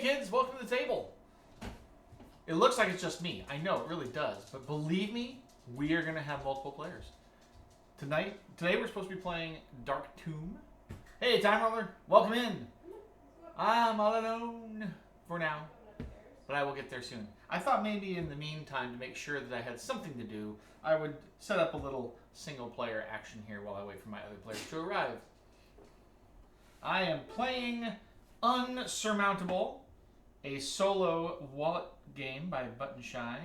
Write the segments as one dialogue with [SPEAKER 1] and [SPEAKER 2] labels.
[SPEAKER 1] kids. Welcome to the table. It looks like it's just me. I know, it really does. But believe me, we are going to have multiple players. Today we're supposed to be playing Dark Tomb. Hey, Time Roller, welcome in. I'm all alone for now, but I will get there soon. I thought maybe in the meantime, to make sure that I had something to do, I would set up a little single-player action here while I wait for my other players to arrive. I am playing Unsurmountable, a solo wallet game by Button Shy,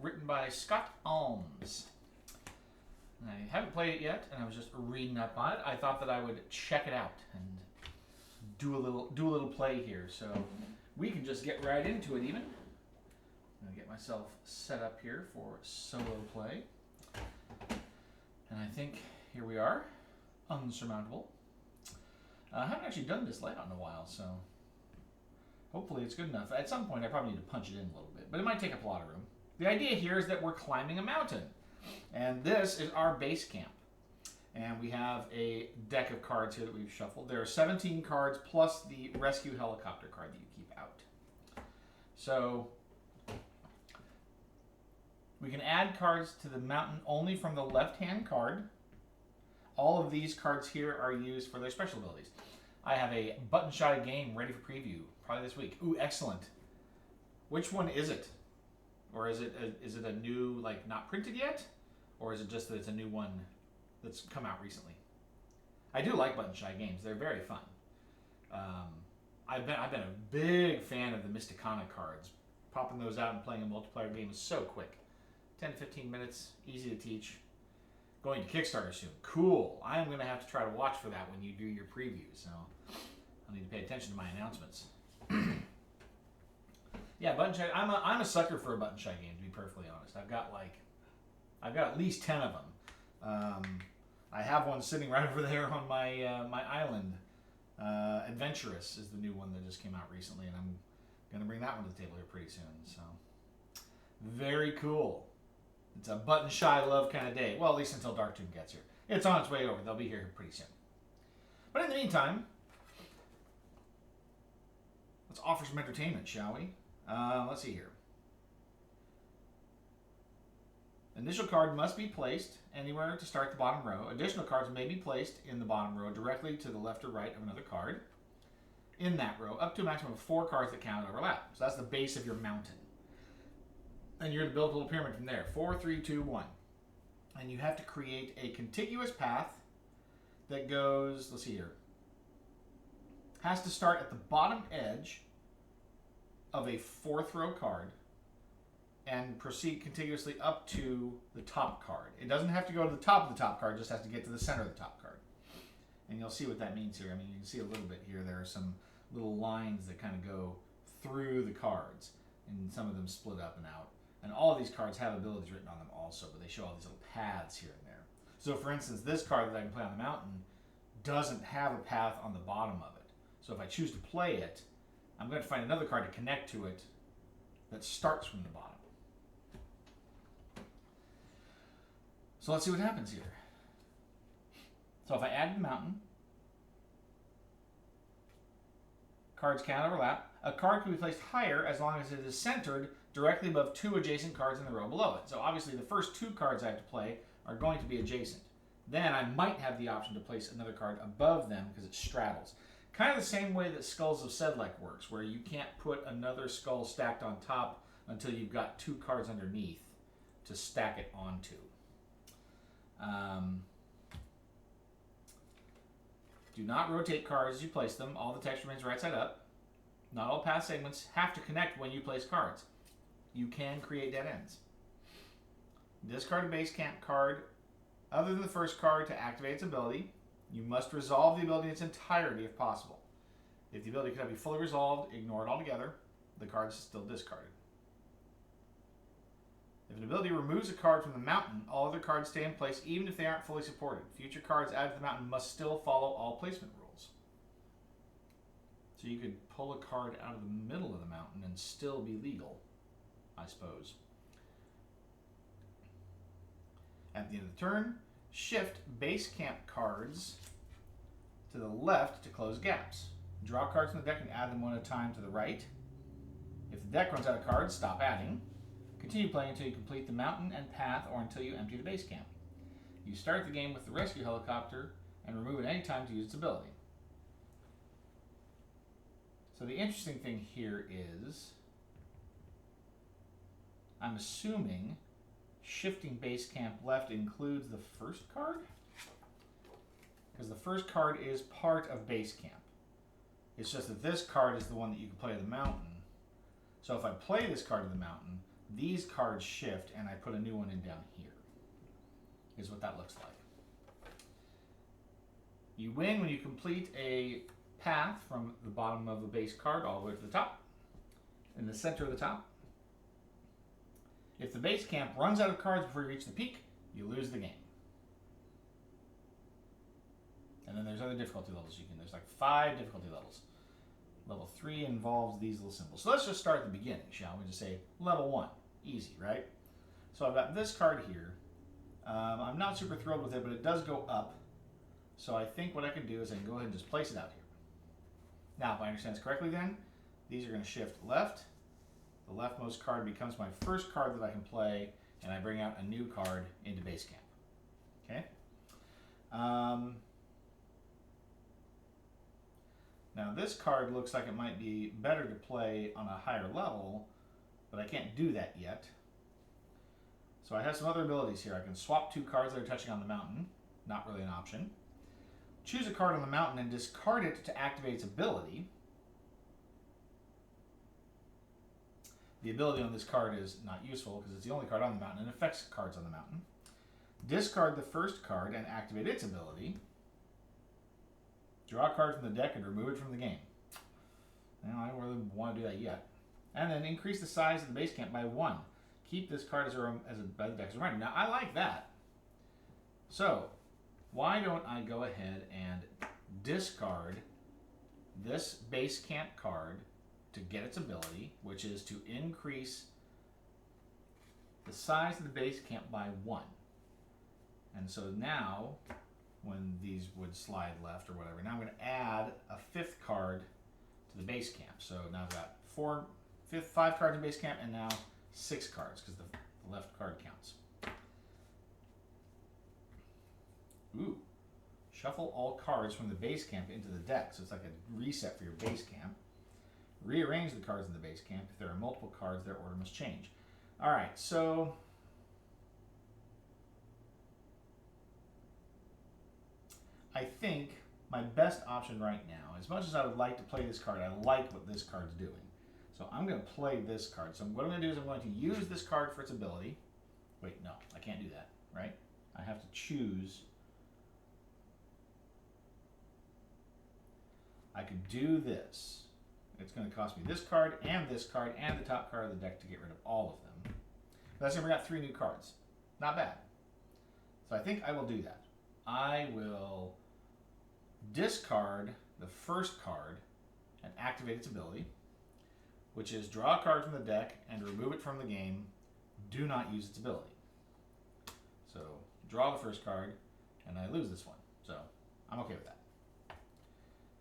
[SPEAKER 1] written by Scott Almes. I haven't played it yet, and I was just reading up on it. I thought that I would check it out and do a little play here. So we can just get right into it. Even I'm gonna get myself set up here for solo play, and I think here we are, Unsurmountable. I haven't actually done this layout in a while, so hopefully it's good enough. At some point, I probably need to punch it in a little bit, but it might take up a lot of room. The idea here is that we're climbing a mountain, and this is our base camp. And we have a deck of cards here that we've shuffled. There are 17 cards plus the rescue helicopter card that you keep out. So we can add cards to the mountain only from the left-hand card. All of these cards here are used for their special abilities. I have a Button Shy game ready for preview, probably this week. Ooh, excellent. Which one is it? Or is it a new, like, not printed yet? Or is it just that it's a new one that's come out recently? I do like Button Shy games. They're very fun. I've been a big fan of the Mysticana cards. Popping those out and playing a multiplayer game is so quick. 10 to 15 minutes, easy to teach. Going to Kickstarter soon. Cool. I'm going to have to try to watch for that when you do your preview, so I'll need to pay attention to my announcements. Yeah, Button Shy. I'm a sucker for a Button Shy game, to be perfectly honest. I've got at least 10 of them. I have one sitting right over there on my my island. Adventurous is the new one that just came out recently, and I'm going to bring that one to the table here pretty soon. So very cool. It's a Button Shy love kind of day. Well, at least until Dark Tomb gets here. It's on its way over. They'll be here pretty soon. But in the meantime, let's offer some entertainment, shall we? Let's see here. Initial card must be placed anywhere to start the bottom row. Additional cards may be placed in the bottom row directly to the left or right of another card in that row, up to a maximum of 4 cards that cannot overlap. So that's the base of your mountain. And you're going to build a little pyramid from there. 4, 3, 2, 1. And you have to create a contiguous path that goes, let's see here, has to start at the bottom edge of a 4th row card and proceed contiguously up to the top card. It doesn't have to go to the top of the top card, it just has to get to the center of the top card. And you'll see what that means here. I mean, you can see a little bit here. There are some little lines that kind of go through the cards, and some of them split up and out. And all of these cards have abilities written on them also, but they show all these little paths here and there. So for instance, this card that I can play on the mountain doesn't have a path on the bottom of it. So if I choose to play it, I'm going to find another card to connect to it that starts from the bottom. So let's see what happens here. So if I add the mountain, cards cannot overlap. A card can be placed higher as long as it is centered directly above 2 adjacent cards in the row below it. So obviously the first 2 cards I have to play are going to be adjacent. Then I might have the option to place another card above them because it straddles. Kind of the same way that Skulls of Sedlec works, where you can't put another skull stacked on top until you've got 2 cards underneath to stack it onto. Do not rotate cards as you place them. All the text remains right side up. Not all path segments have to connect when you place cards. You can create dead ends. Discard a base camp card other than the first card to activate its ability. You must resolve the ability in its entirety if possible. If the ability cannot be fully resolved, ignore it altogether. The card is still discarded. If an ability removes a card from the mountain, all other cards stay in place even if they aren't fully supported. Future cards added to the mountain must still follow all placement rules. So you could pull a card out of the middle of the mountain and still be legal, I suppose. At the end of the turn, shift base camp cards to the left to close gaps. Draw cards from the deck and add them one at a time to the right. If the deck runs out of cards, stop adding. Continue playing until you complete the mountain and path or until you empty the base camp. You start the game with the rescue helicopter and remove it any time to use its ability. So the interesting thing here is, I'm assuming shifting base camp left includes the first card? Because the first card is part of base camp. It's just that this card is the one that you can play to the mountain. So if I play this card to the mountain, these cards shift and I put a new one in down here. Is what that looks like. You win when you complete a path from the bottom of the base card all the way to the top. In the center of the top. If the base camp runs out of cards before you reach the peak, you lose the game. And then there's other difficulty levels you can. There's like 5 difficulty levels. Level 3 involves these little symbols. So let's just start at the beginning, shall we? Just say level 1. Easy, right? So I've got this card here. I'm not super thrilled with it, but it does go up. So I think what I can do is I can go ahead and just place it out here. Now, if I understand this correctly then, these are going to shift left. The leftmost card becomes my first card that I can play, and I bring out a new card into base camp. Okay? Now this card looks like it might be better to play on a higher level, but I can't do that yet. So I have some other abilities here. I can swap 2 cards that are touching on the mountain. Not really an option. Choose a card on the mountain and discard it to activate its ability. The ability on this card is not useful because it's the only card on the mountain and affects cards on the mountain. Discard the first card and activate its ability. Draw a card from the deck and remove it from the game. Now, I don't really want to do that yet. And then increase the size of the base camp by 1. Keep this card as a deck as a reminder. Now, I like that. So, why don't I go ahead and discard this base camp card to get its ability, which is to increase the size of the base camp by 1. And so now, when these would slide left or whatever, now I'm going to add a 5th card to the base camp. So now I've got 5 cards in base camp and now 6 cards because the left card counts. Ooh. Shuffle all cards from the base camp into the deck. So it's like a reset for your base camp. Rearrange the cards in the base camp. If there are multiple cards, their order must change. All right, so I think my best option right now, as much as I would like to play this card, I like what this card's doing. So I'm going to play this card. So what I'm going to do is I'm going to use this card for its ability. Wait, no, I can't do that, right? I have to choose. I could do this. It's going to cost me this card and the top card of the deck to get rid of all of them. But that's never got 3 new cards. Not bad. So I think I will do that. I will discard the first card and activate its ability, which is draw a card from the deck and remove it from the game. Do not use its ability. So draw the first card and I lose this one. So I'm okay with that.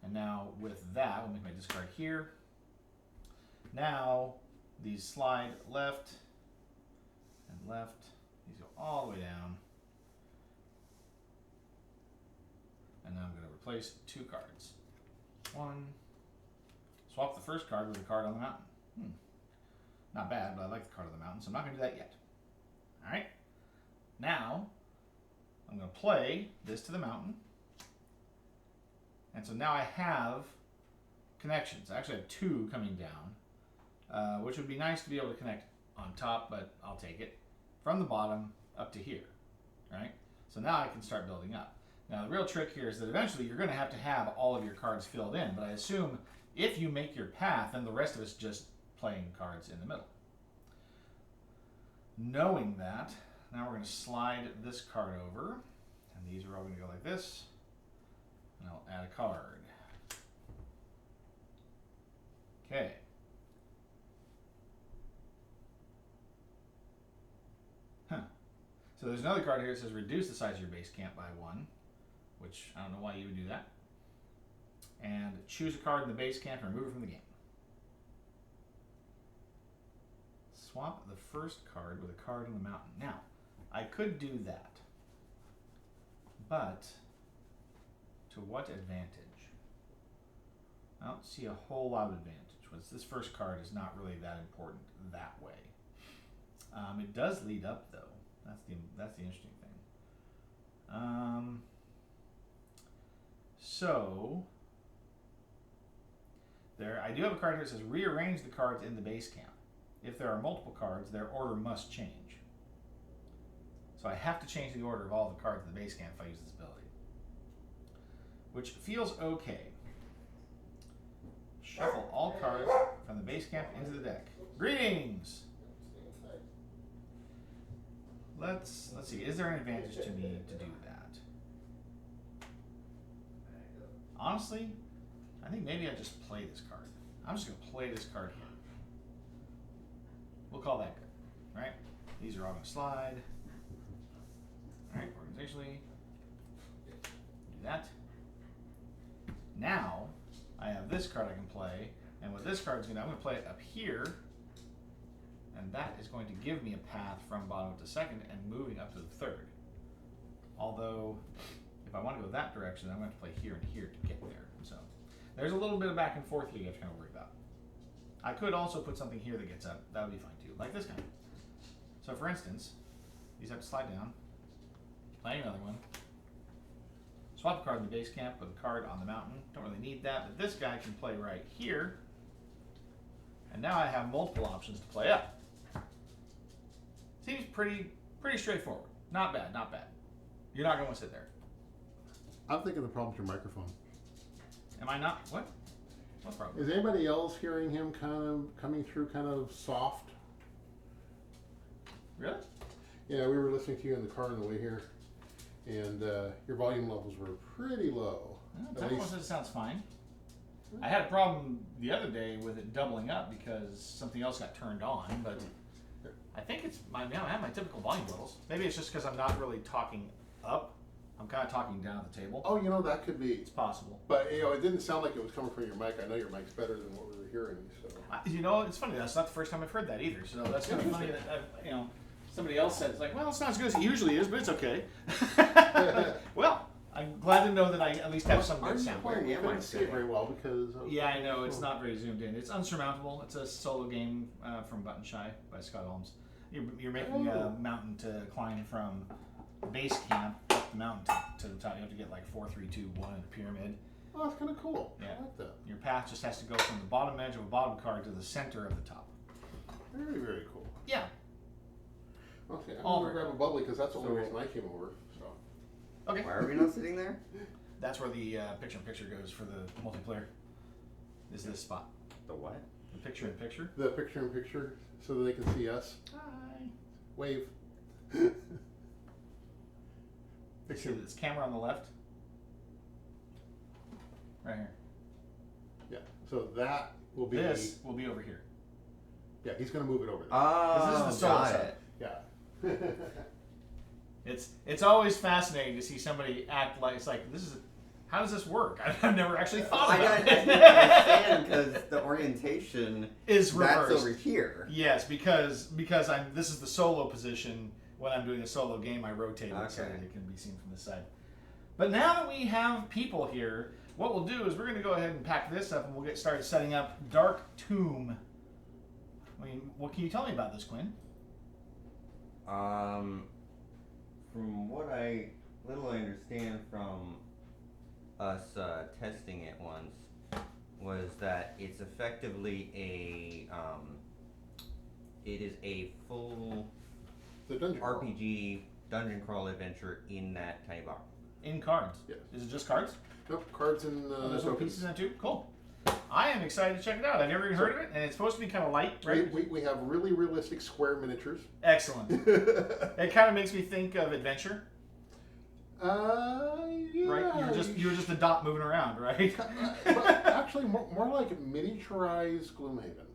[SPEAKER 1] And now with that, we'll make my discard here. Now these slide left and left. These go all the way down. And now I'm going to replace 2 cards. 1. Swap the first card with a card on the mountain. Not bad, but I like the card on the mountain, so I'm not going to do that yet. All right. Now I'm going to play this to the mountain. And so now I have connections. I actually have 2 coming down, which would be nice to be able to connect on top, but I'll take it from the bottom up to here, right? So now I can start building up. Now the real trick here is that eventually you're going to have all of your cards filled in, but I assume if you make your path, then the rest of it's just playing cards in the middle. Knowing that, now we're going to slide this card over, and these are all going to go like this. And I'll add a card. Okay. So there's another card here that says reduce the size of your base camp by 1, which I don't know why you would do that. And choose a card in the base camp and remove it from the game. swap the first card with a card on the mountain. Now, I could do that. But, to what advantage? I don't see a whole lot of advantage. This first card is not really that important that way. It does lead up, though. That's the interesting thing. So there, I do have a card here that says rearrange the cards in the base camp. If there are multiple cards, their order must change. So I have to change the order of all the cards in the base camp if I use this ability, which feels okay. Shuffle all cards from the base camp into the deck. Greetings! Let's see. Is there an advantage to me to do that? Honestly, I think maybe I just play this card. I'm just going to play this card here. We'll call that good. Right? These are all going to slide. Alright, organizationally. Do that. Now, I have this card I can play, and what this card is going to, I'm going to play it up here, and that is going to give me a path from bottom to second and moving up to the third. Although, if I want to go that direction, I'm going to have to play here and here to get there. So, there's a little bit of back and forth here you have to kind of worry about. I could also put something here that gets up. That would be fine too, like this guy. So, for instance, these have to slide down. Play another one. Swap a card in the base camp with a card on the mountain. Don't really need that, but this guy can play right here. And now I have multiple options to play up. Seems pretty straightforward. Not bad, not bad. You're not going to sit there.
[SPEAKER 2] I'm thinking the problem's your microphone.
[SPEAKER 1] Am I not? What? What problem?
[SPEAKER 2] Is anybody else hearing him kind of coming through kind of soft?
[SPEAKER 1] Really?
[SPEAKER 2] Yeah, we were listening to you in the car on the way here, and your volume levels were pretty low.
[SPEAKER 1] Everyone says it sounds fine. I had a problem the other day with it doubling up because something else got turned on, but I think it's I have my typical volume levels. Maybe it's just because I'm not really talking up. I'm kind of talking down at the table.
[SPEAKER 2] Oh, that could be.
[SPEAKER 1] It's possible.
[SPEAKER 2] But, it didn't sound like it was coming from your mic. I know your mic's better than what we were hearing, so.
[SPEAKER 1] It's funny. That's not the first time I've heard that either. So that's kind of funny that, somebody else said, it's like, well, it's not as good as it usually is, but it's okay. Well, I'm glad to know that I at least have some good sound.
[SPEAKER 2] We couldn't see it very well because...
[SPEAKER 1] Yeah, I know. It's not very zoomed in. It's unsurmountable. It's a solo game from Button Shy by Scott Holmes. You're making a mountain to climb from base camp up the mountain to the top. You have to get like 4, 3, 2, 1 in a pyramid.
[SPEAKER 2] Oh, that's kind of cool.
[SPEAKER 1] Yeah.
[SPEAKER 2] I like that.
[SPEAKER 1] Your path just has to go from the bottom edge of a bottom card to the center of the top.
[SPEAKER 2] Very, very cool.
[SPEAKER 1] Yeah.
[SPEAKER 2] Okay, I'm going to grab a bubbly because that's the only reason I came over. So.
[SPEAKER 1] Okay.
[SPEAKER 3] Why are we not sitting there?
[SPEAKER 1] That's where the picture-in-picture goes for the multiplayer. Is this spot.
[SPEAKER 3] The what?
[SPEAKER 1] The picture-in-picture.
[SPEAKER 2] The picture-in-picture so that they can see us.
[SPEAKER 1] Hi.
[SPEAKER 2] Wave.
[SPEAKER 1] See this camera on the left? Right here.
[SPEAKER 2] Yeah, so that will be...
[SPEAKER 1] This will be over here.
[SPEAKER 2] Yeah, he's going to move it over there.
[SPEAKER 3] Oh,
[SPEAKER 1] This is the solo
[SPEAKER 3] got
[SPEAKER 1] side.
[SPEAKER 2] Yeah.
[SPEAKER 1] It's always fascinating to see somebody act like, it's like, how does this work? I've never actually thought about it.
[SPEAKER 3] I understand because the orientation
[SPEAKER 1] is reversed.
[SPEAKER 3] That's over here.
[SPEAKER 1] Yes, because this is the solo position. When I'm doing a solo game, I rotate it so that it can be seen from the side. But now that we have people here, what we'll do is we're going to go ahead and pack this up and we'll get started setting up Dark Tomb. I mean, what can you tell me about this, Quinn?
[SPEAKER 3] From what I understand from us testing it once, was that it's effectively it is a full
[SPEAKER 2] The dungeon
[SPEAKER 3] RPG dungeon crawl adventure in that tiny box.
[SPEAKER 1] In cards.
[SPEAKER 2] Yes.
[SPEAKER 1] Is it just cards?
[SPEAKER 2] Nope, cards and
[SPEAKER 1] There's little pieces in it too? Cool. I am excited to check it out. I've never even heard of it, and it's supposed to be kind of light, right?
[SPEAKER 2] We have really realistic square miniatures.
[SPEAKER 1] Excellent. It kind of makes me think of Adventure.
[SPEAKER 2] Yeah.
[SPEAKER 1] Right? You're just a dot moving around, right?
[SPEAKER 2] But actually, more like miniaturized Gloomhaven.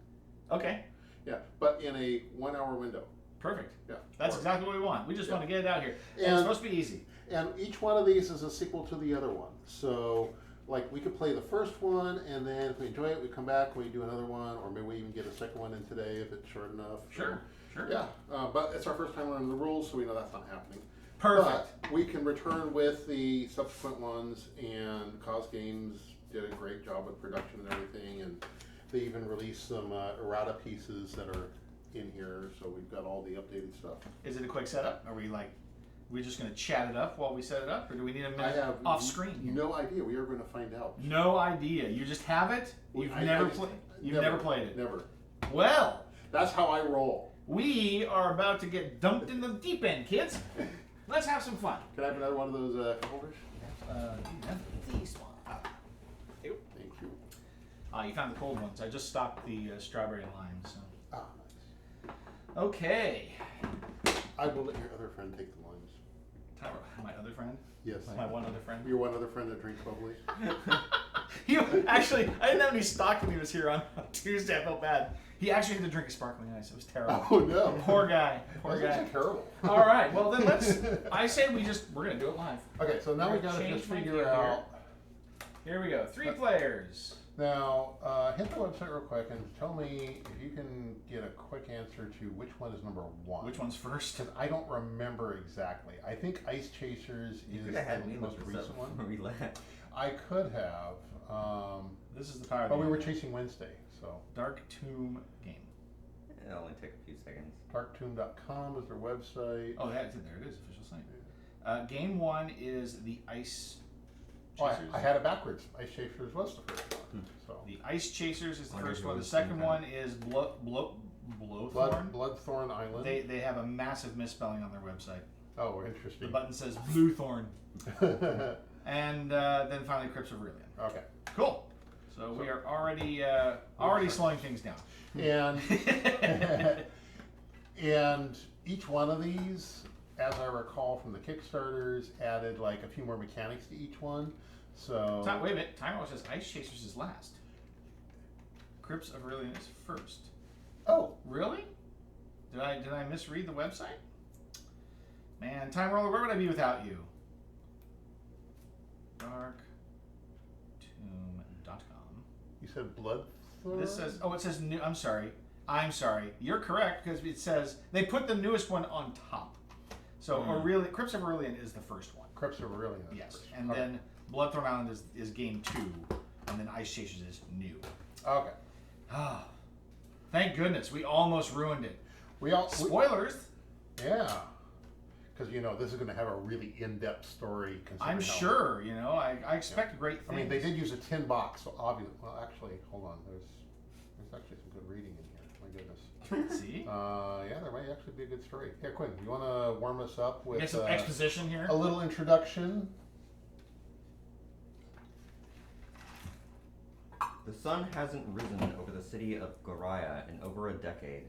[SPEAKER 1] Okay.
[SPEAKER 2] Yeah, but in a 1 hour window.
[SPEAKER 1] Perfect.
[SPEAKER 2] Yeah.
[SPEAKER 1] That's exactly what we want. We just want to get it out here. And
[SPEAKER 2] And-
[SPEAKER 1] it's supposed to be easy.
[SPEAKER 2] And each one of these is a sequel to the other one. So like we could play the first one, and then if we enjoy it, we come back, we do another one, or maybe we even get a second one in today if it's short enough.
[SPEAKER 1] Sure.
[SPEAKER 2] Yeah, but it's our first time learning the rules, so we know that's not happening.
[SPEAKER 1] Perfect.
[SPEAKER 2] But we can return with the subsequent ones, and Cause Games did a great job with production and everything, and they even released some errata pieces that are in here, so we've got all the updated stuff.
[SPEAKER 1] Is it a quick setup? Are we just going to chat it up while we set it up, or do we need a
[SPEAKER 2] I
[SPEAKER 1] minute
[SPEAKER 2] have
[SPEAKER 1] off screen here?
[SPEAKER 2] no idea. We are going to find out.
[SPEAKER 1] No idea. You just have it. You've never played it.
[SPEAKER 2] Never.
[SPEAKER 1] Well,
[SPEAKER 2] That's how I roll.
[SPEAKER 1] we are about to get dumped in the deep end, kids. Let's have some fun.
[SPEAKER 2] Can I have another one of those cup holders?
[SPEAKER 1] These one.
[SPEAKER 2] Thank you.
[SPEAKER 1] You found the cold ones. I just stocked the strawberry and lime. So.
[SPEAKER 2] Ah,
[SPEAKER 1] Okay.
[SPEAKER 2] nice. I will let your other friend take the limes.
[SPEAKER 1] Tyler, my other friend.
[SPEAKER 2] Yes.
[SPEAKER 1] My one other friend.
[SPEAKER 2] Your one other friend that drinks bubbly.
[SPEAKER 1] Actually, I didn't have any stock when he was here on Tuesday. I felt bad. He actually had to drink a sparkling ice. It was terrible.
[SPEAKER 2] Oh no.
[SPEAKER 1] Poor guy. Poor
[SPEAKER 2] That's
[SPEAKER 1] guy.
[SPEAKER 2] actually terrible.
[SPEAKER 1] All right. Well, then I say we're gonna do it live.
[SPEAKER 2] Okay, so now
[SPEAKER 1] We're
[SPEAKER 2] we got to
[SPEAKER 1] gonna
[SPEAKER 2] just
[SPEAKER 1] change my
[SPEAKER 2] figure
[SPEAKER 1] view
[SPEAKER 2] out.
[SPEAKER 1] Here we go. 3 players.
[SPEAKER 2] Now, hit the website real quick and tell me if you can get a quick answer to which one is number 1.
[SPEAKER 1] Which one's first?
[SPEAKER 2] Because I don't remember exactly. I think Ice Chasers
[SPEAKER 3] You
[SPEAKER 2] is
[SPEAKER 3] could have had
[SPEAKER 2] the
[SPEAKER 3] me
[SPEAKER 2] most
[SPEAKER 3] look this
[SPEAKER 2] recent
[SPEAKER 3] up
[SPEAKER 2] one.
[SPEAKER 3] before we left.
[SPEAKER 2] I could have,
[SPEAKER 1] This is the power.
[SPEAKER 2] but
[SPEAKER 1] of
[SPEAKER 2] we
[SPEAKER 1] the
[SPEAKER 2] were
[SPEAKER 1] internet.
[SPEAKER 2] chasing Wednesday, so
[SPEAKER 1] Dark Tomb game.
[SPEAKER 3] It'll only take a few seconds.
[SPEAKER 2] darktomb.com is their website.
[SPEAKER 1] Oh, yeah, there it is. Official site. Game 1 is the Ice
[SPEAKER 2] Oh,
[SPEAKER 1] Chasers.
[SPEAKER 2] I had it backwards. Ice Chasers was the first one. So
[SPEAKER 1] The Ice Chasers is the
[SPEAKER 3] Wonder
[SPEAKER 1] first
[SPEAKER 3] who
[SPEAKER 1] one. The
[SPEAKER 3] was
[SPEAKER 1] second
[SPEAKER 3] thinking.
[SPEAKER 1] one is Blowthorn.
[SPEAKER 2] Bloodthorn Island.
[SPEAKER 1] They have a massive misspelling on their website.
[SPEAKER 2] Oh,
[SPEAKER 1] The
[SPEAKER 2] interesting.
[SPEAKER 1] button says Bluethorn.
[SPEAKER 2] Okay.
[SPEAKER 1] And then finally Crypts of Aurelian. Cool. So we are already slowing things down.
[SPEAKER 2] And and each one of these, as I recall from the Kickstarters, added like a few more mechanics to each one. So
[SPEAKER 1] Wait a minute. Timer says Ice Chasers is last. Crypts of Aurelian is first.
[SPEAKER 2] oh,
[SPEAKER 1] Really? Did I misread the website? Man, Time Roller, where would I be without you? Darktomb.com.
[SPEAKER 2] you said Bloodthorn?
[SPEAKER 1] This says, it says new. I'm sorry. You're correct because it says they put the newest one on top. So Aurelian, Crypts of Aurelian is the first one.
[SPEAKER 2] Crypts of Aurelian. is
[SPEAKER 1] Yes,
[SPEAKER 2] first.
[SPEAKER 1] and
[SPEAKER 2] Okay.
[SPEAKER 1] then Bloodthorn Island is game 2, and then Ice Chasers is new.
[SPEAKER 2] Okay.
[SPEAKER 1] Ah, thank goodness we almost ruined it. Spoilers.
[SPEAKER 2] Yeah. Because this is going to have a really in-depth story.
[SPEAKER 1] I'm
[SPEAKER 2] considering how-
[SPEAKER 1] sure. I expect great things.
[SPEAKER 2] I mean, they did use a tin box, so obviously. Well, actually, hold on. There's actually some good reading in here. My goodness.
[SPEAKER 1] See,
[SPEAKER 2] Yeah, there might actually be a good story. Here, Quinn, you want to warm us up with
[SPEAKER 1] get some exposition here.
[SPEAKER 2] a little introduction?
[SPEAKER 3] The sun hasn't risen over the city of Goraya in over a decade.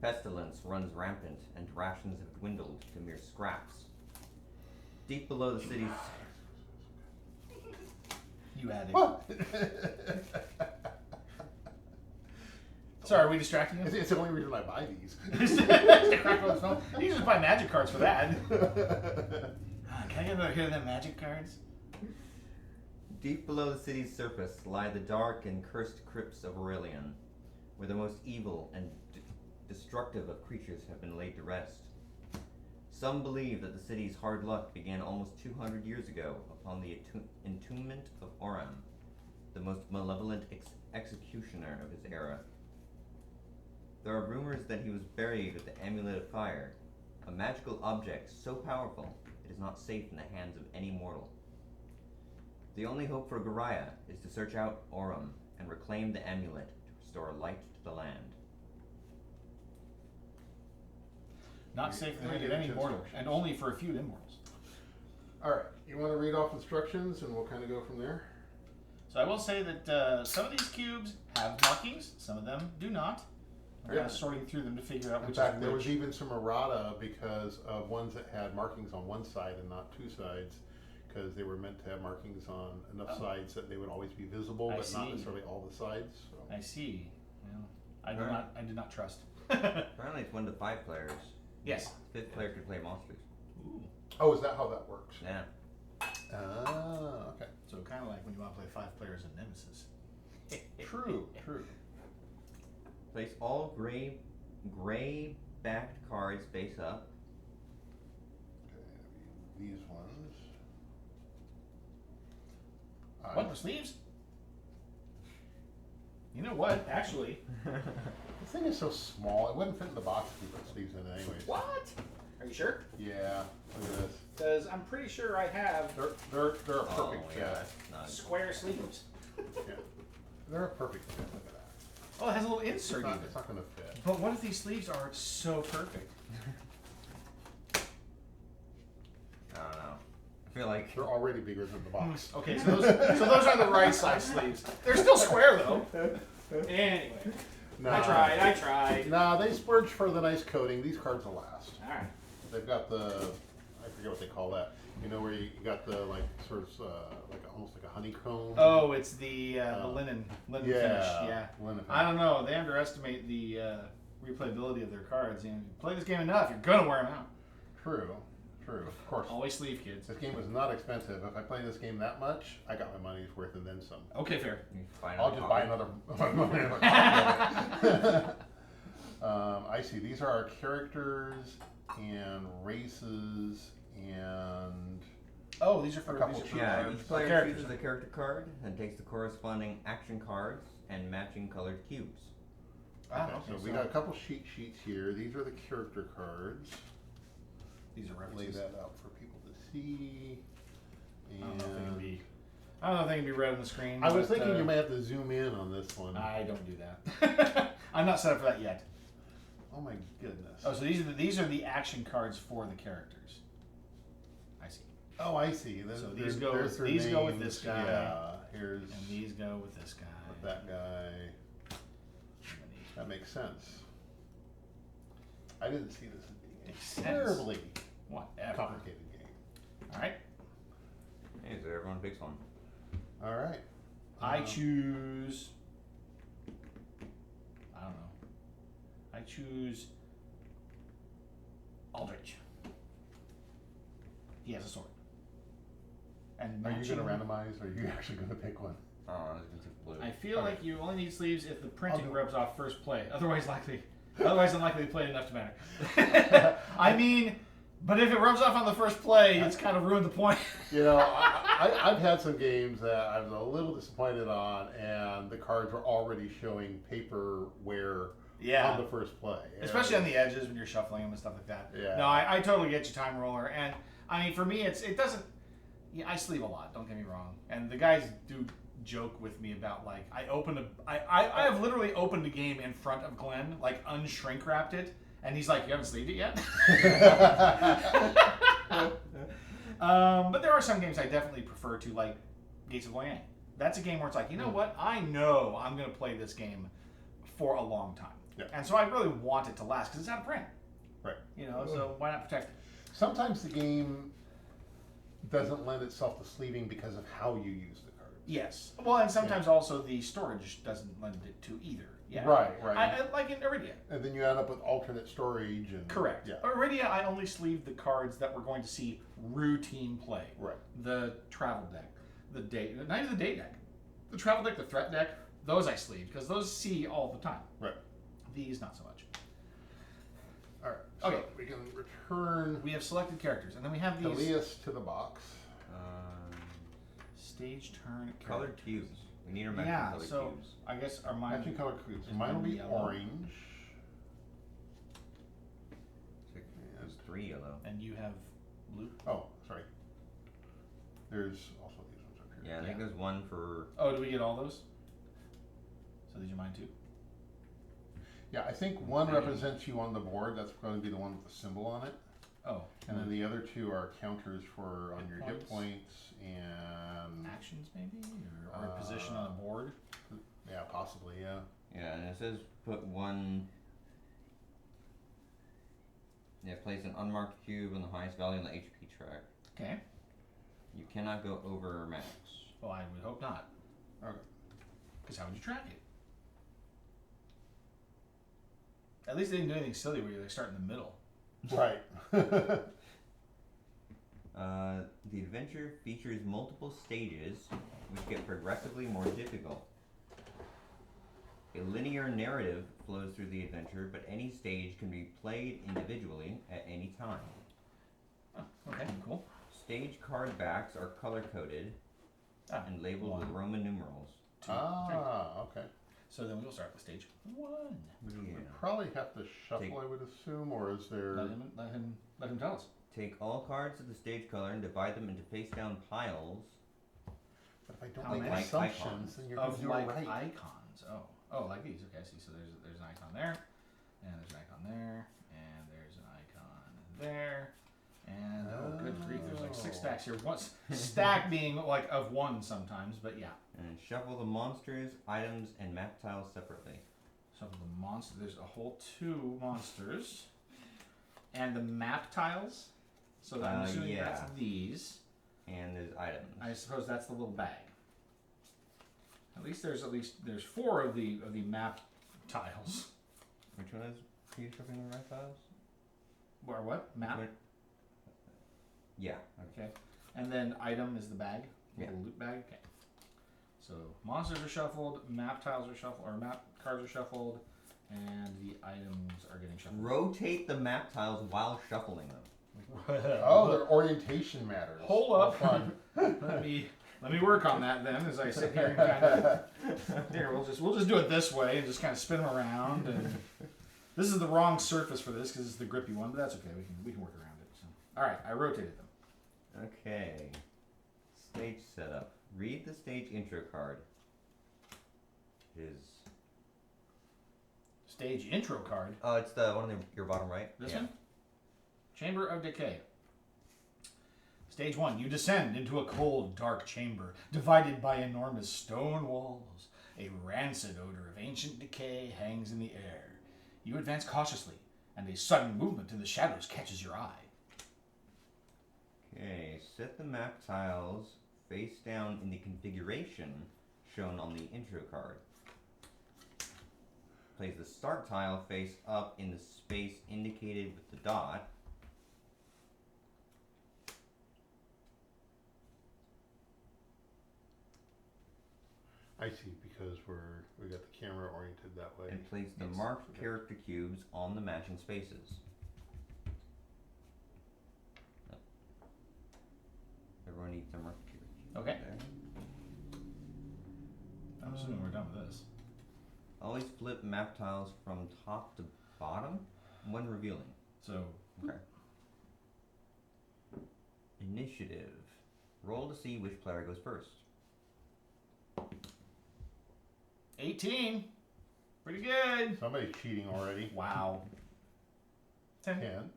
[SPEAKER 3] Pestilence runs rampant, and rations have dwindled to mere scraps. Deep below the city's
[SPEAKER 1] You had it.
[SPEAKER 2] What?
[SPEAKER 1] Sorry, are we distracting you?
[SPEAKER 2] It's the only reason I buy these.
[SPEAKER 1] You just buy magic cards for that. Can I get another hit of them magic cards?
[SPEAKER 3] Deep below the city's surface lie the dark and cursed crypts of Aurelian, where the most evil and destructive of creatures have been laid to rest. Some believe that the city's hard luck began almost 200 years ago upon the entombment of Aurum, the most malevolent executioner of his era. There are rumors that he was buried with the Amulet of Fire, a magical object so powerful it is not safe in the hands of any mortal. The only hope for Goraya is to search out Aurum and reclaim the amulet to restore light to the land.
[SPEAKER 1] Not safe in the hand of any mortal, and only for a few immortals.
[SPEAKER 2] All right, you want to read off instructions, and we'll kind of go from there.
[SPEAKER 1] So I will say that some of these cubes have markings, some of them do not. We're kind of sorting through them to figure out
[SPEAKER 2] In
[SPEAKER 1] which
[SPEAKER 2] fact,
[SPEAKER 1] is
[SPEAKER 2] there
[SPEAKER 1] which.
[SPEAKER 2] was even some errata because of ones that had markings on one side and not two sides, because they were meant to have markings on enough sides that they would always be visible,
[SPEAKER 1] I
[SPEAKER 2] but not
[SPEAKER 1] see.
[SPEAKER 2] necessarily all the sides. So.
[SPEAKER 1] I see. Well, I did not trust.
[SPEAKER 3] Apparently it's 1 to 5 players.
[SPEAKER 1] Yes.
[SPEAKER 3] 5th player could play monsters.
[SPEAKER 1] Ooh.
[SPEAKER 2] Oh, is that how that works?
[SPEAKER 3] Yeah.
[SPEAKER 2] Ah, okay.
[SPEAKER 1] So kind of like when you want to play 5 players in Nemesis.
[SPEAKER 2] True.
[SPEAKER 3] Place all gray backed cards face up.
[SPEAKER 2] Okay, these ones.
[SPEAKER 1] What, for sleeves? You know what? Actually.
[SPEAKER 2] The thing is so small, it wouldn't fit in the box if you put sleeves in it anyways.
[SPEAKER 1] What? Are you sure?
[SPEAKER 2] Yeah, look at this.
[SPEAKER 1] Because I'm pretty sure I have
[SPEAKER 2] They're a perfect
[SPEAKER 3] Oh,
[SPEAKER 2] fit.
[SPEAKER 3] yeah, that's not.
[SPEAKER 1] square sleeves.
[SPEAKER 2] Yeah. They're a perfect fit. Look at that.
[SPEAKER 1] Oh, it has a little insert even.
[SPEAKER 2] It's not going to fit.
[SPEAKER 1] But what if these sleeves are so perfect?
[SPEAKER 3] I don't know. I feel like
[SPEAKER 2] They're already bigger than the box.
[SPEAKER 1] Okay, so those are the right size sleeves. They're still square though. Anyway, I tried.
[SPEAKER 2] Nah, they splurge for the nice coating. These cards will last.
[SPEAKER 1] All right.
[SPEAKER 2] They've got the, I forget what they call that. You know where you got the like sort of like almost like a honeycomb.
[SPEAKER 1] Oh, it's the linen finish. Yeah.
[SPEAKER 2] Linen
[SPEAKER 1] I don't know. They underestimate the replayability of their cards. You know, you play this game enough, you're gonna wear them out.
[SPEAKER 2] True. Of course.
[SPEAKER 1] Always sleeve, kids.
[SPEAKER 2] This game was not expensive. If I play this game that much, I got my money's worth and then some.
[SPEAKER 1] Okay, fair.
[SPEAKER 3] you find
[SPEAKER 2] I'll
[SPEAKER 3] out
[SPEAKER 2] just
[SPEAKER 3] copy.
[SPEAKER 2] buy another. I see. These are our characters and races and
[SPEAKER 1] Oh, these are for
[SPEAKER 2] A couple
[SPEAKER 1] these are for
[SPEAKER 3] Yeah,
[SPEAKER 1] our-
[SPEAKER 3] each
[SPEAKER 1] our
[SPEAKER 3] player
[SPEAKER 1] characters.
[SPEAKER 3] chooses a character card and takes the corresponding action cards and matching colored cubes.
[SPEAKER 1] Ah,
[SPEAKER 2] okay, so we got a couple sheets here. These are the character cards.
[SPEAKER 1] These are
[SPEAKER 2] Lay
[SPEAKER 1] references.
[SPEAKER 2] that out for people to see.
[SPEAKER 1] I don't know if they can
[SPEAKER 2] And
[SPEAKER 1] be. I don't know if they can be read on the screen.
[SPEAKER 2] I was
[SPEAKER 1] but,
[SPEAKER 2] thinking you may have to zoom in on this one.
[SPEAKER 1] I don't do that. I'm not set up for that yet.
[SPEAKER 2] Oh my goodness.
[SPEAKER 1] Oh, so these are the action cards for the characters. I see.
[SPEAKER 2] Oh, I see.
[SPEAKER 1] So
[SPEAKER 2] There's-
[SPEAKER 1] these go
[SPEAKER 2] there's their
[SPEAKER 1] these go with
[SPEAKER 2] names.
[SPEAKER 1] this guy.
[SPEAKER 2] Yeah, here's
[SPEAKER 1] And these go with this guy.
[SPEAKER 2] with that guy.
[SPEAKER 1] And then these-
[SPEAKER 2] That makes sense. I didn't see this as being
[SPEAKER 1] Makes
[SPEAKER 2] a
[SPEAKER 1] sense.
[SPEAKER 2] terribly
[SPEAKER 1] Whatever.
[SPEAKER 2] complicated game.
[SPEAKER 1] All right.
[SPEAKER 3] Hey, so everyone picks one.
[SPEAKER 2] All right.
[SPEAKER 1] I choose. I don't know. I choose Aldrich. He has a sword. And
[SPEAKER 2] Are you
[SPEAKER 1] matching-
[SPEAKER 2] going to randomize, or are you actually going to pick one?
[SPEAKER 3] Oh, I was gonna take blue.
[SPEAKER 1] I feel
[SPEAKER 2] Okay.
[SPEAKER 1] like you only need sleeves if the
[SPEAKER 2] I'll
[SPEAKER 1] printing
[SPEAKER 2] do it.
[SPEAKER 1] rubs off first play. Otherwise, unlikely to play enough to matter. I mean, but if it rubs off on the first play, it's kind of ruined the point.
[SPEAKER 2] You know, I've had some games that I was a little disappointed on, and the cards were already showing paper wear
[SPEAKER 1] Yeah.
[SPEAKER 2] on the first play.
[SPEAKER 1] Especially on the edges when you're shuffling them and stuff like that.
[SPEAKER 2] Yeah.
[SPEAKER 1] No, I totally get you, Time Roller. And I mean, for me, it doesn't. Yeah, I sleeve a lot. Don't get me wrong. And the guys do joke with me about like I have literally opened a game in front of Glenn, like unshrink wrapped it, and he's like, "You haven't sleeved it yet." But there are some games I definitely prefer to, like Gates of Loyang. That's a game where it's like, you know what? I know I'm going to play this game for a long time.
[SPEAKER 2] Yeah.
[SPEAKER 1] And so I really want it to last because it's out of print.
[SPEAKER 2] Right.
[SPEAKER 1] You know, so why not protect it?
[SPEAKER 2] Sometimes the game doesn't lend itself to sleeving because of how you use the cards.
[SPEAKER 1] Yes. Well, and sometimes also the storage doesn't lend it to either. Yeah.
[SPEAKER 2] Right.
[SPEAKER 1] I like in Iridia.
[SPEAKER 2] And then you end up with alternate storage and
[SPEAKER 1] Correct.
[SPEAKER 2] Yeah.
[SPEAKER 1] Iridia, I only sleeved the cards that we're going to see routine play.
[SPEAKER 2] Right.
[SPEAKER 1] The travel deck, not even the day deck, the travel deck, the threat deck. Those I sleeved because those see all the time.
[SPEAKER 2] Right.
[SPEAKER 1] These not so much.
[SPEAKER 2] All right. So
[SPEAKER 1] Okay.
[SPEAKER 2] we can return
[SPEAKER 1] We have selected characters, and then we have these
[SPEAKER 2] Elias to the box.
[SPEAKER 1] stage turn
[SPEAKER 3] Colored
[SPEAKER 1] characters.
[SPEAKER 3] cubes. We need our matching
[SPEAKER 1] Yeah.
[SPEAKER 3] colored
[SPEAKER 1] So
[SPEAKER 3] cubes.
[SPEAKER 1] I guess our mine.
[SPEAKER 2] Matching color cubes.
[SPEAKER 1] is
[SPEAKER 2] Mine will be
[SPEAKER 1] yellow.
[SPEAKER 2] orange.
[SPEAKER 3] There's 3 yellow.
[SPEAKER 1] And you have blue.
[SPEAKER 2] Oh, sorry. There's also these ones up here.
[SPEAKER 3] Yeah, I think there's one for.
[SPEAKER 1] Oh, do we get all those? So these are mine too.
[SPEAKER 2] Yeah, I think one
[SPEAKER 3] Maybe.
[SPEAKER 2] represents you on the board. That's going to be the one with the symbol on it.
[SPEAKER 1] Oh,
[SPEAKER 2] And then the other two are counters for on
[SPEAKER 1] Hit
[SPEAKER 2] your
[SPEAKER 1] points.
[SPEAKER 2] hit points and
[SPEAKER 1] actions maybe, or a position on a board.
[SPEAKER 2] yeah, possibly, yeah.
[SPEAKER 3] Yeah, and it says put one. Yeah, place an unmarked cube on the highest value on the HP track.
[SPEAKER 1] Okay.
[SPEAKER 3] You cannot go over max.
[SPEAKER 1] Well, I would hope not.
[SPEAKER 2] Okay.
[SPEAKER 1] Because how would you track it? At least they didn't do anything silly where you like start in the middle.
[SPEAKER 2] Right.
[SPEAKER 3] The adventure features multiple stages, which get progressively more difficult. A linear narrative flows through the adventure, but any stage can be played individually at any time.
[SPEAKER 1] Oh, okay, cool.
[SPEAKER 3] Stage card backs are color-coded and labeled with Roman numerals.
[SPEAKER 1] 2, 3.
[SPEAKER 2] Okay.
[SPEAKER 1] So then we'll start with stage 1.
[SPEAKER 3] Yeah.
[SPEAKER 2] We probably have to shuffle,
[SPEAKER 3] Take-
[SPEAKER 2] I would assume, or is there?
[SPEAKER 1] Let him tell us.
[SPEAKER 3] Take all cards of the stage color and divide them into face-down piles.
[SPEAKER 2] But if I don't
[SPEAKER 1] How
[SPEAKER 2] make
[SPEAKER 1] many?
[SPEAKER 2] assumptions,
[SPEAKER 3] Icons.
[SPEAKER 2] then you're going to
[SPEAKER 1] Of
[SPEAKER 2] do
[SPEAKER 1] like
[SPEAKER 2] it right.
[SPEAKER 1] icons. Oh, like these. Okay, I see. So there's an icon there, and there's an icon there, and there's an icon there, and oh, good grief, there's like 6 stacks here. One stack being like of 1 sometimes, but yeah.
[SPEAKER 3] And shuffle the monsters, items, and map tiles separately.
[SPEAKER 1] So the monster, there's a whole 2 monsters, and the map tiles. So I'm assuming
[SPEAKER 3] yeah.
[SPEAKER 1] that's these.
[SPEAKER 3] And there's items.
[SPEAKER 1] I suppose that's the little bag. At least there's 4 of the map tiles.
[SPEAKER 3] Which one is? Are you shuffling the right tiles?
[SPEAKER 1] Or what? Map.
[SPEAKER 3] Which- Yeah.
[SPEAKER 1] Okay. And then item is the bag.
[SPEAKER 3] Yeah.
[SPEAKER 1] Little loot bag. Okay. So monsters are shuffled, map tiles are shuffled, or map cards are shuffled, and the items are getting shuffled.
[SPEAKER 3] Rotate the map tiles while shuffling them.
[SPEAKER 2] Oh, their orientation matters.
[SPEAKER 1] Hold
[SPEAKER 2] Well,
[SPEAKER 1] up.
[SPEAKER 2] fun.
[SPEAKER 1] Let me work on that then as I sit here and kind of here. We'll just do it this way and just kind of spin them around. And this is the wrong surface for this because it's the grippy one, but that's okay. We can work around it. So. All right, I rotated them.
[SPEAKER 3] Okay. Stage setup. Read the stage intro card.
[SPEAKER 1] Stage intro card.
[SPEAKER 3] Oh, it's the one on your bottom right.
[SPEAKER 1] This one? Chamber of Decay. Stage 1. You descend into a cold, dark chamber, divided by enormous stone walls. A rancid odor of ancient decay hangs in the air. You advance cautiously, and a sudden movement in the shadows catches your eye.
[SPEAKER 3] Okay. Set the map tiles face down in the configuration shown on the intro card. Place the start tile face up in the space indicated with the dot.
[SPEAKER 2] I see, because we got the camera oriented that way.
[SPEAKER 3] And place the
[SPEAKER 1] Yes.
[SPEAKER 3] marked
[SPEAKER 2] Okay.
[SPEAKER 3] character cubes on the matching spaces. Everyone needs their marked character cubes.
[SPEAKER 1] Okay.
[SPEAKER 3] There.
[SPEAKER 1] I'm assuming we're done with this.
[SPEAKER 3] Always flip map tiles from top to bottom when revealing.
[SPEAKER 1] So,
[SPEAKER 3] Okay. Initiative. Roll to see which player goes first.
[SPEAKER 1] 18. Pretty good.
[SPEAKER 2] Somebody's cheating already.
[SPEAKER 1] Wow. 10.
[SPEAKER 2] 10.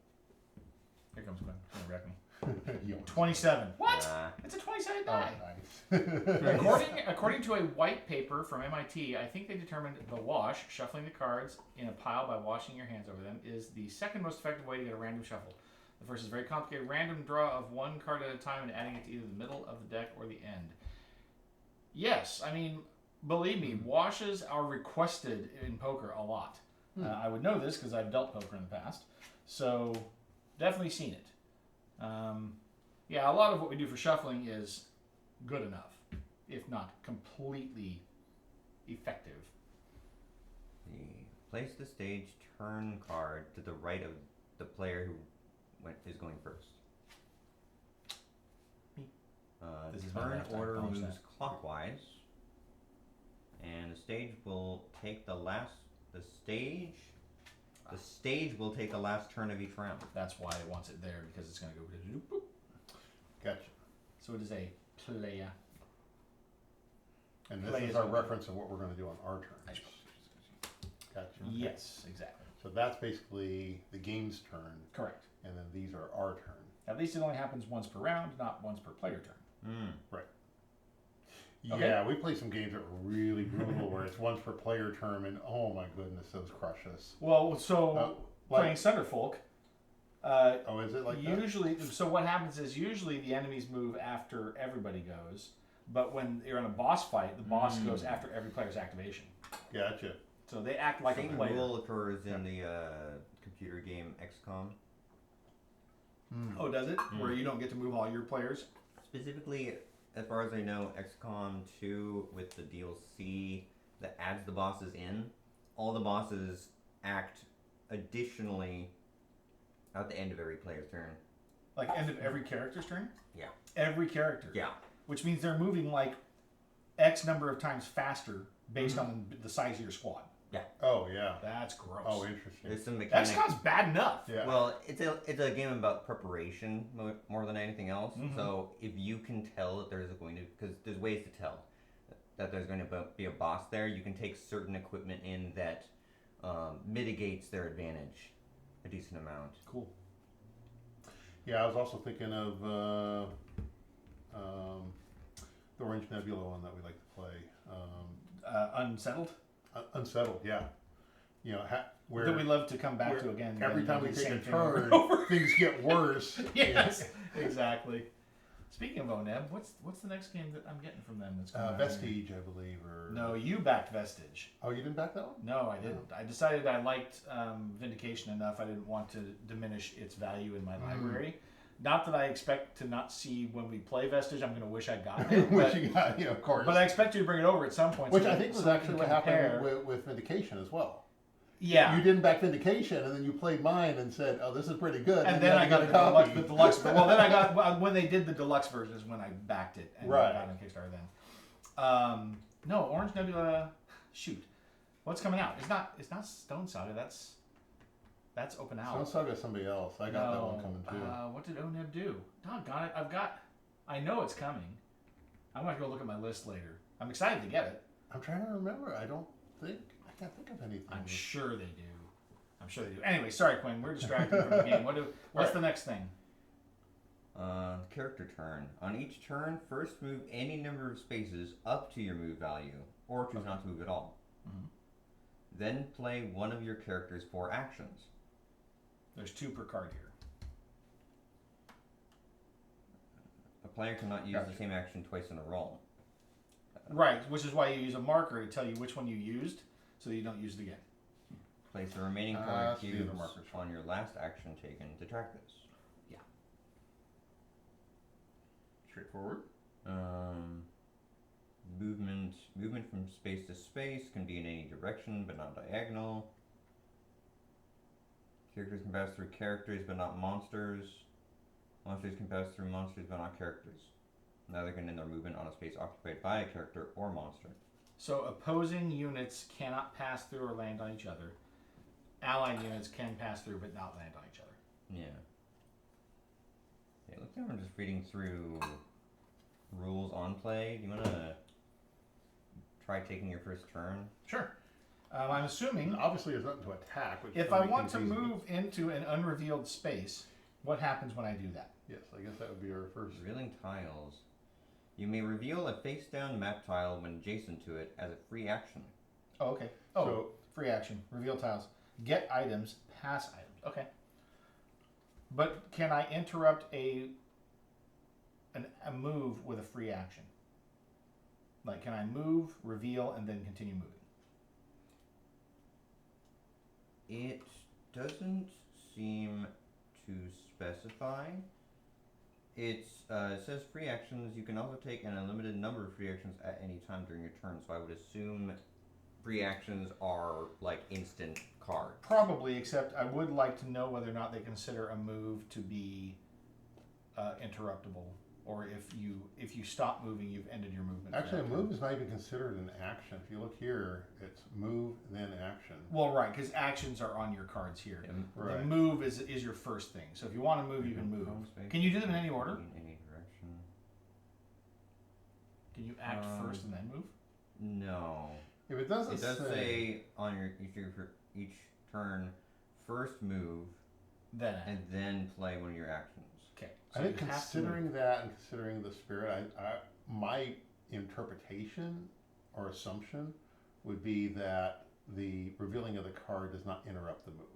[SPEAKER 1] Here comes Quinn. He's gonna wreck me.
[SPEAKER 2] You
[SPEAKER 1] 27. What?
[SPEAKER 3] Nah.
[SPEAKER 1] It's a 27
[SPEAKER 2] Oh,
[SPEAKER 1] die.
[SPEAKER 2] nice.
[SPEAKER 1] According to a white paper from MIT, I think they determined the wash, shuffling the cards in a pile by washing your hands over them, is the second most effective way to get a random shuffle. The first is very complicated random draw of 1 card at a time and adding it to either the middle of the deck or the end. Yes, I mean, believe me, washes are requested in poker a lot. I would know this because I've dealt poker in the past, so definitely seen it. Yeah, a lot of what we do for shuffling is good enough, if not completely effective.
[SPEAKER 3] Place the stage turn card to the right of the player who is going first.
[SPEAKER 1] Me. This is my
[SPEAKER 3] Turn
[SPEAKER 1] left, I
[SPEAKER 3] order
[SPEAKER 1] acknowledge
[SPEAKER 3] moves
[SPEAKER 1] that.
[SPEAKER 3] clockwise, and the stage will take the stage will take the last turn of each round.
[SPEAKER 1] That's why it wants it there, because it's going to go boop, boop.
[SPEAKER 2] Gotcha.
[SPEAKER 1] So it is a player.
[SPEAKER 2] And this
[SPEAKER 1] Play
[SPEAKER 2] is
[SPEAKER 1] is
[SPEAKER 2] our
[SPEAKER 1] over.
[SPEAKER 2] reference of what we're going to do on our turns. Gotcha.
[SPEAKER 1] Yes, exactly.
[SPEAKER 2] So that's basically the game's turn,
[SPEAKER 1] Correct.
[SPEAKER 2] and then these are our turn.
[SPEAKER 1] At least it only happens once per round, not once per player turn.
[SPEAKER 2] Yeah,
[SPEAKER 1] Okay.
[SPEAKER 2] we play some games that are really brutal where it's once per player term, and oh my goodness, those crush us.
[SPEAKER 1] Well, so playing
[SPEAKER 2] Like,
[SPEAKER 1] Sunderfolk,
[SPEAKER 2] oh, is it like that?
[SPEAKER 1] usually, so what happens is usually the enemies move after everybody goes, but when you're in a boss fight, the boss goes after every player's activation.
[SPEAKER 2] Gotcha.
[SPEAKER 1] So they act like a
[SPEAKER 3] Same
[SPEAKER 1] player.
[SPEAKER 3] rule occurs in the computer game XCOM.
[SPEAKER 1] Oh, does it? Where you don't get to move all your players?
[SPEAKER 3] Specifically, as far as I know, XCOM 2 with the DLC that adds the bosses in, all the bosses act additionally at the end of every player's turn.
[SPEAKER 1] Like end of every character's turn?
[SPEAKER 3] Yeah.
[SPEAKER 1] Every character.
[SPEAKER 3] Yeah.
[SPEAKER 1] Which means they're moving like X number of times faster based on the size of your squad.
[SPEAKER 2] Oh yeah.
[SPEAKER 1] That's gross.
[SPEAKER 2] Oh, interesting.
[SPEAKER 3] There's some mechanics.
[SPEAKER 1] XCOM's bad enough.
[SPEAKER 2] Yeah.
[SPEAKER 3] Well, it's a game about preparation more than anything else. So if you can tell that there's going to, because there's ways to tell that there's going to be a boss there, you can take certain equipment in that mitigates their advantage a decent amount.
[SPEAKER 1] Cool.
[SPEAKER 2] Yeah, I was also thinking of the Orange Nebula one that we like to play.
[SPEAKER 1] Unsettled?
[SPEAKER 2] Unsettled, yeah. You know, where
[SPEAKER 1] That we love to come back
[SPEAKER 2] where
[SPEAKER 1] to again.
[SPEAKER 2] every
[SPEAKER 1] and
[SPEAKER 2] time
[SPEAKER 1] do
[SPEAKER 2] we
[SPEAKER 1] the
[SPEAKER 2] take a
[SPEAKER 1] same thing over
[SPEAKER 2] turn,
[SPEAKER 1] and over.
[SPEAKER 2] things get worse.
[SPEAKER 1] Yes, exactly. Speaking of ONEB, what's the next game that I'm getting from them that's coming out here?
[SPEAKER 2] Vestige, I believe, or
[SPEAKER 1] No, you backed Vestige.
[SPEAKER 2] Oh, you didn't back that one?
[SPEAKER 1] No, I didn't. I decided I liked Vindication enough. I didn't want to diminish its value in my library. Not that I expect to not see when we play Vestige. I'm going to wish I'd gotten it.
[SPEAKER 2] Which
[SPEAKER 1] But,
[SPEAKER 2] you got, of course.
[SPEAKER 1] but I expect you to bring it over at some point.
[SPEAKER 2] Which
[SPEAKER 1] so
[SPEAKER 2] I
[SPEAKER 1] that-
[SPEAKER 2] think was
[SPEAKER 1] so we
[SPEAKER 2] actually
[SPEAKER 1] can
[SPEAKER 2] what
[SPEAKER 1] compare.
[SPEAKER 2] happened with Vindication as well.
[SPEAKER 1] Yeah.
[SPEAKER 2] You didn't back Vindication, and then you played mine and said, "Oh, this is pretty good."
[SPEAKER 1] And then I got
[SPEAKER 2] a
[SPEAKER 1] the
[SPEAKER 2] copy.
[SPEAKER 1] deluxe. Well, then I got when they did the deluxe version is when I backed it and
[SPEAKER 2] Right.
[SPEAKER 1] got it on Kickstarter. Then, no, Orange Nebula. Shoot, what's coming out? It's not Stone Saga. That's open out.
[SPEAKER 2] Stone Saga is somebody else. I got that one coming too.
[SPEAKER 1] What did ONEB do? Doggone it! I know it's coming. I'm gonna go look at my list later. I'm excited to get it.
[SPEAKER 2] I'm trying to remember. I can't think of anything.
[SPEAKER 1] I'm sure they do. Anyway, sorry, Quinn. We're distracted from the game. What's the next thing?
[SPEAKER 3] Character turn. On each turn, first move any number of spaces up to your move value, or choose not to move at all. Then play one of your character's 4 actions.
[SPEAKER 1] There's 2 per card here.
[SPEAKER 3] A player cannot use the same action twice in a row.
[SPEAKER 1] Right, which is why you use a marker to tell you which one you used, so that you don't use it again.
[SPEAKER 3] Place the remaining
[SPEAKER 2] so
[SPEAKER 3] card
[SPEAKER 2] the
[SPEAKER 3] cubes
[SPEAKER 2] other markers.
[SPEAKER 3] on your last action taken to track this.
[SPEAKER 2] Straightforward.
[SPEAKER 3] Movement from space to space can be in any direction, but not diagonal. Characters can pass through characters, but not monsters. Monsters can pass through monsters, but not characters. Neither can end their movement on a space occupied by a character or monster.
[SPEAKER 1] So opposing units cannot pass through or land on each other. Allied units can pass through but not land on each other.
[SPEAKER 3] Yeah. Yeah, looks like I'm just reading through rules on play. Do you want to try taking your first turn?
[SPEAKER 1] Sure. I'm assuming
[SPEAKER 2] Obviously, there's nothing to attack. Which
[SPEAKER 1] if
[SPEAKER 2] would
[SPEAKER 1] I
[SPEAKER 2] make
[SPEAKER 1] want to
[SPEAKER 2] things easy.
[SPEAKER 1] move into an unrevealed space, what happens when I do that?
[SPEAKER 2] Yes, I guess that would be our first.
[SPEAKER 3] Revealing tiles. You may reveal a face-down map tile when adjacent to it as a free action.
[SPEAKER 1] Oh, okay. Oh,
[SPEAKER 2] So-
[SPEAKER 1] free action. Reveal tiles. Get items. Pass items. Okay. But can I interrupt a move with a free action? Like, can I move, reveal, and then continue moving?
[SPEAKER 3] It doesn't seem to specify. It says free actions. You can also take an unlimited number of free actions at any time during your turn. So I would assume free actions are like instant cards.
[SPEAKER 1] Probably, except I would like to know whether or not they consider a move to be interruptible, or if you stop moving, you've ended your movement. for
[SPEAKER 2] Actually, a
[SPEAKER 1] that
[SPEAKER 2] move
[SPEAKER 1] turn.
[SPEAKER 2] is not even considered an action. If you look here, it's move then action.
[SPEAKER 1] Well, right, because actions are on your cards here.
[SPEAKER 2] Right.
[SPEAKER 1] The move is your first thing. So if you want to move, you can move. Can you do them in any order?
[SPEAKER 3] In any direction.
[SPEAKER 1] Can you act first and then move?
[SPEAKER 3] No.
[SPEAKER 2] If it doesn't
[SPEAKER 3] It does say on your each turn, first move
[SPEAKER 1] Then act.
[SPEAKER 3] and then play one of your actions.
[SPEAKER 1] Okay.
[SPEAKER 2] I
[SPEAKER 1] So
[SPEAKER 2] think
[SPEAKER 1] you have to
[SPEAKER 2] considering
[SPEAKER 1] move.
[SPEAKER 2] that and considering the spirit, my interpretation or assumption would be that the revealing of the card does not interrupt the move.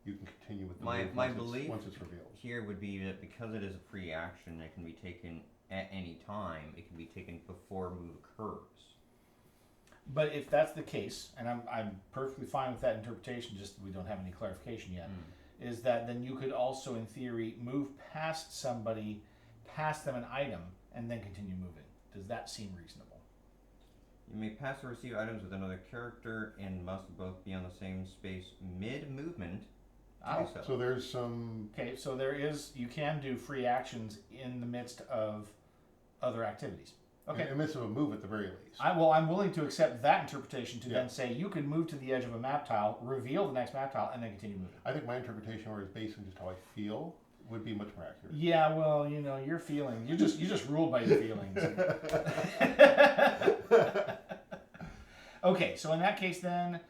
[SPEAKER 2] You can continue with the move
[SPEAKER 3] My
[SPEAKER 2] once
[SPEAKER 3] belief
[SPEAKER 2] once it's revealed.
[SPEAKER 3] here would be that because it is a free action, it can be taken at any time. It can be taken before a move occurs.
[SPEAKER 1] But if that's the case, and I'm perfectly fine with that interpretation, just we don't have any clarification yet. is that then you could also, in theory, move past somebody, pass them an item, and then continue moving. Does that seem reasonable?
[SPEAKER 3] You may pass or receive items with another character and must both be on the same space mid-movement to
[SPEAKER 1] Oh.
[SPEAKER 3] do so.
[SPEAKER 2] So there's some.
[SPEAKER 1] Okay, so you can do free actions in the midst of other activities. Okay.
[SPEAKER 2] In the midst of a move at the very least.
[SPEAKER 1] I'm willing to accept that interpretation to
[SPEAKER 2] Yeah.
[SPEAKER 1] then say you can move to the edge of a map tile, reveal the next map tile, and then continue moving.
[SPEAKER 2] I think my interpretation, where it's based on just how I feel, would be much more accurate.
[SPEAKER 1] Yeah, well, your feelings. You just ruled by your feelings. Okay, so in that case, then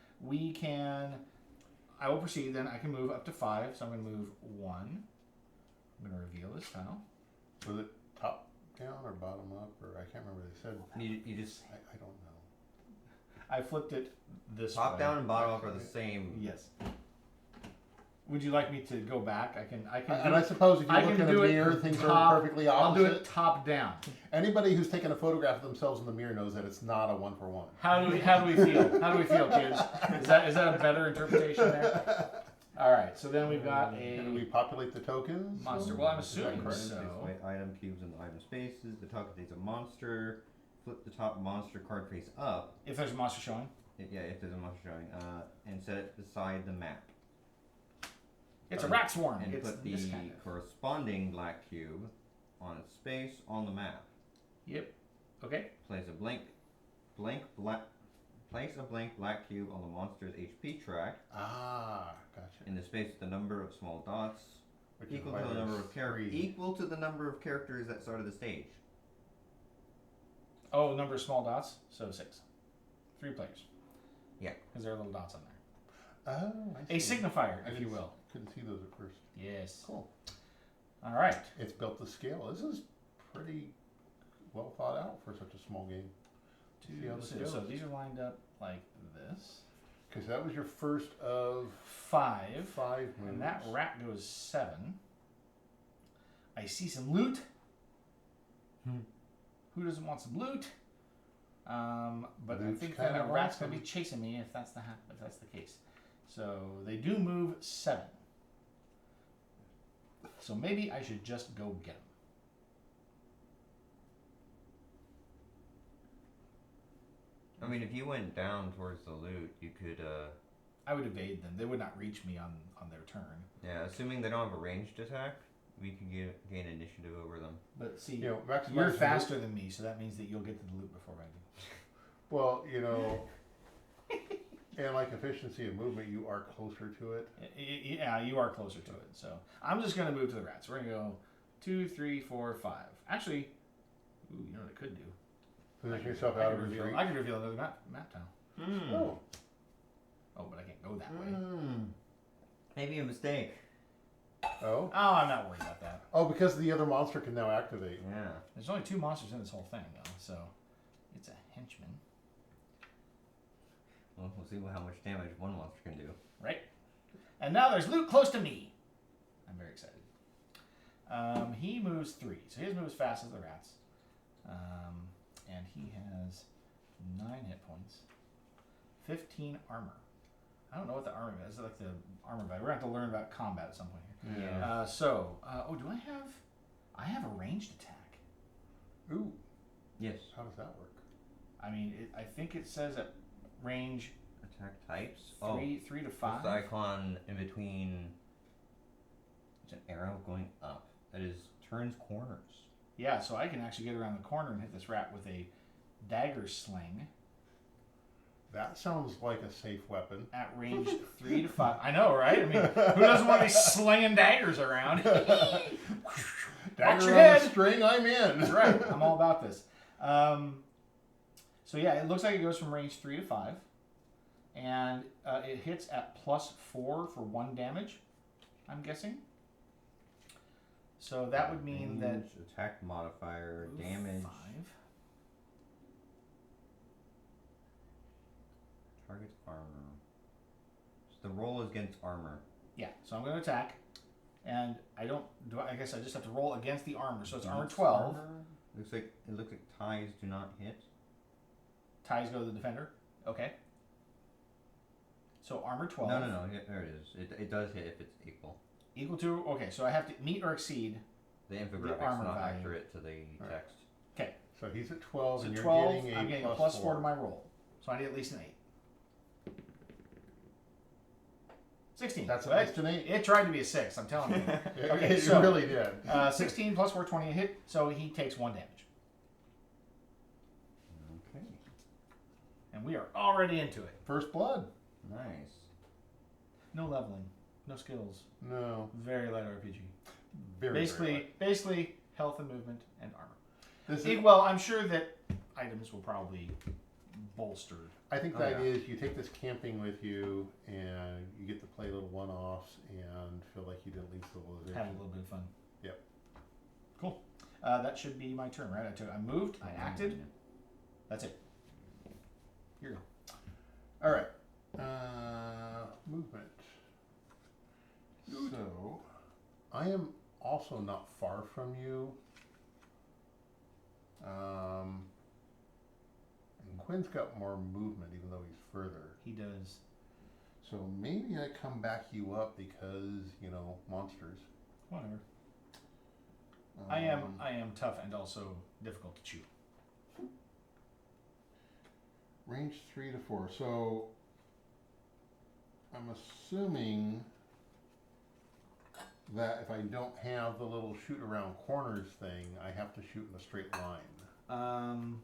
[SPEAKER 1] I will proceed. Then I can move up to 5. So I'm going to move 1. I'm going to reveal this tile.
[SPEAKER 2] Was it top down or bottom up, or I can't remember. They said.
[SPEAKER 3] You just
[SPEAKER 2] I don't know.
[SPEAKER 1] I flipped it this
[SPEAKER 3] top
[SPEAKER 1] way.
[SPEAKER 3] down and bottom up are the same.
[SPEAKER 1] Yes. Would you like me to go back? I can.
[SPEAKER 2] And I suppose if you
[SPEAKER 1] I
[SPEAKER 2] look
[SPEAKER 1] can
[SPEAKER 2] in a
[SPEAKER 1] do it
[SPEAKER 2] mirror, things
[SPEAKER 1] top-
[SPEAKER 2] are perfectly
[SPEAKER 1] I'll do
[SPEAKER 2] opposite.
[SPEAKER 1] it top down.
[SPEAKER 2] Anybody who's taken a photograph of themselves in the mirror knows that it's not a 1-for-1.
[SPEAKER 1] How do we feel? How do we feel, kids? Is that a better interpretation there? All right. So then we've got
[SPEAKER 2] Can we
[SPEAKER 1] a
[SPEAKER 2] populate the tokens?
[SPEAKER 1] monster. Well, I'm
[SPEAKER 2] Is that
[SPEAKER 1] assuming
[SPEAKER 2] correct?
[SPEAKER 1] so.
[SPEAKER 3] Place item cubes in the item spaces. The top contains a monster. Flip the top monster card face up.
[SPEAKER 1] If there's a monster showing,
[SPEAKER 3] If there's a monster showing, and set it beside the map.
[SPEAKER 1] it's a rat swarm.
[SPEAKER 3] And
[SPEAKER 1] It's
[SPEAKER 3] put the
[SPEAKER 1] this kind of.
[SPEAKER 3] corresponding black cube on its space on the map.
[SPEAKER 1] Yep. Okay.
[SPEAKER 3] Place a blank black cube on the monster's HP track
[SPEAKER 2] Ah, gotcha.
[SPEAKER 3] in the space with the number of small dots
[SPEAKER 2] Which is
[SPEAKER 3] equal
[SPEAKER 2] why
[SPEAKER 3] to the
[SPEAKER 2] there's
[SPEAKER 3] number of characters
[SPEAKER 2] 3.
[SPEAKER 3] equal to the number of characters that started the stage.
[SPEAKER 1] Oh, number of small dots. So 6. 3 players.
[SPEAKER 3] Yeah.
[SPEAKER 1] Because there are little dots on there.
[SPEAKER 2] Oh, I
[SPEAKER 1] A
[SPEAKER 2] see.
[SPEAKER 1] signifier,
[SPEAKER 2] I
[SPEAKER 1] if you
[SPEAKER 2] didn't-
[SPEAKER 1] will.
[SPEAKER 2] Couldn't see those at first.
[SPEAKER 1] Yes.
[SPEAKER 2] Cool.
[SPEAKER 1] All right.
[SPEAKER 2] It's built to scale. This is pretty well thought out for such a small game. See how this
[SPEAKER 1] So
[SPEAKER 2] goes.
[SPEAKER 1] these are lined up like this.
[SPEAKER 2] Okay, so that was your first of
[SPEAKER 1] 5.
[SPEAKER 2] 5 moves.
[SPEAKER 1] And that rat goes 7. I see some loot. Who doesn't want some loot? But
[SPEAKER 2] Loot's
[SPEAKER 1] I think that
[SPEAKER 2] kinda
[SPEAKER 1] a rat's going to
[SPEAKER 2] awesome.
[SPEAKER 1] be chasing me if that's the case. So they do move 7. So maybe I should just go get them.
[SPEAKER 3] I mean, if you went down towards the loot, you could,
[SPEAKER 1] I would evade them. They would not reach me on their turn.
[SPEAKER 3] assuming they don't have a ranged attack, we could gain initiative over them.
[SPEAKER 1] But see,
[SPEAKER 2] You know, maximize
[SPEAKER 1] you're
[SPEAKER 2] the-
[SPEAKER 1] faster than me, so that means that you'll get to the loot before I do.
[SPEAKER 2] Well, and like efficiency of movement, you are closer to it.
[SPEAKER 1] Yeah, you are closer to it. So I'm just going to move to the rats. We're going to go 2, 3, 4, 5. Actually, ooh, you know what I could do?
[SPEAKER 2] Position yourself out of his reach.
[SPEAKER 1] I could reveal another map tile.
[SPEAKER 2] Oh.
[SPEAKER 1] Oh, but I can't go that way.
[SPEAKER 3] Maybe a mistake.
[SPEAKER 2] Oh.
[SPEAKER 1] Oh, I'm not worried about that.
[SPEAKER 2] Oh, because the other monster can now activate.
[SPEAKER 3] Yeah.
[SPEAKER 1] There's only 2 monsters in this whole thing, though, so it's a henchman,
[SPEAKER 3] Well, we'll see how much damage one monster can do.
[SPEAKER 1] right? And now there's loot close to me. I'm very excited. He moves 3, so he doesn't move as fast as the rats. And he has 9 hit points, 15 armor. I don't know what the armor is. It's like the armor value. We're going to have to learn about combat at some point here.
[SPEAKER 3] Yeah.
[SPEAKER 1] Do I have a ranged attack.
[SPEAKER 2] Ooh.
[SPEAKER 3] Yes.
[SPEAKER 2] How does that work?
[SPEAKER 1] I mean, I think it says at range
[SPEAKER 3] Attack types.
[SPEAKER 1] 3 to
[SPEAKER 3] It's
[SPEAKER 1] 5.
[SPEAKER 3] the icon in between. It's an arrow going up. That is turns corners.
[SPEAKER 1] Yeah, so I can actually get around the corner and hit this rat with a dagger sling
[SPEAKER 2] That sounds like a safe weapon.
[SPEAKER 1] at range 3 to 5. I know, right? I mean, who doesn't want to be slinging daggers around? Watch
[SPEAKER 2] Dagger
[SPEAKER 1] your
[SPEAKER 2] on a
[SPEAKER 1] head.
[SPEAKER 2] string, I'm in.
[SPEAKER 1] That's right. I'm all about this. So yeah, it looks like it goes from range 3 to 5, and it hits at +4 for 1 damage. I'm guessing. So that would mean that
[SPEAKER 3] Range, attack modifier, damage,
[SPEAKER 1] 5.
[SPEAKER 3] target's armor. So the roll is against armor.
[SPEAKER 1] Yeah. So I'm going to attack, and I guess I just have to roll against the armor. So it's armor 12.
[SPEAKER 3] Looks like ties do not hit.
[SPEAKER 1] Ties go to the defender. Okay. So armor 12.
[SPEAKER 3] No. There it is. It does hit if it's equal.
[SPEAKER 1] Equal to, okay, so I have to meet or exceed.
[SPEAKER 3] The infographics
[SPEAKER 1] armor
[SPEAKER 3] not
[SPEAKER 1] value.
[SPEAKER 3] accurate to the
[SPEAKER 2] Right.
[SPEAKER 3] text.
[SPEAKER 1] Okay,
[SPEAKER 2] So he's at 12,
[SPEAKER 1] so
[SPEAKER 2] and you're
[SPEAKER 1] 12,
[SPEAKER 2] getting a
[SPEAKER 1] I'm getting a
[SPEAKER 2] plus
[SPEAKER 1] plus 4 to my roll. So I need at least an 8. 16.
[SPEAKER 2] That's
[SPEAKER 1] so
[SPEAKER 2] at least an 8.
[SPEAKER 1] It tried to be a 6, I'm telling you. Okay,
[SPEAKER 2] it
[SPEAKER 1] so-
[SPEAKER 2] really did.
[SPEAKER 1] 16 plus 4, 20 a hit, so he takes 1 damage.
[SPEAKER 3] Okay.
[SPEAKER 1] And we are already into it.
[SPEAKER 2] First blood.
[SPEAKER 3] Nice.
[SPEAKER 1] No leveling, no skills,
[SPEAKER 2] No.
[SPEAKER 1] very light RPG.
[SPEAKER 2] Very, very light.
[SPEAKER 1] Basically, health and movement and armor.
[SPEAKER 2] This is,
[SPEAKER 1] Well, I'm sure that items will probably bolster.
[SPEAKER 2] I think
[SPEAKER 3] Oh,
[SPEAKER 2] the
[SPEAKER 3] yeah.
[SPEAKER 2] idea is you take this camping with you, and you get to play little one-offs and feel like you didn't leave civilization.
[SPEAKER 1] Have a little bit of fun.
[SPEAKER 2] Yep.
[SPEAKER 1] Cool. That should be my turn, right? I moved, I acted. That's it. Here you go.
[SPEAKER 2] All right. Movement. So, I am also not far from you. And Quinn's got more movement, even though he's further.
[SPEAKER 1] He does.
[SPEAKER 2] So maybe I come back you up because monsters.
[SPEAKER 1] Whatever. I am tough and also difficult to chew.
[SPEAKER 2] Range 3 to 4. So I'm assuming that if I don't have the little shoot around corners thing, I have to shoot in a straight line.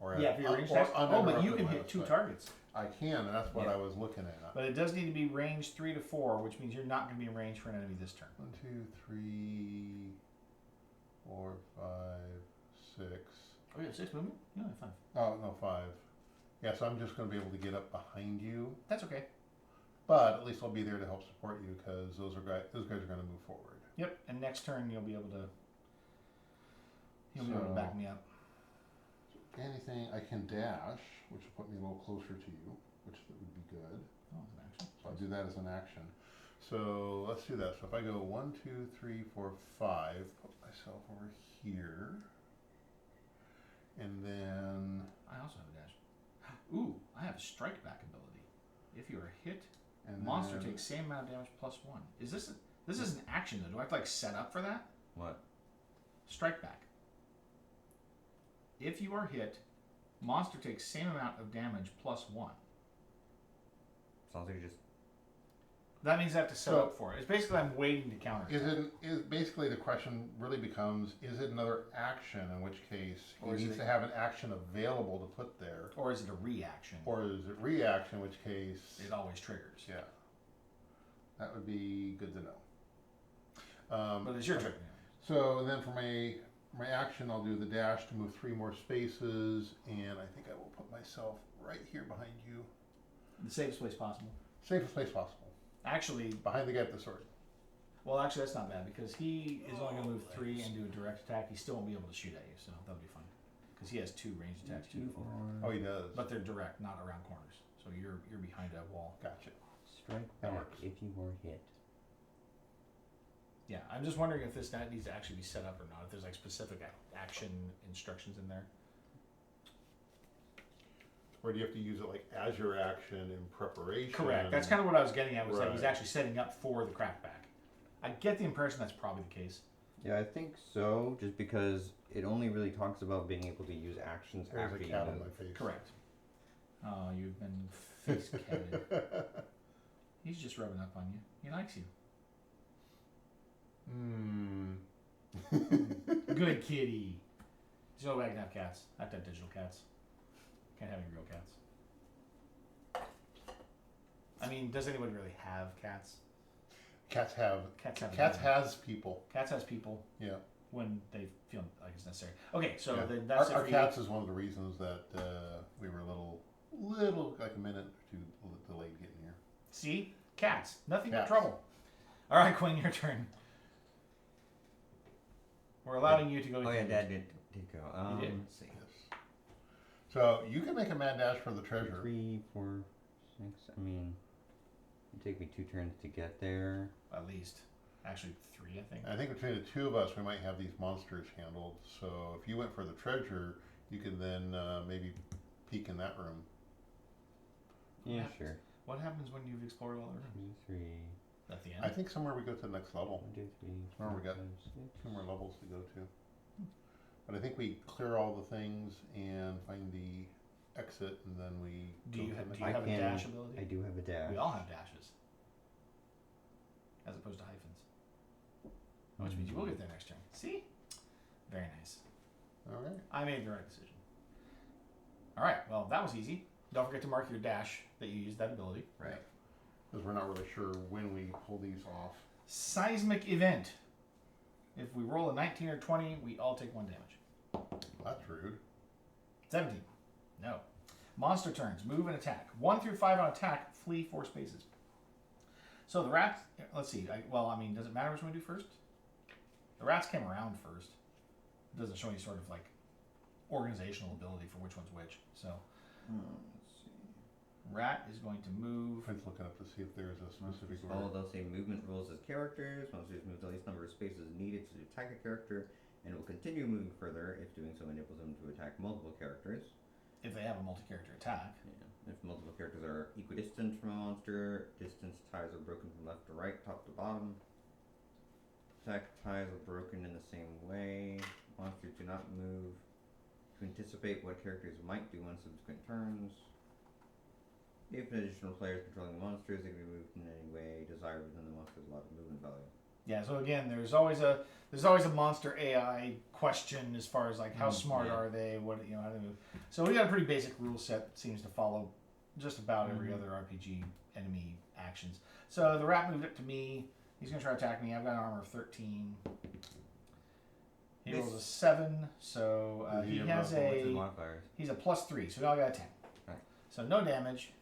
[SPEAKER 2] Or
[SPEAKER 1] Yeah, if you're ranged
[SPEAKER 2] or
[SPEAKER 1] attack. Oh, but you
[SPEAKER 2] uninterrupted
[SPEAKER 1] can
[SPEAKER 2] line
[SPEAKER 1] hit
[SPEAKER 2] of
[SPEAKER 1] 2
[SPEAKER 2] sight.
[SPEAKER 1] targets.
[SPEAKER 2] I can, and that's what
[SPEAKER 1] Yeah.
[SPEAKER 2] I was looking at.
[SPEAKER 1] But it does need to be range 3 to 4, which means you're not going to be in range for an enemy this turn.
[SPEAKER 2] 1, 2, 3, 4, 5, 6.
[SPEAKER 1] Oh, yeah, 6 movement? No, 5.
[SPEAKER 2] Oh no, 5. Yeah, so I'm just going to be able to get up behind you,
[SPEAKER 1] That's okay.
[SPEAKER 2] but at least I'll be there to help support you because those guys are going to move forward.
[SPEAKER 1] Yep, and next turn you'll be able to back me up.
[SPEAKER 2] Anything I can dash, which will put me a little closer to you, which would be good.
[SPEAKER 1] Oh, it's an action.
[SPEAKER 2] So I'll do that as an action. So let's do that. So if I go 1, 2, 3, 4, 5, put myself over here, and then
[SPEAKER 1] I also have a dash. Ooh, I have a strike back ability. If you are hit,
[SPEAKER 2] and
[SPEAKER 1] monster
[SPEAKER 2] then,
[SPEAKER 1] takes same amount of damage plus 1. Is this is an action though? Do I have to set up for that?
[SPEAKER 3] What?
[SPEAKER 1] Strike back. If you are hit, monster takes same amount of damage plus 1.
[SPEAKER 3] Sounds like you just.
[SPEAKER 1] That means I have to set
[SPEAKER 2] So-
[SPEAKER 1] up for it. It's basically I'm waiting to counter.
[SPEAKER 2] is basically the question really becomes: is it another action? In which case, he
[SPEAKER 1] Or is
[SPEAKER 2] needs
[SPEAKER 1] it
[SPEAKER 2] to have an action available to put there,
[SPEAKER 1] Or is it a reaction?
[SPEAKER 2] or is it reaction? In which case,
[SPEAKER 1] It always triggers.
[SPEAKER 2] yeah, that would be good to know.
[SPEAKER 1] But it's your turn.
[SPEAKER 2] So then for my action, I'll do the dash to move 3 more spaces, and I think I will put myself right here behind you.
[SPEAKER 1] The safest place possible.
[SPEAKER 2] Safest place possible.
[SPEAKER 1] Actually,
[SPEAKER 2] Behind the guy with the sword.
[SPEAKER 1] well, actually that's not bad because he is only going to move 3 and do a direct attack. He still won't be able to shoot at you, so that'll be fun. Because he has 2 ranged attacks too.
[SPEAKER 2] Oh, he does.
[SPEAKER 1] But they're direct, not around corners. So you're behind a wall.
[SPEAKER 2] Gotcha.
[SPEAKER 4] Strike
[SPEAKER 2] That
[SPEAKER 4] back
[SPEAKER 2] works.
[SPEAKER 4] if you were hit.
[SPEAKER 1] Yeah, I'm just wondering if this net needs to actually be set up or not. If there's like specific action instructions in there.
[SPEAKER 2] Or do you have to use it like as your action in preparation?
[SPEAKER 1] Correct. That's kind of what I was getting at. Was that he's
[SPEAKER 2] Right.
[SPEAKER 1] actually setting up for the crackback. I get the impression that's probably the case.
[SPEAKER 3] Yeah, I think so. Just because it only really talks about being able to use actions
[SPEAKER 2] There's
[SPEAKER 3] after
[SPEAKER 2] a
[SPEAKER 3] you
[SPEAKER 2] cat on
[SPEAKER 3] move.
[SPEAKER 2] my face.
[SPEAKER 1] Correct. Oh, you've been face catted. He's just rubbing up on you. He likes you. Good kitty. So I can have cats. I have to have digital cats. Can't have any real cats. I mean, does anybody really have cats?
[SPEAKER 2] Cats have.
[SPEAKER 1] Cats have.
[SPEAKER 2] Cats has people.
[SPEAKER 1] Cats has people
[SPEAKER 2] Yeah.
[SPEAKER 1] when they feel like it's necessary. Okay, so
[SPEAKER 2] Yeah.
[SPEAKER 1] then that's
[SPEAKER 2] our
[SPEAKER 1] it for
[SPEAKER 2] cats is one of the reasons that we were a little like a minute or 2 delayed getting here.
[SPEAKER 1] See, cats, nothing
[SPEAKER 2] Cats.
[SPEAKER 1] but trouble. All right, Quinn, your turn. We're allowing you to go.
[SPEAKER 3] Oh yeah,
[SPEAKER 1] first.
[SPEAKER 3] Dad did go.
[SPEAKER 1] He did.
[SPEAKER 3] Let's see.
[SPEAKER 2] Yes. So you can make a mad dash for the treasure.
[SPEAKER 3] 3, 4, 6. I mean, it'd take me 2 turns to get there.
[SPEAKER 1] At least, actually 3, I think.
[SPEAKER 2] I think between the 2 of us, we might have these monsters handled. So if you went for the treasure, you could then maybe peek in that room.
[SPEAKER 3] Yeah,
[SPEAKER 1] Yeah.
[SPEAKER 3] sure.
[SPEAKER 1] What happens when you've explored all the rooms?
[SPEAKER 3] 2, 3,
[SPEAKER 1] At the
[SPEAKER 2] I
[SPEAKER 1] end?
[SPEAKER 2] think somewhere we go to the next level.
[SPEAKER 3] 1, 2, 3,
[SPEAKER 2] Remember,
[SPEAKER 3] 4,
[SPEAKER 2] we got
[SPEAKER 3] 5, 6.
[SPEAKER 2] 2 more levels to go to. But I think we clear all the things and find the exit, and then we.
[SPEAKER 1] Do
[SPEAKER 2] go
[SPEAKER 1] you
[SPEAKER 2] to
[SPEAKER 1] have,
[SPEAKER 2] the
[SPEAKER 1] do
[SPEAKER 2] next-
[SPEAKER 1] you
[SPEAKER 3] I
[SPEAKER 1] have a
[SPEAKER 3] can-
[SPEAKER 1] dash ability?
[SPEAKER 3] I do have a dash.
[SPEAKER 1] We all have dashes. As opposed to hyphens. Which means you will get there next turn. See? Very nice.
[SPEAKER 2] All right.
[SPEAKER 1] I made the right decision. Alright, well, that was easy. Don't forget to mark your dash that you used that ability.
[SPEAKER 3] Right.
[SPEAKER 2] Because we're not really sure when we pull these off.
[SPEAKER 1] Seismic event. If we roll a 19 or 20, we all take 1 damage.
[SPEAKER 2] That's rude.
[SPEAKER 1] 17. No. Monster turns. Move and attack. 1 through 5 on attack. Flee 4 spaces. So the rats. Let's see. Does it matter which one we do first? The rats came around first. It doesn't show any sort of like organizational ability for which one's which. So
[SPEAKER 3] Let's see.
[SPEAKER 1] rat is going to move.
[SPEAKER 2] Friend's looking up to see if there's a specific
[SPEAKER 3] Follow
[SPEAKER 2] order.
[SPEAKER 3] those same movement rules as characters. Monsters move the least number of spaces needed to attack a character, and will continue moving further if doing so enables them to attack multiple characters.
[SPEAKER 1] If they have a multi-character attack.
[SPEAKER 3] Yeah. If multiple characters are equidistant from a monster, distance ties are broken from left to right, top to bottom. Attack ties are broken in the same way. Monsters do not move to anticipate what characters might do on subsequent turns. If additional players controlling the monsters, they can be moved in any way desired within the monster's allotted movement value.
[SPEAKER 1] Yeah, so again, there's always a monster AI question as far as like how smart
[SPEAKER 3] yeah.
[SPEAKER 1] are they, what how do they move. So we got a pretty basic rule set that seems to follow just about every other RPG enemy actions. So the rat moved up to me. He's gonna try to attack me. I've got an armor of 13. He
[SPEAKER 3] This-
[SPEAKER 1] rolls a 7, so
[SPEAKER 2] Does
[SPEAKER 1] he
[SPEAKER 2] have
[SPEAKER 1] has
[SPEAKER 3] What's his
[SPEAKER 1] a
[SPEAKER 3] modifiers?
[SPEAKER 1] he's a +3, so we all got a 10.
[SPEAKER 3] Right.
[SPEAKER 1] So no damage.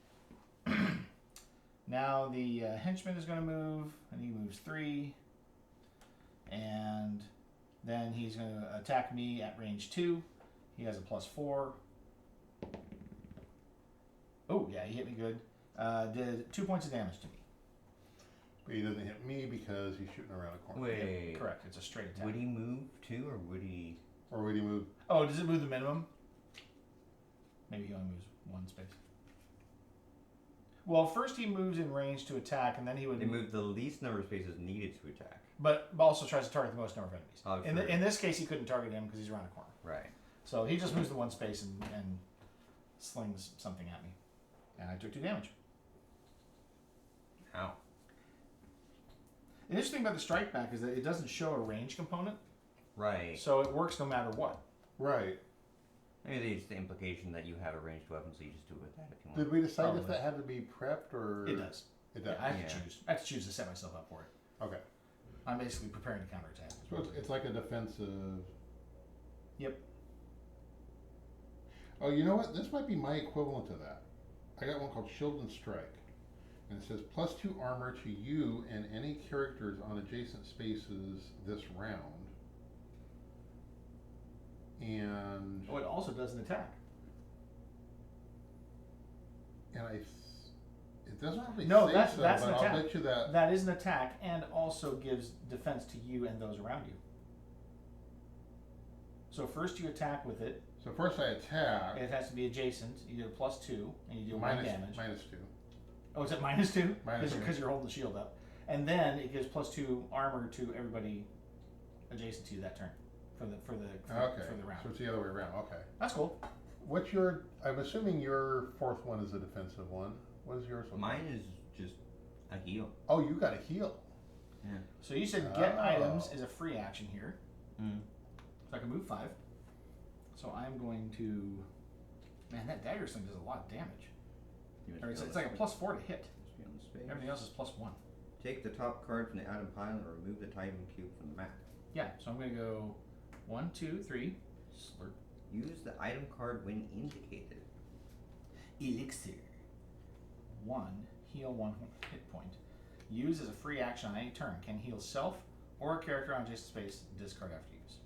[SPEAKER 1] Now the henchman is going to move, and he moves 3. And then he's going to attack me at range 2. He has a +4. Oh, yeah, he hit me good. Did 2 points of damage to me.
[SPEAKER 2] But he doesn't hit me because he's shooting around a corner.
[SPEAKER 3] Wait.
[SPEAKER 1] Correct, it's a straight attack.
[SPEAKER 3] Would he move too, or would he?
[SPEAKER 2] Or would he move?
[SPEAKER 1] Oh, does it move the minimum? Maybe he only moves 1 space. Well, first he moves in range to attack, and then he would
[SPEAKER 3] They move the least number of spaces needed to attack.
[SPEAKER 1] but also tries to target the most number of enemies.
[SPEAKER 3] Oh,
[SPEAKER 1] In,
[SPEAKER 3] sure.
[SPEAKER 1] in this case, he couldn't target him because he's around a corner.
[SPEAKER 3] Right.
[SPEAKER 1] So he just moves the 1 space and slings something at me. And I took 2 damage.
[SPEAKER 3] Ow.
[SPEAKER 1] The interesting thing about the strike back is that it doesn't show a range component,
[SPEAKER 3] Right.
[SPEAKER 1] so it works no matter what.
[SPEAKER 2] Right.
[SPEAKER 3] Maybe it's the implication that you have a ranged weapon, so you just do it with that if you want.
[SPEAKER 2] Did we decide if
[SPEAKER 1] Probably.
[SPEAKER 2] that had to be prepped or?
[SPEAKER 1] It does.
[SPEAKER 2] It
[SPEAKER 1] Yeah,
[SPEAKER 2] does.
[SPEAKER 1] I have
[SPEAKER 3] Yeah.
[SPEAKER 1] to choose. I have to choose to set myself up for it.
[SPEAKER 2] Okay.
[SPEAKER 1] I'm basically preparing to counterattack.
[SPEAKER 2] So it's like a defensive.
[SPEAKER 1] Yep.
[SPEAKER 2] Oh, you know what? This might be my equivalent to that. I got one called Shield and Strike. And it says +2 armor to you and any characters on adjacent spaces this round. And
[SPEAKER 1] Oh, it also does an attack.
[SPEAKER 2] it doesn't really
[SPEAKER 1] No,
[SPEAKER 2] say
[SPEAKER 1] that's-
[SPEAKER 2] so,
[SPEAKER 1] that's
[SPEAKER 2] but
[SPEAKER 1] an
[SPEAKER 2] I'll
[SPEAKER 1] attack.
[SPEAKER 2] bet you that.
[SPEAKER 1] That is an attack and also gives defense to you and those around you. So first you attack with it.
[SPEAKER 2] So first I attack.
[SPEAKER 1] It has to be adjacent. You do a +2 and you do 1 damage.
[SPEAKER 2] -2.
[SPEAKER 1] Oh, is it -2?
[SPEAKER 2] -2.
[SPEAKER 1] Because you're holding the shield up. And then it gives +2 armor to everybody adjacent to you that turn for the
[SPEAKER 2] Okay.
[SPEAKER 1] for the round.
[SPEAKER 2] So it's the other way around. Okay.
[SPEAKER 1] That's cool.
[SPEAKER 2] What's your? I'm assuming your fourth one is a defensive one. What is yours? look like?
[SPEAKER 3] Mine is just a heal.
[SPEAKER 2] Oh, you got a heal.
[SPEAKER 3] Yeah.
[SPEAKER 1] So you said get
[SPEAKER 2] Oh.
[SPEAKER 1] items is a free action here.
[SPEAKER 3] Mm.
[SPEAKER 1] So I can move 5. So I'm going to. Man, that dagger sling does a lot of damage.
[SPEAKER 3] You must
[SPEAKER 1] Or
[SPEAKER 3] be
[SPEAKER 1] it's
[SPEAKER 3] on
[SPEAKER 1] like
[SPEAKER 3] the
[SPEAKER 1] a +4 to hit.
[SPEAKER 3] must be on the space.
[SPEAKER 1] Everything else is +1.
[SPEAKER 3] Take the top card from the item pile and remove the item cube from the map.
[SPEAKER 1] Yeah. So I'm going to go 1, 2, 3. Slurp.
[SPEAKER 3] Use the item card when indicated.
[SPEAKER 1] Elixir. 1. Heal 1 hit point. Use as a free action on any turn. Can heal self or a character on adjacent space. Discard after use.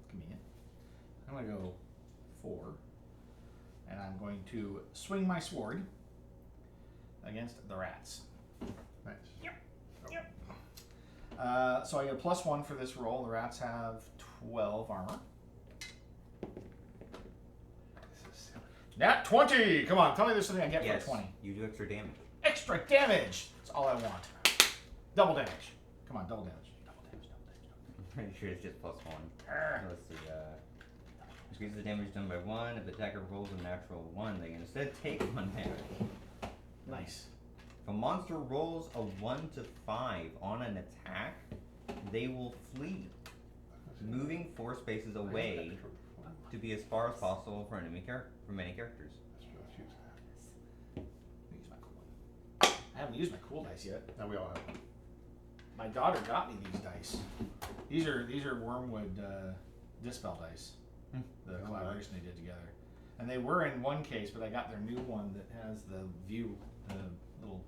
[SPEAKER 1] Convenient. I'm going to go 4. And I'm going to swing my sword against the rats.
[SPEAKER 2] Nice.
[SPEAKER 1] So I get a +1 for this roll. The rats have 12 armor. Nat 20! Come on, tell me there's something I get
[SPEAKER 3] Yes,
[SPEAKER 1] for a 20.
[SPEAKER 3] you do extra damage.
[SPEAKER 1] Extra damage! That's all I want. Double damage. Come on, double damage. Double damage, double damage, double damage.
[SPEAKER 3] I'm pretty sure it's just +1.
[SPEAKER 1] Arrgh.
[SPEAKER 3] Let's see. Increase the damage done by 1. If the attacker rolls a natural 1, they can instead take 1 damage.
[SPEAKER 1] Nice.
[SPEAKER 3] If a monster rolls a 1 to 5 on an attack, they will flee, moving 4 spaces away to be as far as possible for many characters.
[SPEAKER 2] Let's use that.
[SPEAKER 1] Let me use my cool one. I haven't used my cool dice yet.
[SPEAKER 2] Now we all have one.
[SPEAKER 1] My daughter got me these dice. These are Wormwood Dispel dice. The
[SPEAKER 2] Oh,
[SPEAKER 1] collaboration they did together. And they were in one case, but I got their new one that has the view, the little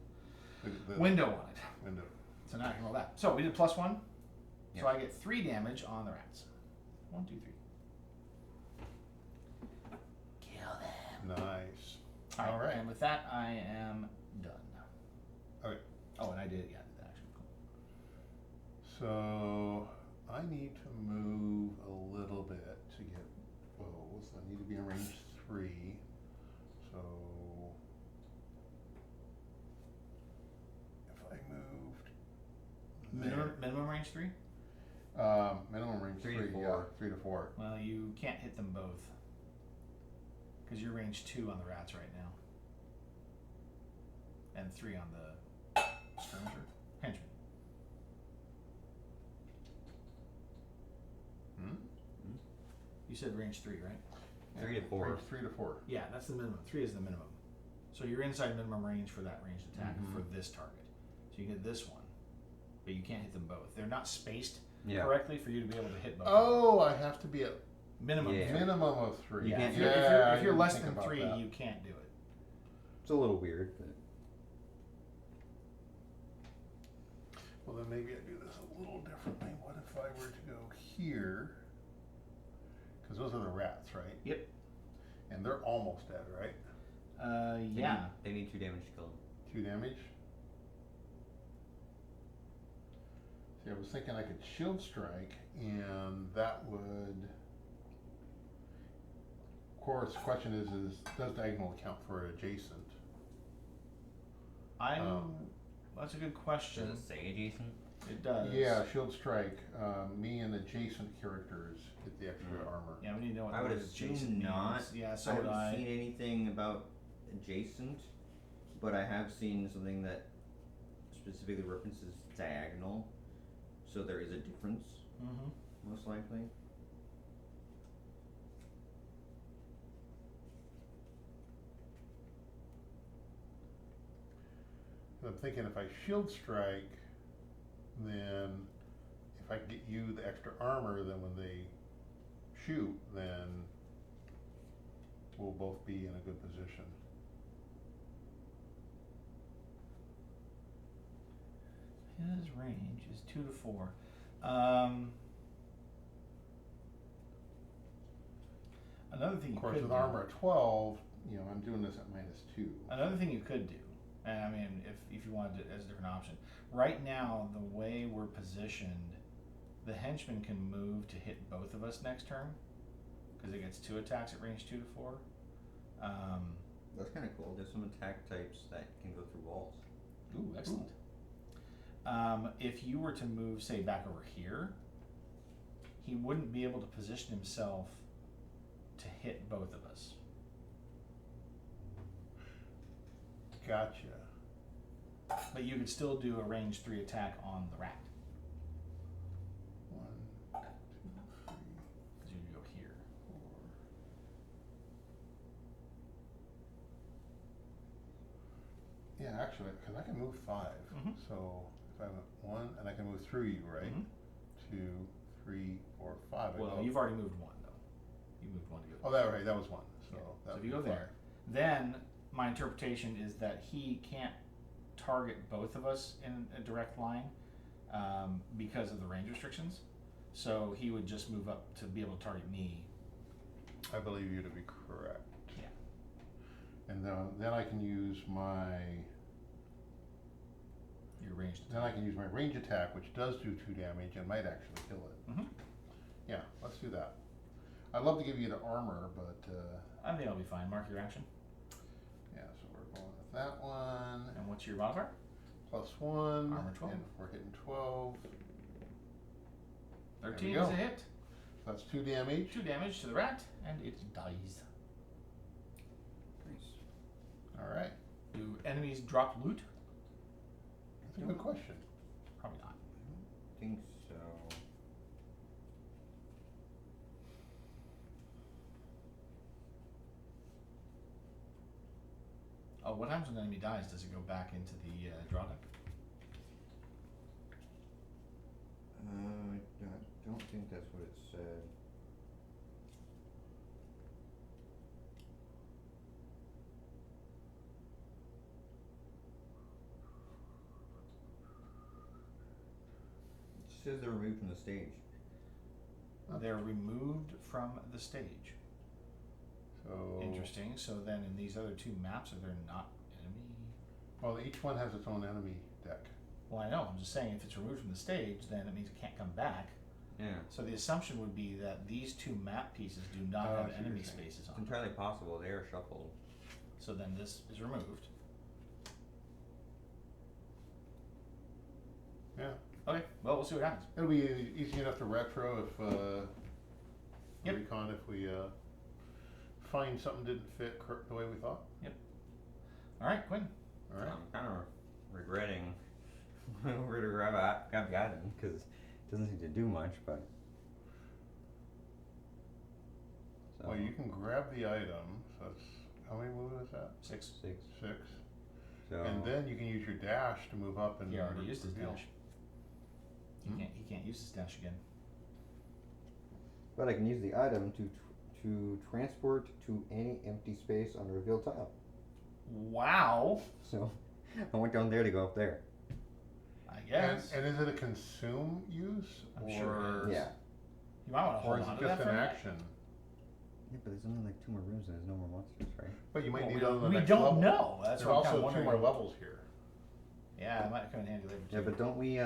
[SPEAKER 2] The
[SPEAKER 1] window on it.
[SPEAKER 2] window.
[SPEAKER 1] So now I can roll that. So we did +1. So
[SPEAKER 3] Yep.
[SPEAKER 1] I get 3 damage on the rats. 1, 2, 3. Kill them.
[SPEAKER 2] Nice.
[SPEAKER 1] All
[SPEAKER 2] All right.
[SPEAKER 1] And with that, I am done.
[SPEAKER 2] Okay.
[SPEAKER 1] Oh, and I did, yeah, I did that actually. Cool.
[SPEAKER 2] So I need to move a little bit to get bows. I need to be in range 3. So if I moved
[SPEAKER 1] Minimum range 3?
[SPEAKER 2] minimum range
[SPEAKER 3] 3
[SPEAKER 2] 3,
[SPEAKER 3] to
[SPEAKER 2] yeah,
[SPEAKER 3] 4.
[SPEAKER 2] 3 to 4.
[SPEAKER 1] Well, you can't hit them both. Because you're range 2 on the rats right now. And 3 on the skirmisher. Henchman.
[SPEAKER 2] Hmm?
[SPEAKER 1] You said range 3, right?
[SPEAKER 3] 3 to 4.
[SPEAKER 2] Range 3 to 4.
[SPEAKER 1] Yeah, that's the minimum. 3 is the minimum. So you're inside minimum range for that ranged attack
[SPEAKER 2] Mhm.
[SPEAKER 1] for this target. So you get this one. But you can't hit them both. They're not spaced
[SPEAKER 3] Yeah.
[SPEAKER 1] correctly for you to be able to hit both.
[SPEAKER 2] Oh, I have to be at
[SPEAKER 1] Minimum.
[SPEAKER 3] Yeah.
[SPEAKER 2] minimum of 3.
[SPEAKER 1] Yeah,
[SPEAKER 3] can't
[SPEAKER 1] if
[SPEAKER 3] do
[SPEAKER 1] you're,
[SPEAKER 3] it.
[SPEAKER 1] if you're,
[SPEAKER 2] I
[SPEAKER 1] if you're
[SPEAKER 2] didn't
[SPEAKER 1] less
[SPEAKER 2] think
[SPEAKER 1] than
[SPEAKER 2] about
[SPEAKER 1] 3,
[SPEAKER 2] that.
[SPEAKER 1] you can't do it.
[SPEAKER 3] It's a little weird, but
[SPEAKER 2] Well, then maybe I do this a little differently. What if I were to go here? Because those are the rats, right?
[SPEAKER 1] Yep.
[SPEAKER 2] And they're almost dead, right?
[SPEAKER 1] Yeah.
[SPEAKER 3] they need 2 damage to kill them.
[SPEAKER 2] 2 damage. See, I was thinking I could shield strike, and that would. Of course, the question is does diagonal count for adjacent?
[SPEAKER 1] That's a good question.
[SPEAKER 3] Does it say adjacent?
[SPEAKER 1] It does.
[SPEAKER 2] Yeah, shield strike. Me and adjacent characters get the extra armor.
[SPEAKER 1] Yeah, we need to know what
[SPEAKER 3] I would
[SPEAKER 1] the
[SPEAKER 3] assume
[SPEAKER 1] adjacent
[SPEAKER 3] not.
[SPEAKER 1] means. Yeah, so
[SPEAKER 3] I
[SPEAKER 1] would
[SPEAKER 3] haven't
[SPEAKER 1] I.
[SPEAKER 3] seen anything about adjacent, but I have seen something that specifically references diagonal, so there is a difference,
[SPEAKER 1] Mm-hmm.
[SPEAKER 3] most likely.
[SPEAKER 2] I'm thinking if I shield strike, then if I get you the extra armor, then when they shoot, then we'll both be in a good position.
[SPEAKER 1] His range is 2 to 4. Another thing you
[SPEAKER 2] Of course,
[SPEAKER 1] could
[SPEAKER 2] with
[SPEAKER 1] do.
[SPEAKER 2] armor at 12, I'm doing this at -2.
[SPEAKER 1] Another thing you could do, and I mean, if you wanted it as a different option, right now the way we're positioned, the henchman can move to hit both of us next turn, because it gets 2 attacks at range 2 to 4.
[SPEAKER 3] That's kind of cool. There's some attack types that can go through walls.
[SPEAKER 1] Ooh, excellent. If you were to move, say, back over here, he wouldn't be able to position himself to hit both of us.
[SPEAKER 2] Gotcha.
[SPEAKER 1] But you could still do a range 3 attack on the rat,
[SPEAKER 2] 1, 2, 3,
[SPEAKER 1] because you could go here.
[SPEAKER 2] 4. Yeah, actually, because I can move 5.
[SPEAKER 1] Mhm.
[SPEAKER 2] So if I went 1, and I can move through you, right?
[SPEAKER 1] Mhm.
[SPEAKER 2] 2, 3, 4, 5. I
[SPEAKER 1] Well,
[SPEAKER 2] go-
[SPEAKER 1] you've already moved 1 though. You moved 1 to go.
[SPEAKER 2] Oh, that right. That was 1. So,
[SPEAKER 1] Yeah.
[SPEAKER 2] that
[SPEAKER 1] So
[SPEAKER 2] would
[SPEAKER 1] if you
[SPEAKER 2] be
[SPEAKER 1] go
[SPEAKER 2] 5.
[SPEAKER 1] there, then my interpretation is that he can't target both of us in a direct line because of the range restrictions. So he would just move up to be able to target me.
[SPEAKER 2] I believe you to be correct.
[SPEAKER 1] Yeah.
[SPEAKER 2] And then I can use my
[SPEAKER 1] Your ranged
[SPEAKER 2] then I can use my range attack, which does do 2 damage and might actually kill it.
[SPEAKER 1] Mhm.
[SPEAKER 2] Yeah, let's do that. I'd love to give you the armor, but
[SPEAKER 1] I think I'll be fine. Mark your action.
[SPEAKER 2] yeah. So we're going with that one.
[SPEAKER 1] And what's your modifier?
[SPEAKER 2] +1.
[SPEAKER 1] Armor 12.
[SPEAKER 2] And we're hitting 12.
[SPEAKER 1] 13
[SPEAKER 2] go.
[SPEAKER 1] is a hit.
[SPEAKER 2] That's 2 damage.
[SPEAKER 1] 2 damage to the rat, and it dies.
[SPEAKER 3] Nice.
[SPEAKER 2] All right.
[SPEAKER 1] Do enemies drop loot?
[SPEAKER 2] That's a good question.
[SPEAKER 1] Probably not.
[SPEAKER 3] I think so.
[SPEAKER 1] Oh, what happens when an enemy dies? Does it go back into the draw deck?
[SPEAKER 3] I don't think that's what it said. It says they're removed from the stage.
[SPEAKER 1] They're removed from the stage.
[SPEAKER 2] So
[SPEAKER 1] Interesting. So then in these other 2 maps, are there not enemy?
[SPEAKER 2] Well, each one has its own enemy deck.
[SPEAKER 1] Well, I know. I'm just saying if it's removed from the stage, then it means it can't come back.
[SPEAKER 3] Yeah.
[SPEAKER 1] So the assumption would be that these 2 map pieces do not
[SPEAKER 2] Oh, I
[SPEAKER 1] have
[SPEAKER 2] see what
[SPEAKER 1] enemy
[SPEAKER 2] you're saying.
[SPEAKER 1] spaces
[SPEAKER 3] It's
[SPEAKER 1] on them.
[SPEAKER 3] entirely possible they are shuffled.
[SPEAKER 1] So then this is removed.
[SPEAKER 2] Yeah.
[SPEAKER 1] Okay, well, we'll see what happens.
[SPEAKER 2] It'll be easy enough to retro if
[SPEAKER 1] Yep.
[SPEAKER 2] recon if we find something didn't fit the way we thought.
[SPEAKER 1] All right, Quinn.
[SPEAKER 2] All right.
[SPEAKER 3] I'm kind of regretting we're to grab Gaddon because it doesn't seem to do much, but. So,
[SPEAKER 2] Well, you can grab the item. So that's how many moves is that?
[SPEAKER 1] 6.
[SPEAKER 3] 6.
[SPEAKER 2] 6.
[SPEAKER 3] So.
[SPEAKER 2] And then you can use your dash to move up and
[SPEAKER 1] He already used his
[SPEAKER 2] reveal.
[SPEAKER 1] dash.
[SPEAKER 2] Hmm?
[SPEAKER 1] He can't use his dash again.
[SPEAKER 4] But I can use the item to transport to any empty space on a revealed tile.
[SPEAKER 1] Wow.
[SPEAKER 4] So I went down there to go up there.
[SPEAKER 1] I
[SPEAKER 2] And,
[SPEAKER 1] guess.
[SPEAKER 2] and is it a consume use
[SPEAKER 1] I'm
[SPEAKER 2] or
[SPEAKER 1] sure it is.
[SPEAKER 4] Yeah.
[SPEAKER 1] You might want to
[SPEAKER 2] or
[SPEAKER 1] hold
[SPEAKER 2] is
[SPEAKER 1] on
[SPEAKER 2] it
[SPEAKER 1] to that
[SPEAKER 2] just
[SPEAKER 1] for
[SPEAKER 2] an
[SPEAKER 1] a minute.
[SPEAKER 2] action?
[SPEAKER 4] Yeah, but there's only like 2 more rooms and there's no more monsters, right?
[SPEAKER 2] But you might
[SPEAKER 1] Well,
[SPEAKER 2] need it on the
[SPEAKER 1] we
[SPEAKER 2] next
[SPEAKER 1] don't
[SPEAKER 2] level.
[SPEAKER 1] know. That's
[SPEAKER 2] There's
[SPEAKER 1] what I'm kind
[SPEAKER 2] also
[SPEAKER 1] of
[SPEAKER 2] 2
[SPEAKER 1] wondering.
[SPEAKER 2] more levels here.
[SPEAKER 1] Yeah, it might come in handy later too.
[SPEAKER 4] Yeah, but don't we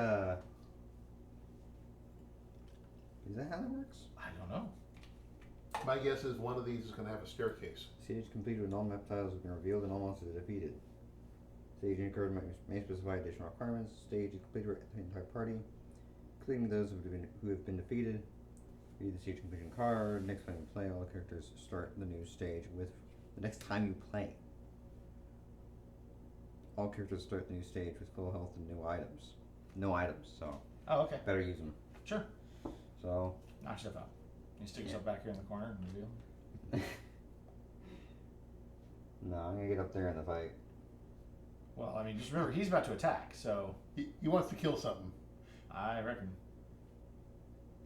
[SPEAKER 4] is that how that works?
[SPEAKER 1] I don't know.
[SPEAKER 2] My guess is one of these is going to have a staircase.
[SPEAKER 4] Stage completed when all map tiles have been revealed and all monsters are defeated. Stage incurred may specify additional requirements. Stage is completed for the entire party, including those who have been defeated. Read the stage completion card. Next time you play, all characters start the new stage with the next time you play. All characters start the new stage with full health and new items. No items, so
[SPEAKER 1] Oh, okay.
[SPEAKER 4] better use them.
[SPEAKER 1] Sure.
[SPEAKER 4] So
[SPEAKER 1] Knock yourself out. You stick yourself back here in the corner and reveal.
[SPEAKER 4] no, I'm gonna get up there in the fight.
[SPEAKER 1] Well, I mean, just remember, he's about to attack, so
[SPEAKER 2] He wants to kill something.
[SPEAKER 1] I reckon.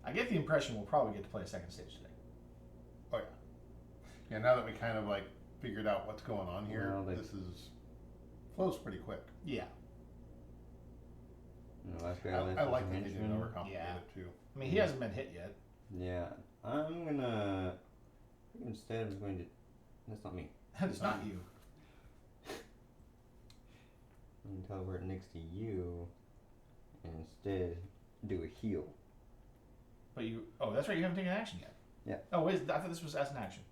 [SPEAKER 1] I get the impression we'll probably get to play a second stage today.
[SPEAKER 2] Oh yeah. Yeah. Now that we kind of like figured out what's going on here,
[SPEAKER 4] Well, they-
[SPEAKER 2] this is flows pretty quick.
[SPEAKER 1] Yeah.
[SPEAKER 4] The last guy
[SPEAKER 2] I like that they didn't
[SPEAKER 4] henchman.
[SPEAKER 2] overcomplicate
[SPEAKER 1] Yeah.
[SPEAKER 2] it too.
[SPEAKER 1] I mean, he hasn't been hit yet.
[SPEAKER 4] Yeah, I'm gonna. Instead, I'm going to. That's not me.
[SPEAKER 1] That is not you.
[SPEAKER 4] I'm gonna teleport next to you, and instead do a heal.
[SPEAKER 1] But you. Oh, that's right. You haven't taken action yet.
[SPEAKER 4] Yeah.
[SPEAKER 1] Oh, wait. I thought this was as an action.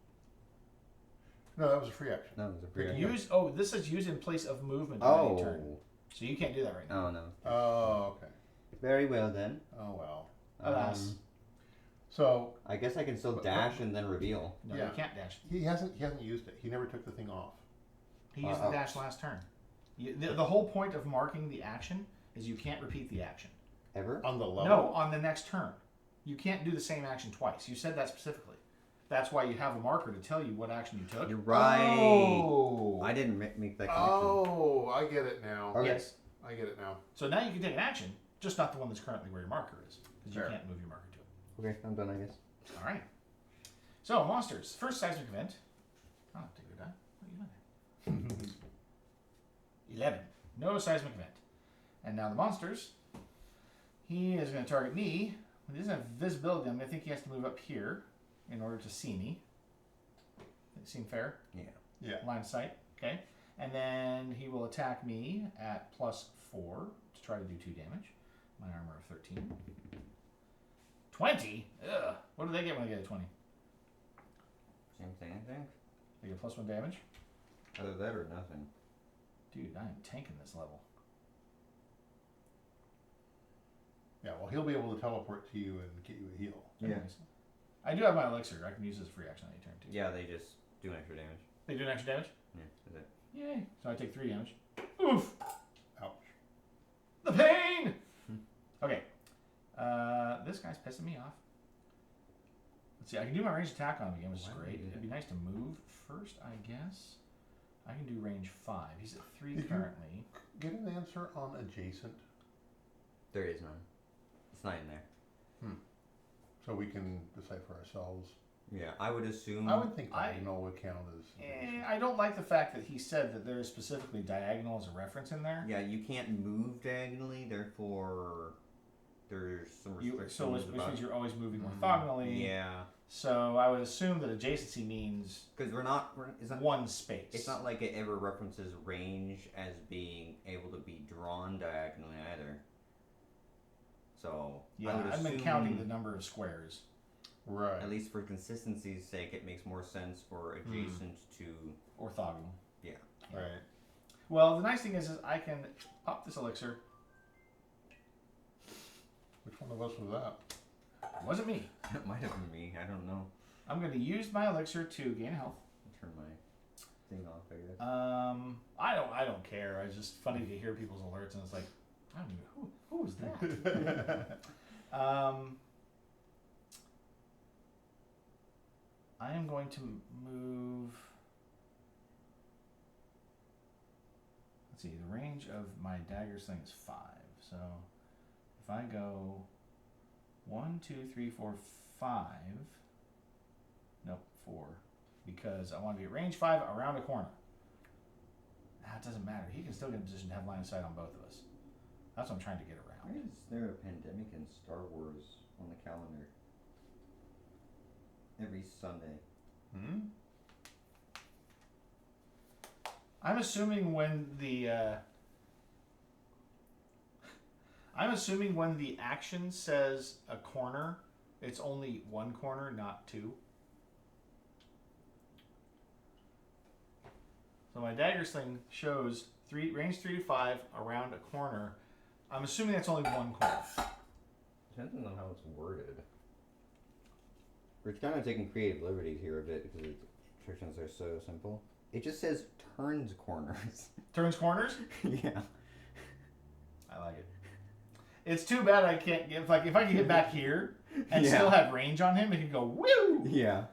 [SPEAKER 2] No, that was a free action.
[SPEAKER 4] No, it was a free
[SPEAKER 2] Yeah.
[SPEAKER 4] action.
[SPEAKER 1] Use. Oh, this says use in place of movement on any turn. So you can't do that right now.
[SPEAKER 4] Oh no.
[SPEAKER 2] Oh, okay.
[SPEAKER 4] Very well then.
[SPEAKER 2] Oh well.
[SPEAKER 1] Alas.
[SPEAKER 2] So
[SPEAKER 4] I guess I can still
[SPEAKER 2] But-
[SPEAKER 4] dash and then reveal.
[SPEAKER 1] No,
[SPEAKER 2] Yeah.
[SPEAKER 1] you can't dash.
[SPEAKER 2] he hasn't used it. He never took the thing off.
[SPEAKER 1] He used the dash last turn. The whole point of marking the action is you can't repeat the action.
[SPEAKER 4] Ever?
[SPEAKER 2] On the level.
[SPEAKER 1] No, on the next turn. You can't do the same action twice. You said that specifically. That's why you have a marker to tell you what action you took.
[SPEAKER 4] You're right.
[SPEAKER 2] Oh.
[SPEAKER 4] I didn't make that connection.
[SPEAKER 2] Oh, I get it now.
[SPEAKER 4] Okay.
[SPEAKER 1] Yes.
[SPEAKER 2] I get it now.
[SPEAKER 1] So now you can take an action, just not the one that's currently where your marker is, because you
[SPEAKER 2] Fair.
[SPEAKER 1] can't move your marker to it.
[SPEAKER 4] Okay, I'm done. I guess.
[SPEAKER 1] All right. So monsters. First seismic event. Oh, take your die. What are you doing there? 11. No seismic event. And now the monsters. He is going to target me. He doesn't have visibility. I'm going to think he has to move up here in order to see me. Does it seem fair?
[SPEAKER 4] Yeah.
[SPEAKER 2] Yeah.
[SPEAKER 1] Line of sight. Okay. And then he will attack me at +4 to try to do 2 damage. My armor of 13. 20? Ugh. What do they get when I get a 20?
[SPEAKER 3] Same thing, I think.
[SPEAKER 1] I get +1 damage.
[SPEAKER 3] Either that or nothing.
[SPEAKER 1] Dude, I am tanking this level.
[SPEAKER 2] Yeah, well, he'll be able to teleport to you and get you a heal.
[SPEAKER 3] Yeah.
[SPEAKER 1] Nice. I do have my elixir. I can use this as a free action on your turn too.
[SPEAKER 3] Yeah, they just do extra damage.
[SPEAKER 1] They do an extra damage?
[SPEAKER 3] Yeah, that's it.
[SPEAKER 1] Yay. So I take 3 damage. Oof!
[SPEAKER 2] Ouch.
[SPEAKER 1] The pain! Okay. This guy's pissing me off. Let's see, I can do my ranged attack on him again, which is
[SPEAKER 3] Why
[SPEAKER 1] great.
[SPEAKER 3] don't you do
[SPEAKER 1] It'd be nice to move first, I guess. I can do range 5. He's at 3
[SPEAKER 2] Did you-
[SPEAKER 1] currently.
[SPEAKER 2] Get an answer on adjacent,
[SPEAKER 3] There is none. It's not in there.
[SPEAKER 2] so we can decipher ourselves.
[SPEAKER 3] Yeah, I would assume.
[SPEAKER 2] I would think
[SPEAKER 1] I-
[SPEAKER 2] diagonal would count as adjacent.
[SPEAKER 1] I don't like the fact that he said that there is specifically diagonal as a reference in there.
[SPEAKER 3] Yeah, you can't move diagonally, therefore there's some restrictions
[SPEAKER 1] So which
[SPEAKER 3] about.
[SPEAKER 1] means you're always moving orthogonally.
[SPEAKER 3] Yeah,
[SPEAKER 1] So I would assume that adjacency means
[SPEAKER 3] because it's not.
[SPEAKER 1] one space.
[SPEAKER 3] It's not like it ever references range as being able to be drawn diagonally either. So I
[SPEAKER 1] Yeah,
[SPEAKER 3] would
[SPEAKER 1] I've been
[SPEAKER 3] assume,
[SPEAKER 1] counting the number of squares.
[SPEAKER 2] Right.
[SPEAKER 3] At least for consistency's sake, it makes more sense for adjacent to.
[SPEAKER 1] Orthogonal.
[SPEAKER 2] Right.
[SPEAKER 1] Well, the nice thing is I can up this elixir.
[SPEAKER 2] Which one of us was that?
[SPEAKER 1] It wasn't me.
[SPEAKER 3] It might have been me. I don't know.
[SPEAKER 1] I'm going to use my elixir to gain health.
[SPEAKER 3] I'll turn my thing off, I guess.
[SPEAKER 1] I don't care. It's just funny to hear people's alerts, and it's like, I don't even who was that? I am going to move. Let's see. The range of my dagger's thing is 5. So if I go 1, 2, 3, 4, 5. Nope, 4. Because I want to be at range 5 around a corner. It doesn't matter. He can still get in position to have line of sight on both of us. That's what I'm trying to get
[SPEAKER 3] Why
[SPEAKER 1] around.
[SPEAKER 3] is there a pandemic in Star Wars on the calendar? Every Sunday.
[SPEAKER 1] I'm assuming when the action says a corner, it's only one corner, not 2. So my dagger sling shows range 3 to 5 around a corner. I'm assuming that's only one corner.
[SPEAKER 3] Depends on how it's worded.
[SPEAKER 4] We're kind of taking creative liberties here a bit because the instructions are so simple. It just says turns corners.
[SPEAKER 1] Turns corners?
[SPEAKER 4] Yeah.
[SPEAKER 1] I like it. It's too bad I can't get if I could get back here and
[SPEAKER 4] Yeah.
[SPEAKER 1] still have range on him, it could go woo.
[SPEAKER 4] Yeah.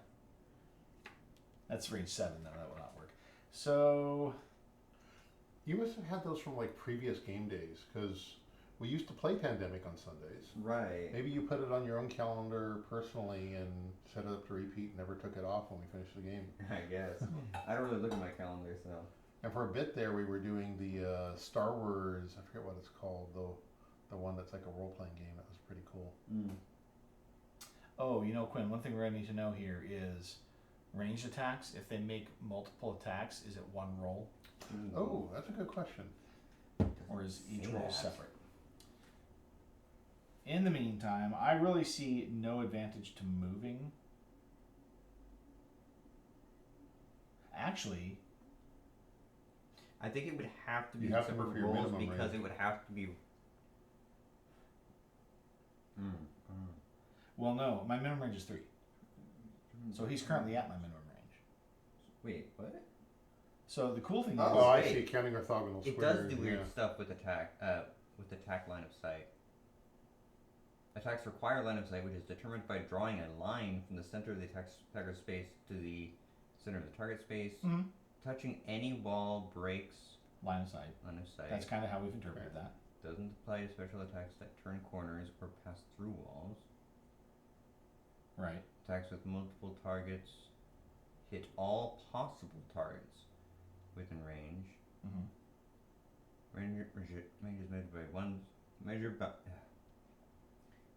[SPEAKER 1] That's range 7 though. That will not work. So
[SPEAKER 2] You must have had those from like previous game days, because we used to play Pandemic on Sundays.
[SPEAKER 3] Right.
[SPEAKER 2] Maybe you put it on your own calendar personally and set it up to repeat and never took it off when we finished the game.
[SPEAKER 3] I guess. I don't really look at my calendar, so.
[SPEAKER 2] And for a bit there, we were doing the Star Wars, I forget what it's called, the one that's like a role-playing game. That was pretty cool.
[SPEAKER 1] oh, Quinn, one thing we're gonna need to know here is ranged attacks. If they make multiple attacks, is it one roll
[SPEAKER 2] Oh, that's a good question.
[SPEAKER 1] or is each
[SPEAKER 3] Say
[SPEAKER 1] roll
[SPEAKER 3] that.
[SPEAKER 1] separate? In the meantime, I really see no advantage to moving. Actually,
[SPEAKER 3] I think it would have to be
[SPEAKER 2] You have to
[SPEAKER 3] separate
[SPEAKER 2] move for your
[SPEAKER 3] rolls
[SPEAKER 2] minimum
[SPEAKER 3] because
[SPEAKER 2] range.
[SPEAKER 3] it would have to be.
[SPEAKER 1] well, no, my minimum range is 3. So he's currently at my minimum range.
[SPEAKER 3] Wait, what?
[SPEAKER 1] So the cool thing
[SPEAKER 2] Oh,
[SPEAKER 1] is,
[SPEAKER 2] I
[SPEAKER 3] wait.
[SPEAKER 2] see. Counting orthogonal
[SPEAKER 3] It
[SPEAKER 2] squares.
[SPEAKER 3] does do weird
[SPEAKER 2] yeah.
[SPEAKER 3] stuff with attack line of sight. Attacks require line of sight, which is determined by drawing a line from the center of the attacker space to the center of the target space.
[SPEAKER 1] Mhm.
[SPEAKER 3] Touching any wall breaks
[SPEAKER 1] line of sight.
[SPEAKER 3] line of sight.
[SPEAKER 1] That's kind of how we've interpreted that.
[SPEAKER 3] Doesn't apply to special attacks that turn corners or pass through walls.
[SPEAKER 1] Right.
[SPEAKER 3] Attacks with multiple targets hit all possible targets within range.
[SPEAKER 1] Mm-hmm.
[SPEAKER 3] Range is measured by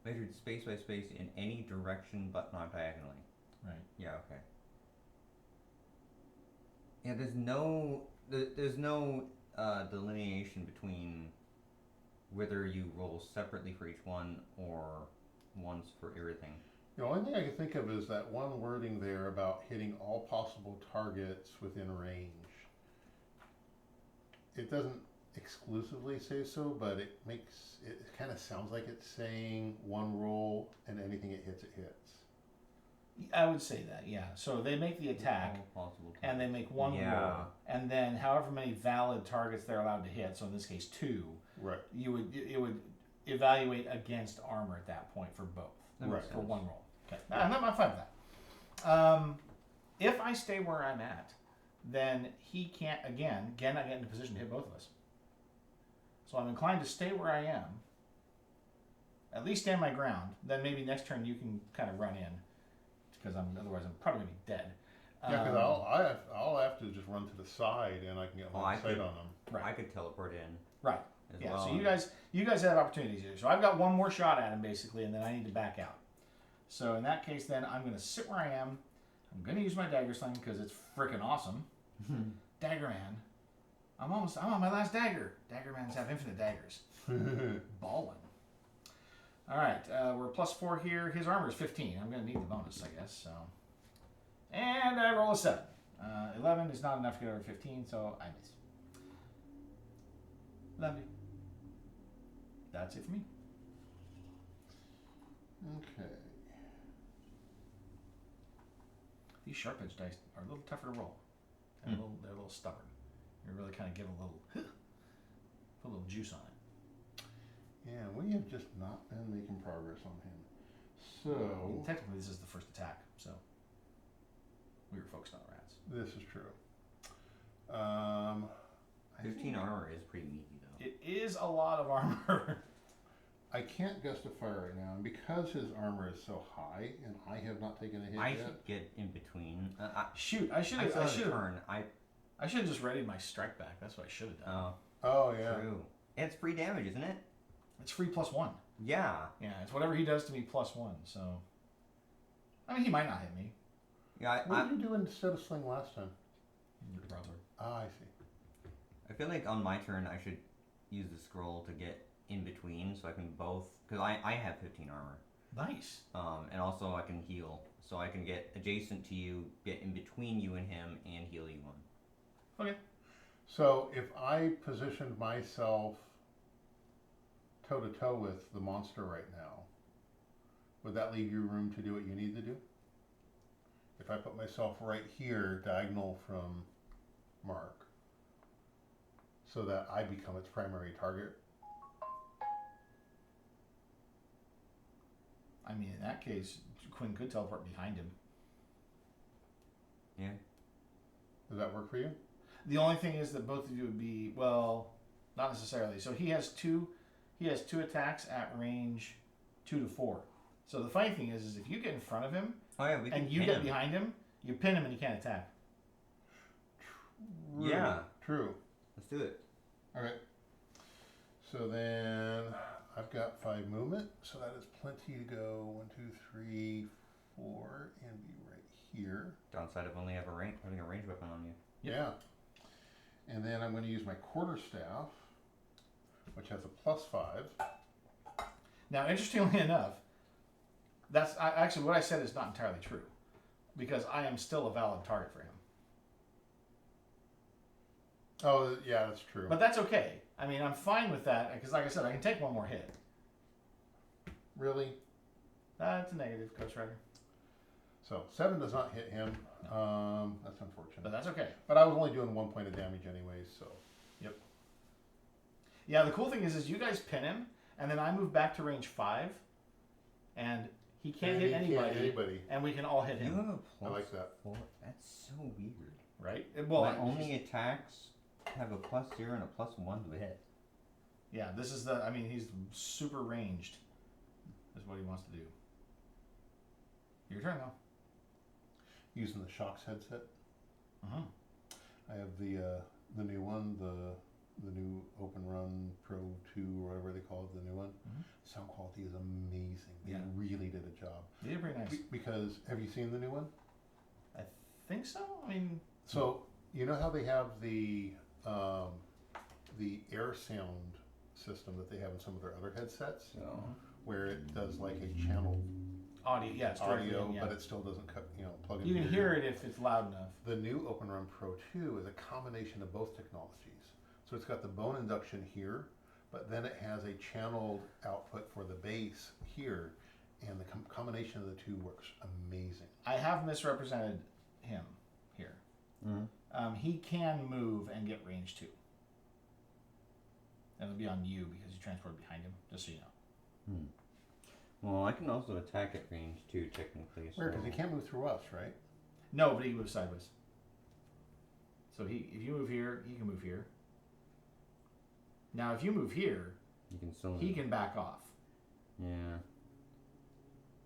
[SPEAKER 3] measured space by space in any direction but not diagonally.
[SPEAKER 1] Right.
[SPEAKER 3] Yeah. Okay. Yeah. There's no delineation between whether you roll separately for each one or once for everything.
[SPEAKER 2] The only thing I can think of is that one wording there about hitting all possible targets within range. It doesn't exclusively say so, but it kind of sounds like it's saying one roll and anything it hits, it hits.
[SPEAKER 1] I would say that, yeah. So they make the attack,
[SPEAKER 3] All possible
[SPEAKER 1] and they make one
[SPEAKER 3] Yeah.
[SPEAKER 1] roll, and then however many valid targets they're allowed to hit. So in this case, 2.
[SPEAKER 2] Right.
[SPEAKER 1] It would evaluate against armor at that point for both.
[SPEAKER 3] That makes
[SPEAKER 2] Right.
[SPEAKER 1] For
[SPEAKER 3] sense.
[SPEAKER 1] one roll. Okay, I'm fine with that. If I stay where I'm at, then he can't again not get into position to hit both of us. So I'm inclined to stay where I am. At least stand my ground. Then maybe next turn you can kind of run in, because otherwise I'm probably gonna be dead.
[SPEAKER 2] Yeah, because I'll have to just run to the side and I can get
[SPEAKER 3] Oh,
[SPEAKER 2] line
[SPEAKER 3] I
[SPEAKER 2] of sight
[SPEAKER 3] could-
[SPEAKER 2] on them.
[SPEAKER 1] Right.
[SPEAKER 3] I could teleport in
[SPEAKER 1] Right.
[SPEAKER 3] as
[SPEAKER 1] Yeah.
[SPEAKER 3] well.
[SPEAKER 1] So you guys have opportunities here. So I've got one more shot at him basically, and then I need to back out. So in that case, then I'm gonna sit where I am. I'm gonna use my dagger sling because it's freaking awesome. Dagger Man. I'm on my last dagger. Dagger Mans have infinite daggers. Ballin'. All right, we're +4 here. His armor is 15. I'm gonna need the bonus, I guess. So, and I roll a 7. 11 is not enough to get over 15, so I miss. Lovely. That's it for me.
[SPEAKER 2] Okay.
[SPEAKER 1] These sharp edge dice are a little tougher to roll. They're a little stubborn. You really kind of give a little, put a little juice on it.
[SPEAKER 2] Yeah, we have just not been making progress on him.
[SPEAKER 1] I
[SPEAKER 2] So
[SPEAKER 1] mean, technically, this is the first attack, so we were focused on the rats.
[SPEAKER 2] this is true. I
[SPEAKER 3] 15
[SPEAKER 2] think
[SPEAKER 3] armor is pretty meaty though.
[SPEAKER 1] It is a lot of armor.
[SPEAKER 2] I can't justify right now, and because his armor is so high, and I have not taken a hit
[SPEAKER 3] I
[SPEAKER 2] yet.
[SPEAKER 3] should get in between.
[SPEAKER 1] Shoot, I should
[SPEAKER 3] I
[SPEAKER 1] have.
[SPEAKER 3] still
[SPEAKER 1] I
[SPEAKER 3] have a
[SPEAKER 1] should have.
[SPEAKER 3] turn.
[SPEAKER 1] I should have just readied my strike back. That's what I should have done.
[SPEAKER 2] Oh yeah.
[SPEAKER 3] True. And it's free damage, isn't it?
[SPEAKER 1] It's free +1.
[SPEAKER 3] Yeah.
[SPEAKER 1] Yeah, it's whatever he does to me +1. So, I mean, he might not hit me.
[SPEAKER 3] Yeah.
[SPEAKER 2] What did you do instead of sling last time? Ah, I see.
[SPEAKER 3] I feel like on my turn I should use the scroll to get in between, so I can both. Because I have 15 armor.
[SPEAKER 1] Nice.
[SPEAKER 3] And also I can heal, so I can get adjacent to you, get in between you and him, and heal you one.
[SPEAKER 1] Okay.
[SPEAKER 2] So if I positioned myself toe to toe with the monster right now, would that leave you room to do what you need to do? If I put myself right here, diagonal from Mark, so that I become its primary target.
[SPEAKER 1] I mean, in that case, Quinn could teleport behind him.
[SPEAKER 3] Yeah.
[SPEAKER 2] Does that work for you?
[SPEAKER 1] The only thing is that both of you would be, well, not necessarily. So he has two attacks at range 2 to 4. So the funny thing is if you get in front of him
[SPEAKER 3] Oh yeah, we can.
[SPEAKER 1] and you
[SPEAKER 3] pin
[SPEAKER 1] get
[SPEAKER 3] him.
[SPEAKER 1] behind him, you pin him and he can't attack.
[SPEAKER 2] True.
[SPEAKER 3] Yeah.
[SPEAKER 2] True.
[SPEAKER 3] Let's do it.
[SPEAKER 2] All right. So then I've got 5 movement, so that is plenty to go. 1, 2, 3, 4, and be right here.
[SPEAKER 3] Downside of only having a range weapon on you.
[SPEAKER 1] Yep.
[SPEAKER 2] Yeah. And then I'm going to use my quarterstaff, which has a +5.
[SPEAKER 1] Now, interestingly enough, that's actually what I said is not entirely true, because I am still a valid target for him.
[SPEAKER 2] Oh, yeah, that's true.
[SPEAKER 1] But that's okay. I mean, I'm fine with that because, like I said, I can take one more hit.
[SPEAKER 2] Really?
[SPEAKER 1] That's a negative, Ghost Rider,
[SPEAKER 2] So 7 does not hit him. That's unfortunate.
[SPEAKER 1] but that's okay.
[SPEAKER 2] But I was only doing 1 point of damage anyways, so.
[SPEAKER 1] Yeah, the cool thing is you guys pin him, and then I move back to range 5, and he can't
[SPEAKER 2] And
[SPEAKER 1] hit
[SPEAKER 2] he can't
[SPEAKER 1] anybody,
[SPEAKER 2] hit anybody.
[SPEAKER 1] and we can all hit
[SPEAKER 3] You
[SPEAKER 1] him,
[SPEAKER 3] have a
[SPEAKER 2] I
[SPEAKER 3] plus
[SPEAKER 2] like that.
[SPEAKER 3] 4. That's so weird.
[SPEAKER 1] right? Well,
[SPEAKER 3] My only attacks have a +0 and a +1 to hit.
[SPEAKER 1] yeah, this is the. I mean, he's super ranged. Is what he wants to do. Your turn though.
[SPEAKER 2] Using the Shocks headset.
[SPEAKER 1] Uh-huh.
[SPEAKER 2] I have the new one, the new Open Run Pro 2 or whatever they call it, the new one.
[SPEAKER 1] Mhm.
[SPEAKER 2] Sound quality is amazing. They
[SPEAKER 1] Yeah.
[SPEAKER 2] really did a job.
[SPEAKER 1] They did pretty nice.
[SPEAKER 2] Because have you seen the new one?
[SPEAKER 1] I think so. I mean,
[SPEAKER 2] So you know how they have the air sound system that they have in some of their other headsets,
[SPEAKER 3] So
[SPEAKER 2] where it does like a channel
[SPEAKER 1] Audio, yeah, it's directly
[SPEAKER 2] audio,
[SPEAKER 1] in, yeah.
[SPEAKER 2] but it still doesn't cut, plug
[SPEAKER 1] You
[SPEAKER 2] into
[SPEAKER 1] can
[SPEAKER 2] your
[SPEAKER 1] hear it if it's loud enough.
[SPEAKER 2] The new OpenRun Pro 2 is a combination of both technologies. So it's got the bone induction here, but then it has a channeled output for the bass here, and the combination of the two works amazing.
[SPEAKER 1] I have misrepresented him here.
[SPEAKER 4] Mm-hmm.
[SPEAKER 1] He can move and get range 2. That'll be on you because you transported behind him, just so you know.
[SPEAKER 4] Hmm. Well, I can also attack at range too, technically. So.
[SPEAKER 2] Weird, because he can't move through us, right?
[SPEAKER 1] No, but he can move sideways. So if you move here, he can move here. Now, if you move here,
[SPEAKER 4] You can still.
[SPEAKER 1] he can back off.
[SPEAKER 4] Yeah.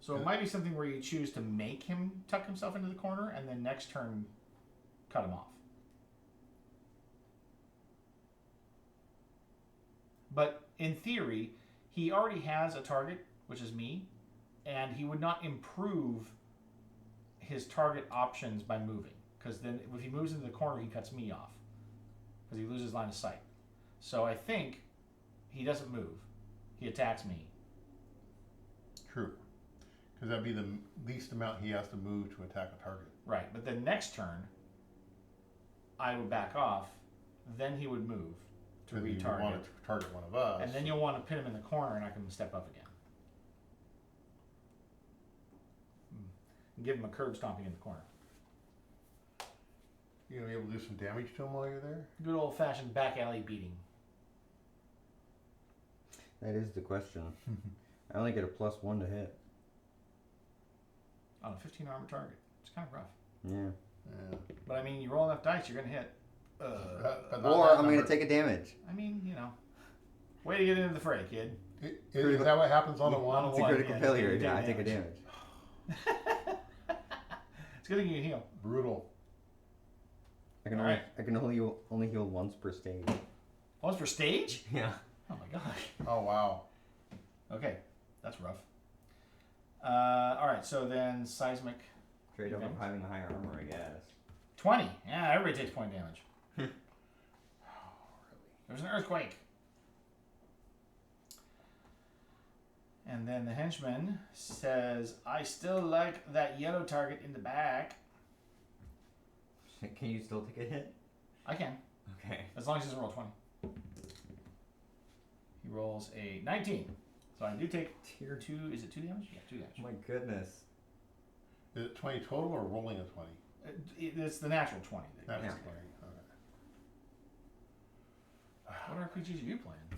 [SPEAKER 1] So it might be something where you choose to make him tuck himself into the corner, and then next turn, cut him off. But in theory, he already has a target, which is me, and he would not improve his target options by moving. Because then if he moves into the corner, he cuts me off. Because he loses line of sight. So I think he doesn't move. He attacks me.
[SPEAKER 2] True. Because that'd be the least amount he has to move to attack a target.
[SPEAKER 1] Right, but then next turn, I would back off. Then he would move to
[SPEAKER 2] Because you
[SPEAKER 1] retarget.
[SPEAKER 2] want it to target one of us.
[SPEAKER 1] And then you'll want to pin him in the corner and I can step up again. And give him a curb stomping in the corner.
[SPEAKER 2] You gonna be able to do some damage to him while you're there?
[SPEAKER 1] Good old fashioned back alley beating.
[SPEAKER 4] That is the question. I only get a +1 to hit.
[SPEAKER 1] On a 15 armor target. It's kind of rough.
[SPEAKER 4] Yeah.
[SPEAKER 2] Yeah.
[SPEAKER 1] But I mean, you roll enough dice, you're going to hit.
[SPEAKER 2] But not
[SPEAKER 4] Or
[SPEAKER 2] that
[SPEAKER 4] I'm going
[SPEAKER 2] number.
[SPEAKER 4] to take a damage.
[SPEAKER 1] I mean, way to get into the fray, kid.
[SPEAKER 2] Is that what happens on a
[SPEAKER 1] On a
[SPEAKER 2] one?
[SPEAKER 4] It's a
[SPEAKER 1] One,
[SPEAKER 4] critical
[SPEAKER 1] yeah,
[SPEAKER 4] failure.
[SPEAKER 1] you take
[SPEAKER 4] Yeah, I take a
[SPEAKER 1] damage.
[SPEAKER 4] damage.
[SPEAKER 1] It's a good thing you can heal.
[SPEAKER 2] Brutal.
[SPEAKER 4] I can
[SPEAKER 1] All
[SPEAKER 4] only
[SPEAKER 1] right.
[SPEAKER 4] I can only heal once per stage.
[SPEAKER 1] Once per stage?
[SPEAKER 3] Yeah.
[SPEAKER 1] Oh my gosh.
[SPEAKER 2] Oh wow.
[SPEAKER 1] Okay, that's rough. All right, so then seismic
[SPEAKER 3] Trade over
[SPEAKER 1] Okay.
[SPEAKER 3] having the higher armor, I guess.
[SPEAKER 1] 20. Yeah, everybody takes point damage. There's an earthquake. And then the henchman says, I still like that yellow target in the back.
[SPEAKER 3] Can you still take a hit?
[SPEAKER 1] I can,
[SPEAKER 3] Okay.
[SPEAKER 1] as long as he doesn't roll 20. He rolls a 19. So I do take tier 2. Is it 2 damage? Yeah, 2 damage.
[SPEAKER 3] Oh my goodness.
[SPEAKER 2] Is it 20 total or rolling a 20?
[SPEAKER 1] It's the natural 20.
[SPEAKER 2] That is
[SPEAKER 3] Yeah.
[SPEAKER 2] 20. Okay.
[SPEAKER 1] What RPGs are you playing?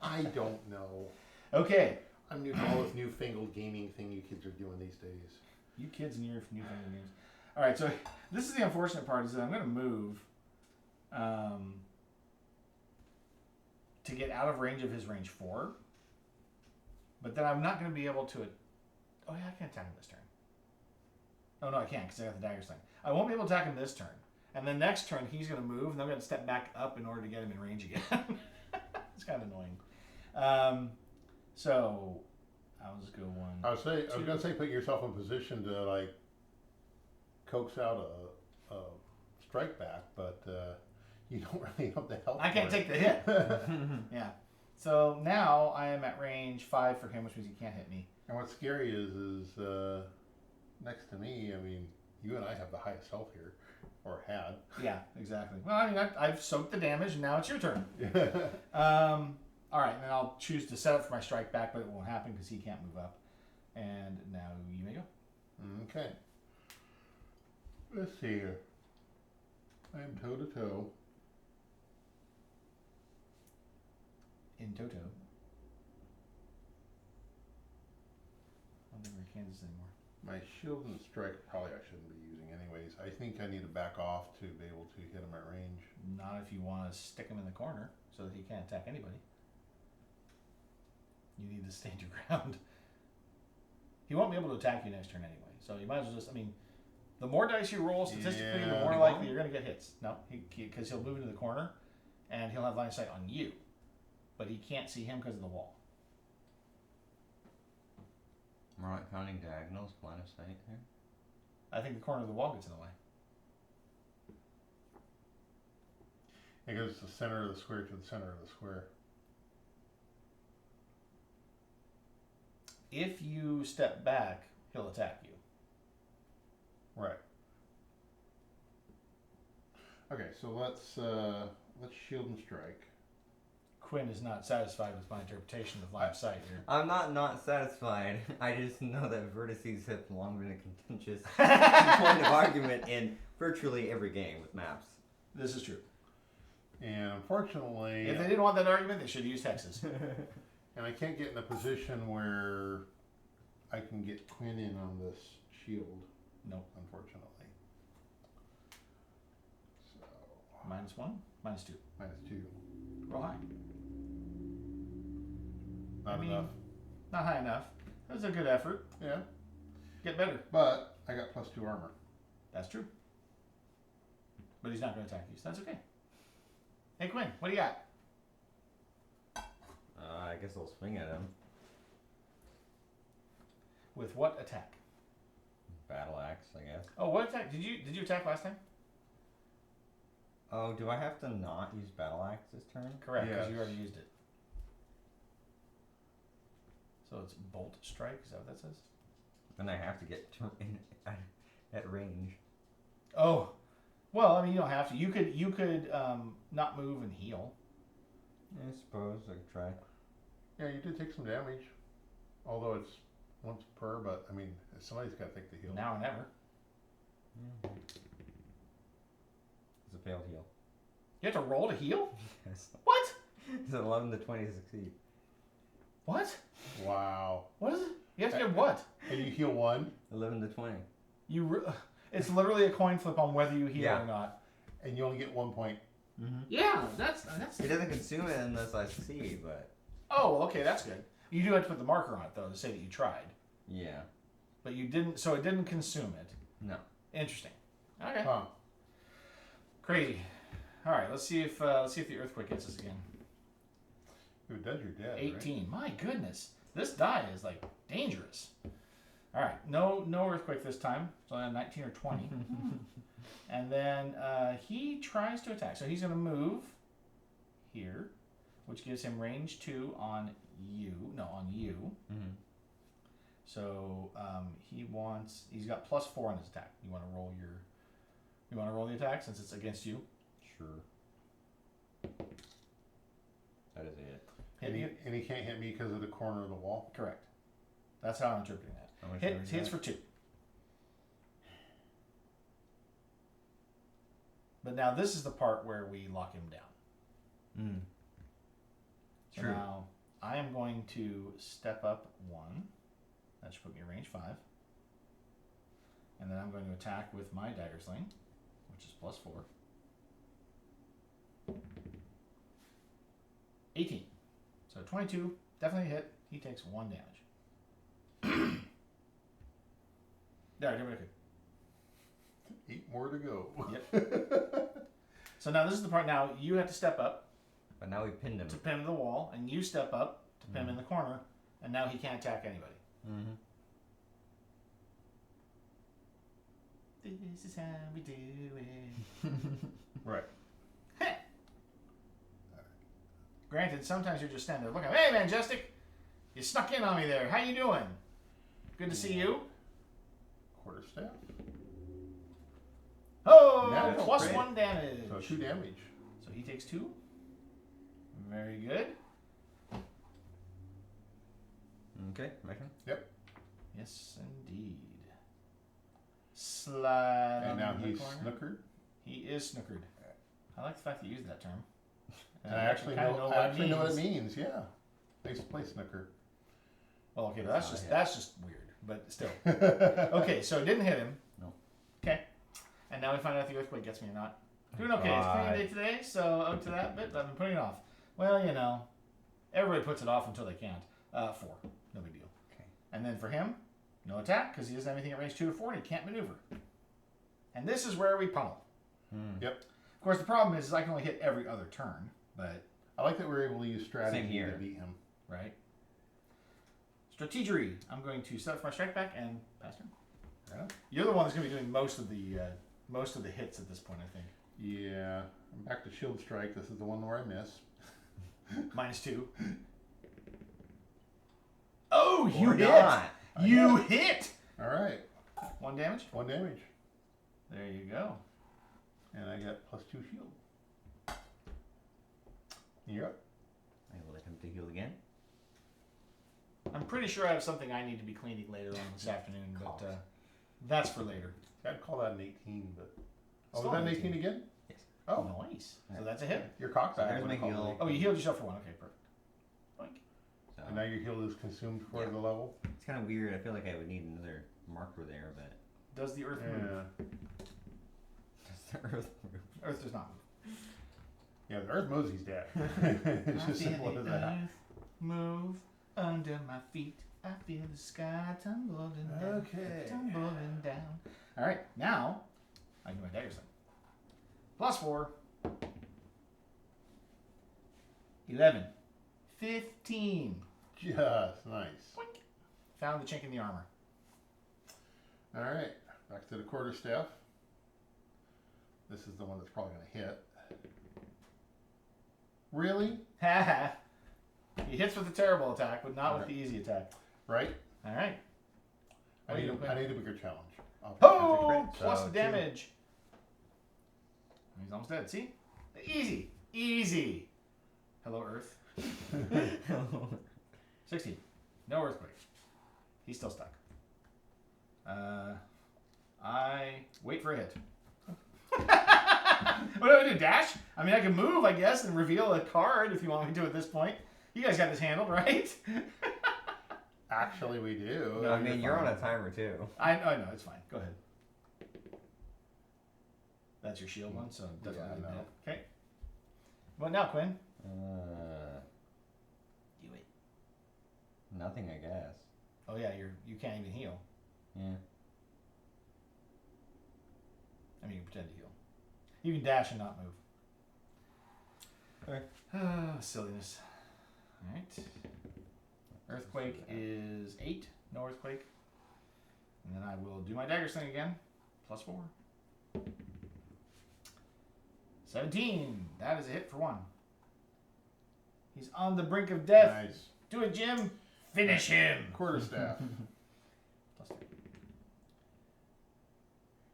[SPEAKER 2] I don't know.
[SPEAKER 1] Okay.
[SPEAKER 2] I'm new to all this newfangled gaming thing you kids are doing these days.
[SPEAKER 1] You kids and your newfangled games. All right, so this is the unfortunate part is that I'm going to move to get out of range of his range 4. But then I'm not going to be able to... Oh, yeah, I can attack him this turn. Oh, no, I can't because I got the dagger sling. I won't be able to attack him this turn. And then next turn, he's going to move, and I'm going to step back up in order to get him in range again. It's kind of annoying. So, I'll just go 1.
[SPEAKER 2] I was gonna say, put yourself in position to like coax out a strike back, but you don't really have the help.
[SPEAKER 1] I can't
[SPEAKER 2] for
[SPEAKER 1] take
[SPEAKER 2] it.
[SPEAKER 1] the hit. Yeah. So now I am at range 5 for him, which means he can't hit me.
[SPEAKER 2] And what's scary is next to me. I mean, you and I have the highest health here, or had.
[SPEAKER 1] Yeah, exactly. Well, I mean, I've soaked the damage, and now it's your turn. All right, and then I'll choose to set up for my strike back, but it won't happen because he can't move up. And now you may go.
[SPEAKER 2] Okay. Let's see here. I am toe to toe.
[SPEAKER 1] In Toto. I don't think we're in Kansas anymore.
[SPEAKER 2] My shield and strike probably I shouldn't be using anyways. I think I need to back off to be able to hit him at range.
[SPEAKER 1] Not if you want to stick him in the corner so that he can't attack anybody. You need to stand your ground. He won't be able to attack you next turn anyway. So you might as well just, I mean, the more dice you roll statistically, the
[SPEAKER 2] Yeah.
[SPEAKER 1] more likely you're going to get hits. No, because he'll move into the corner and he'll have line of sight on you. But he can't see him because of the wall.
[SPEAKER 3] More like counting diagonals, line of sight there.
[SPEAKER 1] I think the corner of the wall gets in the way.
[SPEAKER 2] It goes the center of the square to the center of the square.
[SPEAKER 1] if you step back, he'll attack you.
[SPEAKER 2] Right. Okay, so let's shield and strike.
[SPEAKER 1] Quinn is not satisfied with my interpretation of line of sight here.
[SPEAKER 3] I'm not satisfied. I just know that vertices have long been a contentious point of argument in virtually every game with maps.
[SPEAKER 1] This is true.
[SPEAKER 2] And unfortunately,
[SPEAKER 1] If they didn't want that argument, they should have used hexes.
[SPEAKER 2] and I can't get in a position where I can get Quinn in on this shield.
[SPEAKER 1] Nope.
[SPEAKER 2] Unfortunately. So
[SPEAKER 1] -1, -2.
[SPEAKER 2] -2.
[SPEAKER 1] Roll high.
[SPEAKER 2] Not
[SPEAKER 1] I mean-
[SPEAKER 2] enough.
[SPEAKER 1] Not high enough. That was a good effort.
[SPEAKER 2] Yeah,
[SPEAKER 1] Get better.
[SPEAKER 2] but I got +2 armor.
[SPEAKER 1] That's true. But he's not going to attack you, so that's okay. Hey, Quinn, what do you got?
[SPEAKER 3] I guess I'll swing at him.
[SPEAKER 1] With what attack?
[SPEAKER 3] Battle axe, I guess.
[SPEAKER 1] Oh, what attack? Did you attack last time?
[SPEAKER 3] Oh, do I have to not use battle axe this turn?
[SPEAKER 1] Correct, because
[SPEAKER 2] Yes.
[SPEAKER 1] you already used it. So it's bolt strike. Is that what that says?
[SPEAKER 3] Then I have to get at range.
[SPEAKER 1] Oh, well, I mean, you don't have to. You could not move and heal.
[SPEAKER 3] I suppose I could try.
[SPEAKER 2] Yeah, you did take some damage, although it's once per. But I mean, somebody's got to take the heal.
[SPEAKER 1] Now or never.
[SPEAKER 3] It's a failed heal.
[SPEAKER 1] You have to roll to heal.
[SPEAKER 3] Yes.
[SPEAKER 1] What?
[SPEAKER 3] It's 11 to 20 to succeed.
[SPEAKER 1] What?
[SPEAKER 2] Wow.
[SPEAKER 1] What is it? You have to get what?
[SPEAKER 2] And you heal 1,
[SPEAKER 3] 11 to 20.
[SPEAKER 1] It's literally a coin flip on whether you heal
[SPEAKER 3] Yeah.
[SPEAKER 1] or not.
[SPEAKER 2] and you only get 1 point.
[SPEAKER 3] Mm-hmm.
[SPEAKER 1] Yeah, that's.
[SPEAKER 3] It doesn't consume it unless I succeed, but
[SPEAKER 1] Oh, okay, that's good. You do have to put the marker on it though to say that you tried,
[SPEAKER 3] yeah.
[SPEAKER 1] but you didn't. So it didn't consume it.
[SPEAKER 3] No.
[SPEAKER 1] Interesting. Okay.
[SPEAKER 2] Huh.
[SPEAKER 1] Crazy. All right, let's see if the earthquake gets us again.
[SPEAKER 2] If it does, you're dead.
[SPEAKER 1] 18. My goodness, this die is like dangerous. All right, no earthquake this time. So 19 or 20, and then he tries to attack. So he's going to move here, which gives him range 2 on you. No, on you.
[SPEAKER 3] Mm-hmm.
[SPEAKER 1] So he's got +4 on his attack. You want to roll the attack since it's against you.
[SPEAKER 3] Sure. That is it.
[SPEAKER 1] Hit me.
[SPEAKER 2] And he can't hit me because of the corner of the wall.
[SPEAKER 1] Correct. That's how I'm interpreting that.
[SPEAKER 3] How much
[SPEAKER 1] Hits
[SPEAKER 3] damage is
[SPEAKER 1] for
[SPEAKER 3] that?
[SPEAKER 1] 2. But now this is the part where we lock him down.
[SPEAKER 3] Mm.
[SPEAKER 1] So
[SPEAKER 3] True.
[SPEAKER 1] now I am going to step up 1. That should put me in range 5. And then I'm going to attack with my dagger sling, which is +4. 18. So 22, definitely a hit. He takes 1 damage. There, give me a kick.
[SPEAKER 2] 8 more to go.
[SPEAKER 1] So now this is the part. Now you have to step up
[SPEAKER 3] But now we pinned him.
[SPEAKER 1] to pin him to the wall, and you step up to pin him in the corner, and now he can't attack anybody.
[SPEAKER 3] Mm-hmm.
[SPEAKER 1] This is how we do it.
[SPEAKER 2] Right.
[SPEAKER 1] Granted, sometimes you're just standing there looking. Hey, Majestic, you snuck in on me there. How you doing? Good to see you.
[SPEAKER 2] Quarterstaff.
[SPEAKER 1] Oh,
[SPEAKER 2] Natural
[SPEAKER 1] plus
[SPEAKER 3] crit.
[SPEAKER 1] 1 damage.
[SPEAKER 2] So 2 damage.
[SPEAKER 1] So he takes 2. Very good.
[SPEAKER 3] Okay, my turn.
[SPEAKER 1] Yes, indeed. Slide.
[SPEAKER 2] And
[SPEAKER 1] on
[SPEAKER 2] now
[SPEAKER 1] the
[SPEAKER 2] he's
[SPEAKER 1] corner.
[SPEAKER 2] snookered.
[SPEAKER 1] He is snookered. I like the fact that you used that term.
[SPEAKER 2] And I actually
[SPEAKER 1] kinda
[SPEAKER 2] know, what it means. Yeah. I used to play snooker.
[SPEAKER 1] Well, okay, but that's
[SPEAKER 3] Not
[SPEAKER 1] just
[SPEAKER 3] hit.
[SPEAKER 1] that's just weird. But still. Okay, so it didn't hit him.
[SPEAKER 3] No.
[SPEAKER 1] Okay. And now we find out if the earthquake gets me or not. Doing okay. It's cleaning day today, so up to that bit, but I've been putting it off. Well, you know, everybody puts it off until they can't. 4. No big deal.
[SPEAKER 3] Okay.
[SPEAKER 1] And then for him, no attack, because he doesn't have anything at range 2 or 4, and he can't maneuver. And this is where we pummel.
[SPEAKER 3] Mm.
[SPEAKER 2] Yep.
[SPEAKER 1] Of course, the problem is I can only hit every other turn, but,
[SPEAKER 2] I like that we're able to use strategy
[SPEAKER 3] Same here.
[SPEAKER 2] to beat him.
[SPEAKER 1] right? Strategery. I'm going to set up for my strike back and pass turn.
[SPEAKER 2] Yeah.
[SPEAKER 1] You're the one that's going to be doing most of the hits at this point, I think.
[SPEAKER 2] Yeah. I'm back to shield strike. This is the one where I miss.
[SPEAKER 1] -2. Oh, you
[SPEAKER 3] Or
[SPEAKER 1] hit.
[SPEAKER 3] not.
[SPEAKER 1] You hit.
[SPEAKER 2] All right,
[SPEAKER 1] 1 damage.
[SPEAKER 2] 1 damage,
[SPEAKER 1] There you go.
[SPEAKER 2] and I got +2 shield. You're up.
[SPEAKER 3] I will attempt to heal again.
[SPEAKER 1] I'm pretty sure I have something I need to be cleaning later on this afternoon, but that's for later.
[SPEAKER 2] I'd call that an 18, but
[SPEAKER 1] Still
[SPEAKER 2] was that an
[SPEAKER 1] an
[SPEAKER 2] 18 again?
[SPEAKER 3] Yes.
[SPEAKER 2] Oh,
[SPEAKER 1] Nice. So that's a hit.
[SPEAKER 2] you're cockback.
[SPEAKER 3] There's
[SPEAKER 2] I
[SPEAKER 3] my
[SPEAKER 2] would've called it
[SPEAKER 3] heal.
[SPEAKER 2] an
[SPEAKER 1] Oh, you
[SPEAKER 2] 18.
[SPEAKER 1] healed yourself for 1. Okay, perfect. Boink.
[SPEAKER 3] So
[SPEAKER 2] And now your heal is consumed for
[SPEAKER 3] Yeah.
[SPEAKER 2] the level.
[SPEAKER 3] it's kind of weird. I feel like I would need another marker there, but
[SPEAKER 1] Does the earth move?
[SPEAKER 2] Yeah.
[SPEAKER 3] does the earth move?
[SPEAKER 1] Earth does not move.
[SPEAKER 2] Yeah, the Earth moves, he's dead. It's just simple as that.
[SPEAKER 1] Move under my feet. I feel the sky tumbling down.
[SPEAKER 2] Okay.
[SPEAKER 1] Tumbling down. All right, now I do my dagger sling. +4. 11. 15.
[SPEAKER 2] Just nice.
[SPEAKER 1] Boink. Found the chink in the armor.
[SPEAKER 2] All right, back to the quarterstaff. This is the one that's probably going to hit. Really?
[SPEAKER 1] Haha. He hits with the terrible attack, but not with the easy attack.
[SPEAKER 2] Right?
[SPEAKER 1] All right.
[SPEAKER 2] I
[SPEAKER 1] What
[SPEAKER 2] need,
[SPEAKER 1] are you
[SPEAKER 2] a, I need a bigger challenge.
[SPEAKER 1] Oh,
[SPEAKER 3] crit,
[SPEAKER 1] plus
[SPEAKER 3] so
[SPEAKER 1] the damage. He's almost dead. See? Easy. Easy. Hello, Earth. 16. No earthquake. He's still stuck. I wait for a hit. What do I do? Dash? I mean, I can move, I guess, and reveal a card if you want me to at this point. You guys got this handled, right?
[SPEAKER 2] Actually, we do.
[SPEAKER 3] No, I mean, you're on a timer too.
[SPEAKER 1] I know, it's fine. Go ahead. That's your shield one, so it doesn't
[SPEAKER 2] Yeah,
[SPEAKER 1] really
[SPEAKER 2] no.
[SPEAKER 1] matter. Okay. What now, Quinn?
[SPEAKER 3] Do it. Nothing, I guess.
[SPEAKER 1] Oh yeah, you can't even heal.
[SPEAKER 3] Yeah.
[SPEAKER 1] I mean, you can pretend to heal. You can dash and not move.
[SPEAKER 3] Okay.
[SPEAKER 1] Silliness. All right. Earthquake is 8. No earthquake. And then I will do my dagger sling again. +4. 17. That is a hit for 1. He's on the brink of death.
[SPEAKER 2] Nice.
[SPEAKER 1] Do it, Jim. Finish him.
[SPEAKER 2] Quarterstaff.
[SPEAKER 1] +3.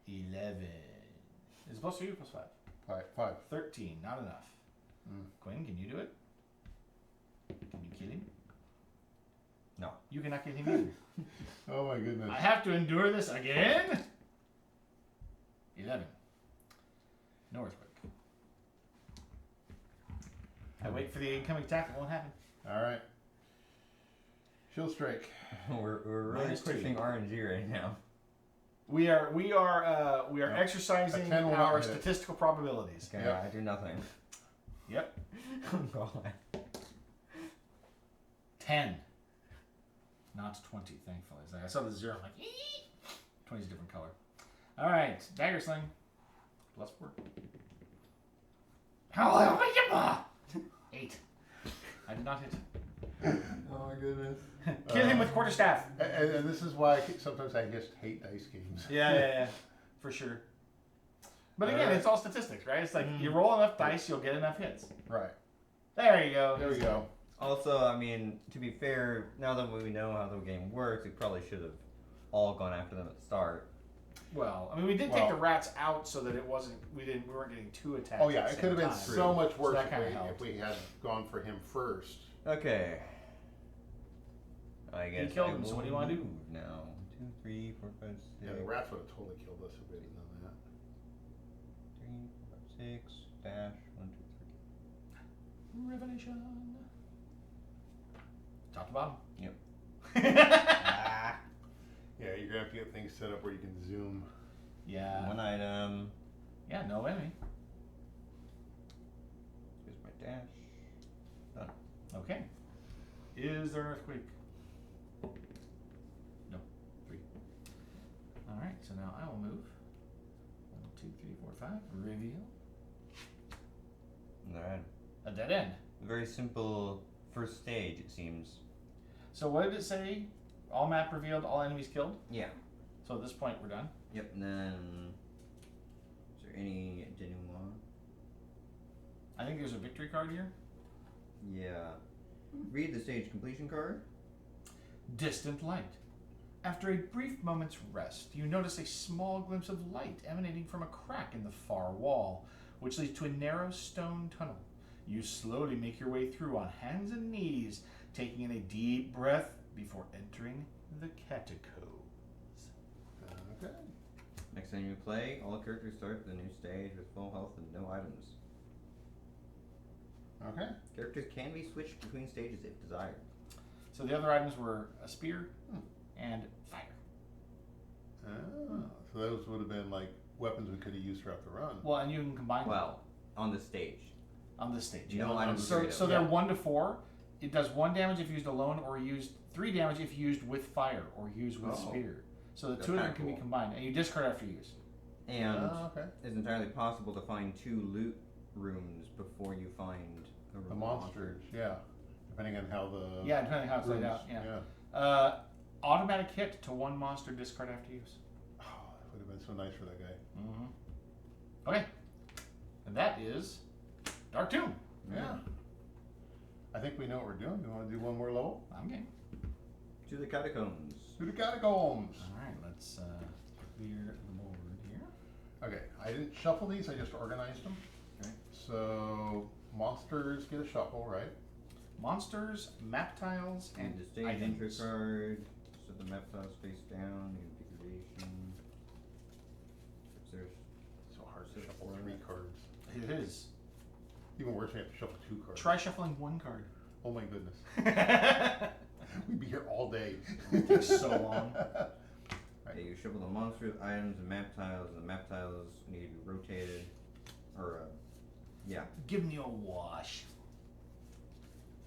[SPEAKER 1] 11. Is it +3 or +5?
[SPEAKER 2] 5.
[SPEAKER 1] 13. Not enough.
[SPEAKER 2] Mm.
[SPEAKER 1] Quinn, can you do it? Can you kill him?
[SPEAKER 3] No.
[SPEAKER 1] You cannot kill him either.
[SPEAKER 2] Oh my goodness.
[SPEAKER 1] I have to endure this again? 11. No earthquake. I wait for the incoming attack. It won't happen.
[SPEAKER 2] All right. Shield strike.
[SPEAKER 3] we're really
[SPEAKER 1] -2.
[SPEAKER 3] pushing RNG right now.
[SPEAKER 1] We are
[SPEAKER 2] Yeah.
[SPEAKER 1] exercising
[SPEAKER 2] A 10 will not
[SPEAKER 1] our
[SPEAKER 2] hit.
[SPEAKER 1] statistical probabilities.
[SPEAKER 3] Okay,
[SPEAKER 2] Yeah.
[SPEAKER 3] I do nothing.
[SPEAKER 1] Yep.
[SPEAKER 3] Oh god.
[SPEAKER 1] 10. Not 20, thankfully. It's like I saw the 0. I'm like, ee! 20 is a different color. All right. Dagger sling. +4. 8. I did not hit.
[SPEAKER 2] Oh my goodness.
[SPEAKER 1] Kill him with quarterstaff.
[SPEAKER 2] And this is why sometimes I just hate dice games.
[SPEAKER 1] Yeah. For sure. But again,
[SPEAKER 2] Alright.
[SPEAKER 1] it's all statistics, right? It's like you roll enough dice, you'll get enough hits.
[SPEAKER 2] Right.
[SPEAKER 1] There you go.
[SPEAKER 2] There we go.
[SPEAKER 3] Also, I mean, to be fair, now that we know how the game works, we probably should have all gone after them at the start.
[SPEAKER 1] Well, I mean, we did take
[SPEAKER 2] Well-
[SPEAKER 1] the rats out so that it wasn't we weren't getting 2 attacks.
[SPEAKER 2] Oh yeah,
[SPEAKER 1] at the
[SPEAKER 2] it could have
[SPEAKER 1] same
[SPEAKER 2] been
[SPEAKER 1] time.
[SPEAKER 2] so much worse
[SPEAKER 1] that kinda
[SPEAKER 2] if
[SPEAKER 1] helped.
[SPEAKER 2] we had gone for him first.
[SPEAKER 3] Okay. I guess
[SPEAKER 1] killed
[SPEAKER 3] I
[SPEAKER 1] him, so
[SPEAKER 3] will
[SPEAKER 1] what do you wanna do?
[SPEAKER 3] move now? 2, 3, 4, 5, 6.
[SPEAKER 2] Yeah, the rats would have totally killed us if we hadn't done that.
[SPEAKER 3] 3, 4, 5, 6, dash, 1, 2,
[SPEAKER 1] Revelation. Top to bottom.
[SPEAKER 3] Yep.
[SPEAKER 1] Ah.
[SPEAKER 2] Yeah, you're gonna have to get things set up where you can zoom.
[SPEAKER 3] 3.
[SPEAKER 1] Yeah.
[SPEAKER 3] One item.
[SPEAKER 1] Yeah, no enemy.
[SPEAKER 3] Here's my dash.
[SPEAKER 1] Okay. Is there an earthquake? No. 3. Alright, so now I will move. 1, 2, 3, 4, 5. Reveal.
[SPEAKER 3] Alright.
[SPEAKER 1] A dead end.
[SPEAKER 3] Very simple first stage, it seems.
[SPEAKER 1] So what did it say? All map revealed, all enemies killed?
[SPEAKER 3] Yeah.
[SPEAKER 1] So at this point we're done.
[SPEAKER 3] Yep, and then. Is there any denouement?
[SPEAKER 1] I think there's a victory card here.
[SPEAKER 3] Yeah. Read the stage completion card.
[SPEAKER 1] Distant light. After a brief moment's rest, you notice a small glimpse of light emanating from a crack in the far wall, which leads to a narrow stone tunnel. You slowly make your way through on hands and knees, taking in a deep breath before entering the catacombs.
[SPEAKER 2] Okay.
[SPEAKER 3] Next time you play, all characters start the new stage with full health and no items.
[SPEAKER 2] Okay.
[SPEAKER 3] Characters can be switched between stages if desired.
[SPEAKER 1] So the other items were a spear and fire.
[SPEAKER 2] Oh, so those would have been like weapons we could have used throughout the run.
[SPEAKER 1] Well, and you can combine them
[SPEAKER 3] Well, on the stage.
[SPEAKER 1] on this stage.
[SPEAKER 3] No
[SPEAKER 1] yeah.
[SPEAKER 3] items
[SPEAKER 1] So,
[SPEAKER 3] straight
[SPEAKER 1] so
[SPEAKER 3] up.
[SPEAKER 1] they're
[SPEAKER 2] Yeah.
[SPEAKER 1] 1 to 4. It does 1 damage if used alone, or used 3 damage if used with fire or used with
[SPEAKER 2] Oh.
[SPEAKER 1] spear. So the
[SPEAKER 3] That's
[SPEAKER 1] 2 of them
[SPEAKER 3] kinda
[SPEAKER 1] can be
[SPEAKER 3] cool.
[SPEAKER 1] combined, and you discard after use.
[SPEAKER 3] And
[SPEAKER 2] Oh, okay.
[SPEAKER 3] it's entirely possible to find 2 loot rooms before you find a room
[SPEAKER 2] The
[SPEAKER 3] of
[SPEAKER 2] monsters, yeah. Depending on how the
[SPEAKER 1] Yeah, depending on how it's laid
[SPEAKER 2] rooms-
[SPEAKER 1] out. Yeah. Automatic hit to 1 monster, discard after use.
[SPEAKER 2] Oh, that would have been so nice for that guy.
[SPEAKER 1] Mm-hmm. Okay, and that is Dark Tomb.
[SPEAKER 2] Yeah. I think we know what we're doing. You want to do one more level?
[SPEAKER 1] I'm game.
[SPEAKER 3] To the catacombs.
[SPEAKER 2] To the catacombs.
[SPEAKER 1] All right, let's clear the board here.
[SPEAKER 2] Okay, I didn't shuffle these. I just organized them.
[SPEAKER 1] Okay.
[SPEAKER 2] So monsters get a shuffle, right?
[SPEAKER 1] Monsters, map tiles,
[SPEAKER 3] And
[SPEAKER 1] and
[SPEAKER 3] the stage entry
[SPEAKER 1] items.
[SPEAKER 3] card. So the map tiles face down, configuration. There's
[SPEAKER 2] So hard to shuffle 3 cards.
[SPEAKER 1] It is.
[SPEAKER 2] Even worse, we have to shuffle 2 cards.
[SPEAKER 1] Try shuffling 1 card.
[SPEAKER 2] Oh my goodness.
[SPEAKER 1] It
[SPEAKER 2] We'd be here all day.
[SPEAKER 1] takes so long.
[SPEAKER 3] Okay, you shuffle the monsters, items, and map tiles, and the map tiles need to be rotated. Or, yeah.
[SPEAKER 1] Give me a wash.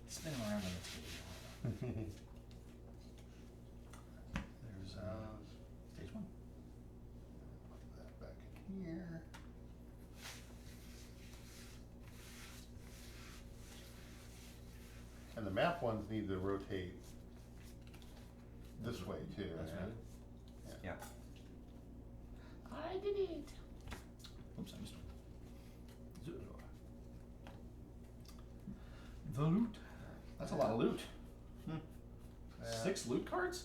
[SPEAKER 1] Spin around on the table. There's stage 1.
[SPEAKER 2] Put that back in here. And the map ones need to rotate this way too.
[SPEAKER 1] That's
[SPEAKER 2] yeah?
[SPEAKER 1] right.
[SPEAKER 3] Yeah.
[SPEAKER 1] I did it. Oops, I missed one. The loot. That's a lot of loot.
[SPEAKER 2] Yeah.
[SPEAKER 1] 6 loot cards?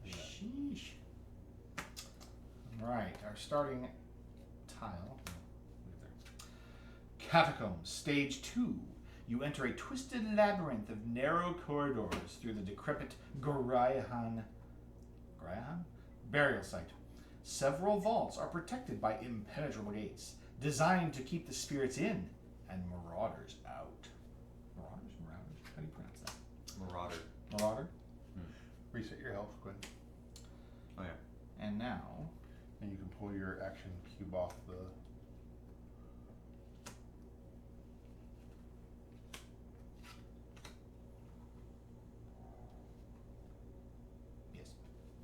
[SPEAKER 2] Yeah.
[SPEAKER 1] Sheesh. Alright, our starting tile. Catacombs, stage 2. You enter a twisted labyrinth of narrow corridors through the decrepit Goriahan burial site. Several vaults are protected by impenetrable gates, designed to keep the spirits in and marauders out. Marauders? How do you pronounce that?
[SPEAKER 3] Marauder.
[SPEAKER 1] Marauder?
[SPEAKER 2] Reset your health, Quinn.
[SPEAKER 3] Oh, yeah.
[SPEAKER 1] And now,
[SPEAKER 2] And you can pull your action cube off the.
[SPEAKER 1] yes.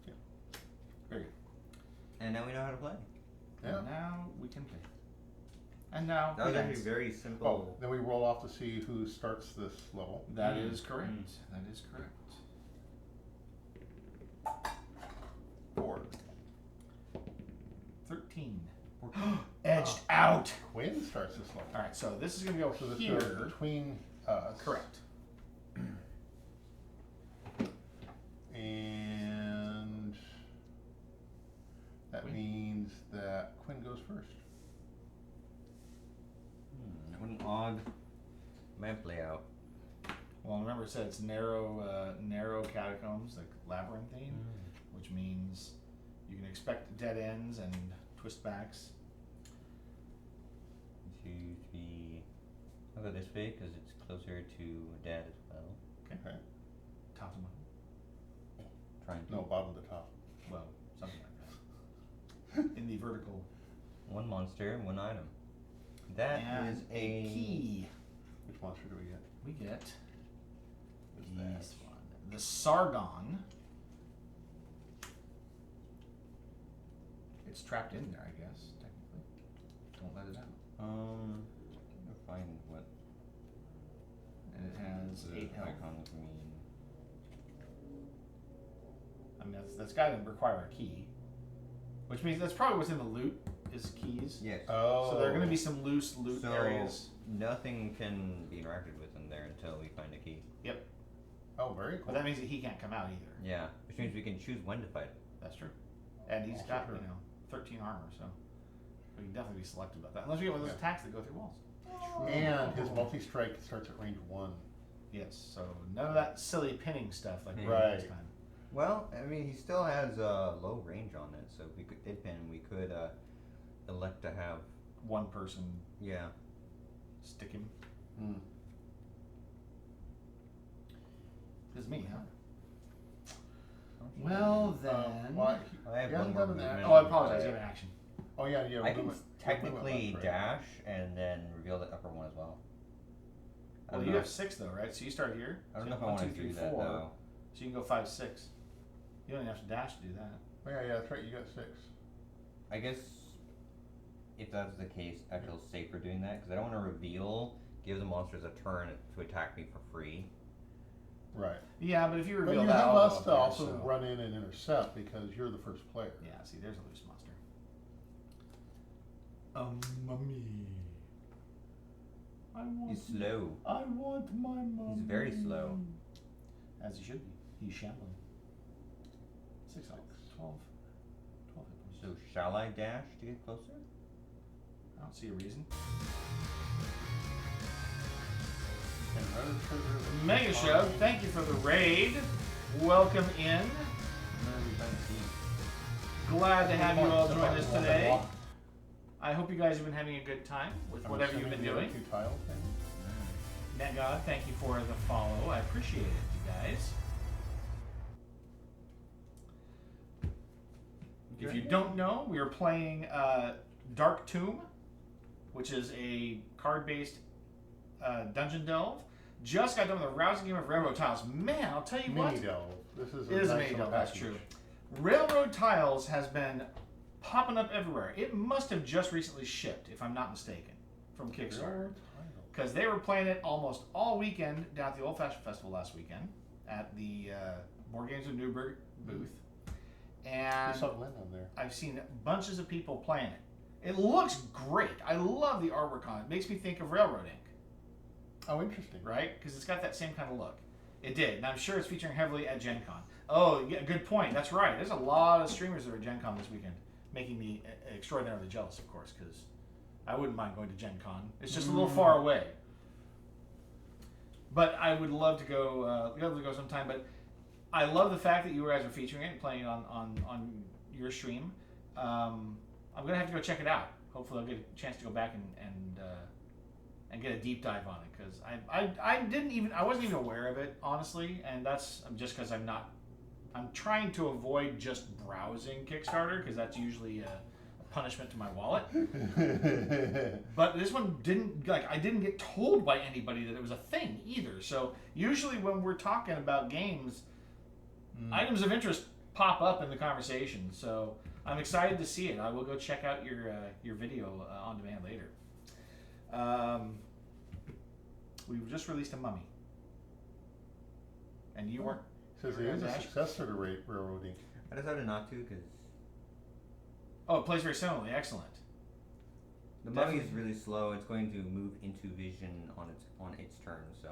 [SPEAKER 2] Yeah.
[SPEAKER 1] Very good.
[SPEAKER 3] And now we know how to play.
[SPEAKER 2] Yeah.
[SPEAKER 1] And now we can play. And now
[SPEAKER 3] That was
[SPEAKER 1] we
[SPEAKER 3] actually
[SPEAKER 1] dance.
[SPEAKER 3] very
[SPEAKER 2] Oh,
[SPEAKER 3] simple.
[SPEAKER 2] then we roll off to see who starts this level.
[SPEAKER 1] That
[SPEAKER 3] Mm.
[SPEAKER 1] is correct.
[SPEAKER 3] Mm.
[SPEAKER 1] That is correct.
[SPEAKER 2] 4.
[SPEAKER 1] 13. Edged out.
[SPEAKER 2] Quinn starts this level.
[SPEAKER 1] All right, so this is going to go
[SPEAKER 2] So this
[SPEAKER 1] here.
[SPEAKER 2] goes between us.
[SPEAKER 1] Correct.
[SPEAKER 2] And that
[SPEAKER 1] Quinn.
[SPEAKER 2] means that Quinn goes first.
[SPEAKER 3] What an odd map layout.
[SPEAKER 1] Well, remember it said it's narrow catacombs, like labyrinthine, which means you can expect dead ends and twist backs.
[SPEAKER 5] 2, 3. I'll go this way because it's closer to Dad as well.
[SPEAKER 2] Okay.
[SPEAKER 1] Top to bottom.
[SPEAKER 5] Trying to.
[SPEAKER 2] No, bottom to top.
[SPEAKER 1] Well, something like that. In the vertical.
[SPEAKER 5] 1 monster, 1 item. That
[SPEAKER 1] and
[SPEAKER 5] is
[SPEAKER 1] a key.
[SPEAKER 2] Which monster do we get?
[SPEAKER 1] We get
[SPEAKER 2] that?
[SPEAKER 1] this one. The Sargon. It's trapped in there, I guess, technically. Don't let it out.
[SPEAKER 5] I'm gonna find what
[SPEAKER 1] And it has
[SPEAKER 5] the
[SPEAKER 1] 8 health.
[SPEAKER 5] icons mean.
[SPEAKER 1] I mean, that's got to require a key. Which means that's probably what's in the loot, is keys.
[SPEAKER 3] Yes.
[SPEAKER 2] Oh.
[SPEAKER 1] So there are going to be some loose loot
[SPEAKER 3] So
[SPEAKER 1] areas.
[SPEAKER 3] nothing can be interacted with in there until we find a key.
[SPEAKER 2] Oh, Oh, very cool.
[SPEAKER 1] But that means that he can't come out either.
[SPEAKER 3] Yeah, which means we can choose when to fight.
[SPEAKER 1] That's true. And he's
[SPEAKER 2] Also
[SPEAKER 1] got,
[SPEAKER 2] true.
[SPEAKER 1] 13 armor, so we can definitely be selective about that. Unless we get one of those
[SPEAKER 2] Yeah.
[SPEAKER 1] attacks that go through walls.
[SPEAKER 2] And his multi-strike starts at range 1.
[SPEAKER 1] Yes, so none of that silly pinning stuff like we did
[SPEAKER 2] Right.
[SPEAKER 1] last time.
[SPEAKER 3] Well, I mean, he still has low range on it, so if we did pin, we could elect to have.
[SPEAKER 1] One person
[SPEAKER 3] Yeah.
[SPEAKER 1] stick him.
[SPEAKER 2] Hmm.
[SPEAKER 1] This is me, huh? Well then.
[SPEAKER 2] Well,
[SPEAKER 3] I have
[SPEAKER 2] he
[SPEAKER 3] one
[SPEAKER 2] hasn't
[SPEAKER 3] more
[SPEAKER 2] done that.
[SPEAKER 3] movement.
[SPEAKER 1] Oh, I apologize. You have an action.
[SPEAKER 2] Oh yeah, yeah.
[SPEAKER 3] I can
[SPEAKER 2] movement-
[SPEAKER 3] technically
[SPEAKER 2] movement left, right.
[SPEAKER 3] dash and then reveal the upper one as well. I
[SPEAKER 1] Well,
[SPEAKER 3] don't
[SPEAKER 1] you
[SPEAKER 3] know.
[SPEAKER 1] have 6 though, right? So you start here.
[SPEAKER 3] I don't
[SPEAKER 1] So
[SPEAKER 3] know if I
[SPEAKER 1] one,
[SPEAKER 3] want
[SPEAKER 1] two,
[SPEAKER 3] to do
[SPEAKER 1] three,
[SPEAKER 3] that
[SPEAKER 1] four.
[SPEAKER 3] though.
[SPEAKER 1] So you can go 5, 6. You don't even have to dash to do that.
[SPEAKER 2] Oh, yeah, yeah, that's right. You got 6.
[SPEAKER 3] I guess if that's the case, I feel safer doing that because I don't want to reveal, give the monsters a turn to attack me for free.
[SPEAKER 2] Right.
[SPEAKER 1] Yeah, but if you
[SPEAKER 2] But
[SPEAKER 1] reveal
[SPEAKER 2] you
[SPEAKER 1] that,
[SPEAKER 2] have
[SPEAKER 1] I'll go
[SPEAKER 2] us
[SPEAKER 1] up
[SPEAKER 2] to
[SPEAKER 1] there,
[SPEAKER 2] also
[SPEAKER 1] so-
[SPEAKER 2] run in and intercept because you're the first player.
[SPEAKER 1] Yeah, see, there's a loose monster. Mummy. I want.
[SPEAKER 3] He's slow.
[SPEAKER 1] I want my mummy.
[SPEAKER 3] He's very slow.
[SPEAKER 1] As he should be. He's shambling. 6 health. 12. 12 hit points.
[SPEAKER 3] So shall I dash to get closer?
[SPEAKER 1] I don't see a reason.
[SPEAKER 2] And another treasure-
[SPEAKER 1] Mega Shove, thank you for the raid. Welcome in. Glad to have you all join us today. I hope you guys have been having a good time with
[SPEAKER 2] I'm
[SPEAKER 1] whatever you've been
[SPEAKER 2] assuming the other
[SPEAKER 1] doing.
[SPEAKER 2] 2 tile thing.
[SPEAKER 1] NetGod, thank you for the follow. I appreciate it, you guys. If you don't know, we are playing Dark Tomb, which is a card-based dungeon delve. Just got done with a rousing game of Railroad Tiles. Man, I'll tell you what.
[SPEAKER 2] Mini delve. This is
[SPEAKER 1] It is a
[SPEAKER 2] nice
[SPEAKER 1] mini
[SPEAKER 2] little
[SPEAKER 1] delve, that's
[SPEAKER 2] package.
[SPEAKER 1] true. Railroad Tiles has been popping up everywhere. It must have just recently shipped, if I'm not mistaken, from Kickstarter.
[SPEAKER 2] Railroad tile.
[SPEAKER 1] Because they were playing it almost all weekend down at the Old Fashioned Festival last weekend at the Board Games of Newburgh booth. And
[SPEAKER 2] You saw Glenn on there.
[SPEAKER 1] I've seen bunches of people playing it. It looks great. I love the artwork on it. It makes me think of Railroad Ink,
[SPEAKER 2] Oh, interesting.
[SPEAKER 1] right? Because it's got that same kind of look. It did. And I'm sure it's featuring heavily at Gen Con. Oh, yeah, good point. That's right. There's a lot of streamers that are at Gen Con this weekend, making me extraordinarily jealous, of course, because I wouldn't mind going to Gen Con. It's just a little far away. But I would love to go sometime. But I love the fact that you guys are featuring it and playing it on your stream. I'm gonna have to go check it out. Hopefully, I'll get a chance to go back and get a deep dive on it because I wasn't even aware of it honestly, and that's just because I'm trying to avoid just browsing Kickstarter because that's usually a punishment to my wallet. But this one I didn't get told by anybody that it was a thing either. So usually when we're talking about games, items of interest pop up in the conversation. So I'm excited to see it. I will go check out your video on demand later. We've just released a mummy, and you weren't.
[SPEAKER 2] Says
[SPEAKER 1] you
[SPEAKER 2] it
[SPEAKER 1] were
[SPEAKER 2] is a
[SPEAKER 1] Dash?
[SPEAKER 2] successor to Railroad Ink.
[SPEAKER 3] I decided not to because
[SPEAKER 1] Oh, it plays very similarly. Excellent.
[SPEAKER 3] the mummy is
[SPEAKER 1] Definitely.
[SPEAKER 3] really slow. It's going to move into vision on its turn, so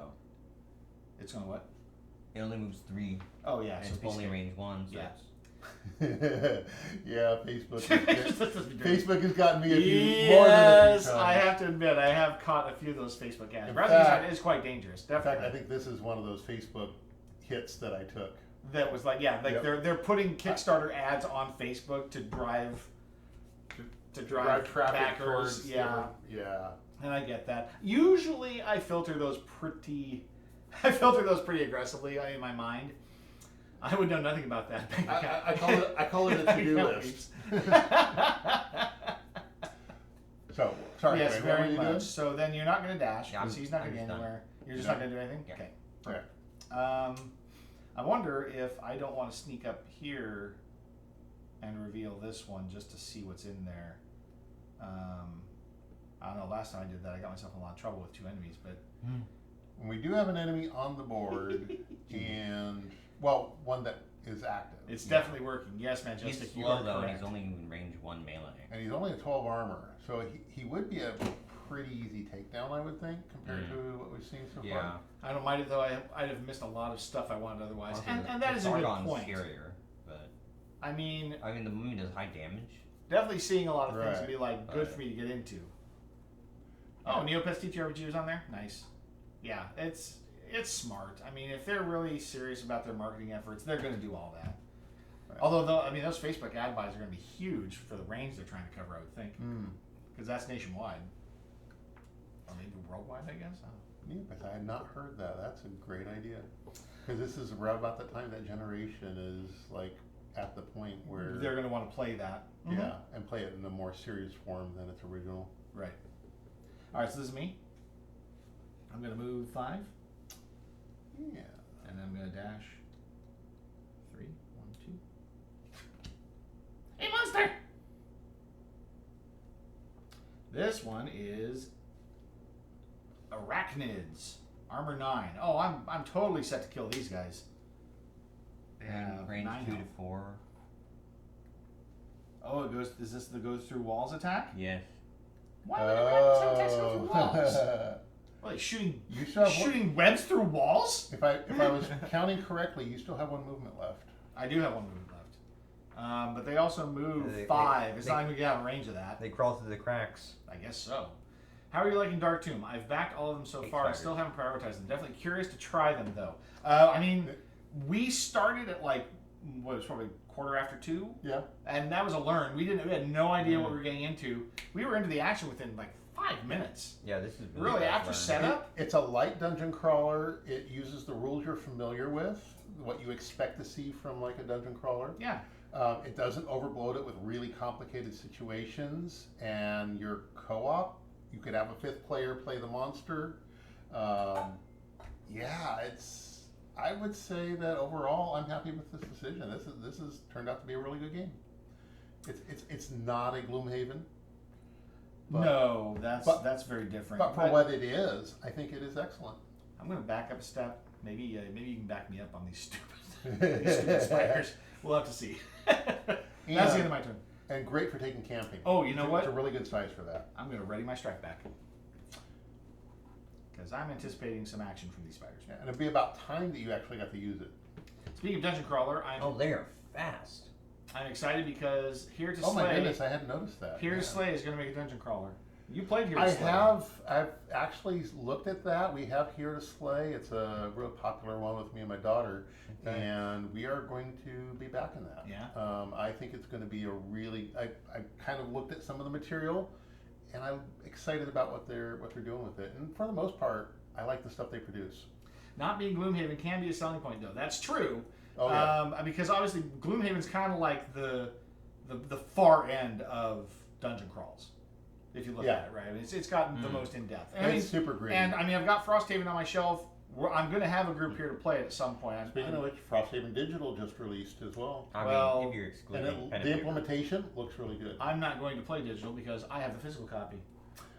[SPEAKER 1] It's going what?
[SPEAKER 3] it only moves 3
[SPEAKER 1] Oh yeah.
[SPEAKER 3] and
[SPEAKER 1] So
[SPEAKER 3] it's
[SPEAKER 1] be
[SPEAKER 3] only
[SPEAKER 1] scared.
[SPEAKER 3] range 1. So
[SPEAKER 1] Yeah.
[SPEAKER 2] Yeah, Facebook.
[SPEAKER 1] This is very-
[SPEAKER 2] Facebook has gotten me a few more than a
[SPEAKER 1] Yes,
[SPEAKER 2] few
[SPEAKER 1] I
[SPEAKER 2] times.
[SPEAKER 1] have to admit, I have caught a few of those Facebook ads.
[SPEAKER 2] In
[SPEAKER 1] Browsing
[SPEAKER 2] fact-
[SPEAKER 1] inside is quite dangerous.
[SPEAKER 2] In
[SPEAKER 1] Definitely.
[SPEAKER 2] fact, I think this is one of those Facebook hits that I took.
[SPEAKER 1] that was like
[SPEAKER 2] Yep.
[SPEAKER 1] they're putting Kickstarter ads on Facebook to drive
[SPEAKER 2] Traffic
[SPEAKER 1] backers.
[SPEAKER 2] towards
[SPEAKER 1] Yeah,
[SPEAKER 2] different- yeah.
[SPEAKER 1] and I get that. Usually, I filter those pretty aggressively in my mind. I would know nothing about that.
[SPEAKER 2] I call it a to-do list. So sorry.
[SPEAKER 1] Yes,
[SPEAKER 2] Greg, what were
[SPEAKER 1] very
[SPEAKER 2] you doing?
[SPEAKER 1] much. So then you're not going to dash
[SPEAKER 3] Yeah,
[SPEAKER 1] because he's not going to
[SPEAKER 3] I'm
[SPEAKER 1] get
[SPEAKER 3] just done.
[SPEAKER 1] anywhere. You're just
[SPEAKER 2] Yeah.
[SPEAKER 1] not going to do anything.
[SPEAKER 3] Yeah.
[SPEAKER 1] Okay.
[SPEAKER 2] Yeah.
[SPEAKER 1] I wonder if I don't want to sneak up here and reveal this one just to see what's in there. I don't know. Last time I did that, I got myself in a lot of trouble with 2 enemies. But
[SPEAKER 2] And we do have an enemy on the board, and well, one that is active.
[SPEAKER 1] it's
[SPEAKER 2] Yeah.
[SPEAKER 1] definitely working. Yes,
[SPEAKER 3] he's
[SPEAKER 1] Majestic, you
[SPEAKER 3] slow
[SPEAKER 1] are
[SPEAKER 3] though, and
[SPEAKER 1] correct.
[SPEAKER 3] he's only in range 1 melee.
[SPEAKER 2] And he's only a 12 armor, so he would be a pretty easy takedown, I would think, compared to what we've seen so
[SPEAKER 5] Yeah.
[SPEAKER 2] far.
[SPEAKER 1] I don't mind it though. I'd have missed a lot of stuff I wanted otherwise,
[SPEAKER 5] Also,
[SPEAKER 1] and that
[SPEAKER 5] the
[SPEAKER 1] is a good
[SPEAKER 5] Sargon's
[SPEAKER 1] point.
[SPEAKER 5] scarier, but
[SPEAKER 1] I mean,
[SPEAKER 5] the Mummy does high damage.
[SPEAKER 1] definitely seeing a lot of things
[SPEAKER 2] Right.
[SPEAKER 1] would be like good
[SPEAKER 5] Right.
[SPEAKER 1] for me to get into. Oh, Neopets TTRPG was on there. Nice. Yeah, it's smart. I mean, if they're really serious about their marketing efforts, they're going to do all that.
[SPEAKER 2] Right.
[SPEAKER 1] Although, though, I mean, those Facebook ad buys are going to be huge for the range they're trying to cover. I would think,
[SPEAKER 2] Hmm.
[SPEAKER 1] because that's nationwide, or maybe worldwide. I guess.
[SPEAKER 2] Yeah, but I had not heard that. That's a great idea. Because this is right about the time that generation is like at the point where
[SPEAKER 1] They're going to want to play that.
[SPEAKER 2] yeah, and play it in a more serious form than its original.
[SPEAKER 1] Right. All right. So this is me. I'm going to move 5,
[SPEAKER 2] Yeah.
[SPEAKER 1] and then I'm going to dash 3, 1, 2. Hey, monster! This one is Arachnids, armor 9. Oh, I'm totally set to kill these guys. They have
[SPEAKER 5] Range
[SPEAKER 1] 9
[SPEAKER 5] 2 to
[SPEAKER 1] health.
[SPEAKER 5] 4.
[SPEAKER 1] Oh, it goes. Is this the goes through walls attack?
[SPEAKER 5] Yes.
[SPEAKER 1] Why would Arachnids attacks go through walls? Well, like shooting
[SPEAKER 2] You still have one,
[SPEAKER 1] shooting webs through walls?
[SPEAKER 2] if I was counting correctly, you still have one movement left.
[SPEAKER 1] I do have one movement left, but they also move
[SPEAKER 3] They-
[SPEAKER 1] 5. It's
[SPEAKER 3] they-
[SPEAKER 1] not even gonna get out of range of that.
[SPEAKER 3] They crawl through the cracks.
[SPEAKER 1] I guess so. How are you liking Dark Tomb? I've backed all of them so
[SPEAKER 3] Hate
[SPEAKER 1] far. I
[SPEAKER 3] fighters.
[SPEAKER 1] still haven't prioritized them. Definitely curious to try them though. I mean, we started at like what was probably 2:15,
[SPEAKER 2] Yeah.
[SPEAKER 1] and that was a learn. We had no idea what we were getting into. We were into the action within like 5 minutes.
[SPEAKER 3] Yeah, this is
[SPEAKER 1] Really,
[SPEAKER 3] fast
[SPEAKER 1] after
[SPEAKER 3] learning.
[SPEAKER 1] setup?
[SPEAKER 2] It's a light dungeon crawler. It uses the rules you're familiar with, what you expect to see from like a dungeon crawler.
[SPEAKER 1] Yeah.
[SPEAKER 2] It doesn't overload it with really complicated situations, and your co-op, you could have a 5th player play the monster. Yeah, I would say that overall, I'm happy with this decision. This has turned out to be a really good game. It's not a Gloomhaven, but,
[SPEAKER 1] No,
[SPEAKER 2] but-
[SPEAKER 1] that's very different.
[SPEAKER 2] but for what it is, I think it is excellent.
[SPEAKER 1] I'm gonna back up a step. Maybe you can back me up on these stupid spiders. We'll have to see. That's the end of my turn.
[SPEAKER 2] And great for taking camping.
[SPEAKER 1] Oh, you know what?
[SPEAKER 2] It's a really good size for that.
[SPEAKER 1] I'm going to ready my strike back. Because I'm anticipating some action from these spiders.
[SPEAKER 2] Yeah, and it'd be about time that you actually got to use it.
[SPEAKER 1] Speaking of Dungeon Crawler,
[SPEAKER 3] Oh, they are fast.
[SPEAKER 1] I'm excited because Here to
[SPEAKER 2] Oh my
[SPEAKER 1] Slay,
[SPEAKER 2] goodness, I hadn't noticed that.
[SPEAKER 1] Here
[SPEAKER 2] Yeah.
[SPEAKER 1] to Slay is going to make a Dungeon Crawler. You played Here to
[SPEAKER 2] I
[SPEAKER 1] Slay.
[SPEAKER 2] have. I've actually looked at that. We have Here to Slay. It's a real popular one with me and my daughter,
[SPEAKER 3] Okay.
[SPEAKER 2] and we are going to be back in that.
[SPEAKER 1] Yeah.
[SPEAKER 2] I think it's going to be a really. I kind of looked at some of the material, and I'm excited about what they're doing with it. And for the most part, I like the stuff they produce.
[SPEAKER 1] Not being Gloomhaven can be a selling point, though. That's true.
[SPEAKER 2] Oh yeah.
[SPEAKER 1] Because obviously Gloomhaven's kind of like the far end of dungeon crawls. If you look
[SPEAKER 2] Yeah.
[SPEAKER 1] at it, right? I mean, it's gotten the most in depth.
[SPEAKER 2] And it's super greedy.
[SPEAKER 1] And I mean, I've got Frosthaven on my shelf. I'm going to have a group here to play it at some point.
[SPEAKER 2] Speaking of which, Frosthaven Digital just released as well.
[SPEAKER 3] I
[SPEAKER 1] Well,
[SPEAKER 3] mean, if you're
[SPEAKER 2] And
[SPEAKER 3] excluding pen
[SPEAKER 2] the
[SPEAKER 3] and paper.
[SPEAKER 2] implementation looks really good.
[SPEAKER 1] I'm not going to play digital because I have the physical copy,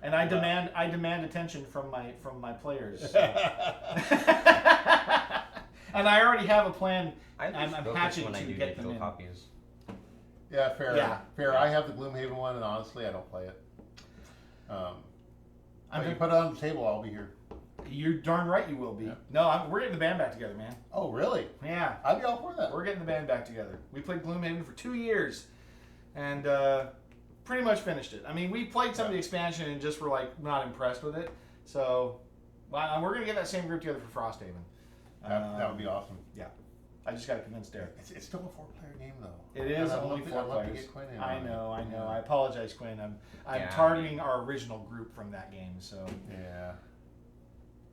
[SPEAKER 1] and I demand attention from my players. And I already have a plan.
[SPEAKER 3] I
[SPEAKER 1] I'm
[SPEAKER 3] just focus
[SPEAKER 1] hatching
[SPEAKER 3] when I
[SPEAKER 1] to
[SPEAKER 3] do
[SPEAKER 1] get them
[SPEAKER 3] digital
[SPEAKER 1] in.
[SPEAKER 3] copies.
[SPEAKER 2] Yeah, fair.
[SPEAKER 1] Yeah.
[SPEAKER 2] Fair. I have the Gloomhaven one, and honestly, I don't play it.
[SPEAKER 1] I'm
[SPEAKER 2] But you
[SPEAKER 1] gonna-
[SPEAKER 2] put it on the table, I'll be here.
[SPEAKER 1] You're darn right you will be.
[SPEAKER 2] Yeah.
[SPEAKER 1] No, we're getting the band back together, man.
[SPEAKER 2] Oh, really?
[SPEAKER 1] Yeah,
[SPEAKER 2] I'd be all for that.
[SPEAKER 1] we're getting the band back together. We played Gloomhaven for 2 years, and pretty much finished it. I mean, we played some of the expansion and just were like not impressed with it. So, well, we're gonna get that same group together for Frosthaven.
[SPEAKER 2] That would be awesome.
[SPEAKER 1] Yeah, I just got to convince Derek.
[SPEAKER 2] It's still a 4-player game, though.
[SPEAKER 1] It is
[SPEAKER 2] And I'd
[SPEAKER 1] only
[SPEAKER 2] love to-
[SPEAKER 1] 4
[SPEAKER 2] I'd love to
[SPEAKER 1] players.
[SPEAKER 2] get Quinn in
[SPEAKER 1] I
[SPEAKER 2] on it.
[SPEAKER 1] know.
[SPEAKER 2] Yeah.
[SPEAKER 1] I apologize, Quinn. I'm
[SPEAKER 3] Yeah.
[SPEAKER 1] targeting our original group from that game. So,
[SPEAKER 2] Yeah.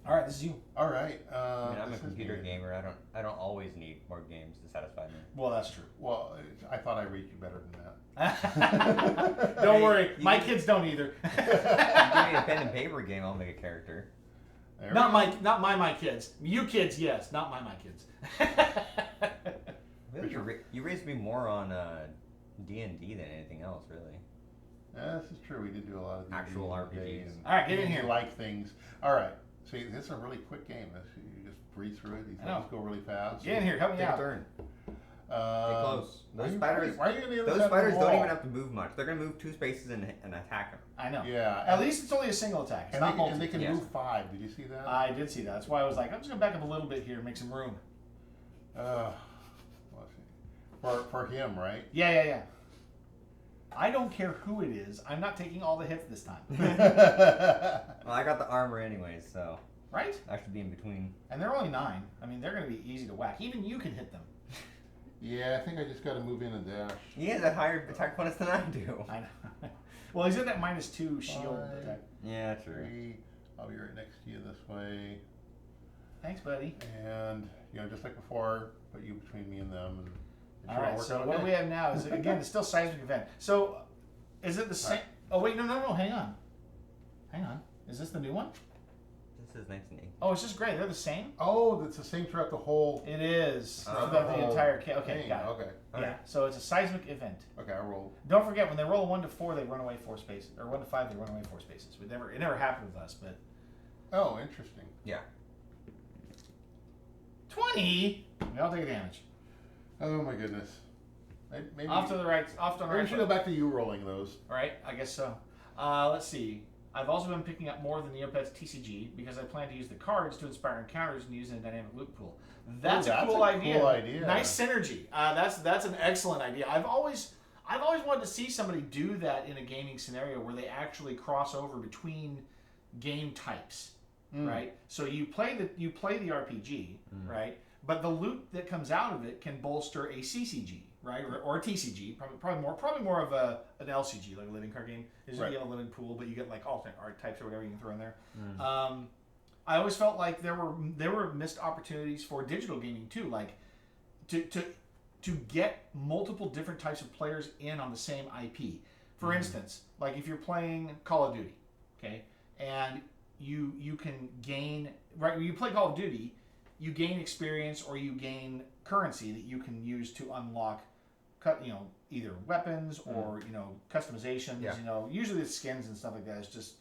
[SPEAKER 1] all right, this is you.
[SPEAKER 2] All right.
[SPEAKER 3] I mean, I'm a
[SPEAKER 2] this is
[SPEAKER 3] computer
[SPEAKER 2] me.
[SPEAKER 3] gamer. I don't always need more games to satisfy me.
[SPEAKER 1] Well, that's true.
[SPEAKER 2] Well, I thought I rated you better than that.
[SPEAKER 1] Don't worry,
[SPEAKER 3] You-
[SPEAKER 1] my
[SPEAKER 3] you-
[SPEAKER 1] kids don't either.
[SPEAKER 3] If you give me a pen and paper game, I'll make a character.
[SPEAKER 2] There
[SPEAKER 1] Not
[SPEAKER 2] we go.
[SPEAKER 1] my kids. You kids, yes. Not my kids.
[SPEAKER 3] Really, you raised me more on D&D than anything else, really.
[SPEAKER 2] Yeah, this is true. We did do a lot of D&D
[SPEAKER 3] Actual
[SPEAKER 2] in the
[SPEAKER 3] RPGs.
[SPEAKER 2] day, and
[SPEAKER 1] All right, get in
[SPEAKER 2] you
[SPEAKER 1] here.
[SPEAKER 2] like things. All right. See, this is a really quick game. You just breeze through it. These
[SPEAKER 1] I know.
[SPEAKER 2] things go really fast.
[SPEAKER 1] Get in here. Help me
[SPEAKER 3] Take a
[SPEAKER 1] out.
[SPEAKER 3] turn. Get close.
[SPEAKER 2] why
[SPEAKER 3] Those
[SPEAKER 2] you-
[SPEAKER 3] spiders.
[SPEAKER 2] Why are you on the other
[SPEAKER 3] Those
[SPEAKER 2] side of the
[SPEAKER 3] spiders don't
[SPEAKER 2] wall?
[SPEAKER 3] even have to move much. They're gonna move 2 spaces and attack him.
[SPEAKER 1] I know.
[SPEAKER 2] Yeah.
[SPEAKER 1] At least it's only a single attack. It's
[SPEAKER 2] And
[SPEAKER 1] not
[SPEAKER 2] they,
[SPEAKER 1] multi.
[SPEAKER 2] and they can
[SPEAKER 3] Yes.
[SPEAKER 2] move 5. Did you see that?
[SPEAKER 1] I did see that. That's why I was like, I'm just gonna back up a little bit here and make some room.
[SPEAKER 2] Let's see. For him, right?
[SPEAKER 1] Yeah. I don't care who it is. I'm not taking all the hits this time.
[SPEAKER 3] Well, I got the armor anyways, so
[SPEAKER 1] Right?
[SPEAKER 3] I should be in between.
[SPEAKER 1] And they're only 9. I mean, they're gonna be easy to whack. Even you can hit them.
[SPEAKER 2] Yeah, I think I just got to move in and dash.
[SPEAKER 3] He has a higher attack bonus than I do.
[SPEAKER 1] I know. Well, he's in that -2 shield
[SPEAKER 2] Fine.
[SPEAKER 1] attack.
[SPEAKER 3] Yeah, true.
[SPEAKER 2] 3. I'll be right next to you this way.
[SPEAKER 1] Thanks, buddy.
[SPEAKER 2] And, just like before, put you between me and them. And it
[SPEAKER 1] All
[SPEAKER 2] should
[SPEAKER 1] right.
[SPEAKER 2] work
[SPEAKER 1] So
[SPEAKER 2] out
[SPEAKER 1] what
[SPEAKER 2] okay.
[SPEAKER 1] we have now is again, it's still seismic event. So, is it the same? Oh wait, no. Hang on. Is this the new one?
[SPEAKER 3] This is 1980.
[SPEAKER 1] Oh, it's just gray. They're the same.
[SPEAKER 2] Oh, that's the same throughout the whole
[SPEAKER 1] It is
[SPEAKER 3] Oh.
[SPEAKER 1] throughout the
[SPEAKER 2] whole
[SPEAKER 1] entire. Okay,
[SPEAKER 2] thing.
[SPEAKER 1] got it.
[SPEAKER 2] Okay.
[SPEAKER 1] Yeah. So it's a seismic event.
[SPEAKER 2] Okay, I rolled.
[SPEAKER 1] Don't forget, when they roll a 1 to 4, they run away 4 spaces, or 1 to 5, they run away 4 spaces. It never happened with us, but
[SPEAKER 2] Oh, interesting.
[SPEAKER 3] Yeah.
[SPEAKER 1] 20. We all take damage.
[SPEAKER 2] Oh my goodness. Maybe
[SPEAKER 1] Off to the right. Off to the
[SPEAKER 2] maybe we
[SPEAKER 1] right.
[SPEAKER 2] should go back to you rolling those.
[SPEAKER 1] All right, I guess so. Let's see. I've also been picking up more of the Neopets TCG because I plan to use the cards to inspire encounters and use in a dynamic loot pool. That's a cool idea.
[SPEAKER 2] Cool idea.
[SPEAKER 1] Nice synergy. That's an excellent idea. I've always wanted to see somebody do that in a gaming scenario where they actually cross over between game types, right? So you play the RPG, right? But the loot that comes out of it can bolster a CCG, right, or a TCG. Probably more of an LCG, like a living card game. Is
[SPEAKER 2] Right.
[SPEAKER 1] you have a living pool, but you get like alternate archetypes or whatever you can throw in there. I always felt like there were missed opportunities for digital gaming too, like to get multiple different types of players in on the same IP. For instance, like if you're playing Call of Duty, okay, and you can gain, right, when you play Call of Duty, you gain experience or you gain currency that you can use to unlock, either weapons or customizations.
[SPEAKER 3] Yeah.
[SPEAKER 1] Usually it's skins and stuff like that. It's just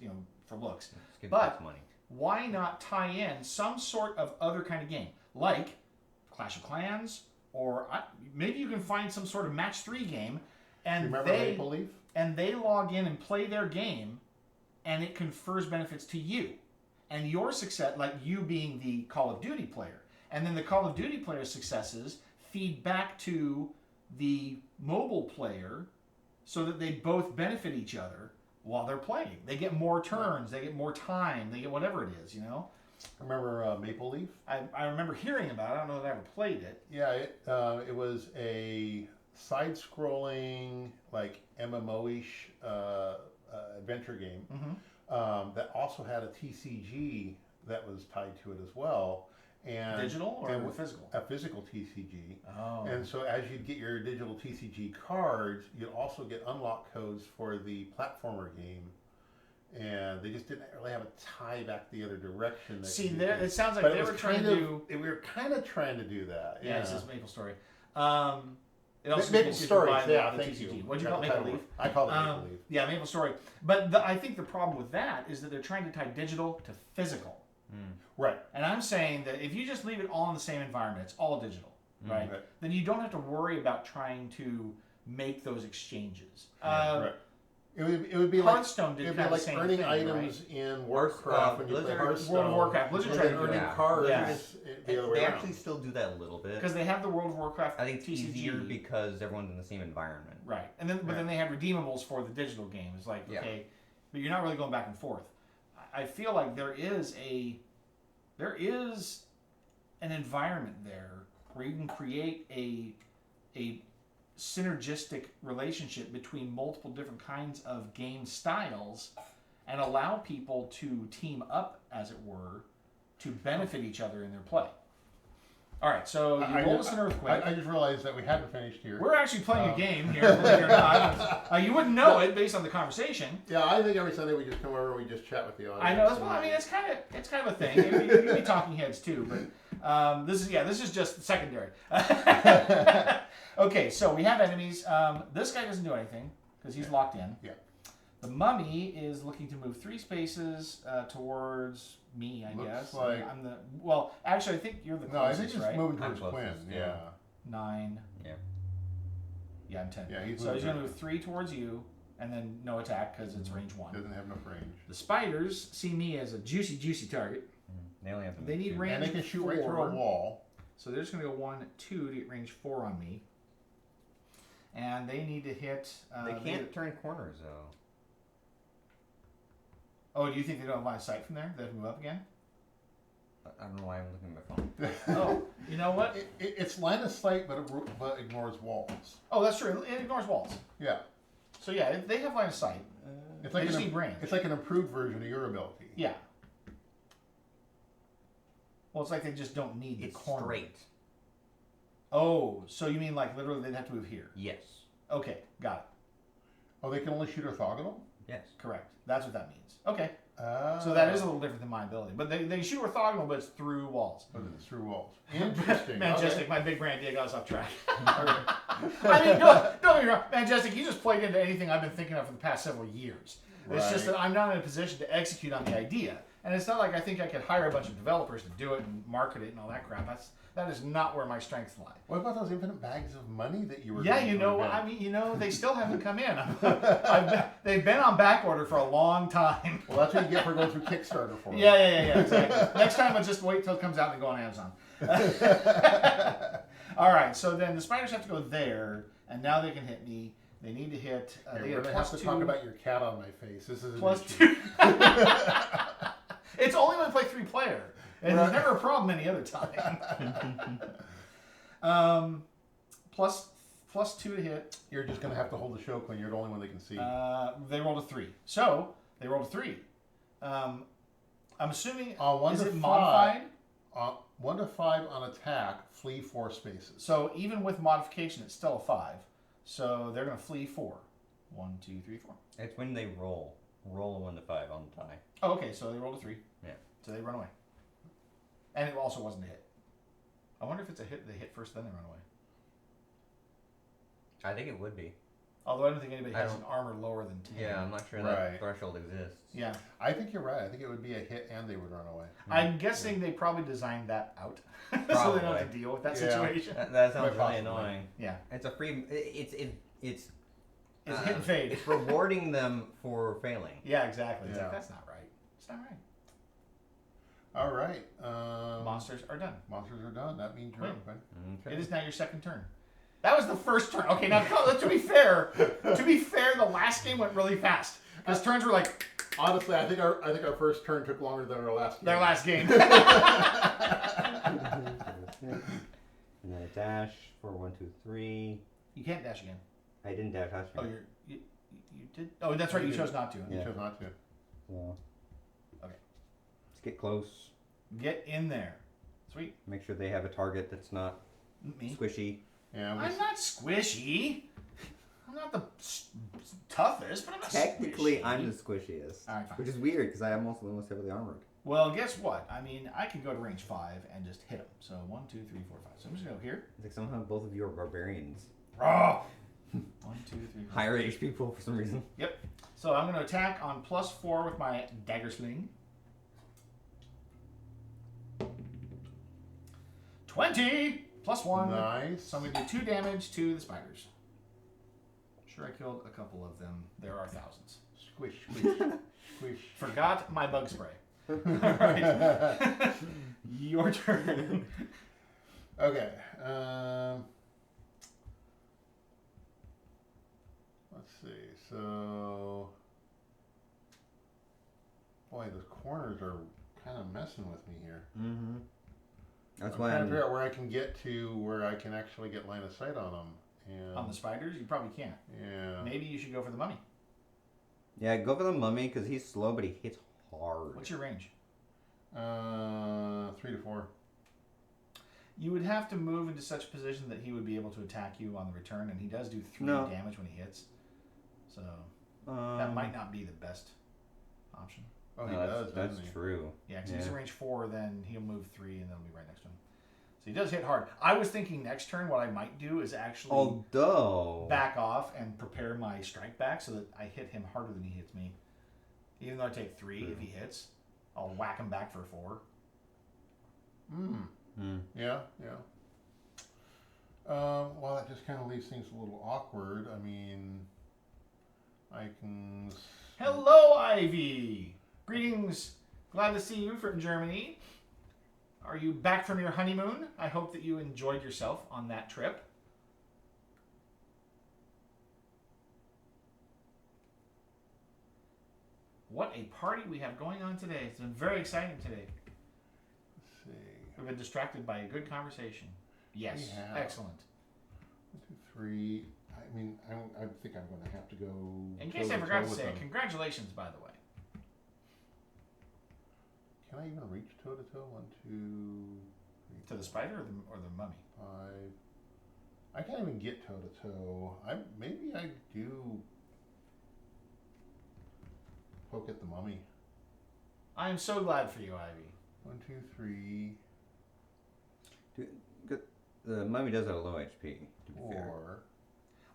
[SPEAKER 1] for looks.
[SPEAKER 3] Let's give
[SPEAKER 1] But-
[SPEAKER 3] this money.
[SPEAKER 1] Why not tie in some sort of other kind of game, like Clash of Clans, or maybe you can find some sort of match 3 game, and
[SPEAKER 2] Remember Maple Leaf?
[SPEAKER 1] they log in and play their game, and it confers benefits to you, and your success, like you being the Call of Duty player, and then the Call of Duty player's successes feed back to the mobile player, so that they both benefit each other while they're playing. They get more turns, they get more time, they get whatever it is.
[SPEAKER 2] Remember Maple Leaf?
[SPEAKER 1] I remember hearing about it. I don't know that I ever played it.
[SPEAKER 2] Yeah, it was a side-scrolling, like MMO-ish adventure game that also had a TCG that was tied to it as well. And
[SPEAKER 1] Digital or
[SPEAKER 2] and
[SPEAKER 1] physical?
[SPEAKER 2] A physical TCG.
[SPEAKER 1] Oh.
[SPEAKER 2] And so as you'd get your digital TCG cards, you'd also get unlock codes for the platformer game. And they just didn't really have a tie back the other direction.
[SPEAKER 1] See,
[SPEAKER 2] you
[SPEAKER 1] there
[SPEAKER 2] could-
[SPEAKER 1] it sounds like
[SPEAKER 2] but
[SPEAKER 1] they
[SPEAKER 2] it was
[SPEAKER 1] were trying
[SPEAKER 2] kind
[SPEAKER 1] to
[SPEAKER 2] of,
[SPEAKER 1] do.
[SPEAKER 2] we were kind of trying to do that.
[SPEAKER 1] Yeah,
[SPEAKER 2] Yeah,
[SPEAKER 1] it says Maple Story. It
[SPEAKER 2] Maple
[SPEAKER 1] gives you
[SPEAKER 2] Stories,
[SPEAKER 1] buy the
[SPEAKER 2] yeah,
[SPEAKER 1] other
[SPEAKER 2] thank
[SPEAKER 1] TCG.
[SPEAKER 2] you.
[SPEAKER 1] What'd you
[SPEAKER 2] Got
[SPEAKER 1] call it?
[SPEAKER 2] the
[SPEAKER 1] Maple
[SPEAKER 2] title.
[SPEAKER 1] Leaf?
[SPEAKER 2] I call it Maple Leaf.
[SPEAKER 1] Yeah, Maple Story. But I think the problem with that is that they're trying to tie digital to physical.
[SPEAKER 2] Right.
[SPEAKER 1] And I'm saying that if you just leave it all in the same environment, it's all digital, right?
[SPEAKER 2] Right.
[SPEAKER 1] Then you don't have to worry about trying to make those exchanges.
[SPEAKER 2] Right. It would be like
[SPEAKER 1] Hearthstone did
[SPEAKER 2] it'd be
[SPEAKER 1] kind of
[SPEAKER 2] like
[SPEAKER 1] the same
[SPEAKER 2] earning
[SPEAKER 1] thing,
[SPEAKER 2] items in Warcraft when you play
[SPEAKER 3] Blizzard-
[SPEAKER 2] Hearthstone.
[SPEAKER 1] World of Warcraft. Blizzard
[SPEAKER 2] and
[SPEAKER 1] tried
[SPEAKER 2] then
[SPEAKER 1] to
[SPEAKER 2] earning
[SPEAKER 3] yeah.
[SPEAKER 2] cards
[SPEAKER 1] Yeah.
[SPEAKER 2] the other way
[SPEAKER 3] They
[SPEAKER 2] around.
[SPEAKER 3] actually still do that a little bit.
[SPEAKER 1] Because they have the World of Warcraft
[SPEAKER 3] I think it's
[SPEAKER 1] TCG.
[SPEAKER 3] easier because everyone's in the same environment.
[SPEAKER 1] Right. And then then they had redeemables for the digital game. It's like,
[SPEAKER 3] Yeah.
[SPEAKER 1] okay, but you're not really going back and forth. I feel like there is an environment there where you can create a synergistic relationship between multiple different kinds of game styles and allow people to team up, as it were, to benefit each other in their play. All right, so you roll us an earthquake.
[SPEAKER 2] I just realized that we hadn't finished here.
[SPEAKER 1] We're actually playing a game here, believe it or not. You wouldn't know it based on the conversation.
[SPEAKER 2] Yeah, I think every Sunday we just come over and we just chat with the audience.
[SPEAKER 1] I know. That's well, I mean, it's kind of a thing. You can be talking heads too, but this is just secondary. Okay, so we have enemies. This guy doesn't do anything because he's locked in.
[SPEAKER 2] Yeah.
[SPEAKER 1] The mummy is looking to move 3 spaces towards me, I
[SPEAKER 2] Looks
[SPEAKER 1] guess.
[SPEAKER 2] like-
[SPEAKER 1] I'm the actually, I think you're the
[SPEAKER 2] No, I
[SPEAKER 1] closest,
[SPEAKER 2] think it's
[SPEAKER 1] right?
[SPEAKER 2] moving
[SPEAKER 3] I'm
[SPEAKER 2] towards Quinn.
[SPEAKER 3] closest,
[SPEAKER 2] Yeah.
[SPEAKER 1] 9.
[SPEAKER 5] Yeah.
[SPEAKER 1] Yeah, I'm 10.
[SPEAKER 2] Yeah, he's
[SPEAKER 1] so he's
[SPEAKER 2] moving
[SPEAKER 1] going to move 3 towards you, and then no attack because it's range 1.
[SPEAKER 2] Doesn't have enough range.
[SPEAKER 1] The spiders see me as a juicy target.
[SPEAKER 5] They only have to
[SPEAKER 1] They
[SPEAKER 5] move
[SPEAKER 1] need
[SPEAKER 5] two.
[SPEAKER 1] range.
[SPEAKER 2] And they can shoot right through a
[SPEAKER 1] 4.
[SPEAKER 2] wall.
[SPEAKER 1] So they're just going to go 1, 2 to get range 4 on me. And they need to hit.
[SPEAKER 3] They can't turn corners though.
[SPEAKER 1] Oh, do you think they don't have line of sight from there? They have to move up again?
[SPEAKER 3] I don't know why I'm looking at my phone.
[SPEAKER 1] Oh, you know what?
[SPEAKER 2] It's line of sight, but ignores walls.
[SPEAKER 1] Oh, that's true. It ignores walls.
[SPEAKER 2] Yeah.
[SPEAKER 1] So yeah, they have line of sight.
[SPEAKER 2] It's
[SPEAKER 1] They
[SPEAKER 2] like
[SPEAKER 1] just need range.
[SPEAKER 2] It's like an improved version of your ability.
[SPEAKER 1] Yeah. Well, it's like they just don't need the
[SPEAKER 3] It's
[SPEAKER 1] corner.
[SPEAKER 3] straight.
[SPEAKER 1] Oh, so you mean like literally they'd have to move here?
[SPEAKER 3] Yes.
[SPEAKER 1] Okay, got
[SPEAKER 2] Oh, they can only shoot orthogonal?
[SPEAKER 3] Yes.
[SPEAKER 1] it. Correct. That's what that means. Okay.
[SPEAKER 2] Ah.
[SPEAKER 1] So that is a little different than my ability. But they shoot orthogonal, but it's through walls.
[SPEAKER 2] But it's through walls. Interesting.
[SPEAKER 1] Majestic,
[SPEAKER 2] Okay.
[SPEAKER 1] my big brain did got us off track. I mean, don't get me wrong. Majestic, you just played into anything I've been thinking of for the past several years. It's just
[SPEAKER 2] Right.
[SPEAKER 1] that I'm not in a position to execute on the idea. And it's not like I think I could hire a bunch of developers to do it and market it and all that crap. That is not where my strengths lie.
[SPEAKER 2] What about those infinite bags of money that you were
[SPEAKER 1] Yeah,
[SPEAKER 2] going
[SPEAKER 1] you
[SPEAKER 2] to
[SPEAKER 1] know,
[SPEAKER 2] invent?
[SPEAKER 1] I mean, they still haven't come in. They've been on back order for a long time.
[SPEAKER 2] Well, that's what you get for going through Kickstarter for it.
[SPEAKER 1] Yeah, exactly. Next time, I'll just wait till it comes out and go on Amazon. All right, so then the spiders have to go there, and now they can hit me. They need to hit.
[SPEAKER 2] Hey,
[SPEAKER 1] They
[SPEAKER 2] we're
[SPEAKER 1] have
[SPEAKER 2] going to have to
[SPEAKER 1] +2,
[SPEAKER 2] talk about your cat on my face. This is an
[SPEAKER 1] plus
[SPEAKER 2] issue.
[SPEAKER 1] 2. It's only when I play 3-player. And
[SPEAKER 2] Right.
[SPEAKER 1] there's never a problem any other time. plus 2 to hit.
[SPEAKER 2] You're just going to have to hold the show when you're the only one they can see.
[SPEAKER 1] They rolled a 3. So, they rolled a 3. I'm assuming,
[SPEAKER 2] On 1
[SPEAKER 1] is
[SPEAKER 2] to
[SPEAKER 1] it
[SPEAKER 2] 5,
[SPEAKER 1] modified?
[SPEAKER 2] 1 to 5 on attack, flee 4 spaces.
[SPEAKER 1] So, even with modification, it's still a 5. So, they're going to flee 4. 1, 2, 3, 4.
[SPEAKER 5] It's when they roll. Roll a 1 to 5 on the tie.
[SPEAKER 1] Oh, okay, so they rolled a 3.
[SPEAKER 5] Yeah.
[SPEAKER 1] So they run away. And it also wasn't a hit. I wonder if it's a hit, they hit first, then they run away.
[SPEAKER 5] I think it would be.
[SPEAKER 1] Although I don't think anybody
[SPEAKER 5] I
[SPEAKER 1] has
[SPEAKER 5] don't-
[SPEAKER 1] an armor lower than 10.
[SPEAKER 5] Yeah, I'm not sure
[SPEAKER 2] Right.
[SPEAKER 5] that threshold exists.
[SPEAKER 1] Yeah.
[SPEAKER 2] I think you're right. I think it would be a hit and they would run away.
[SPEAKER 1] I'm guessing they probably designed that out. so they don't
[SPEAKER 5] Probably.
[SPEAKER 1] have to deal with that
[SPEAKER 2] Yeah.
[SPEAKER 1] situation.
[SPEAKER 5] That sounds
[SPEAKER 2] Quite
[SPEAKER 5] really
[SPEAKER 2] possibly.
[SPEAKER 5] annoying.
[SPEAKER 1] Yeah.
[SPEAKER 3] It's a free. It's
[SPEAKER 1] It's hit and fade.
[SPEAKER 3] It's rewarding them for failing.
[SPEAKER 1] Yeah, exactly. It's
[SPEAKER 2] Yeah.
[SPEAKER 1] like, that's not right. It's not right.
[SPEAKER 2] All right.
[SPEAKER 1] Monsters are done.
[SPEAKER 2] Monsters are done. That means you're
[SPEAKER 1] Wait.
[SPEAKER 2] open.
[SPEAKER 3] Okay.
[SPEAKER 1] It is now your second turn. That was the first turn. Okay, now to be fair, the last game went really fast. Because turns were like
[SPEAKER 2] Honestly, I think our first turn took longer than our last game.
[SPEAKER 1] their last game.
[SPEAKER 4] And then a dash for 1, 2, 3.
[SPEAKER 1] You can't dash again.
[SPEAKER 4] I didn't dash last
[SPEAKER 1] Oh,
[SPEAKER 4] turn.
[SPEAKER 1] you did. Oh, that's right. You chose not to.
[SPEAKER 2] You
[SPEAKER 4] Yeah.
[SPEAKER 2] chose not to.
[SPEAKER 4] So,
[SPEAKER 1] Okay.
[SPEAKER 4] let's get close.
[SPEAKER 1] Get in there. Sweet.
[SPEAKER 4] Make sure they have a target that's not
[SPEAKER 1] Me.
[SPEAKER 4] squishy.
[SPEAKER 2] Yeah.
[SPEAKER 1] I'm not squishy. I'm not the toughest, but I'm not
[SPEAKER 4] Technically,
[SPEAKER 1] squishy.
[SPEAKER 4] I'm the squishiest.
[SPEAKER 1] All right, fine.
[SPEAKER 4] Which is weird because I am also the most heavily armored.
[SPEAKER 1] Well, guess what? I mean, I can go to range 5 and just hit them. So 1, 2, 3, 4, 5. So I'm just gonna go here.
[SPEAKER 4] It's like somehow both of you are barbarians.
[SPEAKER 1] Oh! 1, 2, 3, 4.
[SPEAKER 4] Higher age people for some reason.
[SPEAKER 1] Yep. So I'm gonna attack on +4 with my dagger sling. 20 +1.
[SPEAKER 2] Nice.
[SPEAKER 1] So I'm gonna do 2 damage to the spiders. Sure, I killed a couple of them. There are thousands.
[SPEAKER 2] Squish, squish, squish.
[SPEAKER 1] Forgot my bug spray. Alright. Your turn.
[SPEAKER 2] Okay. Let's see. So, boy, the corners are kind of messing with me here.
[SPEAKER 4] Mm-hmm. That's
[SPEAKER 2] I'm
[SPEAKER 4] why
[SPEAKER 2] trying to figure
[SPEAKER 4] I'm.
[SPEAKER 2] out where I can get to where I can actually get line of sight on them. And
[SPEAKER 1] On the spiders, you probably can't.
[SPEAKER 2] yeah.
[SPEAKER 1] Maybe you should go for the mummy.
[SPEAKER 4] Yeah, go for the mummy because he's slow, but he hits hard.
[SPEAKER 1] What's your range?
[SPEAKER 2] 3 to 4.
[SPEAKER 1] You would have to move into such a position that he would be able to attack you on the return, and he does do 3
[SPEAKER 4] No.
[SPEAKER 1] damage when he hits. So that might not be the best option.
[SPEAKER 2] Oh, he
[SPEAKER 3] No,
[SPEAKER 2] does.
[SPEAKER 3] that's
[SPEAKER 2] doesn't he?
[SPEAKER 3] true.
[SPEAKER 1] Yeah, because he's
[SPEAKER 4] Yeah.
[SPEAKER 1] in range 4, then he'll move 3, and then it'll be right next to him. So he does hit hard. I was thinking next turn what I might do is actually
[SPEAKER 4] Although.
[SPEAKER 1] back off and prepare my strike back so that I hit him harder than he hits me. Even though I take 3 if he hits, I'll whack him back for 4.
[SPEAKER 2] Hmm.
[SPEAKER 4] Hmm.
[SPEAKER 2] Yeah, yeah. Well, that just kind of leaves things a little awkward. I mean, I can.
[SPEAKER 1] Hello, Ivy. Greetings. Glad to see you from Germany. Are you back from your honeymoon? I hope that you enjoyed yourself on that trip. What a party we have going on today. It's been very exciting today.
[SPEAKER 2] Let's see.
[SPEAKER 1] We've been distracted by a good conversation. Yes,
[SPEAKER 2] We have.
[SPEAKER 1] excellent.
[SPEAKER 2] 1, 2, 3. I mean, I think I'm going to have to go.
[SPEAKER 1] In case I
[SPEAKER 2] toe-to-toe
[SPEAKER 1] forgot to
[SPEAKER 2] with
[SPEAKER 1] say,
[SPEAKER 2] them.
[SPEAKER 1] congratulations, by the way.
[SPEAKER 2] Can I even reach toe to toe? 1, 2, 3,
[SPEAKER 1] To the spider or the mummy?
[SPEAKER 2] 5. I can't even get toe to toe. Maybe I do poke at the mummy.
[SPEAKER 1] I am so glad for you, Ivy.
[SPEAKER 2] 1, 2, 3,
[SPEAKER 4] The mummy does have a low HP, to be fair.
[SPEAKER 2] 4.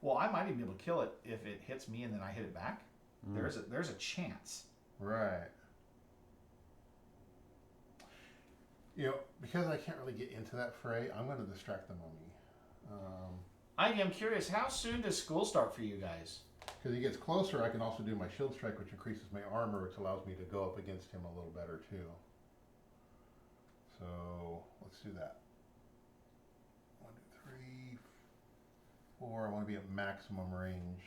[SPEAKER 1] Well, I might even be able to kill it if it hits me and then I hit it back.
[SPEAKER 4] Mm.
[SPEAKER 1] There's a chance.
[SPEAKER 2] Right. You know, because I can't really get into that fray, I'm going to distract the mummy.
[SPEAKER 1] Ivy, I'm curious, how soon does school start for you guys?
[SPEAKER 2] Because he gets closer, I can also do my shield strike, which increases my armor, which allows me to go up against him a little better too. So let's do that. 1, 2, 3, 4. I want to be at maximum range,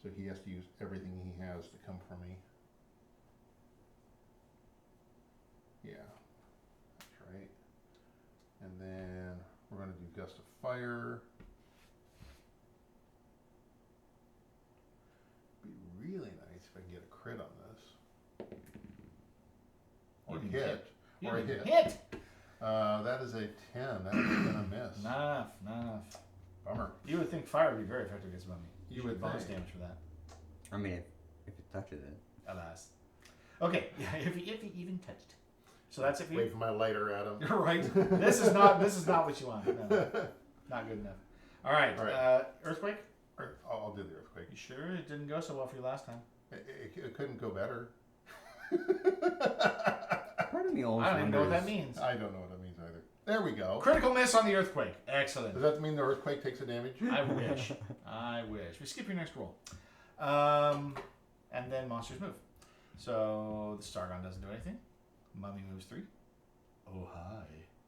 [SPEAKER 2] so he has to use everything he has to come for me. Yeah, that's right. And then we're going to do Gust of Fire. Be really nice if I can get a crit on this. Or
[SPEAKER 1] You didn't
[SPEAKER 2] hit.
[SPEAKER 1] hit. You
[SPEAKER 2] Or a
[SPEAKER 1] didn't
[SPEAKER 2] hit.
[SPEAKER 1] hit.
[SPEAKER 2] That is a 10. That is gonna miss.
[SPEAKER 1] Not enough.
[SPEAKER 2] Bummer.
[SPEAKER 1] You would think fire would be very effective against mummy.
[SPEAKER 2] You
[SPEAKER 1] should
[SPEAKER 2] would
[SPEAKER 1] bonus
[SPEAKER 2] think.
[SPEAKER 1] damage for that.
[SPEAKER 4] I mean, if it touches it.
[SPEAKER 1] Alas. Okay, yeah, if he even touched. So that's it for you.
[SPEAKER 2] Wave my lighter at him.
[SPEAKER 1] You're right. This is not what you want. No, not good enough. All right.
[SPEAKER 2] All right.
[SPEAKER 1] Earthquake.
[SPEAKER 2] I'll do the earthquake.
[SPEAKER 1] You sure it didn't go so well for you last time?
[SPEAKER 2] It couldn't go better.
[SPEAKER 4] Part of me almost
[SPEAKER 1] I don't even know what that
[SPEAKER 4] wonders-
[SPEAKER 1] means.
[SPEAKER 2] I don't know what that means either. There we go.
[SPEAKER 1] Critical miss on the earthquake. Excellent.
[SPEAKER 2] Does that mean the earthquake takes a damage?
[SPEAKER 1] I wish. I wish. We skip your next roll. And then monsters move. So the Stargon doesn't do anything. Mummy moves 3. Oh, hi.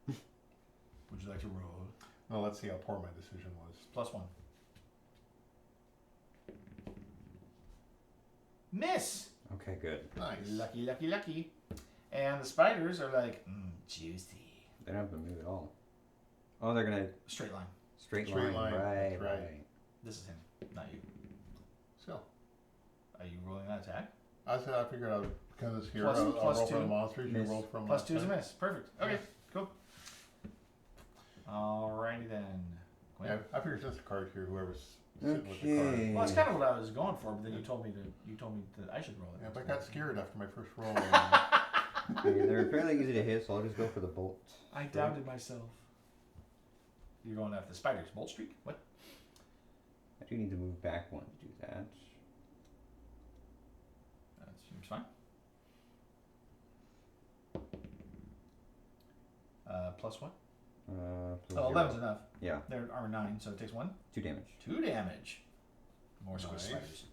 [SPEAKER 1] Would you like to roll?
[SPEAKER 2] No, let's see how poor my decision was.
[SPEAKER 1] +1. Miss!
[SPEAKER 4] Okay, good.
[SPEAKER 2] Nice.
[SPEAKER 1] Lucky, lucky, lucky. And the spiders are like, juicy.
[SPEAKER 4] They don't have to move at all. Oh, they're gonna
[SPEAKER 1] Straight line.
[SPEAKER 4] straight
[SPEAKER 2] Straight
[SPEAKER 4] line.
[SPEAKER 2] line,
[SPEAKER 4] Right,
[SPEAKER 2] that's right.
[SPEAKER 4] right.
[SPEAKER 1] This is him, not you.
[SPEAKER 2] So,
[SPEAKER 1] Are you rolling that attack?
[SPEAKER 2] I said I figured out because it's here.
[SPEAKER 1] Plus-
[SPEAKER 2] I'll
[SPEAKER 1] plus
[SPEAKER 2] roll for the
[SPEAKER 1] 2.
[SPEAKER 2] monsters. You
[SPEAKER 4] Miss.
[SPEAKER 2] rolled from
[SPEAKER 1] +2
[SPEAKER 2] last
[SPEAKER 1] is a
[SPEAKER 2] time.
[SPEAKER 1] miss. Perfect. Okay, cool. Alrighty then. Gwen?
[SPEAKER 2] Yeah, I figured since the card here, whoever's sitting with the card.
[SPEAKER 4] Okay.
[SPEAKER 1] Well, that's kind of what I was going for, but then you told me that I should roll it.
[SPEAKER 2] Yeah, but I got scared after my first roll.
[SPEAKER 4] Okay, they're fairly easy to hit, so I'll just go for the bolt.
[SPEAKER 1] I doubted myself. You're going after the spiders. Bolt streak? What?
[SPEAKER 4] I do need to move back one to do that.
[SPEAKER 1] That seems fine. Plus what?
[SPEAKER 4] Plus
[SPEAKER 1] Oh,
[SPEAKER 4] 0.
[SPEAKER 1] 11's enough.
[SPEAKER 4] Yeah,
[SPEAKER 1] They're armor 9, so it takes 1.
[SPEAKER 4] 2 damage.
[SPEAKER 1] 2 damage. More squish
[SPEAKER 2] Nice.
[SPEAKER 1] spiders.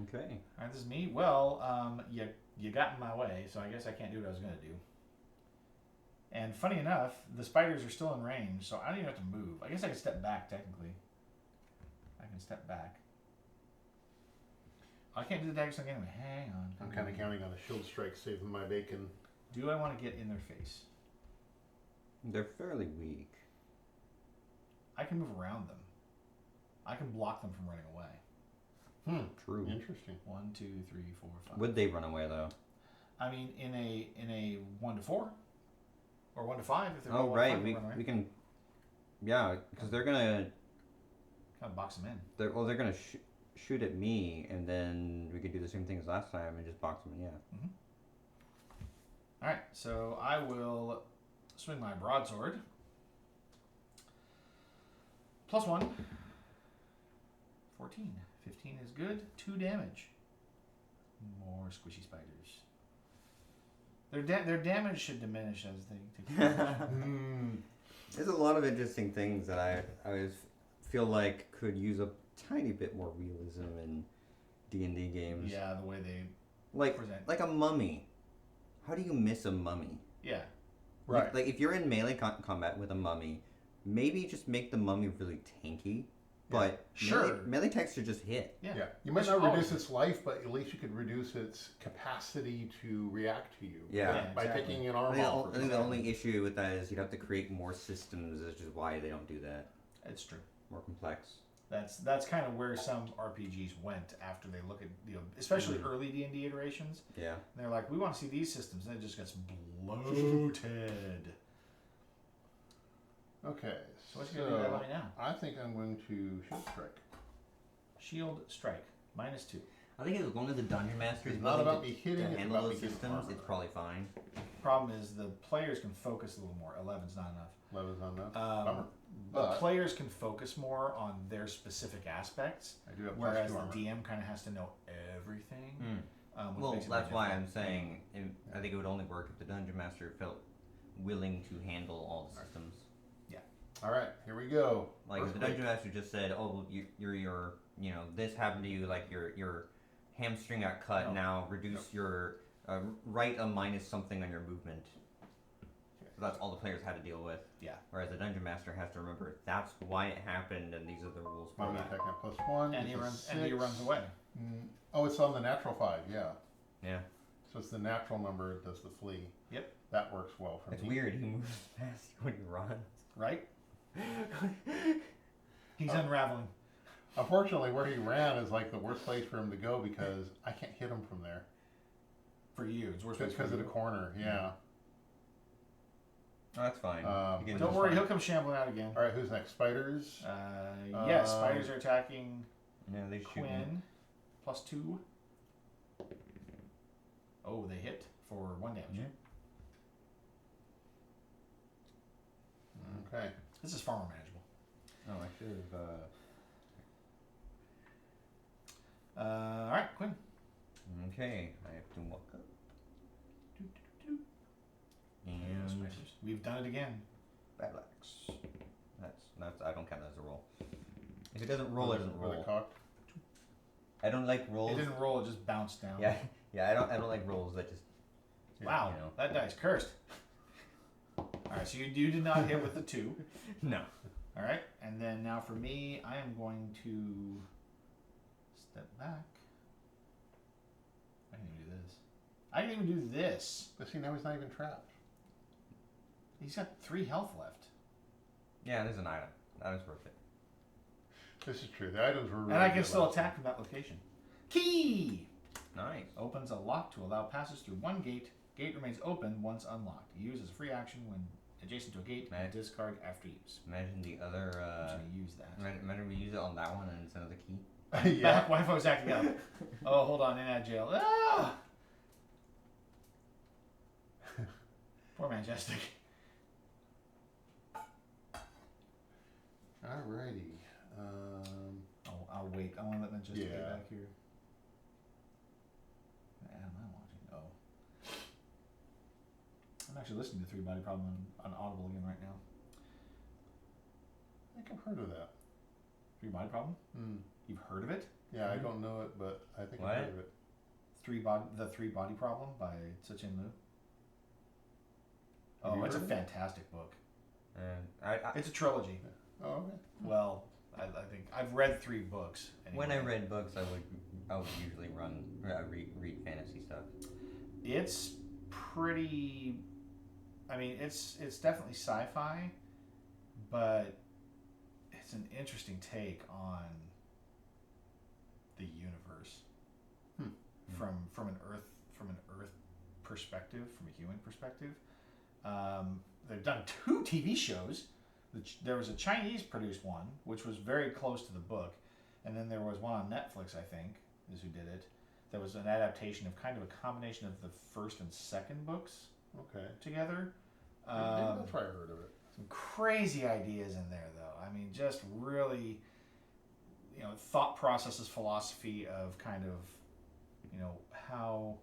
[SPEAKER 4] Okay.
[SPEAKER 1] Alright, this is me. Well, you got in my way, so I guess I can't do what I was going to do. And funny enough, the spiders are still in range, so I don't even have to move. I guess I can step back, technically. I can step back. I can't do the dagger swing anyway. Hang on.
[SPEAKER 2] I'm kind of counting on a shield strike saving my bacon.
[SPEAKER 1] Do I want to get in their face?
[SPEAKER 4] They're fairly weak.
[SPEAKER 1] I can move around them. I can block them from running away.
[SPEAKER 4] True.
[SPEAKER 2] Interesting.
[SPEAKER 1] 1, 2, 3, 4, 5.
[SPEAKER 4] Would they run away though?
[SPEAKER 1] I mean, in a 1 to 4, or 1 to 5 if they're
[SPEAKER 4] Oh
[SPEAKER 1] all
[SPEAKER 4] right,
[SPEAKER 1] 5,
[SPEAKER 4] we
[SPEAKER 1] run away.
[SPEAKER 4] we can. Yeah, because they're gonna.
[SPEAKER 1] Kind of box them in.
[SPEAKER 4] They're gonna shoot at me, and then we could do the same thing as last time and just box them. Yeah.
[SPEAKER 1] All right, so I will swing my broadsword. +1. 14. 15 is good. 2 damage. More squishy spiders. Their damage should diminish as they take damage.
[SPEAKER 4] There's a lot of interesting things that I always feel like could use a tiny bit more realism in D&D games.
[SPEAKER 1] Yeah, the way they
[SPEAKER 4] Like
[SPEAKER 1] present.
[SPEAKER 4] like a mummy. How do you miss a mummy?
[SPEAKER 1] Yeah.
[SPEAKER 2] Right.
[SPEAKER 4] Like if you're in melee combat with a mummy, maybe just make the mummy really tanky. But
[SPEAKER 1] Sure.
[SPEAKER 4] melee attacks should just hit.
[SPEAKER 1] Yeah.
[SPEAKER 2] Yeah, you might
[SPEAKER 1] That's
[SPEAKER 2] not
[SPEAKER 1] all
[SPEAKER 2] reduce
[SPEAKER 1] it
[SPEAKER 2] its life, but at least you could reduce its capacity to react to you.
[SPEAKER 4] Yeah.
[SPEAKER 1] Yeah,
[SPEAKER 2] By
[SPEAKER 1] exactly.
[SPEAKER 2] taking an
[SPEAKER 4] I
[SPEAKER 2] arm
[SPEAKER 4] think,
[SPEAKER 2] off.
[SPEAKER 4] I think the only issue with that is you'd have to create more systems, which is why they don't do that.
[SPEAKER 1] It's true.
[SPEAKER 4] More complex.
[SPEAKER 1] That's kind of where some RPGs went after they look at especially early D&D iterations.
[SPEAKER 4] Yeah.
[SPEAKER 1] And they're like, we want to see these systems, and it just gets bloated.
[SPEAKER 2] Okay,
[SPEAKER 1] So what's gonna do that right now?
[SPEAKER 2] I think I'm going to shield strike.
[SPEAKER 1] Shield strike -2.
[SPEAKER 3] I think as long as the dungeon master is
[SPEAKER 2] It's not
[SPEAKER 3] willing
[SPEAKER 2] about
[SPEAKER 3] to,
[SPEAKER 2] me hitting,
[SPEAKER 3] to
[SPEAKER 2] it's
[SPEAKER 3] handle
[SPEAKER 2] about
[SPEAKER 3] those
[SPEAKER 2] me getting
[SPEAKER 3] systems,
[SPEAKER 2] armor.
[SPEAKER 3] it's probably fine.
[SPEAKER 1] Problem is the players can focus a little more. 11's not enough.
[SPEAKER 2] 11's not enough. Bummer.
[SPEAKER 1] The
[SPEAKER 2] But
[SPEAKER 1] players can focus more on their specific aspects,
[SPEAKER 2] I do have
[SPEAKER 1] whereas
[SPEAKER 2] +2
[SPEAKER 1] the
[SPEAKER 2] armor.
[SPEAKER 1] DM kind of has to know everything. Which
[SPEAKER 3] Well,
[SPEAKER 1] makes it
[SPEAKER 3] that's
[SPEAKER 1] very
[SPEAKER 3] why
[SPEAKER 1] difficult.
[SPEAKER 3] I'm saying I think it would only work if the dungeon master felt willing to handle all the systems.
[SPEAKER 2] All right, here we go.
[SPEAKER 3] Like if the
[SPEAKER 2] Earthquake.
[SPEAKER 3] dungeon master just said, "Oh, you're you know this happened to you, like your hamstring got cut.
[SPEAKER 1] No.
[SPEAKER 3] Now reduce your write a minus something on your movement." So that's all the players had to deal with.
[SPEAKER 1] Yeah.
[SPEAKER 3] Whereas the dungeon master has to remember that's why it happened, and these are the rules for
[SPEAKER 2] My
[SPEAKER 3] that.
[SPEAKER 2] attack at +1.
[SPEAKER 1] And he
[SPEAKER 2] it's a
[SPEAKER 1] runs and he
[SPEAKER 2] 6.
[SPEAKER 1] runs away.
[SPEAKER 2] Oh, it's on the natural 5, yeah.
[SPEAKER 3] Yeah.
[SPEAKER 2] So it's the natural number that does the flee.
[SPEAKER 1] Yep.
[SPEAKER 2] That works well for
[SPEAKER 3] It's
[SPEAKER 2] me.
[SPEAKER 3] weird. He moves fast when he runs.
[SPEAKER 1] Right? He's unraveling.
[SPEAKER 2] Unfortunately, where he ran is like the worst place for him to go because I can't hit him from there.
[SPEAKER 1] For you, it's worse
[SPEAKER 2] Because of the corner, yeah.
[SPEAKER 3] Oh, that's fine.
[SPEAKER 2] Um,
[SPEAKER 3] You can
[SPEAKER 1] Don't
[SPEAKER 3] just-
[SPEAKER 1] worry, he'll come shambling out again.
[SPEAKER 2] All right, who's next? Spiders.
[SPEAKER 1] Yes, spiders are attacking
[SPEAKER 3] Yeah, they shoot.
[SPEAKER 1] Quinn. +2. Oh, they hit for 1 damage.
[SPEAKER 3] Yeah.
[SPEAKER 2] Okay.
[SPEAKER 1] This is far more manageable.
[SPEAKER 3] Oh, I should have.
[SPEAKER 1] All right, Quinn.
[SPEAKER 3] Okay, I have to walk up. And
[SPEAKER 1] Spiders. We've done it again.
[SPEAKER 3] battle axe. That's I don't count that as a roll. If it doesn't roll, it doesn't
[SPEAKER 2] Were they
[SPEAKER 3] roll.
[SPEAKER 2] cocked?
[SPEAKER 3] I don't like
[SPEAKER 1] It
[SPEAKER 3] rolls.
[SPEAKER 1] didn't roll; it just bounced down.
[SPEAKER 3] Yeah, I don't like rolls that just.
[SPEAKER 1] Wow,
[SPEAKER 3] You know.
[SPEAKER 1] that dice cursed. All right, so you did not hit with the 2.
[SPEAKER 3] No.
[SPEAKER 1] All right, and then now for me, I am going to step back. I can even do this. I can even do this.
[SPEAKER 2] But see, now he's not even trapped.
[SPEAKER 1] He's got 3 health left,
[SPEAKER 3] Yeah, there's an item. That is worth it.
[SPEAKER 2] This is true. The items were really
[SPEAKER 1] and I can
[SPEAKER 2] good
[SPEAKER 1] still
[SPEAKER 2] last
[SPEAKER 1] attack from that location. Key
[SPEAKER 3] Nice.
[SPEAKER 1] opens a lock to allow passes through one gate. Gate remains open once unlocked. Use as a free action when adjacent to a gate and
[SPEAKER 3] Nice.
[SPEAKER 1] discard after use.
[SPEAKER 3] Imagine the other.
[SPEAKER 1] I'm just gonna use that.
[SPEAKER 3] Imagine we use it on that one and it's another key.
[SPEAKER 2] time. Yeah.
[SPEAKER 1] Wi-Fi was acting up. Oh, hold on, in at jail. Ah! Poor Majestic.
[SPEAKER 2] Alrighty.
[SPEAKER 1] I'll wait. I want to let Majestic
[SPEAKER 2] Yeah.
[SPEAKER 1] get back here. What ad am I watching? Oh. I'm actually listening to Three Body Problem on Audible again right now.
[SPEAKER 2] I think I've heard of that.
[SPEAKER 1] Three Body Problem?
[SPEAKER 2] Hmm.
[SPEAKER 1] You've heard of it?
[SPEAKER 2] Yeah, I don't know it, but I think
[SPEAKER 3] What?
[SPEAKER 2] I've heard of it.
[SPEAKER 1] The Three Body Problem by Tzu-Chin Liu.
[SPEAKER 2] Have
[SPEAKER 1] Oh,
[SPEAKER 2] you
[SPEAKER 1] it's a
[SPEAKER 2] heard of it?
[SPEAKER 1] fantastic book.
[SPEAKER 3] And I
[SPEAKER 1] It's a trilogy.
[SPEAKER 2] Oh, okay.
[SPEAKER 1] Well, I think I've read 3 books.
[SPEAKER 3] when I
[SPEAKER 1] anyway.
[SPEAKER 3] read books, I would usually read fantasy stuff.
[SPEAKER 1] It's pretty. I mean, it's definitely sci-fi, but it's an interesting take on the universe from an Earth perspective, from a human perspective. They've done 2 TV shows. There was a Chinese produced one, which was very close to the book, and then there was one on Netflix, I think, is who did it. There was an adaptation of kind of a combination of the first and second books
[SPEAKER 2] Okay.
[SPEAKER 1] together.
[SPEAKER 2] Maybe that's why I heard of it.
[SPEAKER 1] Some crazy ideas in there, though. I mean, just really, thought processes, philosophy of kind of, how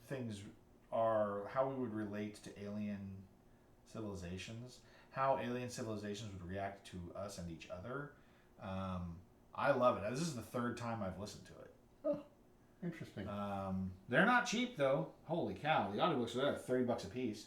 [SPEAKER 1] things are, how we would relate to alien civilizations, how alien civilizations would react to us and each other. I love it. This is the third time I've listened to it.
[SPEAKER 2] Interesting.
[SPEAKER 1] They're not cheap though. Holy cow! The audiobooks are $30 a piece.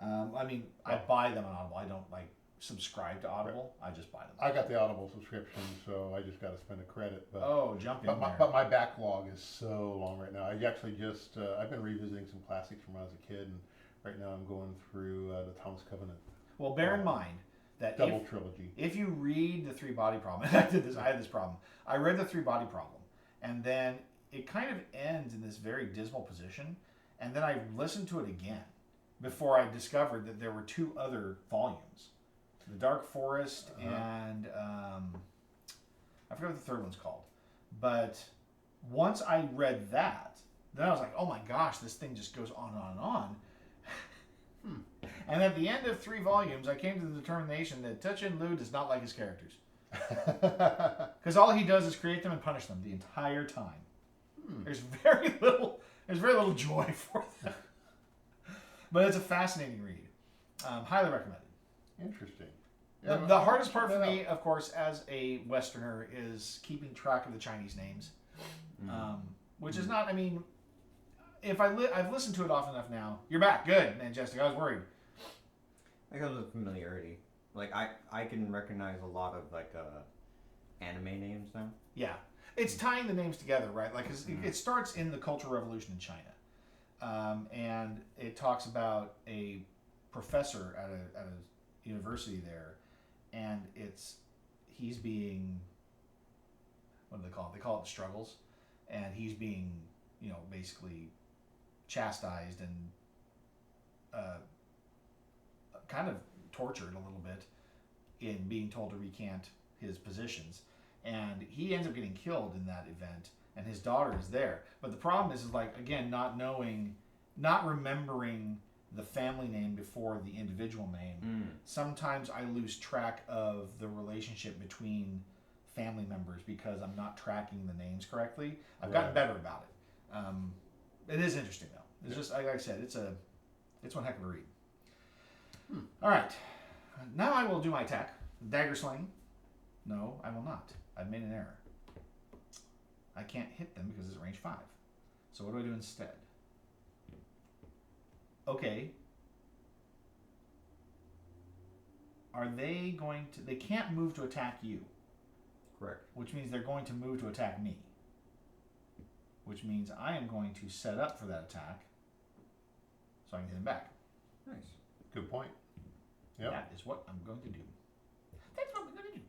[SPEAKER 1] I mean, I buy them on Audible. I don't like subscribe to Audible. I just buy them.
[SPEAKER 2] I got the Audible subscription, so I just got to spend a credit. But
[SPEAKER 1] Oh, jump in there.
[SPEAKER 2] but my backlog is so long right now. I actually just I've been revisiting some classics from when I was a kid, and right now I'm going through the Thomas Covenant
[SPEAKER 1] Well, bear in mind that
[SPEAKER 2] double trilogy.
[SPEAKER 1] if you read the Three Body Problem, and I had this problem. I read the Three Body Problem, and then it kind of ends in this very dismal position, and then I listened to it again before I discovered that there were two other volumes, The Dark Forest and I forget what the third one's called. But once I read that, then I was like, oh my gosh, this thing just goes on and on and on. And at the end of 3 volumes, I came to the determination that Touchin Liu does not like his characters. Because all he does is create them and punish them the entire time. There's very little joy for them. But it's a fascinating read. Highly recommended.
[SPEAKER 2] Interesting.
[SPEAKER 1] The hardest part for me, of course, as a Westerner, is keeping track of the Chinese names. Which is not, I mean, if I've listened to it often enough now. You're back. Good, Majestic. I was worried.
[SPEAKER 3] That comes with familiarity. Like I can recognize a lot of like anime names now.
[SPEAKER 1] Yeah. It's tying the names together, right? Like, 'cause it starts in the Cultural Revolution in China. And it talks about a professor at a university there, and he's being, what do they call it? They call it the struggles. And he's being, basically chastised and kind of tortured a little bit in being told to recant his positions. And he ends up getting killed in that event, and his daughter is there. But the problem is like, again, not remembering the family name before the individual name. Sometimes I lose track of the relationship between family members because I'm not tracking the names correctly. I've gotten better about it. It is interesting though. It's just, like I said, it's one heck of a read. All right, now I will do my attack. Dagger sling. No, I will not. I've made an error. I can't hit them because it's range 5. So what do I do instead? Okay. Are they going to... They can't move to attack you.
[SPEAKER 3] Correct.
[SPEAKER 1] Which means they're going to move to attack me. Which means I am going to set up for that attack so I can hit them back.
[SPEAKER 3] Nice.
[SPEAKER 2] Good point. Yep.
[SPEAKER 1] That is what I'm going to do. That's what I'm going to do.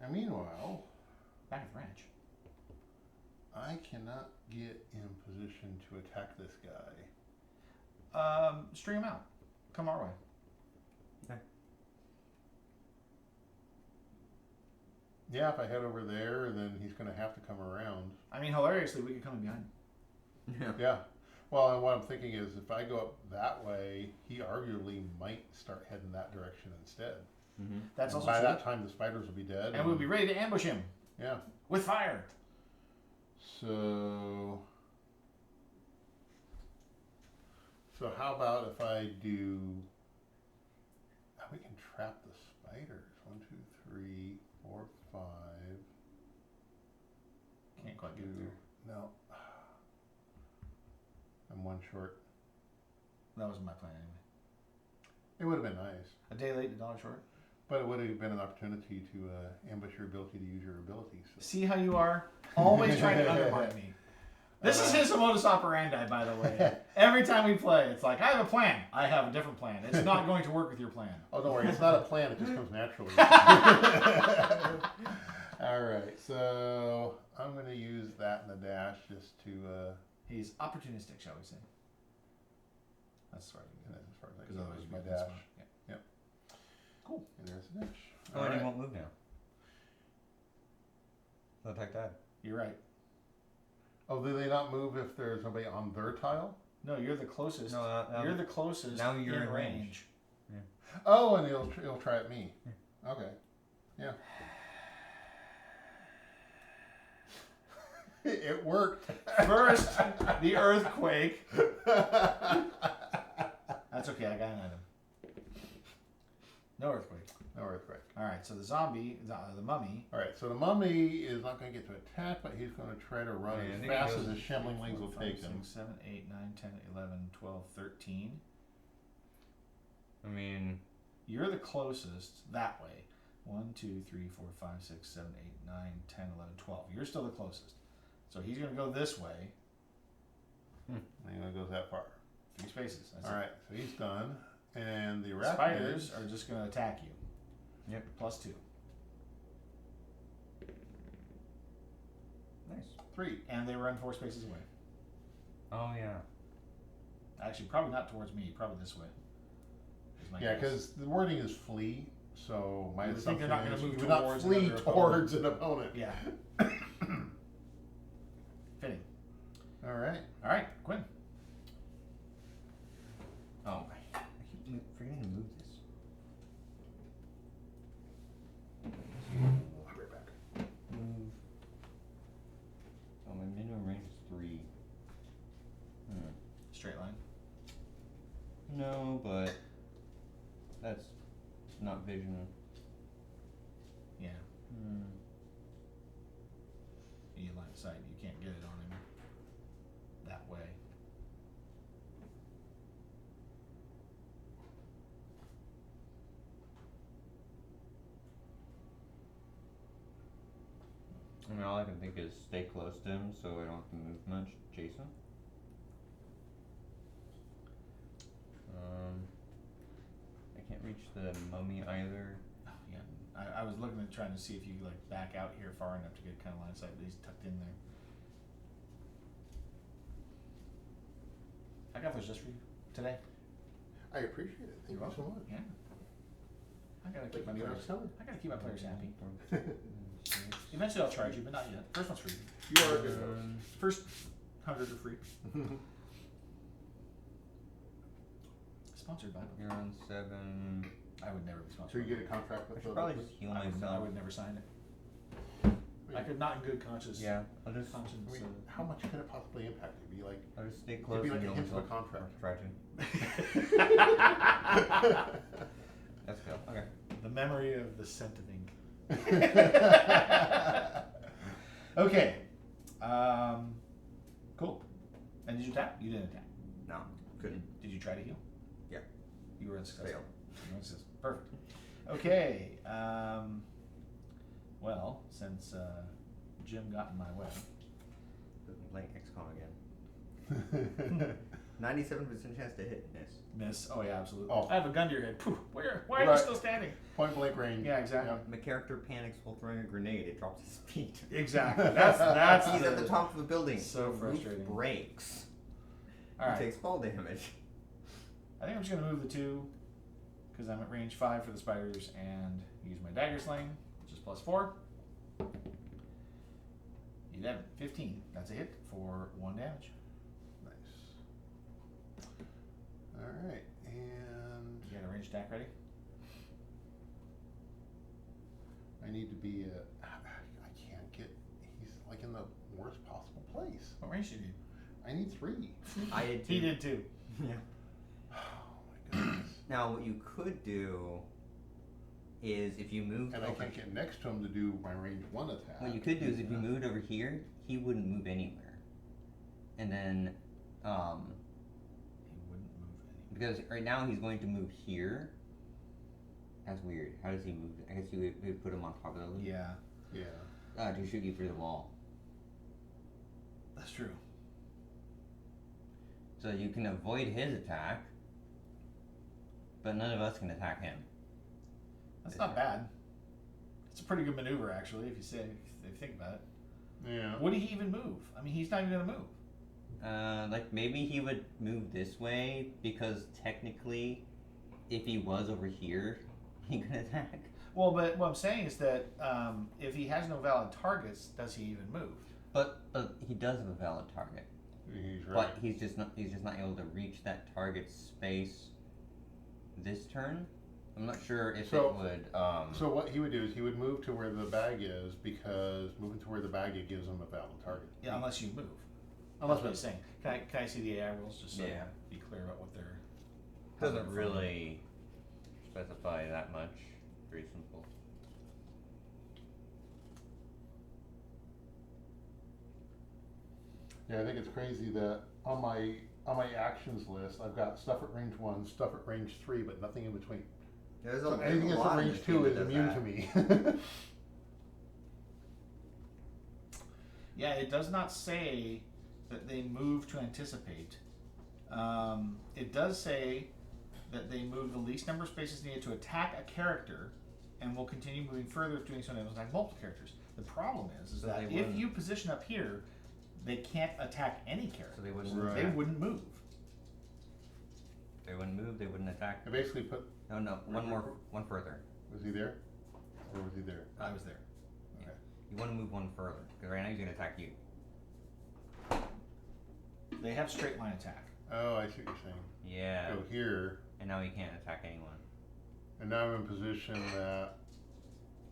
[SPEAKER 2] And meanwhile,
[SPEAKER 1] Back at the ranch.
[SPEAKER 2] I cannot get in position to attack this guy.
[SPEAKER 1] String them out. Come our way.
[SPEAKER 3] Okay.
[SPEAKER 2] Yeah, if I head over there, then he's going to have to come around.
[SPEAKER 1] I mean, hilariously, we could come in behind.
[SPEAKER 3] Yeah.
[SPEAKER 2] Yeah. Well, and what I'm thinking is if I go up that way, he arguably might start heading that direction instead.
[SPEAKER 3] Mm-hmm.
[SPEAKER 1] That's
[SPEAKER 2] And
[SPEAKER 1] also
[SPEAKER 2] by
[SPEAKER 1] true.
[SPEAKER 2] that time, the spiders will be dead.
[SPEAKER 1] And we'll be ready to ambush him
[SPEAKER 2] Yeah.
[SPEAKER 1] with fire.
[SPEAKER 2] So how about if I do? We can trap the spiders. 1, 2, 3, 4, 5.
[SPEAKER 1] Can't quite get there.
[SPEAKER 2] No. I'm one short.
[SPEAKER 1] That wasn't my plan anyway.
[SPEAKER 2] It would have been nice,
[SPEAKER 1] A day late, a dollar short.
[SPEAKER 2] but it would have been an opportunity to ambush your ability to use your abilities. So.
[SPEAKER 1] See how you are? Always trying to undermine me. This is his modus operandi, by the way. Every time we play, it's like, I have a plan. I have a different plan. It's not going to work with your plan.
[SPEAKER 2] Oh, don't worry. It's not a plan. It just comes naturally. All right. So I'm going to use that in the dash just to.
[SPEAKER 1] He's opportunistic, shall we say. That's right.
[SPEAKER 2] And that's as far as I
[SPEAKER 1] Because
[SPEAKER 2] can
[SPEAKER 1] otherwise
[SPEAKER 2] use
[SPEAKER 1] you
[SPEAKER 2] my
[SPEAKER 1] get this
[SPEAKER 2] dash.
[SPEAKER 1] one. Yeah.
[SPEAKER 2] And there's the dash.
[SPEAKER 5] Oh,
[SPEAKER 2] All
[SPEAKER 5] and
[SPEAKER 2] right.
[SPEAKER 5] he won't move now. So attack Dad.
[SPEAKER 1] You're right.
[SPEAKER 2] Oh, do they not move if there's nobody on their tile?
[SPEAKER 1] No, you're the closest.
[SPEAKER 5] No,
[SPEAKER 1] You're the closest.
[SPEAKER 5] now you're
[SPEAKER 1] in
[SPEAKER 5] in range.
[SPEAKER 2] Oh, and it'll try at me. Okay. Yeah. It worked.
[SPEAKER 1] First, the earthquake. That's okay. I got an item. No earthquake.
[SPEAKER 2] No earthquake.
[SPEAKER 1] All right. So the zombie, the mummy.
[SPEAKER 2] All right, so the mummy is not going to get to attack, but he's going to try to run
[SPEAKER 5] Yeah, I
[SPEAKER 2] as
[SPEAKER 5] think he
[SPEAKER 2] fast
[SPEAKER 5] goes
[SPEAKER 2] as his shambling legs will
[SPEAKER 1] 4,
[SPEAKER 2] take
[SPEAKER 1] 5,
[SPEAKER 2] him.
[SPEAKER 1] 6, 7, 8, 9, 10, 11, 12, 13.
[SPEAKER 5] I mean,
[SPEAKER 1] You're the closest that way. 1, 2, 3, 4, 5, 6, 7, 8, 9, 10, 11, 12. You're still the closest. So he's going to go this way.
[SPEAKER 2] And he goes that far.
[SPEAKER 1] 3 spaces. That's
[SPEAKER 2] All right, so he's done. And the
[SPEAKER 1] it.
[SPEAKER 2] arachnids
[SPEAKER 1] Spiders are just going to attack you.
[SPEAKER 5] Yep.
[SPEAKER 1] +2.
[SPEAKER 3] Nice.
[SPEAKER 2] 3.
[SPEAKER 1] And they run 4 spaces away.
[SPEAKER 5] oh yeah.
[SPEAKER 1] Actually, probably not towards me. Probably this way. is my
[SPEAKER 2] Yeah,
[SPEAKER 1] guess.
[SPEAKER 2] because the wording is flee, so my
[SPEAKER 1] You would think
[SPEAKER 2] assumption
[SPEAKER 1] they're not gonna
[SPEAKER 2] is
[SPEAKER 1] move
[SPEAKER 2] you would not
[SPEAKER 1] towards
[SPEAKER 2] flee
[SPEAKER 1] another
[SPEAKER 2] towards an opponent.
[SPEAKER 1] Yeah. Fitting.
[SPEAKER 2] All right.
[SPEAKER 1] All right, Quinn.
[SPEAKER 3] Oh, I keep forgetting to move this.
[SPEAKER 2] I'll be right back.
[SPEAKER 3] Move. Oh, my minimum range is 3.
[SPEAKER 1] Straight line.
[SPEAKER 3] No, but that's not vision.
[SPEAKER 1] Yeah. You line of sight. You can't get it on him that way.
[SPEAKER 5] I mean, all I can think is stay close to him so I don't have to move much. Jason. I can't reach the mummy either.
[SPEAKER 1] Oh, yeah. I was looking at trying to see if you could like back out here far enough to get kind of line of sight, but he's tucked in there. I got those just for you today.
[SPEAKER 2] I appreciate it. Thank
[SPEAKER 1] You're
[SPEAKER 2] you so much.
[SPEAKER 1] Yeah. I gotta keep my
[SPEAKER 2] Thank you
[SPEAKER 1] players.
[SPEAKER 2] for coming.
[SPEAKER 1] I gotta keep my players happy. Eventually, I'll charge you, but not yet. First one's free.
[SPEAKER 2] You are a good host.
[SPEAKER 1] First 100 are free. Sponsored by.
[SPEAKER 5] You're on 7.
[SPEAKER 1] I would never be
[SPEAKER 2] So
[SPEAKER 1] sponsored.
[SPEAKER 2] you get a contract
[SPEAKER 3] I
[SPEAKER 2] with
[SPEAKER 3] should
[SPEAKER 2] the
[SPEAKER 3] probably just heal
[SPEAKER 1] I
[SPEAKER 3] myself.
[SPEAKER 1] would never sign it. I could not in good conscience.
[SPEAKER 5] Yeah, I'll just
[SPEAKER 1] Conscience.
[SPEAKER 2] I mean, how much could it possibly impact you? Be like,
[SPEAKER 5] I'll just stay
[SPEAKER 2] it'd
[SPEAKER 5] close
[SPEAKER 2] be like
[SPEAKER 5] and
[SPEAKER 2] a
[SPEAKER 5] heal
[SPEAKER 2] hint of a
[SPEAKER 5] myself.
[SPEAKER 2] contract.
[SPEAKER 5] Or try to. Let's go. Okay.
[SPEAKER 1] The memory of the scent of ink. Okay. Cool. And did you tap? You didn't tap.
[SPEAKER 3] No, couldn't.
[SPEAKER 1] Did you try to heal?
[SPEAKER 3] Yeah.
[SPEAKER 1] You were unsuccessful.
[SPEAKER 3] Failed.
[SPEAKER 1] You were unsuccessful. Perfect. Okay. Well, since Jim got in my way,
[SPEAKER 3] Playing XCOM again. 97% chance to hit miss.
[SPEAKER 1] miss. Oh yeah, absolutely.
[SPEAKER 2] Oh.
[SPEAKER 1] I have a gun to your head. Poof. Where? Why are you
[SPEAKER 2] Right.
[SPEAKER 1] still standing?
[SPEAKER 2] Point blank range.
[SPEAKER 1] Yeah, exactly.
[SPEAKER 3] My character panics while throwing a grenade. It drops his speed.
[SPEAKER 1] Exactly. That's
[SPEAKER 3] He's at the top of a building.
[SPEAKER 1] So
[SPEAKER 3] The roof
[SPEAKER 1] frustrating.
[SPEAKER 3] breaks.
[SPEAKER 1] All right.
[SPEAKER 3] He takes fall damage.
[SPEAKER 1] I think I'm just gonna move the 2 because I'm at range 5 for the spiders and use my dagger sling, which is +4. 11, 15. That's a hit for 1 damage.
[SPEAKER 2] Nice. All right, and
[SPEAKER 1] You got a range attack ready?
[SPEAKER 2] I need to be. I can't get. He's like in the worst possible place.
[SPEAKER 1] What range did you
[SPEAKER 2] I need 3.
[SPEAKER 3] I did
[SPEAKER 1] do? He did too.
[SPEAKER 3] Yeah.
[SPEAKER 2] Oh my goodness.
[SPEAKER 3] Now, what you could do is if you moved
[SPEAKER 2] And I
[SPEAKER 3] over
[SPEAKER 2] can't get next to him to do my range 1 attack.
[SPEAKER 3] What you could do is if you moved over here, he wouldn't move anywhere. And then,
[SPEAKER 1] He wouldn't move any.
[SPEAKER 3] because right now he's going to move here. That's weird. How does he move? I guess you would put him on top of the loop.
[SPEAKER 1] Yeah,
[SPEAKER 2] Yeah.
[SPEAKER 3] To shoot you through the wall.
[SPEAKER 1] that's true.
[SPEAKER 3] So you can avoid his attack, but none of us can attack him.
[SPEAKER 1] That's not bad. It's a pretty good maneuver, actually, if you think about it.
[SPEAKER 2] Yeah.
[SPEAKER 1] Would he even move? I mean, he's not even gonna move.
[SPEAKER 3] Like maybe he would move this way because technically, if he was over here, he could attack.
[SPEAKER 1] Well, but what I'm saying is that if he has no valid targets, does he even move?
[SPEAKER 3] But he does have a valid target.
[SPEAKER 2] He's right.
[SPEAKER 3] But he's just not able to reach that target space this turn. I'm not sure if
[SPEAKER 2] So-
[SPEAKER 3] it would.
[SPEAKER 2] So what he would do is he would move to where the bag is because moving to where the bag is gives him a valid target.
[SPEAKER 1] Yeah, unless you move. Unless what he's saying. Can I see the AI rules just so
[SPEAKER 3] Yeah.
[SPEAKER 1] be clear about what they're?
[SPEAKER 3] doesn't really
[SPEAKER 5] specify that much. Very simple.
[SPEAKER 2] Yeah, I think it's crazy that on my actions list, I've got stuff at range 1, stuff at range 3, but nothing in between.
[SPEAKER 4] There's
[SPEAKER 2] So
[SPEAKER 4] there's
[SPEAKER 2] anything that's at
[SPEAKER 4] lot in
[SPEAKER 2] range
[SPEAKER 4] this
[SPEAKER 2] 2
[SPEAKER 4] game that
[SPEAKER 2] is
[SPEAKER 4] does
[SPEAKER 2] immune
[SPEAKER 4] that.
[SPEAKER 2] to me.
[SPEAKER 1] Yeah, it does not say that they move to anticipate. It does say that they move the least number of spaces needed to attack a character, and will continue moving further if doing so enables attack multiple characters. The problem is
[SPEAKER 5] So
[SPEAKER 1] that
[SPEAKER 5] they
[SPEAKER 1] if
[SPEAKER 5] wouldn't.
[SPEAKER 1] you position up here, they can't attack any character.
[SPEAKER 5] So they wouldn't.
[SPEAKER 2] Right.
[SPEAKER 1] They wouldn't move.
[SPEAKER 5] They wouldn't move. They wouldn't attack.
[SPEAKER 2] I basically put,
[SPEAKER 5] No, one further.
[SPEAKER 2] was he there? Or was he there?
[SPEAKER 1] I was there.
[SPEAKER 5] You want to move one further because right now he's gonna attack you.
[SPEAKER 1] They have straight line attack.
[SPEAKER 2] Oh, I see what you're saying.
[SPEAKER 5] Yeah.
[SPEAKER 2] Go here,
[SPEAKER 5] And now he can't attack anyone.
[SPEAKER 2] and now I'm in position that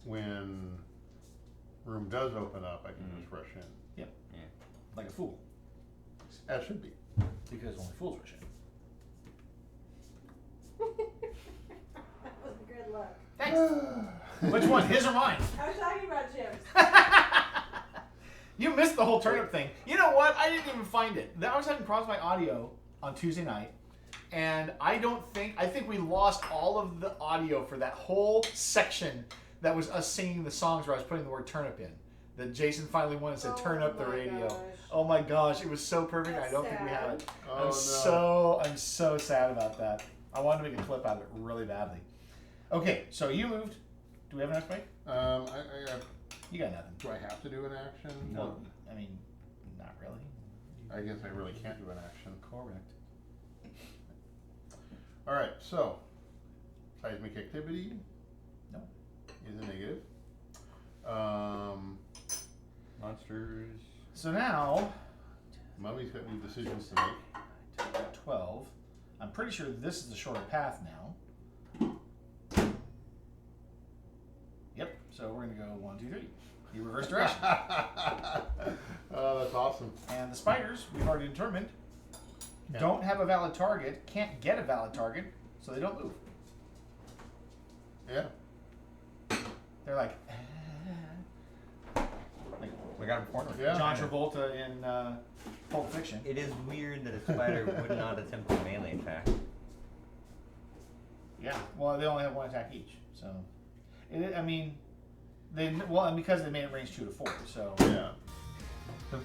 [SPEAKER 2] when room does open up, I can just rush in.
[SPEAKER 1] Like a fool.
[SPEAKER 2] As should be.
[SPEAKER 1] Because only fools rush in.
[SPEAKER 6] That was a good look.
[SPEAKER 1] Thanks. Which one? His or mine?
[SPEAKER 6] I was talking about Jim's.
[SPEAKER 1] You missed the whole turnip thing. You know what? I didn't even find it. I was having problems with my audio on Tuesday night, and I think we lost all of the audio for that whole section that was us singing the songs where I was putting the word turnip in. That Jason finally won and said, "Turn up the
[SPEAKER 6] Oh my
[SPEAKER 1] radio."
[SPEAKER 6] gosh.
[SPEAKER 1] Oh my gosh, it was so perfect. I
[SPEAKER 6] That's
[SPEAKER 1] don't think we have it.
[SPEAKER 2] Oh,
[SPEAKER 1] I'm so sad about that. I wanted to make a clip out of it really badly. Okay, so you moved. Do we have enough space? You got nothing.
[SPEAKER 2] Do I have to do an action?
[SPEAKER 1] Well, I mean, not really.
[SPEAKER 2] I guess I really can't do an action.
[SPEAKER 1] Correct.
[SPEAKER 2] Alright, so seismic activity
[SPEAKER 1] No.
[SPEAKER 2] is a negative.
[SPEAKER 5] Monsters.
[SPEAKER 1] So now,
[SPEAKER 2] Mummy's got new decisions to make.
[SPEAKER 1] 12. I'm pretty sure this is the shorter path now. Yep, so we're going to go 1, 2, 3. You reverse direction.
[SPEAKER 2] Oh, that's awesome.
[SPEAKER 1] And the spiders, we've already determined,
[SPEAKER 2] Yeah.
[SPEAKER 1] don't have a valid target, can't get a valid target, so they don't move.
[SPEAKER 2] Yeah.
[SPEAKER 1] They're like
[SPEAKER 5] We got him cornered.
[SPEAKER 2] Yeah.
[SPEAKER 1] John Travolta in Pulp Fiction.
[SPEAKER 5] It is weird that a spider would not attempt a melee attack.
[SPEAKER 1] Yeah. Well, they only have one attack each, so. I mean, and because they made it range 2 to 4, so.
[SPEAKER 2] Yeah.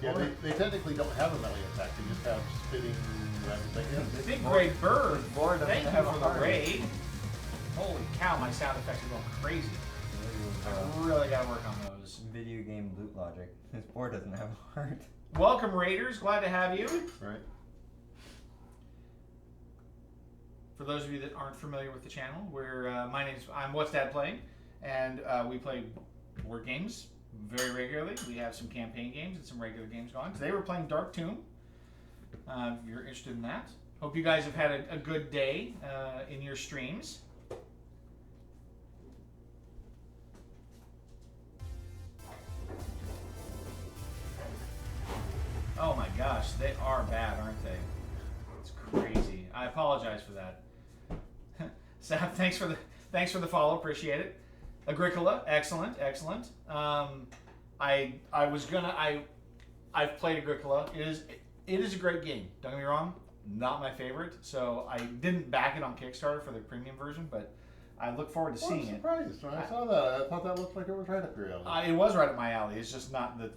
[SPEAKER 2] Yeah, they technically don't have a melee attack, they just have spitting everything.
[SPEAKER 1] The big gray bird.
[SPEAKER 5] Board doesn't
[SPEAKER 1] Thank you
[SPEAKER 5] have a
[SPEAKER 1] for the
[SPEAKER 5] heart.
[SPEAKER 1] raid. Holy cow, my sound effects are going crazy. I really gotta work on those.
[SPEAKER 5] Video game loot logic. This board doesn't have a heart.
[SPEAKER 1] Welcome, Raiders. Glad to have you.
[SPEAKER 2] Right.
[SPEAKER 1] For those of you that aren't familiar with the channel, I'm What's Dad Playing, and we play board games very regularly. We have some campaign games and some regular games going. Today we're playing Dark Tomb. If you're interested in that. Hope you guys have had a good day in your streams. Oh my gosh, they are bad, aren't they? It's crazy. I apologize for that. Sam, thanks for the follow. Appreciate it. Agricola, excellent. I've played Agricola. It is a great game. Don't get me wrong. Not my favorite. So I didn't back it on Kickstarter for the premium version, but I look forward to
[SPEAKER 2] Well,
[SPEAKER 1] seeing
[SPEAKER 2] I'm
[SPEAKER 1] it.
[SPEAKER 2] surprised when I saw that. I thought that looked like it was right up your alley.
[SPEAKER 1] It was right up my alley. It's just not the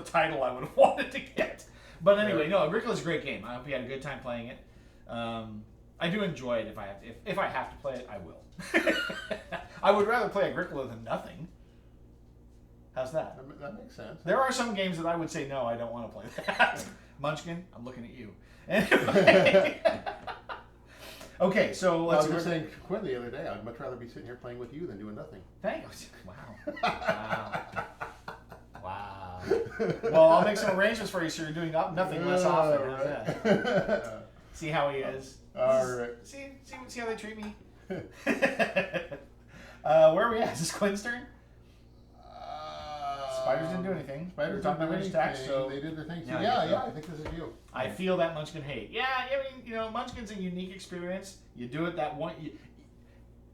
[SPEAKER 1] title I would have wanted to get. But anyway, no, Agricola is a great game. I hope you had a good time playing it. I do enjoy it. If I have to play it, I will. I would rather play Agricola than nothing. How's that?
[SPEAKER 2] That makes sense.
[SPEAKER 1] There are some games that I would say no, I don't want to play that. Munchkin, I'm looking at you. Anyway. Okay, so
[SPEAKER 2] I
[SPEAKER 1] let's
[SPEAKER 2] was just saying to Quinn the other day, I'd much rather be sitting here playing with you than doing nothing.
[SPEAKER 1] Thanks. Wow. Well, I'll make some arrangements for you so you're doing nothing less often. How's that? See how he is.
[SPEAKER 2] All right.
[SPEAKER 1] See how they treat me. Where are we at? Is this Quinn's turn? Spiders didn't do anything.
[SPEAKER 2] Spiders
[SPEAKER 1] We were talking
[SPEAKER 2] didn't do
[SPEAKER 1] about range attack,
[SPEAKER 2] anything.
[SPEAKER 1] so
[SPEAKER 2] They did their thing. So
[SPEAKER 5] Yeah, I
[SPEAKER 2] yeah,
[SPEAKER 5] guess so.
[SPEAKER 2] I think this is you.
[SPEAKER 1] I feel that Munchkin hate. Yeah, I mean, Munchkin's a unique experience. You do it that one.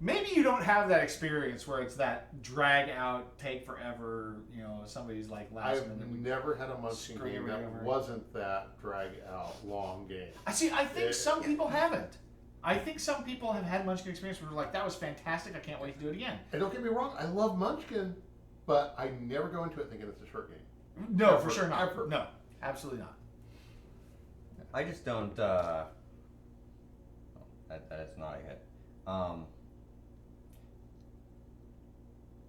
[SPEAKER 1] maybe you don't have that experience where it's that drag out, take forever. You know, somebody's like last
[SPEAKER 2] I've
[SPEAKER 1] minute.
[SPEAKER 2] never had a Munchkin
[SPEAKER 1] Screw
[SPEAKER 2] game
[SPEAKER 1] it
[SPEAKER 2] that
[SPEAKER 1] over.
[SPEAKER 2] wasn't that drag out long game.
[SPEAKER 1] I see. I think
[SPEAKER 2] Yeah.
[SPEAKER 1] some people haven't. I think some people have had Munchkin experience where they're like, that was fantastic. I can't wait to do it again.
[SPEAKER 2] And don't get me wrong, I love Munchkin, but I never go into it thinking it's a short game.
[SPEAKER 1] No,
[SPEAKER 2] Ever,
[SPEAKER 1] for sure not.
[SPEAKER 2] ever.
[SPEAKER 1] No, absolutely not.
[SPEAKER 3] I just don't. That's not a hit.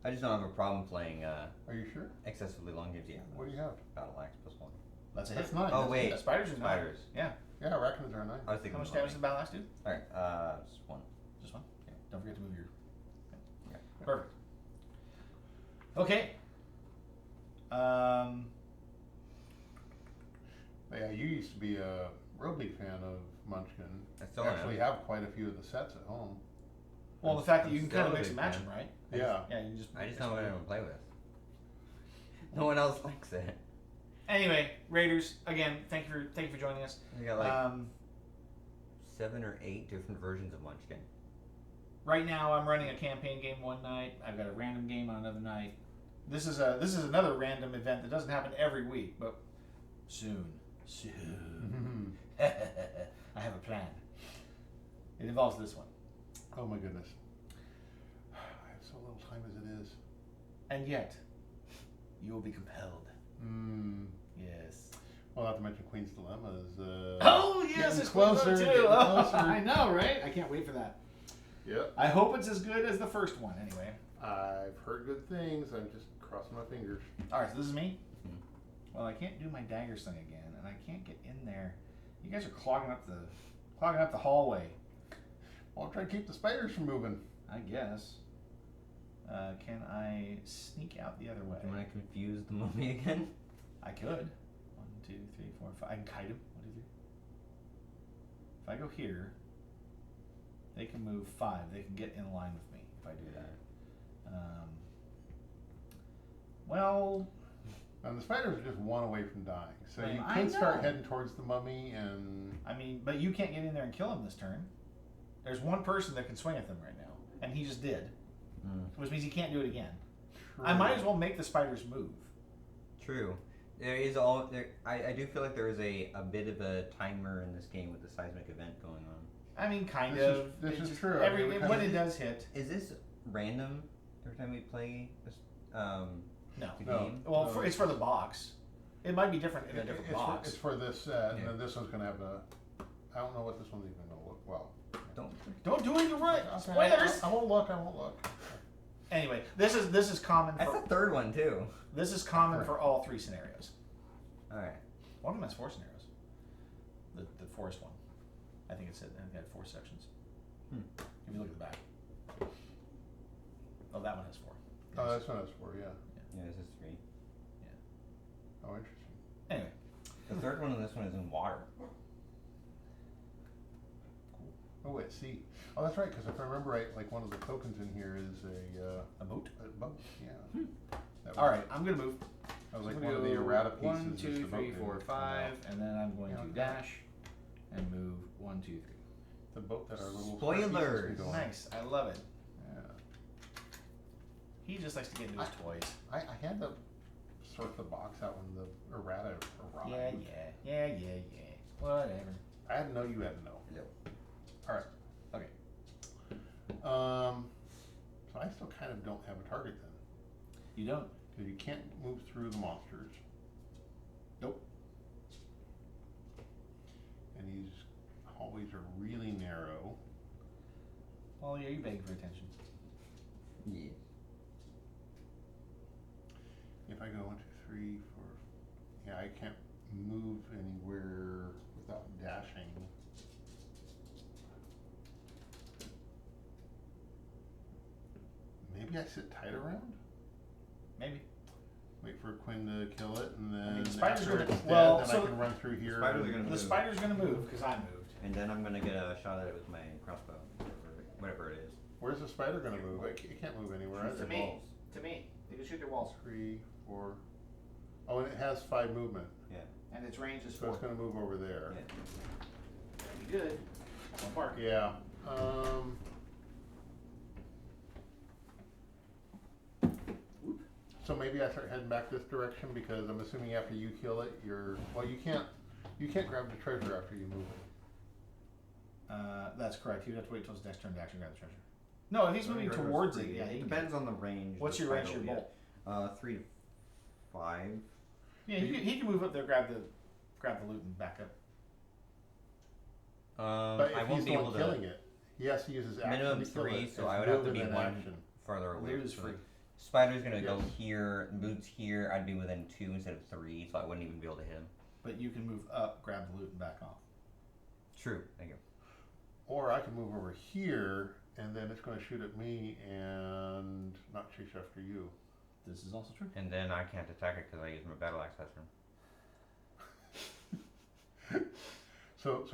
[SPEAKER 3] I just don't have a problem playing
[SPEAKER 2] Are you sure?
[SPEAKER 3] excessively long games. Yeah.
[SPEAKER 2] What do you have?
[SPEAKER 3] Battle Axe +1.
[SPEAKER 1] That's a
[SPEAKER 2] That's
[SPEAKER 1] hit.
[SPEAKER 2] nine.
[SPEAKER 3] Oh
[SPEAKER 2] That's
[SPEAKER 3] wait,
[SPEAKER 1] Yeah, spiders are nine.
[SPEAKER 3] spiders.
[SPEAKER 1] Yeah.
[SPEAKER 2] Yeah, raccoons are 9.
[SPEAKER 3] I was thinking.
[SPEAKER 1] How much
[SPEAKER 3] of
[SPEAKER 1] damage did the battle axe do?
[SPEAKER 3] All right, just one.
[SPEAKER 1] Just one. Okay. Don't forget to move your.
[SPEAKER 3] Yeah.
[SPEAKER 1] Perfect. Okay.
[SPEAKER 2] Yeah, you used to be a real big fan of Munchkin.
[SPEAKER 3] I still am.
[SPEAKER 2] Actually have quite a few of the sets at home.
[SPEAKER 1] Well, the fact that
[SPEAKER 3] I'm
[SPEAKER 1] you can
[SPEAKER 3] still
[SPEAKER 1] kind of
[SPEAKER 3] a
[SPEAKER 1] mix and
[SPEAKER 3] big
[SPEAKER 1] match
[SPEAKER 3] fan.
[SPEAKER 1] them, right?
[SPEAKER 2] Yeah.
[SPEAKER 1] Yeah, you just.
[SPEAKER 3] I just don't want anyone to play with. No one else likes it.
[SPEAKER 1] Anyway, Raiders. Again, thank you for joining us.
[SPEAKER 3] We got like
[SPEAKER 1] 7
[SPEAKER 3] or 8 different versions of Munchkin.
[SPEAKER 1] Right now, I'm running a campaign game one night. I've got a random game on another night. This is another random event that doesn't happen every week, but soon. I have a plan. It involves this one,
[SPEAKER 2] Oh my goodness. I have so little time as it is.
[SPEAKER 1] and yet you will be compelled. Yes.
[SPEAKER 2] Well, not to mention Queen's Dilemma is
[SPEAKER 1] Oh yes,
[SPEAKER 2] getting
[SPEAKER 1] it's
[SPEAKER 2] closer,
[SPEAKER 1] closer too.
[SPEAKER 2] getting
[SPEAKER 1] Oh,
[SPEAKER 2] closer.
[SPEAKER 1] I know, right? I can't wait for that.
[SPEAKER 2] Yep.
[SPEAKER 1] I hope it's as good as the first one. Anyway.
[SPEAKER 2] I've heard good things. I'm just crossing my fingers.
[SPEAKER 1] All right, so this is me.
[SPEAKER 3] Mhm.
[SPEAKER 1] Well, I can't do my daggers thing again, and I can't get in there. You guys are clogging up the hallway.
[SPEAKER 2] Well, I'll try to keep the spiders from moving.
[SPEAKER 1] I guess. Can I sneak out the other way?
[SPEAKER 3] Do you want to confuse the mummy again?
[SPEAKER 1] I could. 1, 2, 3, 4, 5. I can kite him. 1, 2, 3. If I go here, they can move 5. They can get in line with me if I do that. Well,
[SPEAKER 2] And the spiders are just one away from dying. So you
[SPEAKER 1] I
[SPEAKER 2] could start
[SPEAKER 1] know.
[SPEAKER 2] heading towards the mummy and
[SPEAKER 1] I mean, but you can't get in there and kill him this turn. There's one person that can swing at them right now, and he just did, which means he can't do it again. I might as well make the spiders move.
[SPEAKER 3] True. There is all there. I do feel like there is a bit of a timer in this game with the seismic event going on.
[SPEAKER 1] I mean, kind
[SPEAKER 2] This is-
[SPEAKER 1] of.
[SPEAKER 2] this
[SPEAKER 1] It's
[SPEAKER 2] is
[SPEAKER 1] just
[SPEAKER 2] true. I
[SPEAKER 1] Every,
[SPEAKER 2] mean, we
[SPEAKER 1] when
[SPEAKER 2] kinda-
[SPEAKER 1] it does hit.
[SPEAKER 3] Is this random every time we play this
[SPEAKER 1] No.
[SPEAKER 3] the
[SPEAKER 2] No.
[SPEAKER 3] game?
[SPEAKER 1] Well,
[SPEAKER 2] No.
[SPEAKER 1] it's for the box. It might be different in a different
[SPEAKER 2] it's
[SPEAKER 1] box.
[SPEAKER 2] it's for this set,
[SPEAKER 3] Yeah.
[SPEAKER 2] and then this one's gonna have a. I don't know what this one's even gonna look. Well,
[SPEAKER 1] Don't do it. You're right.
[SPEAKER 2] okay,
[SPEAKER 1] Spoilers.
[SPEAKER 2] I won't look. I won't look.
[SPEAKER 1] Anyway, this is common.
[SPEAKER 3] That's
[SPEAKER 1] For,
[SPEAKER 3] the third one too.
[SPEAKER 1] this is common for all 3 scenarios.
[SPEAKER 3] All right.
[SPEAKER 1] One of them has 4 scenarios. The forest one. I think it had 4 sections. If you look at the back. Oh, that one has 4.
[SPEAKER 2] Oh, that's what it's for. Yeah.
[SPEAKER 3] Yeah, this is 3.
[SPEAKER 2] Oh, interesting.
[SPEAKER 1] Anyway,
[SPEAKER 3] The third one and this one is in water.
[SPEAKER 2] Oh wait, see. Oh, that's right. Because if I remember right, like one of the tokens in here is
[SPEAKER 1] a boat.
[SPEAKER 2] a boat. Yeah. That
[SPEAKER 1] All
[SPEAKER 2] was-
[SPEAKER 1] right, I'm gonna move.
[SPEAKER 2] That was like
[SPEAKER 1] I'm
[SPEAKER 2] one of
[SPEAKER 1] gonna
[SPEAKER 2] the
[SPEAKER 1] go
[SPEAKER 2] errata pieces.
[SPEAKER 1] 1,
[SPEAKER 2] is
[SPEAKER 1] 2,
[SPEAKER 2] the boat
[SPEAKER 1] 3,
[SPEAKER 2] didn't
[SPEAKER 1] 4,
[SPEAKER 2] come
[SPEAKER 1] 5,
[SPEAKER 2] out.
[SPEAKER 1] and then I'm going
[SPEAKER 2] Yeah,
[SPEAKER 1] to
[SPEAKER 2] okay.
[SPEAKER 1] dash and move 1, 2, 3.
[SPEAKER 2] The boat that our little
[SPEAKER 3] Spoilers.
[SPEAKER 2] pieces can go on.
[SPEAKER 1] Nice, I love it.
[SPEAKER 2] Yeah.
[SPEAKER 1] He just likes to get into his toys.
[SPEAKER 2] I had to sort the box out when the errata arrived.
[SPEAKER 1] Yeah. Whatever.
[SPEAKER 2] I had to know you had to know.
[SPEAKER 3] Yep.
[SPEAKER 2] All right.
[SPEAKER 1] Okay.
[SPEAKER 2] So I still kind of don't have a target then,
[SPEAKER 1] You don't.
[SPEAKER 2] because you can't move through the monsters.
[SPEAKER 1] Nope.
[SPEAKER 2] And these hallways are really narrow.
[SPEAKER 1] Well, yeah, you're begging for attention.
[SPEAKER 3] Yeah.
[SPEAKER 2] If I go 1, 2, 3, 4, yeah, I can't move anywhere without dashing. Maybe I sit tight around?
[SPEAKER 1] Maybe.
[SPEAKER 2] Wait for Quinn to kill it, and then
[SPEAKER 1] mean, the spider's
[SPEAKER 2] after
[SPEAKER 1] gonna-
[SPEAKER 2] it's dead,
[SPEAKER 1] well,
[SPEAKER 2] then
[SPEAKER 1] so
[SPEAKER 2] I can run through here.
[SPEAKER 3] spiders are
[SPEAKER 2] and-
[SPEAKER 3] gonna
[SPEAKER 1] The
[SPEAKER 3] move.
[SPEAKER 1] spider's gonna move because I moved.
[SPEAKER 3] And then I'm gonna get a shot at it with my crossbow, whatever it is.
[SPEAKER 2] Where's the spider gonna move? It can't move anywhere.
[SPEAKER 3] Shoots
[SPEAKER 2] either.
[SPEAKER 3] at walls.
[SPEAKER 1] To me. You can shoot their walls.
[SPEAKER 2] 3, 4. Oh, and it has 5 movement,
[SPEAKER 1] And its range is
[SPEAKER 2] so
[SPEAKER 1] 4.
[SPEAKER 2] it's gonna move over there.
[SPEAKER 3] Yeah.
[SPEAKER 1] Be good. Don't bark.
[SPEAKER 2] Yeah. So maybe I start heading back this direction because I'm assuming after you kill it, you can't grab the treasure after you move it.
[SPEAKER 1] That's correct. You'd have to wait till his next turn to actually grab the treasure. No, if he's moving
[SPEAKER 3] Treasure
[SPEAKER 1] towards
[SPEAKER 3] is
[SPEAKER 1] it,
[SPEAKER 3] free.
[SPEAKER 1] yeah, he
[SPEAKER 3] It
[SPEAKER 1] can
[SPEAKER 3] depends
[SPEAKER 1] get
[SPEAKER 3] on the range.
[SPEAKER 1] What's
[SPEAKER 3] the
[SPEAKER 1] your range of
[SPEAKER 3] spider
[SPEAKER 1] your
[SPEAKER 3] will
[SPEAKER 1] bolt?
[SPEAKER 3] be at. 3 to 5.
[SPEAKER 1] Yeah, he can move up there, grab the loot and back up.
[SPEAKER 2] But
[SPEAKER 3] I
[SPEAKER 2] if
[SPEAKER 3] won't
[SPEAKER 2] he's
[SPEAKER 3] be
[SPEAKER 2] the
[SPEAKER 3] able
[SPEAKER 2] one
[SPEAKER 3] to.
[SPEAKER 2] killing it, he has to use his action
[SPEAKER 3] Minimum
[SPEAKER 2] to kill
[SPEAKER 3] 3,
[SPEAKER 2] it.
[SPEAKER 3] so
[SPEAKER 2] It's
[SPEAKER 3] I would have to
[SPEAKER 2] move
[SPEAKER 3] be
[SPEAKER 2] and then
[SPEAKER 3] one
[SPEAKER 2] action.
[SPEAKER 3] farther away.
[SPEAKER 1] Loot is
[SPEAKER 3] So
[SPEAKER 1] free.
[SPEAKER 3] Spider's gonna go
[SPEAKER 2] Yes.
[SPEAKER 3] here, Mood's here. I'd be within 2 instead of 3, so I wouldn't even be able to hit him.
[SPEAKER 1] But you can move up, grab the loot, and back off.
[SPEAKER 3] True. Thank you.
[SPEAKER 2] Or I can move over here, and then it's going to shoot at me and not chase after you.
[SPEAKER 1] This is also true.
[SPEAKER 3] And then I can't attack it because I used my battle axe last turn.
[SPEAKER 2] So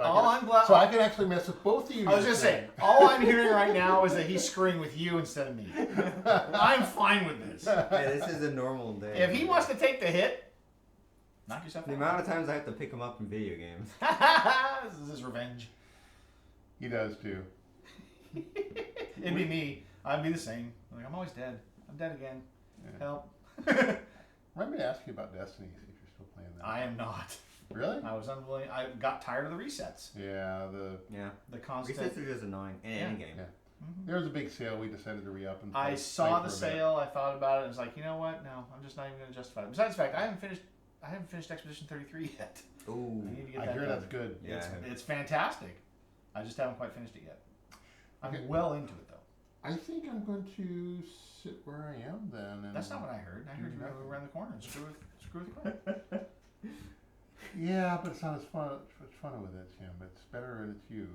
[SPEAKER 2] I can actually mess with both of you.
[SPEAKER 1] I was gonna say, all I'm hearing right now is that he's screwing with you instead of me. I'm fine with this.
[SPEAKER 4] Yeah, this is a normal day.
[SPEAKER 1] If he wants to take the hit, knock yourself
[SPEAKER 4] The
[SPEAKER 1] out.
[SPEAKER 4] amount of times I have to pick him up in video games.
[SPEAKER 1] This is his revenge.
[SPEAKER 2] He does too.
[SPEAKER 1] It'd be me. I'd be the same. Like, I'm always dead. I'm dead again.
[SPEAKER 2] Yeah.
[SPEAKER 1] Help.
[SPEAKER 2] Remind me to ask you about Destiny, see if you're still playing that.
[SPEAKER 1] I am not.
[SPEAKER 2] Really?
[SPEAKER 1] I was unwilling. I got tired of the resets.
[SPEAKER 2] Yeah,
[SPEAKER 4] Yeah.
[SPEAKER 1] The constant.
[SPEAKER 4] Resets are just annoying in any game.
[SPEAKER 2] Yeah.
[SPEAKER 1] Mhm.
[SPEAKER 2] There was a big sale. We decided to re-up and
[SPEAKER 1] I
[SPEAKER 2] play
[SPEAKER 1] saw
[SPEAKER 2] for
[SPEAKER 1] the
[SPEAKER 2] a bit.
[SPEAKER 1] sale. I thought about it. And was like, you know what? No, I'm just not even going to justify it. Besides the fact, I haven't finished Expedition 33 yet.
[SPEAKER 4] Ooh.
[SPEAKER 1] I need to get
[SPEAKER 2] I
[SPEAKER 1] that
[SPEAKER 2] hear
[SPEAKER 1] done.
[SPEAKER 2] that's good.
[SPEAKER 4] Yeah.
[SPEAKER 1] It's fantastic. I just haven't quite finished it yet. I'm
[SPEAKER 2] Okay.
[SPEAKER 1] well into it though.
[SPEAKER 2] I think I'm going to sit where I am then. And
[SPEAKER 1] That's not what I heard. I heard you
[SPEAKER 2] nothing.
[SPEAKER 1] go around the corner and screw with Quinn.
[SPEAKER 2] Yeah, but it's not as fun. It's fun with it, Tim. It's better when it's you.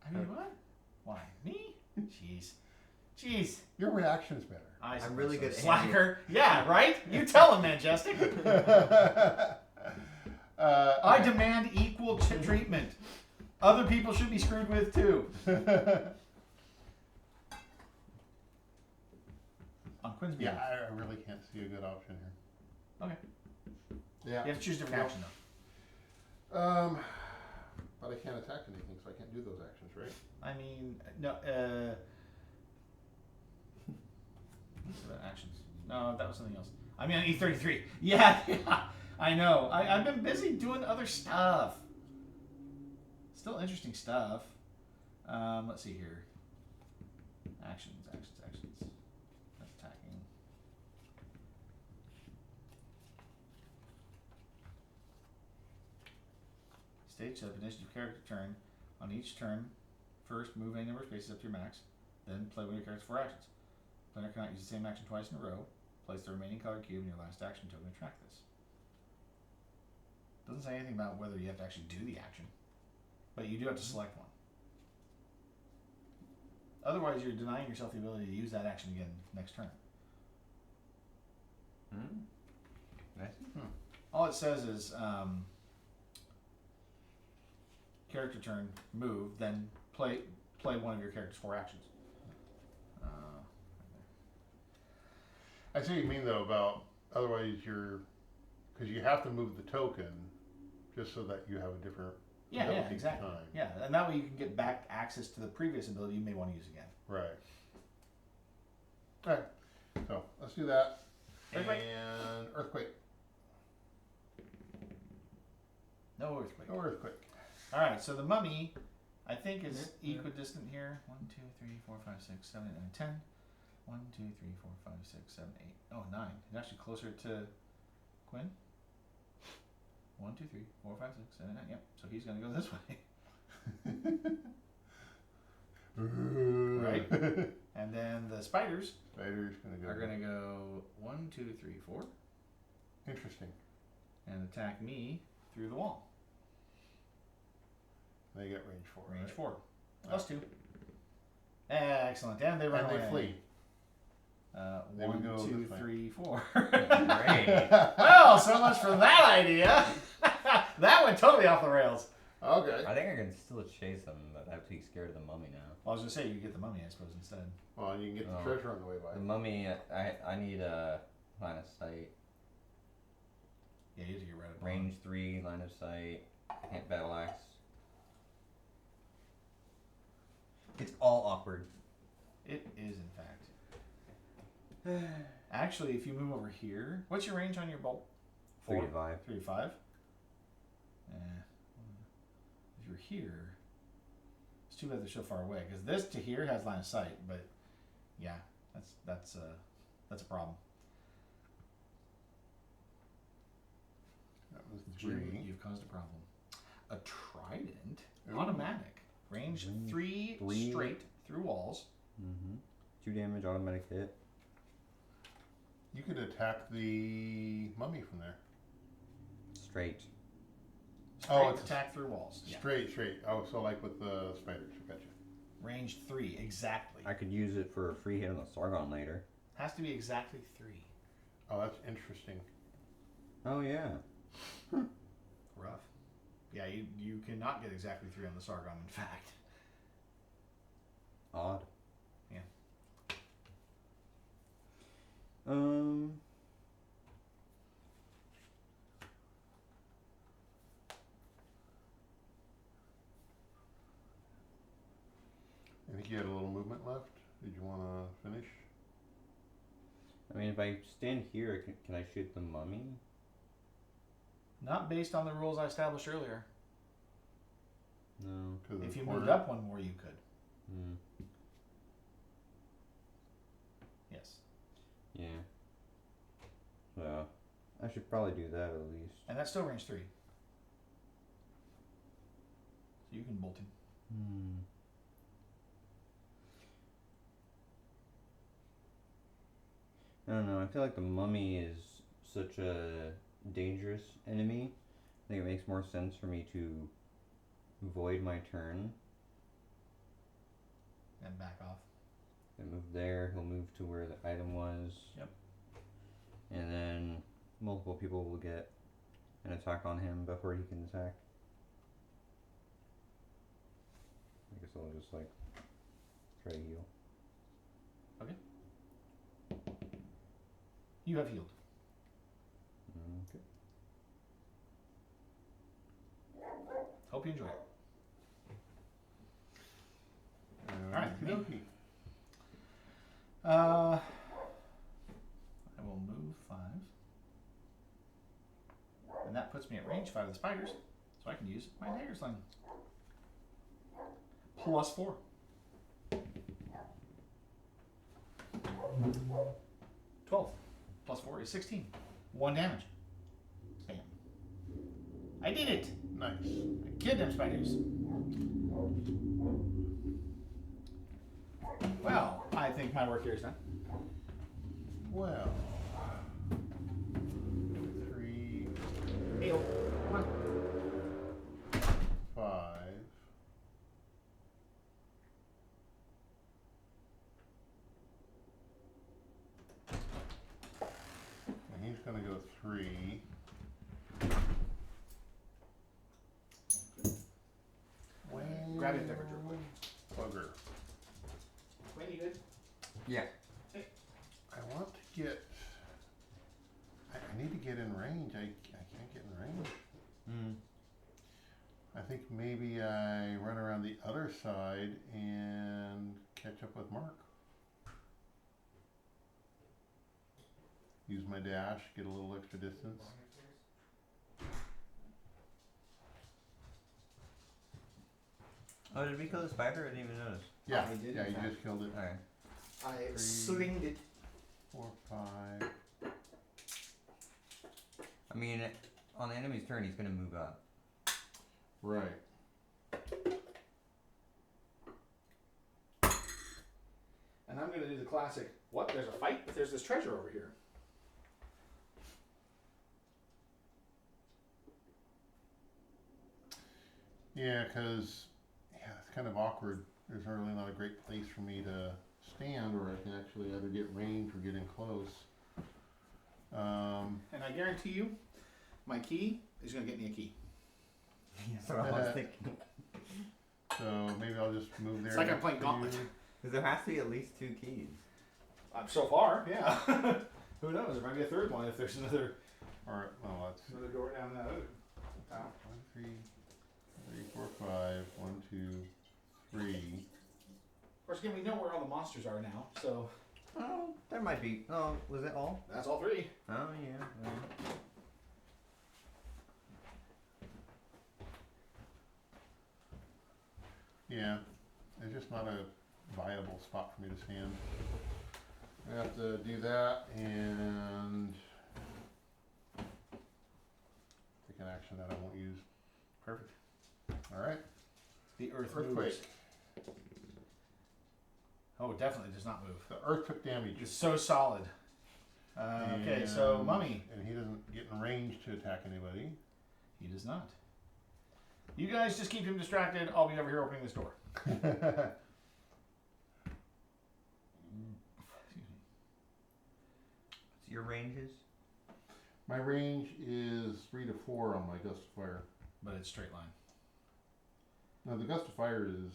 [SPEAKER 2] And
[SPEAKER 1] I mean, what? Why me? Jeez.
[SPEAKER 2] your reaction's better.
[SPEAKER 1] I
[SPEAKER 4] I'm really good at
[SPEAKER 1] slacker. Yeah, right. You tell him, Majestic. I demand equal treatment. Other people should be screwed with too. On Quinn's
[SPEAKER 2] Yeah,
[SPEAKER 1] behalf.
[SPEAKER 2] I really can't see a good option here.
[SPEAKER 1] Okay.
[SPEAKER 2] Yeah.
[SPEAKER 1] You have to choose different action though.
[SPEAKER 2] But I can't attack anything, so I can't do those actions, right?
[SPEAKER 1] I mean, no. Actions. No, that was something else. I mean, on E33. Yeah, I know. I've been busy doing other stuff. Still interesting stuff. Let's see here. Actions. That's attacking. Stage 7, initiative character turn. On each turn, first move any number of spaces up to your max, then play one of your character's 4 actions. Player cannot use the same action twice in a row. Place the remaining colored cube in your last action token to track this. Doesn't say anything about whether you have to actually do the action, but you do have to select one. Otherwise, you're denying yourself the ability to use that action again next turn.
[SPEAKER 3] Nice.
[SPEAKER 1] All it says is character turn, move, then play one of your character's 4 actions.
[SPEAKER 2] I see what you mean though about otherwise because you have to move the token just so that you have a different
[SPEAKER 1] Yeah,
[SPEAKER 2] ability
[SPEAKER 1] yeah, exactly.
[SPEAKER 2] time.
[SPEAKER 1] Yeah, and that way you can get back access to the previous ability you may want to use again.
[SPEAKER 2] Right. Alright, so let's do that.
[SPEAKER 1] Earthquake.
[SPEAKER 2] And earthquake.
[SPEAKER 1] No earthquake.
[SPEAKER 2] No earthquake.
[SPEAKER 1] All right, so the mummy, I think, is equidistant here. 1, 2, 3, 4, 5, 6, 7, 8, 9, 10. 1, 2, 3, 4, 5, 6, 7, 8. Oh, 9. It's actually closer to Quinn. 1, 2, 3, 4, 5, 6, 7, 8, 9. Yep. So he's gonna go this way. Right. And then the spiders
[SPEAKER 2] Spider's gonna go.
[SPEAKER 1] are gonna go 1, 2, 3, 4,
[SPEAKER 2] Interesting.
[SPEAKER 1] and attack me through the wall.
[SPEAKER 2] They get range 4.
[SPEAKER 1] Range
[SPEAKER 2] right?
[SPEAKER 1] 4. +2. Excellent. And they run
[SPEAKER 2] And
[SPEAKER 1] away.
[SPEAKER 2] they flee. They would
[SPEAKER 1] 1,
[SPEAKER 2] go
[SPEAKER 1] 2,
[SPEAKER 2] this way.
[SPEAKER 1] 3, 4.
[SPEAKER 3] Great.
[SPEAKER 1] Well, so much for that idea. That went totally off the rails.
[SPEAKER 2] Okay.
[SPEAKER 3] I think I can still chase him, but I have to be scared of the mummy now.
[SPEAKER 1] Well, I was gonna say you get the mummy, I suppose, instead.
[SPEAKER 2] Well, you can get the
[SPEAKER 3] Oh.
[SPEAKER 2] treasure on the way by.
[SPEAKER 3] The mummy, I need a line of sight.
[SPEAKER 1] Yeah, you have to get rid of it.
[SPEAKER 3] Range 3, line of sight. Can't battle axe. It's all awkward.
[SPEAKER 1] It is, in fact. Actually, if you move over here, what's your range on your bolt?
[SPEAKER 4] 3 to 5.
[SPEAKER 1] 3 to 5. If you're here, it's too bad they're so far away because this to here has line of sight. But yeah, that's a problem.
[SPEAKER 2] That was
[SPEAKER 1] Jim,
[SPEAKER 2] 3.
[SPEAKER 1] you've caused a problem. A trident,
[SPEAKER 2] Ooh.
[SPEAKER 1] automatic, range
[SPEAKER 4] Range
[SPEAKER 1] 3
[SPEAKER 4] 3.
[SPEAKER 1] straight through walls.
[SPEAKER 4] Mm-hmm. 2 damage, automatic hit.
[SPEAKER 2] You could attack the mummy from there.
[SPEAKER 4] Straight.
[SPEAKER 1] Straight
[SPEAKER 2] Oh, it's
[SPEAKER 1] attack through walls. Yeah.
[SPEAKER 2] Straight. Oh, so like with the spiders. Gotcha.
[SPEAKER 1] Range 3 exactly.
[SPEAKER 4] I could use it for a free hit on the Sargon later.
[SPEAKER 1] Has to be exactly 3.
[SPEAKER 2] Oh, that's interesting.
[SPEAKER 4] Oh, yeah.
[SPEAKER 1] Rough. Yeah, you cannot get exactly 3 on the Sargon. In fact.
[SPEAKER 4] Odd.
[SPEAKER 1] Yeah.
[SPEAKER 2] I think you had a little movement left. Did you want to finish?
[SPEAKER 4] I mean, if I stand here, can I shoot the mummy?
[SPEAKER 1] Not based on the rules I established earlier.
[SPEAKER 4] No.
[SPEAKER 2] 'Cause of
[SPEAKER 1] If
[SPEAKER 2] the
[SPEAKER 1] you
[SPEAKER 2] corner?
[SPEAKER 1] moved up one more, you could.
[SPEAKER 4] Hmm.
[SPEAKER 1] Yes.
[SPEAKER 4] Yeah. So, I should probably do that at least.
[SPEAKER 1] And that's still range 3. So you can bolt him.
[SPEAKER 4] Hmm. I don't know. I feel like the mummy is such a dangerous enemy. I think it makes more sense for me to void my turn
[SPEAKER 1] And back off.
[SPEAKER 4] and move there. He'll move to where the item was.
[SPEAKER 1] Yep.
[SPEAKER 4] And then multiple people will get an attack on him before he can attack. I guess I'll just like try to heal.
[SPEAKER 1] You have healed.
[SPEAKER 4] Okay.
[SPEAKER 1] Hope you enjoy it. Alright, me.
[SPEAKER 2] okey-dokey.
[SPEAKER 1] I will move 5. And that puts me at range 5 of the spiders. So I can use my dagger sling. Plus 4. 12. Plus 4 is 16. 1 damage. Bam. I did it!
[SPEAKER 2] Nice.
[SPEAKER 1] I killed them spiders. Well, I think my work here is done.
[SPEAKER 2] Well. 3,
[SPEAKER 1] Hey, come on.
[SPEAKER 2] 5. And he's gonna go 3.
[SPEAKER 1] Grab it, temperature.
[SPEAKER 2] Bugger.
[SPEAKER 1] Wait, you good?
[SPEAKER 3] Yeah.
[SPEAKER 2] I want to get. I need to get in range. I can't get in range.
[SPEAKER 3] Mm.
[SPEAKER 2] I think maybe I run around the other side and catch up with Mark. Use my dash, get a little extra distance.
[SPEAKER 3] Oh, did we kill the spider? I didn't even notice.
[SPEAKER 2] Yeah,
[SPEAKER 1] I did,
[SPEAKER 2] yeah,
[SPEAKER 1] in
[SPEAKER 2] you
[SPEAKER 1] fact.
[SPEAKER 2] just killed it.
[SPEAKER 3] Alright.
[SPEAKER 1] I
[SPEAKER 2] 3,
[SPEAKER 1] slinged it.
[SPEAKER 2] 4, 5.
[SPEAKER 3] I mean, on the enemy's turn, he's gonna move up.
[SPEAKER 2] Right.
[SPEAKER 1] And I'm gonna do the classic, what, there's a fight, but there's this treasure over here.
[SPEAKER 2] Yeah, because it's kind of awkward. There's really not a great place for me to stand where I can actually either get range or get in close.
[SPEAKER 1] And I guarantee you, my key is gonna get me a key.
[SPEAKER 3] That's what I was thinking.
[SPEAKER 2] So maybe I'll just move there.
[SPEAKER 1] It's like I'm
[SPEAKER 2] next
[SPEAKER 1] playing
[SPEAKER 2] to
[SPEAKER 1] Gauntlet.
[SPEAKER 2] you.
[SPEAKER 3] Because there has to be at least 2 keys.
[SPEAKER 1] So far, yeah. Who knows? There might be a third one if there's another
[SPEAKER 2] Alright, well, that's
[SPEAKER 1] door down that other.
[SPEAKER 2] 1, 3, 4, 5. 1, 2, 3.
[SPEAKER 1] Of course, again, we know where all the monsters are now, so.
[SPEAKER 3] Oh, There might be. Oh, was it all?
[SPEAKER 1] That's all 3.
[SPEAKER 3] Oh yeah. Well.
[SPEAKER 2] Yeah, it's just not a viable spot for me to stand. I have to do that and take an action that I won't use.
[SPEAKER 1] Perfect.
[SPEAKER 2] All right.
[SPEAKER 1] The earth
[SPEAKER 2] Earthquake.
[SPEAKER 1] moves. Oh, it definitely does not move.
[SPEAKER 2] The earth took damage.
[SPEAKER 1] It's so solid. Okay, so
[SPEAKER 2] And-
[SPEAKER 1] Mummy.
[SPEAKER 2] And he doesn't get in range to attack anybody.
[SPEAKER 1] He does not. You guys just keep him distracted. I'll be over here opening this door. Excuse me.
[SPEAKER 3] What's your ranges?
[SPEAKER 2] My range is 3 to 4 on my gust of fire.
[SPEAKER 1] But it's straight line.
[SPEAKER 2] No, the gust of fire is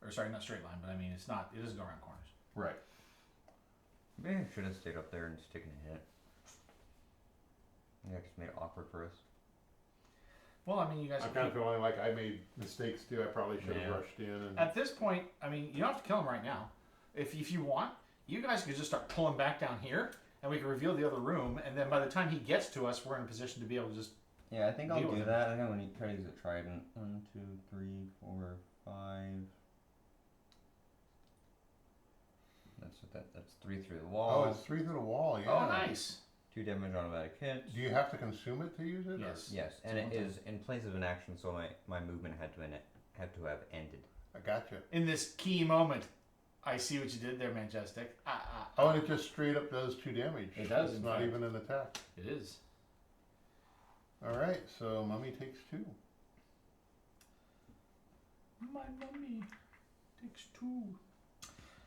[SPEAKER 1] Or sorry, not straight line, but I mean it's not. It doesn't go around corners.
[SPEAKER 2] right.
[SPEAKER 3] Maybe I should have stayed up there and just taken a hit. Yeah, just made it awkward for us.
[SPEAKER 1] Well, I mean, you guys.
[SPEAKER 2] I'm kind of feeling like I made mistakes too. I probably should have
[SPEAKER 3] Yeah.
[SPEAKER 2] rushed in and
[SPEAKER 1] At this point, I mean, you don't have to kill him right now. If you want, you guys could just start pulling back down here, and we can reveal the other room. And then by the time he gets to us, we're in a position to be able to just.
[SPEAKER 3] Yeah, I think I'll
[SPEAKER 1] Deal with
[SPEAKER 3] do
[SPEAKER 1] it.
[SPEAKER 3] that. I think I'm gonna try to use a trident. 1, 2, 3, 4, 5. That's what that's 3 through the
[SPEAKER 2] oh,
[SPEAKER 3] wall.
[SPEAKER 2] it's 3 through the wall. Yeah.
[SPEAKER 1] Oh, nice.
[SPEAKER 3] 2 damage on automatic hits.
[SPEAKER 2] Do you have to consume it to use it? or-
[SPEAKER 1] Yes.
[SPEAKER 3] Yes, and it is in place of an action, so my movement had to have ended.
[SPEAKER 2] I gotcha.
[SPEAKER 1] In this key moment, I see what you did there, Majestic.
[SPEAKER 2] Oh, and it just straight up does 2 damage.
[SPEAKER 1] It does,
[SPEAKER 2] It's
[SPEAKER 1] in
[SPEAKER 2] not
[SPEAKER 1] fact.
[SPEAKER 2] even an attack.
[SPEAKER 1] It is.
[SPEAKER 2] All right, so Mummy takes 2.
[SPEAKER 1] My mummy takes 2.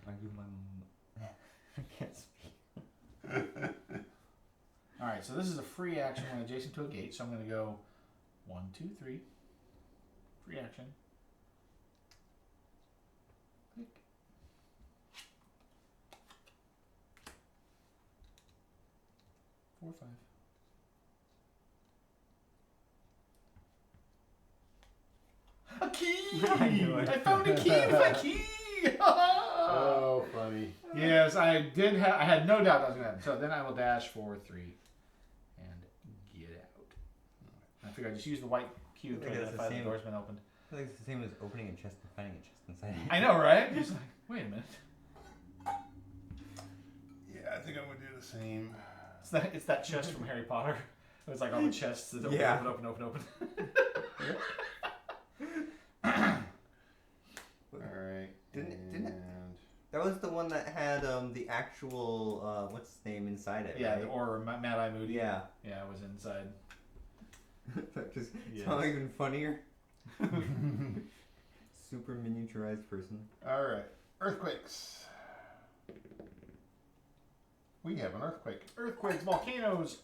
[SPEAKER 3] I give my. I can't speak.
[SPEAKER 1] All right, so this is a free action when adjacent to a gate. So I'm going to go 1, 2, 3. Free action. Click. 4, 5. A key!
[SPEAKER 3] I knew it.
[SPEAKER 1] I found a key with a key!
[SPEAKER 2] Oh, funny.
[SPEAKER 1] Yes, I did. I had no doubt that was going to happen. So then I will dash 4, 3, and get out. I figure I just use the white cube to
[SPEAKER 3] I think it's the
[SPEAKER 1] identify the
[SPEAKER 3] same.
[SPEAKER 1] door's been opened.
[SPEAKER 3] I think it's the same as opening a chest and finding a chest inside it.
[SPEAKER 1] I know, right? Just like, wait a minute.
[SPEAKER 2] Yeah, I think I'm gonna do the same.
[SPEAKER 1] It's that chest from Harry Potter. It's like all the chests that open,
[SPEAKER 3] Yeah.
[SPEAKER 1] open.
[SPEAKER 2] All right.
[SPEAKER 3] Didn't it-
[SPEAKER 2] and
[SPEAKER 3] That was the one that had the actual what's his name inside it.
[SPEAKER 1] Yeah,
[SPEAKER 3] right?
[SPEAKER 1] or Mad Eye Moody.
[SPEAKER 3] Yeah.
[SPEAKER 1] Yeah, it was inside.
[SPEAKER 3] That just
[SPEAKER 1] Yes.
[SPEAKER 3] sounds even funnier. Super miniaturized person.
[SPEAKER 2] All right, earthquakes. We have an earthquake.
[SPEAKER 1] Earthquakes, volcanoes,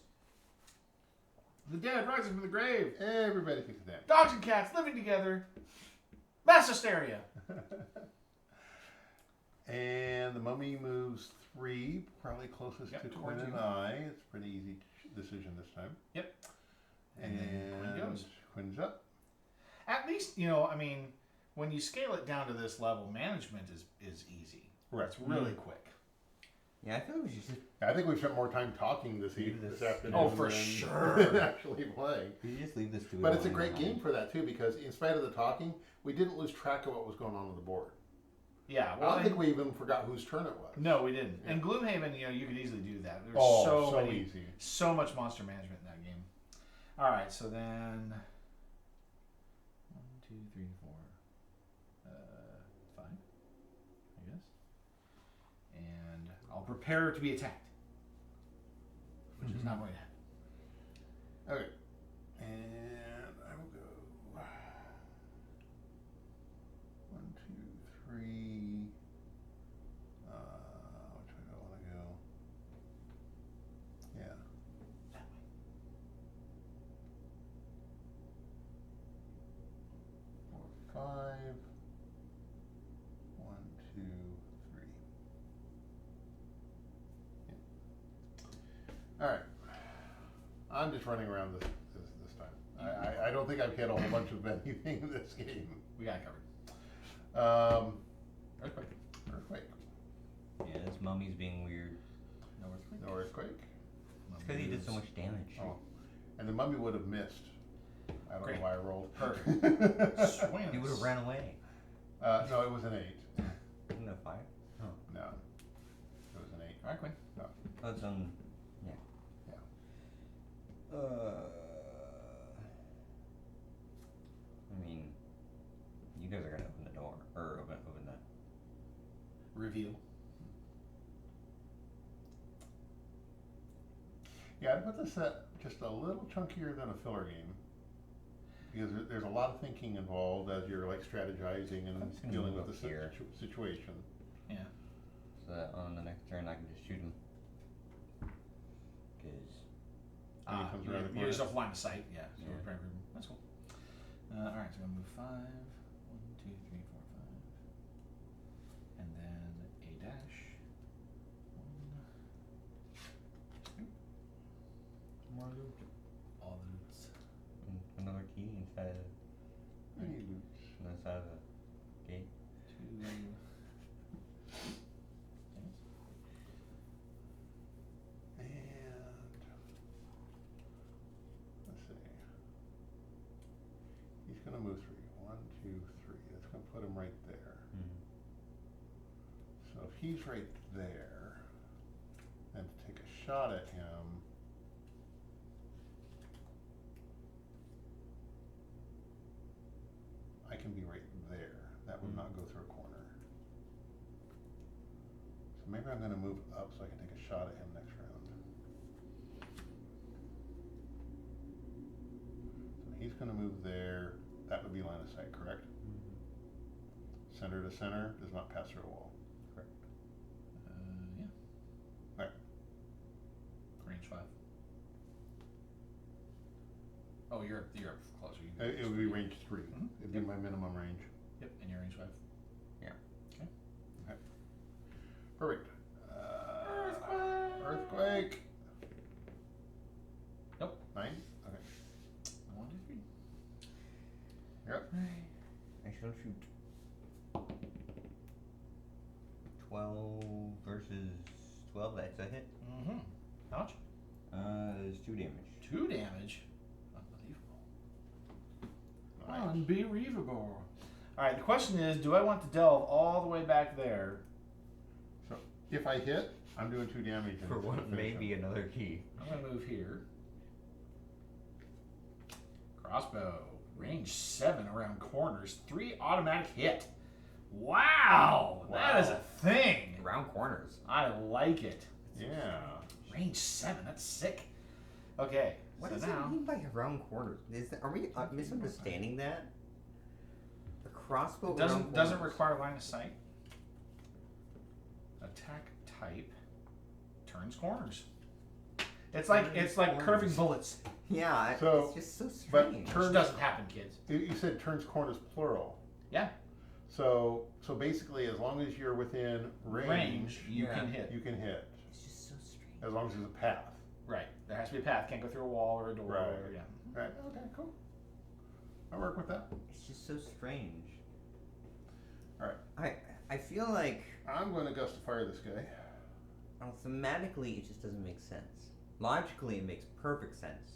[SPEAKER 1] the dead rising from the grave,
[SPEAKER 2] Everybody takes a damage.
[SPEAKER 1] dogs and cats living together, mass hysteria.
[SPEAKER 2] And the mummy moves 3, probably closest
[SPEAKER 1] Yep,
[SPEAKER 2] to
[SPEAKER 1] towards
[SPEAKER 2] Quinn and
[SPEAKER 1] you.
[SPEAKER 2] I. It's a pretty easy decision this time.
[SPEAKER 1] Yep.
[SPEAKER 2] And
[SPEAKER 1] Quinn goes.
[SPEAKER 2] Quinn's up.
[SPEAKER 1] At least, you know, I mean, when you scale it down to this level, management is easy.
[SPEAKER 2] Right.
[SPEAKER 1] It's really quick.
[SPEAKER 3] Yeah, I feel we should just
[SPEAKER 2] I think we've spent more time talking this
[SPEAKER 3] Leave
[SPEAKER 2] this
[SPEAKER 3] this-
[SPEAKER 2] afternoon.
[SPEAKER 1] Oh, for
[SPEAKER 2] than
[SPEAKER 1] sure.
[SPEAKER 2] actually playing.
[SPEAKER 3] we should just leave this to.
[SPEAKER 2] But it's a great game for that too, because in spite of the talking, we didn't lose track of what was going on the board.
[SPEAKER 1] Yeah,
[SPEAKER 2] I
[SPEAKER 1] well,
[SPEAKER 2] don't think we even forgot whose turn it was.
[SPEAKER 1] no, we didn't.
[SPEAKER 2] Yeah.
[SPEAKER 1] And Gloomhaven, you know, you could easily do that. There's
[SPEAKER 2] Oh,
[SPEAKER 1] so many,
[SPEAKER 2] easy.
[SPEAKER 1] so much monster management in that game. All right, so then 1, 2, 3, 4, 5, I guess. And I'll prepare to be attacked, which is not going to happen.
[SPEAKER 2] Okay. And I will go 1, 2, 3. Which way do I want to go? Yeah.
[SPEAKER 1] That way.
[SPEAKER 2] 4, 5. 1, 2, 3. Yeah. All right. I'm just running around this time. I don't think I've hit a whole bunch of anything in this game.
[SPEAKER 1] We got it covered.
[SPEAKER 2] Um,
[SPEAKER 1] Earthquake.
[SPEAKER 2] Earthquake.
[SPEAKER 3] Yeah, this
[SPEAKER 5] mummies being weird.
[SPEAKER 1] No earthquake.
[SPEAKER 2] No earthquake.
[SPEAKER 5] It's because he did so much damage.
[SPEAKER 2] Oh. And the mummy would have missed. I don't
[SPEAKER 1] Great.
[SPEAKER 2] know why I rolled.
[SPEAKER 1] Swings.
[SPEAKER 5] He would have ran away.
[SPEAKER 2] No, it was an 8.
[SPEAKER 5] Isn't that 5?
[SPEAKER 2] No. It was an 8.
[SPEAKER 1] All right, Quinn.
[SPEAKER 5] Oh, it's on. Yeah.
[SPEAKER 2] Yeah.
[SPEAKER 5] I mean, you guys are gonna open the door or open that.
[SPEAKER 1] Reveal.
[SPEAKER 2] Yeah, I'd put this at just a little chunkier than a filler game. Because there's a lot of thinking involved as you're like strategizing and
[SPEAKER 5] I'm just gonna
[SPEAKER 2] dealing
[SPEAKER 5] move
[SPEAKER 2] with
[SPEAKER 5] up
[SPEAKER 2] the
[SPEAKER 5] here.
[SPEAKER 2] situation.
[SPEAKER 1] Yeah.
[SPEAKER 5] So that on the next turn I can just shoot him. Cause
[SPEAKER 2] And he comes around the
[SPEAKER 1] you
[SPEAKER 2] corner.
[SPEAKER 1] yourself line of sight. Yeah. So
[SPEAKER 5] Yeah.
[SPEAKER 1] we're trying to- that's cool. All right, so I'm gonna move 5. 1, 2, 3, 4, 5, and then a dash. 1.
[SPEAKER 5] more loot.
[SPEAKER 1] All the loots.
[SPEAKER 5] And another key inside of
[SPEAKER 2] Any loot.
[SPEAKER 5] the side of the gate.
[SPEAKER 1] 2. Yes.
[SPEAKER 2] And let's see. He's gonna move 3. 1, 2, 3. That's gonna put him right there.
[SPEAKER 5] Mm-hmm.
[SPEAKER 2] So if he's right there, then to take a shot at him. I can be right there. That would not go through a corner. So maybe I'm gonna move up so I can take a shot at him next round. So he's gonna move there. That would be line of sight, correct? Center to center does not pass through a wall.
[SPEAKER 1] Yeah.
[SPEAKER 2] Right.
[SPEAKER 1] Range 5. Oh, you're closer. You can
[SPEAKER 2] It would be range 3.
[SPEAKER 1] Mhm.
[SPEAKER 2] It'd be my minimum range.
[SPEAKER 1] Yep, and you're range 5.
[SPEAKER 2] Perfect. Earthquake.
[SPEAKER 1] Nope.
[SPEAKER 2] 9? Okay.
[SPEAKER 1] 1, 2, 3.
[SPEAKER 2] Yep.
[SPEAKER 5] I shall shoot 12 versus 12. That's a hit.
[SPEAKER 1] Mm-hmm. How much?
[SPEAKER 5] There's 2 damage.
[SPEAKER 1] 2 damage. Unbelievable.
[SPEAKER 2] Nice.
[SPEAKER 1] Unbelievable. Alright, the question is, do I want to delve all the way back there?
[SPEAKER 2] So if I hit, I'm doing 2 damage. and
[SPEAKER 5] For
[SPEAKER 2] it's gonna
[SPEAKER 5] what
[SPEAKER 2] finish
[SPEAKER 5] may be
[SPEAKER 2] him.
[SPEAKER 5] another key.
[SPEAKER 1] I'm gonna move here. Crossbow. Range 7 around corners. 3 automatic hit. Wow! That is a thing!
[SPEAKER 5] Round corners.
[SPEAKER 1] I like it.
[SPEAKER 2] Yeah.
[SPEAKER 1] Range 7, that's sick. Okay,
[SPEAKER 5] What
[SPEAKER 1] so
[SPEAKER 5] does
[SPEAKER 1] now
[SPEAKER 5] that mean by round corners? Are we misunderstanding that? The crossbow
[SPEAKER 1] it
[SPEAKER 5] round
[SPEAKER 1] doesn't
[SPEAKER 5] corners.
[SPEAKER 1] require line of sight. Attack type turns corners. It's like
[SPEAKER 5] Turns
[SPEAKER 1] curving
[SPEAKER 5] corners.
[SPEAKER 1] bullets.
[SPEAKER 5] Yeah,
[SPEAKER 2] So,
[SPEAKER 5] it's just so
[SPEAKER 2] but
[SPEAKER 5] strange.
[SPEAKER 2] turn-
[SPEAKER 1] Which doesn't happen, kids.
[SPEAKER 2] You said turns corners plural.
[SPEAKER 1] Yeah.
[SPEAKER 2] So basically, as long as you're within range,
[SPEAKER 1] you
[SPEAKER 5] Yeah.
[SPEAKER 1] can hit.
[SPEAKER 2] you can hit.
[SPEAKER 5] It's just so strange.
[SPEAKER 2] As long as there's a path.
[SPEAKER 1] Right. There has to be a path. Can't go through a wall or a door.
[SPEAKER 2] Right.
[SPEAKER 1] Or, yeah.
[SPEAKER 2] Right. Okay. Cool. I work with that.
[SPEAKER 5] It's just so strange.
[SPEAKER 2] All right.
[SPEAKER 5] I feel like
[SPEAKER 2] I'm going to gust to fire this guy.
[SPEAKER 5] thematically it just doesn't make sense. Logically it makes perfect sense.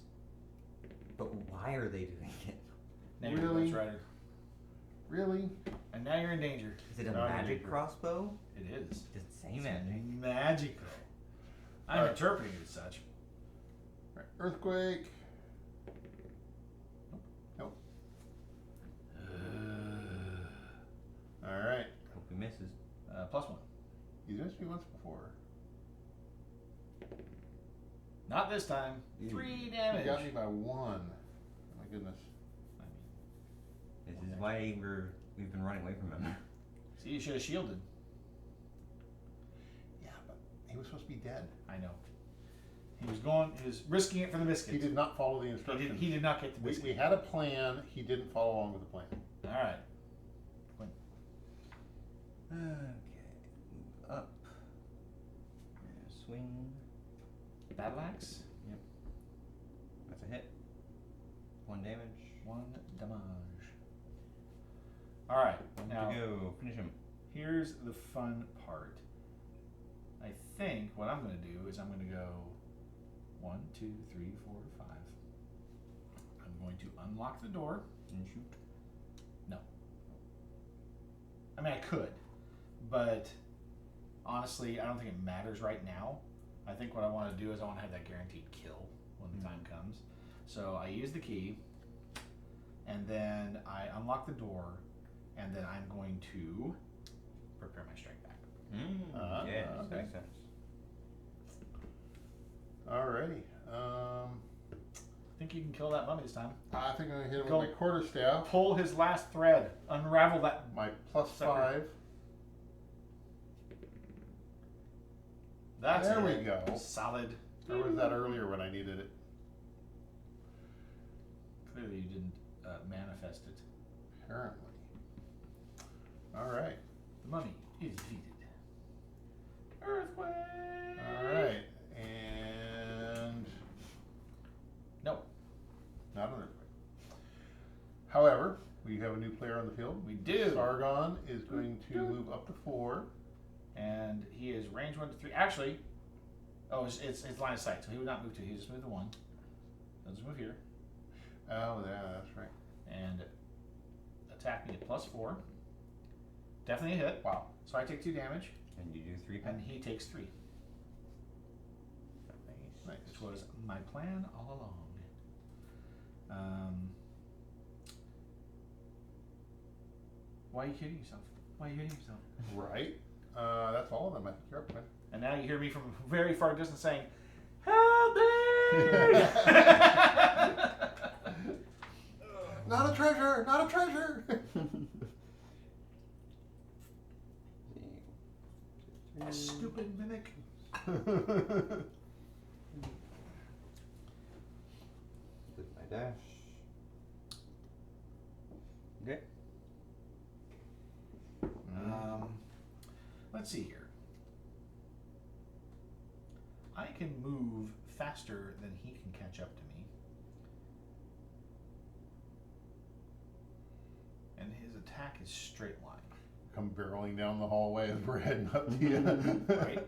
[SPEAKER 5] But why are they doing it?
[SPEAKER 1] Now you're
[SPEAKER 2] Really?
[SPEAKER 1] Ghost Rider.
[SPEAKER 2] Really?
[SPEAKER 1] And now you're in danger.
[SPEAKER 5] Is it a
[SPEAKER 2] No, I'm
[SPEAKER 5] magic
[SPEAKER 2] danger.
[SPEAKER 5] crossbow?
[SPEAKER 1] It is.
[SPEAKER 5] Does it say
[SPEAKER 1] It's
[SPEAKER 5] magic?
[SPEAKER 1] Magical. I'm
[SPEAKER 2] Alright.
[SPEAKER 1] interpreting it as such.
[SPEAKER 2] All right. Earthquake. Nope. All right.
[SPEAKER 5] Hope he misses.
[SPEAKER 1] +1.
[SPEAKER 2] He's missed me once before.
[SPEAKER 1] Not this time.
[SPEAKER 5] Ooh.
[SPEAKER 1] 3
[SPEAKER 2] He
[SPEAKER 1] damage.
[SPEAKER 2] got me by 1. My goodness.
[SPEAKER 5] This is why we've been running away from him.
[SPEAKER 1] See, you should have shielded.
[SPEAKER 2] Yeah, but he was supposed to be dead.
[SPEAKER 1] I know. He was risking it for the biscuit.
[SPEAKER 2] He did not follow the
[SPEAKER 1] He
[SPEAKER 2] instructions.
[SPEAKER 1] did not get the
[SPEAKER 2] we
[SPEAKER 1] biscuit.
[SPEAKER 2] had a plan. He didn't follow along with the plan.
[SPEAKER 1] Alright.
[SPEAKER 5] Okay. Move up. Yeah, swing.
[SPEAKER 1] Battle axe.
[SPEAKER 5] That's a hit. 1 damage.
[SPEAKER 1] 1 damage. Alright.
[SPEAKER 5] One
[SPEAKER 1] Now,
[SPEAKER 5] to go. Finish him.
[SPEAKER 1] here's the fun part. I think what I'm going to do is I'm going to go 1, 2, 3, 4, 5. I'm going to unlock the door.
[SPEAKER 3] And shoot.
[SPEAKER 1] No. I mean, I could, but honestly, I don't think it matters right now. I think what I want to do is I want to have that guaranteed kill when the time comes. So I use the key, and then I unlock the door, and then I'm going to prepare my strike back.
[SPEAKER 3] Yeah,
[SPEAKER 2] okay.
[SPEAKER 3] makes sense.
[SPEAKER 2] Alrighty.
[SPEAKER 1] I think you can kill that mummy this time.
[SPEAKER 2] I think I'm gonna hit him
[SPEAKER 1] Go.
[SPEAKER 2] with my quarterstaff.
[SPEAKER 1] Pull his last thread. Unravel that.
[SPEAKER 2] My plus
[SPEAKER 1] Sucker.
[SPEAKER 2] 5.
[SPEAKER 1] That's
[SPEAKER 2] There
[SPEAKER 1] it.
[SPEAKER 2] we go.
[SPEAKER 1] Solid.
[SPEAKER 2] Or was that earlier when I needed it?
[SPEAKER 1] Clearly, you didn't manifest it.
[SPEAKER 2] Apparently. Alright.
[SPEAKER 1] The mummy is defeated. Earthquake.
[SPEAKER 2] Alright. And
[SPEAKER 1] No,
[SPEAKER 2] not an earthquake. However, we have a new player on the field.
[SPEAKER 1] we do.
[SPEAKER 2] Sargon is going to move up to 4.
[SPEAKER 1] And he is range 1 to 3. Actually, oh, it's line of sight, so he would not move 2. He would just move to 1. He'll just move here
[SPEAKER 2] Oh, yeah, that's right.
[SPEAKER 1] and attack me at plus 4. Definitely a hit.
[SPEAKER 2] Wow.
[SPEAKER 1] So I take 2 damage,
[SPEAKER 3] And you do 3
[SPEAKER 1] and he takes 3.
[SPEAKER 2] Nice.
[SPEAKER 1] Which was my plan all along. Why are you kidding yourself? Why are you hitting yourself?
[SPEAKER 2] Right. That's all of them. I think you're up, man.
[SPEAKER 1] And now you hear me from a very far distance saying, "Help me!"
[SPEAKER 2] Not a treasure! Not a treasure!
[SPEAKER 1] That stupid mimic.
[SPEAKER 4] With my dash. Okay.
[SPEAKER 1] Let's see here. I can move faster than he can catch up to me. And his attack is straight line.
[SPEAKER 2] Come barreling down the hallway as we're heading up to you.
[SPEAKER 1] Right?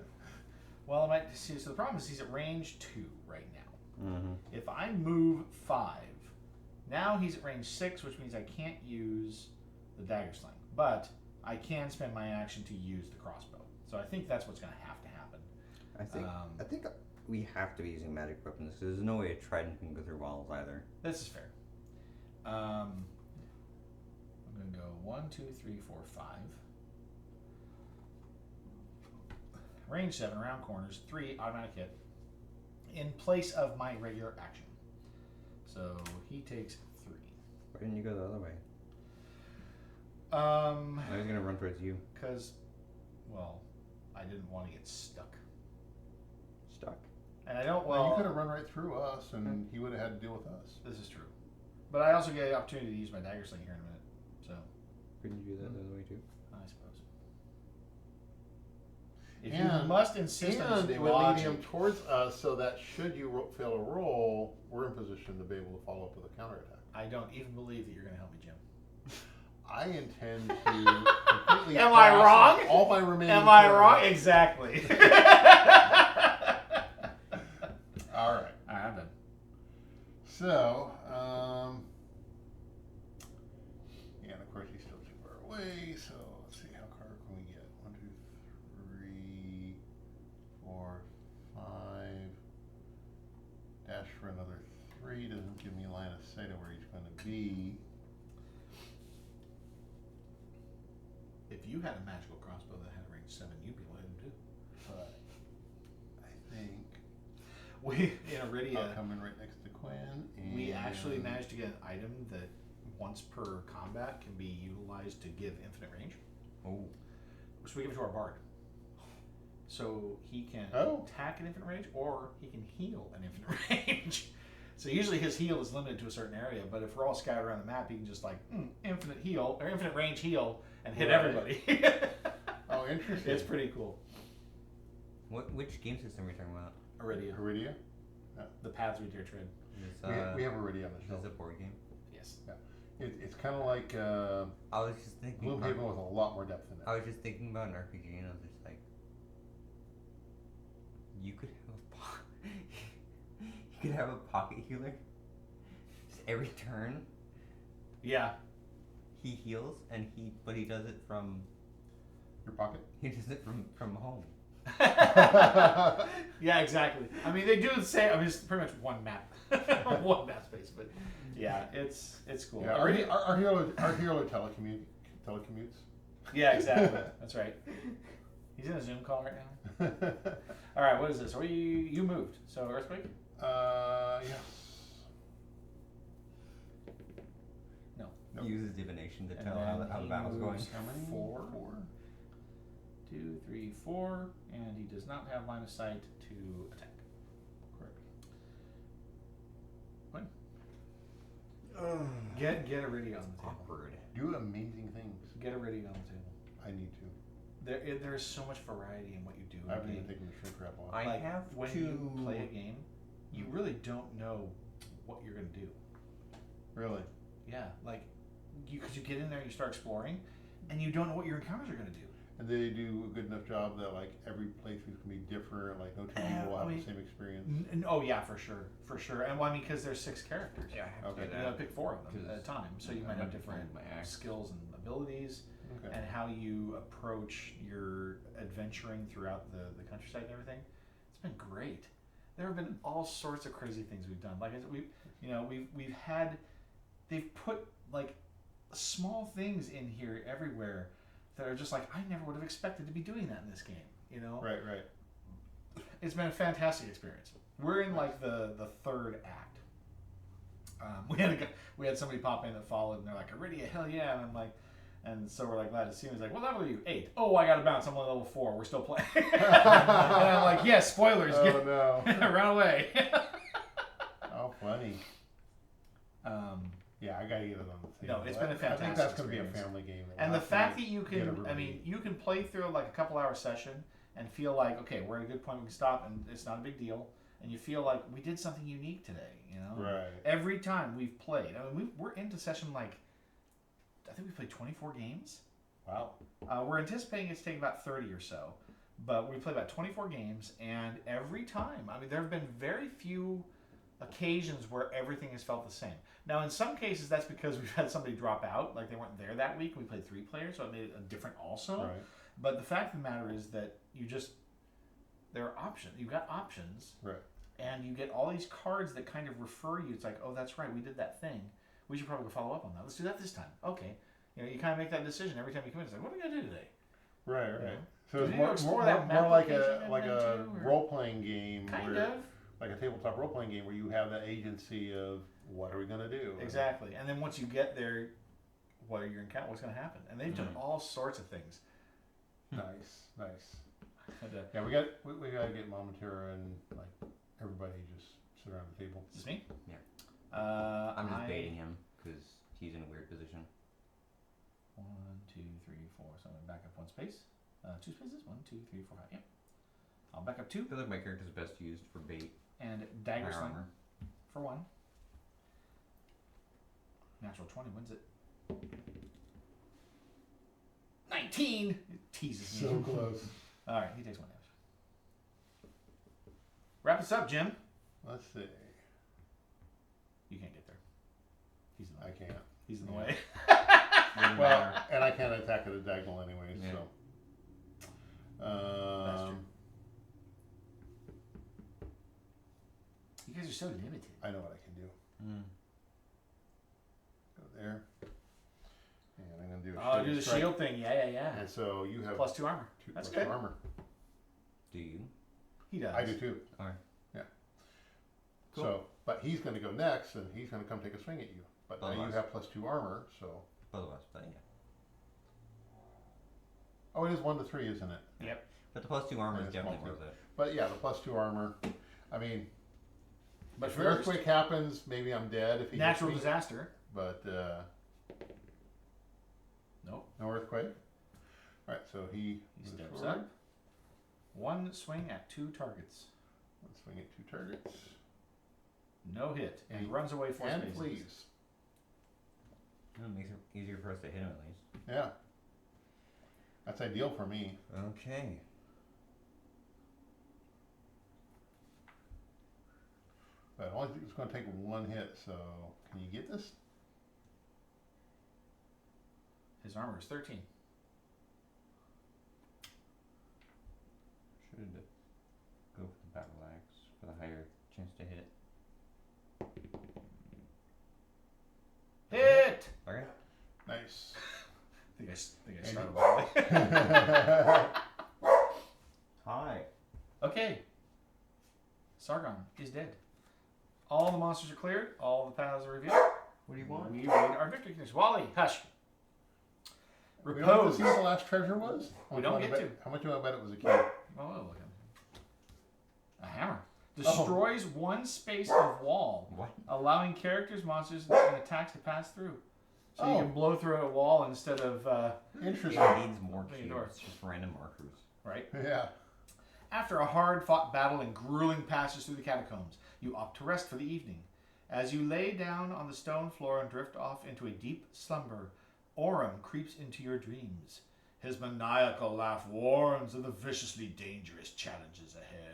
[SPEAKER 1] Well, I might see. So the problem is he's at range 2 right now.
[SPEAKER 4] Mm-hmm.
[SPEAKER 1] If I move 5, now he's at range 6, which means I can't use the dagger sling. But I can spend my action to use the crossbow. So I think that's what's going to have to happen.
[SPEAKER 4] I think we have to be using magic weapons because there's no way a trident can go through walls either.
[SPEAKER 1] This is fair. I'm going to go 1, 2, 3, 4, 5. Range 7, around corners, 3, automatic hit. In place of my regular action. So he takes 3.
[SPEAKER 4] Why didn't you go the other way? I was gonna run towards you.
[SPEAKER 1] Because, well, I didn't want to get stuck.
[SPEAKER 4] Stuck.
[SPEAKER 1] And I don't,
[SPEAKER 2] Well, you
[SPEAKER 1] well,
[SPEAKER 2] could have run right through us, and he would have had to deal with us.
[SPEAKER 1] this is true. But I also get the opportunity to use my dagger sling here in a minute. So,
[SPEAKER 4] Couldn't you do that the other way too?
[SPEAKER 1] I suppose. If
[SPEAKER 2] And-
[SPEAKER 1] you must insist on
[SPEAKER 2] And
[SPEAKER 1] this
[SPEAKER 2] it would lead
[SPEAKER 1] logic,
[SPEAKER 2] him towards us so that should you fail a roll, we're in position to be able to follow up with a counterattack.
[SPEAKER 1] I don't even believe that you're going to help me, Jim.
[SPEAKER 2] I intend to completely
[SPEAKER 1] Am I
[SPEAKER 2] pass
[SPEAKER 1] wrong?
[SPEAKER 2] on all my remaining
[SPEAKER 1] Am I
[SPEAKER 2] turns.
[SPEAKER 1] wrong? Exactly.
[SPEAKER 2] All right.
[SPEAKER 1] All right, I'm done.
[SPEAKER 2] So, yeah, and of course he's still too far away. So let's see, how far can we get? 1, 2, 3, 4, 5. Dash for another 3 doesn't give me a line of sight of where he's going to be.
[SPEAKER 1] If you had a magical crossbow that had a range 7, you'd be able to hit him too.
[SPEAKER 2] But I think
[SPEAKER 1] We in Iridia,
[SPEAKER 2] I'll come in right next to Quinn. And
[SPEAKER 1] we actually managed to get an item that once per combat can be utilized to give infinite range.
[SPEAKER 3] Oh.
[SPEAKER 1] So we give it to our bard. So he can
[SPEAKER 2] Oh.
[SPEAKER 1] attack at infinite range, or he can heal at infinite range. So usually his heal is limited to a certain area, but if we're all scattered around the map, he can just like infinite heal or infinite range heal and hit
[SPEAKER 2] Right.
[SPEAKER 1] everybody.
[SPEAKER 2] Oh, interesting.
[SPEAKER 1] It's pretty cool.
[SPEAKER 3] Which game system are you talking about?
[SPEAKER 1] Iridia,
[SPEAKER 2] Iridia?
[SPEAKER 1] the paths we dare tread.
[SPEAKER 3] Is,
[SPEAKER 2] We have Iridia on the
[SPEAKER 3] is
[SPEAKER 2] show.
[SPEAKER 3] this a board game?
[SPEAKER 1] Yes.
[SPEAKER 2] It's kind of like
[SPEAKER 3] I was just thinking.
[SPEAKER 2] Gloomhaven with a lot more depth in it.
[SPEAKER 3] I was just thinking about an RPG, and I was just like,
[SPEAKER 5] You could have you could have a pocket healer. Just every turn
[SPEAKER 1] Yeah.
[SPEAKER 5] he heals, but he does it from
[SPEAKER 2] Your pocket.
[SPEAKER 5] from home.
[SPEAKER 1] Yeah, exactly. I mean, they do the same. I mean, it's pretty much one map, one map space. But yeah, it's cool.
[SPEAKER 2] Yeah, our hero telecommutes.
[SPEAKER 1] Yeah, exactly. That's right. He's in a Zoom call right now. All right, what is this? You moved. So earthquake?
[SPEAKER 2] Yes.
[SPEAKER 1] No.
[SPEAKER 2] Nope.
[SPEAKER 5] He uses divination to
[SPEAKER 1] And
[SPEAKER 5] tell
[SPEAKER 1] then
[SPEAKER 5] how the
[SPEAKER 1] he
[SPEAKER 5] battle's going.
[SPEAKER 1] moves
[SPEAKER 2] How many?
[SPEAKER 1] 4,
[SPEAKER 2] Four.
[SPEAKER 1] 2, 3, 4, and he does not have line of sight to attack.
[SPEAKER 2] Correct.
[SPEAKER 1] When? Get Iridia on the table.
[SPEAKER 5] Awkward.
[SPEAKER 2] Do amazing things.
[SPEAKER 1] Get Iridia on the table.
[SPEAKER 2] I need to.
[SPEAKER 1] There's so much variety in what you do. in
[SPEAKER 2] I
[SPEAKER 1] a
[SPEAKER 2] haven't even
[SPEAKER 1] game.
[SPEAKER 2] taken the shrink wrap off.
[SPEAKER 5] I
[SPEAKER 1] Like,
[SPEAKER 5] have
[SPEAKER 1] when
[SPEAKER 5] to
[SPEAKER 1] you play a game, you really don't know what you're gonna do.
[SPEAKER 2] Really?
[SPEAKER 1] Yeah, like because you get in there, you start exploring, and you don't know what your encounters are gonna do.
[SPEAKER 2] And they do a good enough job that like every playthrough can be different. Like no two people will
[SPEAKER 1] I
[SPEAKER 2] have
[SPEAKER 1] mean,
[SPEAKER 2] the same experience.
[SPEAKER 1] Oh yeah, for sure. And well, I mean, because there's 6 characters.
[SPEAKER 5] Yeah, I have
[SPEAKER 2] Okay.
[SPEAKER 5] to do
[SPEAKER 1] You gotta
[SPEAKER 5] that.
[SPEAKER 1] pick 4 of them at a time, so you might have
[SPEAKER 5] I
[SPEAKER 1] different
[SPEAKER 5] find my axe.
[SPEAKER 1] skills and abilities,
[SPEAKER 2] Okay.
[SPEAKER 1] and how you approach your adventuring throughout the countryside and everything. It's been great. There have been all sorts of crazy things we've done. Like we've had, they've put like small things in here everywhere that are just like I never would have expected to be doing that in this game. You know,
[SPEAKER 2] Right. Right.
[SPEAKER 1] it's been a fantastic experience. We're in like the 3rd act. We had somebody pop in that followed, and they're like, "Iridia, hell yeah!" And I'm like, and so we're like glad to see him. He's like, "What level are you? 8. Oh, I got to bounce. I'm on level 4. We're still playing." And I'm like, "Yeah, spoilers.
[SPEAKER 2] Oh
[SPEAKER 1] Get,
[SPEAKER 2] no.
[SPEAKER 1] run away."
[SPEAKER 2] How funny.
[SPEAKER 1] um,
[SPEAKER 2] Yeah, I gotta get it on the table.
[SPEAKER 1] No, it's been a
[SPEAKER 2] I think
[SPEAKER 1] fantastic
[SPEAKER 2] that's gonna be a
[SPEAKER 1] experience.
[SPEAKER 2] family game.
[SPEAKER 1] and the
[SPEAKER 2] That's
[SPEAKER 1] fact
[SPEAKER 2] gonna
[SPEAKER 1] that you
[SPEAKER 2] get
[SPEAKER 1] can, I
[SPEAKER 2] everybody-
[SPEAKER 1] mean, you can play through like a couple hour session and feel like, okay, we're at a good point. We can stop, and it's not a big deal. And you feel like we did something unique today. You know,
[SPEAKER 2] Right.
[SPEAKER 1] Every time we've played, I mean, we're into session like, I think we played 24 games.
[SPEAKER 2] Wow.
[SPEAKER 1] We're anticipating it's taking about 30 or so, but we played about 24 games, and every time, I mean, there have been very few occasions where everything has felt the same. Now, in some cases, that's because we've had somebody drop out, like they weren't there that week. We played 3 players, so it made it different also.
[SPEAKER 2] Right.
[SPEAKER 1] But the fact of the matter is that there are options. You've got options.
[SPEAKER 2] Right.
[SPEAKER 1] And you get all these cards that kind of refer you. It's like, oh, that's right, we did that thing. We should probably follow up on that. Let's do that this time. Okay. You know, you kind of make that decision every time you come in. It's like, what are we going to do today?
[SPEAKER 2] Right.
[SPEAKER 1] You
[SPEAKER 2] Right.
[SPEAKER 1] know?
[SPEAKER 2] So
[SPEAKER 1] Do
[SPEAKER 2] it's
[SPEAKER 1] you
[SPEAKER 2] more,
[SPEAKER 1] explore
[SPEAKER 2] more,
[SPEAKER 1] that
[SPEAKER 2] more
[SPEAKER 1] map
[SPEAKER 2] like
[SPEAKER 1] location
[SPEAKER 2] a
[SPEAKER 1] in
[SPEAKER 2] like
[SPEAKER 1] there
[SPEAKER 2] a
[SPEAKER 1] too, or-
[SPEAKER 2] role playing game,
[SPEAKER 1] Kind
[SPEAKER 2] where,
[SPEAKER 1] of.
[SPEAKER 2] like a tabletop role playing game where you have that agency of what are we gonna do?
[SPEAKER 1] Exactly. And then once you get there, what are your encounter? What's going to happen? And they've done all sorts of things.
[SPEAKER 2] Nice. Nice.
[SPEAKER 1] And,
[SPEAKER 2] Yeah, we gotta get Momentera and like everybody just sit around the table.
[SPEAKER 1] is this me?
[SPEAKER 5] Yeah.
[SPEAKER 1] I'm
[SPEAKER 5] I'm just baiting him because he's in a weird position.
[SPEAKER 1] 1, 2, 3, 4. So I'm going to back up 1 space. 2 spaces. 1, 2, 3, 4, 5. Yep. I'll back up 2.
[SPEAKER 5] I feel like my character's best used for bait.
[SPEAKER 1] And dagger
[SPEAKER 5] Fire
[SPEAKER 1] sling
[SPEAKER 5] armor.
[SPEAKER 1] for 1. Natural 20 wins it. 19! It teases me.
[SPEAKER 2] So close.
[SPEAKER 1] Alright, he takes 1 damage. Wrap us up, Jim.
[SPEAKER 2] Let's see.
[SPEAKER 1] You can't get there. He's in the
[SPEAKER 2] I
[SPEAKER 1] way.
[SPEAKER 2] can't.
[SPEAKER 1] He's in the
[SPEAKER 2] Yeah.
[SPEAKER 1] way.
[SPEAKER 5] Wouldn't
[SPEAKER 2] Well,
[SPEAKER 5] matter.
[SPEAKER 2] and I can't attack at a diagonal anyway,
[SPEAKER 5] Yeah.
[SPEAKER 2] so.
[SPEAKER 1] That's true. You guys are so limited.
[SPEAKER 2] I know what I can do.
[SPEAKER 5] Mm.
[SPEAKER 2] Go there. And I'm gonna do a
[SPEAKER 1] Oh, do the
[SPEAKER 2] strike.
[SPEAKER 1] shield thing. Yeah.
[SPEAKER 2] And so you have
[SPEAKER 1] +2 armor.
[SPEAKER 2] 2
[SPEAKER 1] That's
[SPEAKER 2] plus
[SPEAKER 1] good.
[SPEAKER 2] armor.
[SPEAKER 5] Do you?
[SPEAKER 1] He does.
[SPEAKER 2] I do too.
[SPEAKER 5] Alright.
[SPEAKER 2] Yeah.
[SPEAKER 1] Cool.
[SPEAKER 2] So, but he's gonna go next, and he's gonna come take a swing at you. But now you
[SPEAKER 5] Otherwise.
[SPEAKER 2] have +2 armor, so.
[SPEAKER 5] Both of us, but yeah.
[SPEAKER 2] Oh, it is 1 to 3, isn't it?
[SPEAKER 1] Yep.
[SPEAKER 5] But the +2 armor
[SPEAKER 2] Yeah,
[SPEAKER 5] is
[SPEAKER 2] it's
[SPEAKER 5] definitely
[SPEAKER 2] small
[SPEAKER 5] worth it.
[SPEAKER 2] But yeah, the +2 armor. I mean,
[SPEAKER 1] But
[SPEAKER 2] if
[SPEAKER 1] first,
[SPEAKER 2] an earthquake happens, maybe I'm dead if he
[SPEAKER 1] natural
[SPEAKER 2] hits me,
[SPEAKER 1] disaster.
[SPEAKER 2] But
[SPEAKER 1] Nope.
[SPEAKER 2] no earthquake. All right, so he
[SPEAKER 1] He
[SPEAKER 2] moves
[SPEAKER 1] steps
[SPEAKER 2] forward.
[SPEAKER 1] up. 1 swing at 2 targets.
[SPEAKER 2] Let's swing at 2 targets.
[SPEAKER 1] No hit. And he
[SPEAKER 2] And-
[SPEAKER 1] runs away 4
[SPEAKER 2] And
[SPEAKER 1] spaces.
[SPEAKER 2] flees.
[SPEAKER 5] It makes it easier for us to hit him at least.
[SPEAKER 2] Yeah. That's ideal for me.
[SPEAKER 5] Okay.
[SPEAKER 2] But only it's going to take one hit. So can you get this?
[SPEAKER 1] His armor is 13.
[SPEAKER 3] Should go for the battle axe for the higher chance to hit.
[SPEAKER 1] Hit!
[SPEAKER 3] Okay.
[SPEAKER 2] Nice.
[SPEAKER 1] I think I
[SPEAKER 2] And
[SPEAKER 1] started
[SPEAKER 2] you-
[SPEAKER 1] wrong.
[SPEAKER 3] Hi.
[SPEAKER 1] Okay. Sargon is dead. All the monsters are cleared. All the paths are revealed.
[SPEAKER 3] What do you want?
[SPEAKER 1] We read our victory conditions. Wally, hush.
[SPEAKER 2] We don't have to
[SPEAKER 1] Repose.
[SPEAKER 2] see what the last treasure was? How
[SPEAKER 1] We
[SPEAKER 2] much
[SPEAKER 1] don't
[SPEAKER 2] you wanna
[SPEAKER 1] get
[SPEAKER 2] bet-
[SPEAKER 1] to.
[SPEAKER 2] How much you want to bet it was a key?
[SPEAKER 1] Oh, look at it. A hammer. Destroys one space of wall,
[SPEAKER 3] What?
[SPEAKER 1] allowing characters, monsters, and attacks to pass through. So you
[SPEAKER 2] Oh.
[SPEAKER 1] can blow through a wall instead of,
[SPEAKER 2] Interesting.
[SPEAKER 3] It needs more
[SPEAKER 1] Opening
[SPEAKER 3] cubes.
[SPEAKER 1] doors.
[SPEAKER 3] Just random markers.
[SPEAKER 1] right?
[SPEAKER 2] Yeah.
[SPEAKER 1] After a hard-fought battle and grueling passage through the catacombs, you opt to rest for the evening. As you lay down on the stone floor and drift off into a deep slumber, Orim creeps into your dreams. His maniacal laugh warns of the viciously dangerous challenges ahead.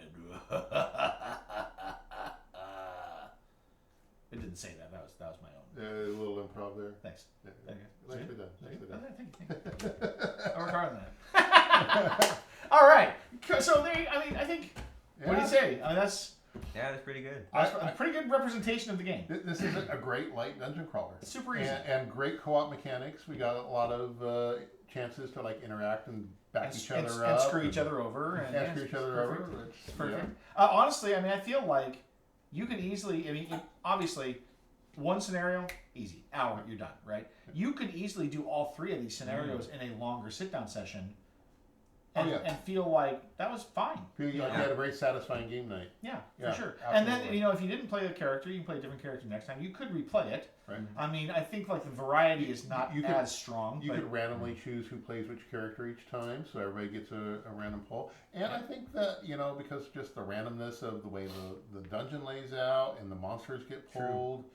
[SPEAKER 1] It didn't say that. That was my own.
[SPEAKER 2] A little improv there.
[SPEAKER 1] Thanks.
[SPEAKER 2] Yeah,
[SPEAKER 1] Thank you.
[SPEAKER 2] Nicely done. Nicely done.
[SPEAKER 1] Thank you. I worked hard on that. All right. So I think. What do you say? I mean, that's
[SPEAKER 3] Yeah, that's pretty good.
[SPEAKER 1] a pretty good representation of the game.
[SPEAKER 2] This is a great light dungeon crawler.
[SPEAKER 1] It's super easy.
[SPEAKER 2] And great co-op mechanics. We got a lot of chances to like interact and back each other
[SPEAKER 1] and
[SPEAKER 2] up.
[SPEAKER 1] screw each other over. And,
[SPEAKER 2] And screw each other over.
[SPEAKER 1] perfect.
[SPEAKER 2] It's
[SPEAKER 1] It's perfect.
[SPEAKER 2] yeah.
[SPEAKER 1] Honestly, I mean, I feel like you could easily. I mean, obviously, one scenario, easy, hour, you're done, right? You could easily do all three of these scenarios in a longer sit-down session, and,
[SPEAKER 2] Oh, yeah.
[SPEAKER 1] and feel like that was fine.
[SPEAKER 2] Feel like you had a very satisfying game night.
[SPEAKER 1] Yeah,
[SPEAKER 2] Yeah,
[SPEAKER 1] for sure. And then,
[SPEAKER 2] absolutely.
[SPEAKER 1] you know, if you didn't play the character, you can play a different character next time. You could replay it.
[SPEAKER 2] Right.
[SPEAKER 1] I mean, I think like the variety is not
[SPEAKER 2] You could-
[SPEAKER 1] as strong.
[SPEAKER 2] You
[SPEAKER 1] but
[SPEAKER 2] could randomly choose who plays which character each time, so everybody gets a random poll. And I think that, you know, because just the randomness of the way the dungeon lays out and the monsters get
[SPEAKER 1] True.
[SPEAKER 2] pulled,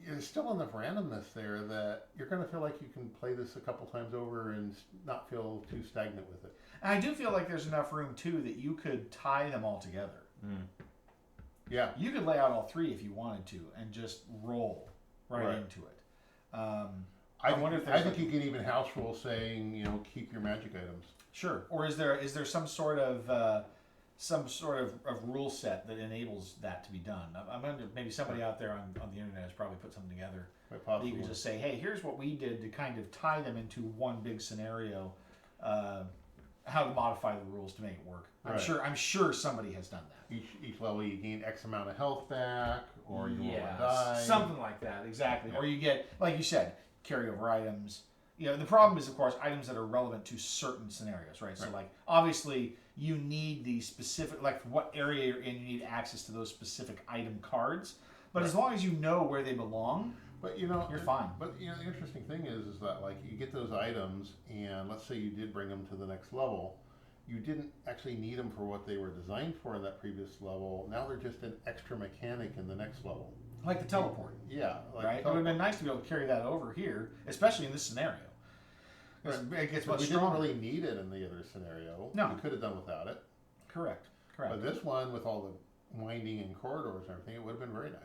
[SPEAKER 2] there's still enough randomness there that you're going to feel like you can play this a couple times over and not feel too stagnant with it.
[SPEAKER 1] And I do feel like there's enough room too that you could tie them all together.
[SPEAKER 2] Yeah.
[SPEAKER 1] You could lay out all three if you wanted to and just roll right
[SPEAKER 2] Right.
[SPEAKER 1] into it.
[SPEAKER 2] I
[SPEAKER 1] wonder if
[SPEAKER 2] think,
[SPEAKER 1] there's
[SPEAKER 2] I think
[SPEAKER 1] like-
[SPEAKER 2] you can even house rule saying, you know, keep your magic items.
[SPEAKER 1] Sure. Or is there some sort of rule set that enables that to be done? I'm wondering maybe somebody out there on the internet has probably put something together.
[SPEAKER 2] Quite
[SPEAKER 1] That you
[SPEAKER 2] possibly.
[SPEAKER 1] can just say, hey, here's what we did to kind of tie them into one big scenario. How to modify the rules to make it work.
[SPEAKER 2] Right.
[SPEAKER 1] I'm sure somebody has done that.
[SPEAKER 2] Each level you gain X amount of health back, or you roll a die.
[SPEAKER 1] something like that, exactly.
[SPEAKER 2] Yeah.
[SPEAKER 1] Or you get, like you said, carryover items. You know, the problem is, of course, items that are relevant to certain scenarios, right? So,
[SPEAKER 2] Right.
[SPEAKER 1] like, obviously, you need the specific, like, for what area you're in, you need access to those specific item cards. But as long as you know where they belong,
[SPEAKER 2] But you know,
[SPEAKER 1] you're fine.
[SPEAKER 2] But you know, the interesting thing is that like you get those items, and let's say you did bring them to the next level, you didn't actually need them for what they were designed for in that previous level. Now they're just an extra mechanic in the next level.
[SPEAKER 1] Like the teleport,
[SPEAKER 2] Yeah, like
[SPEAKER 1] right? It would have been nice to be able to carry that over here, especially in this scenario. 'Cause it gets
[SPEAKER 2] But
[SPEAKER 1] much
[SPEAKER 2] we didn't
[SPEAKER 1] stronger.
[SPEAKER 2] really need it in the other scenario.
[SPEAKER 1] No.
[SPEAKER 2] We could have done without it.
[SPEAKER 1] Correct.
[SPEAKER 2] But this one, with all the winding and corridors and everything, it would have been very nice.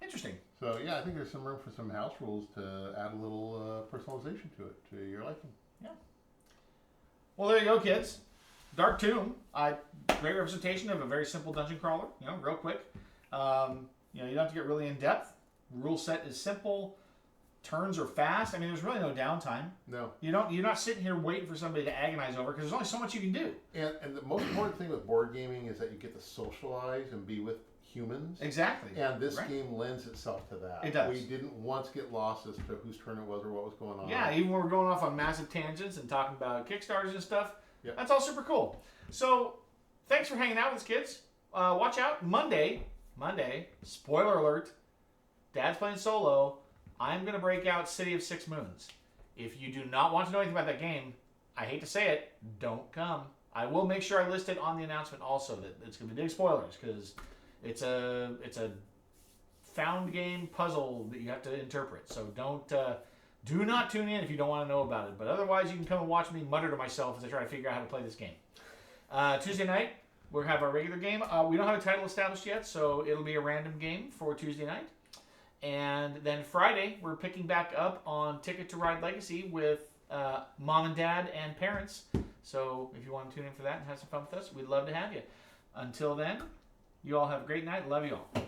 [SPEAKER 1] Interesting.
[SPEAKER 2] So yeah, I think there's some room for some house rules to add a little personalization to it, to your liking.
[SPEAKER 1] Well, there you go, kids. Dark Tomb. Great representation of a very simple dungeon crawler. You know, real quick. You know, you don't have to get really in depth. Rule set is simple. Turns are fast. I mean, there's really no downtime.
[SPEAKER 2] No.
[SPEAKER 1] You're not sitting here waiting for somebody to agonize over because there's only so much you can do.
[SPEAKER 2] And the most important thing with board gaming is that you get to socialize and be with humans.
[SPEAKER 1] Exactly.
[SPEAKER 2] And this
[SPEAKER 1] Right.
[SPEAKER 2] game lends itself to that.
[SPEAKER 1] It does.
[SPEAKER 2] We didn't once get lost as to whose turn it was or what was going on.
[SPEAKER 1] Yeah, even when we're going off on massive tangents and talking about Kickstarters and stuff,
[SPEAKER 2] Yep.
[SPEAKER 1] that's all super cool. So, thanks for hanging out with us, kids. Watch out, Monday, spoiler alert, Dad's playing solo. I'm going to break out City of Six Moons. If you do not want to know anything about that game, I hate to say it, don't come. I will make sure I list it on the announcement also, that it's going to be big spoilers, because it's a found game puzzle that you have to interpret. So do not tune in if you don't want to know about it. But otherwise, you can come and watch me mutter to myself as I try to figure out how to play this game. Tuesday night, we'll have our regular game. We don't have a title established yet, so it'll be a random game for Tuesday night. And then Friday, we're picking back up on Ticket to Ride Legacy with mom and dad and parents. So if you want to tune in for that and have some fun with us, we'd love to have you. Until then, you all have a great night. Love you all.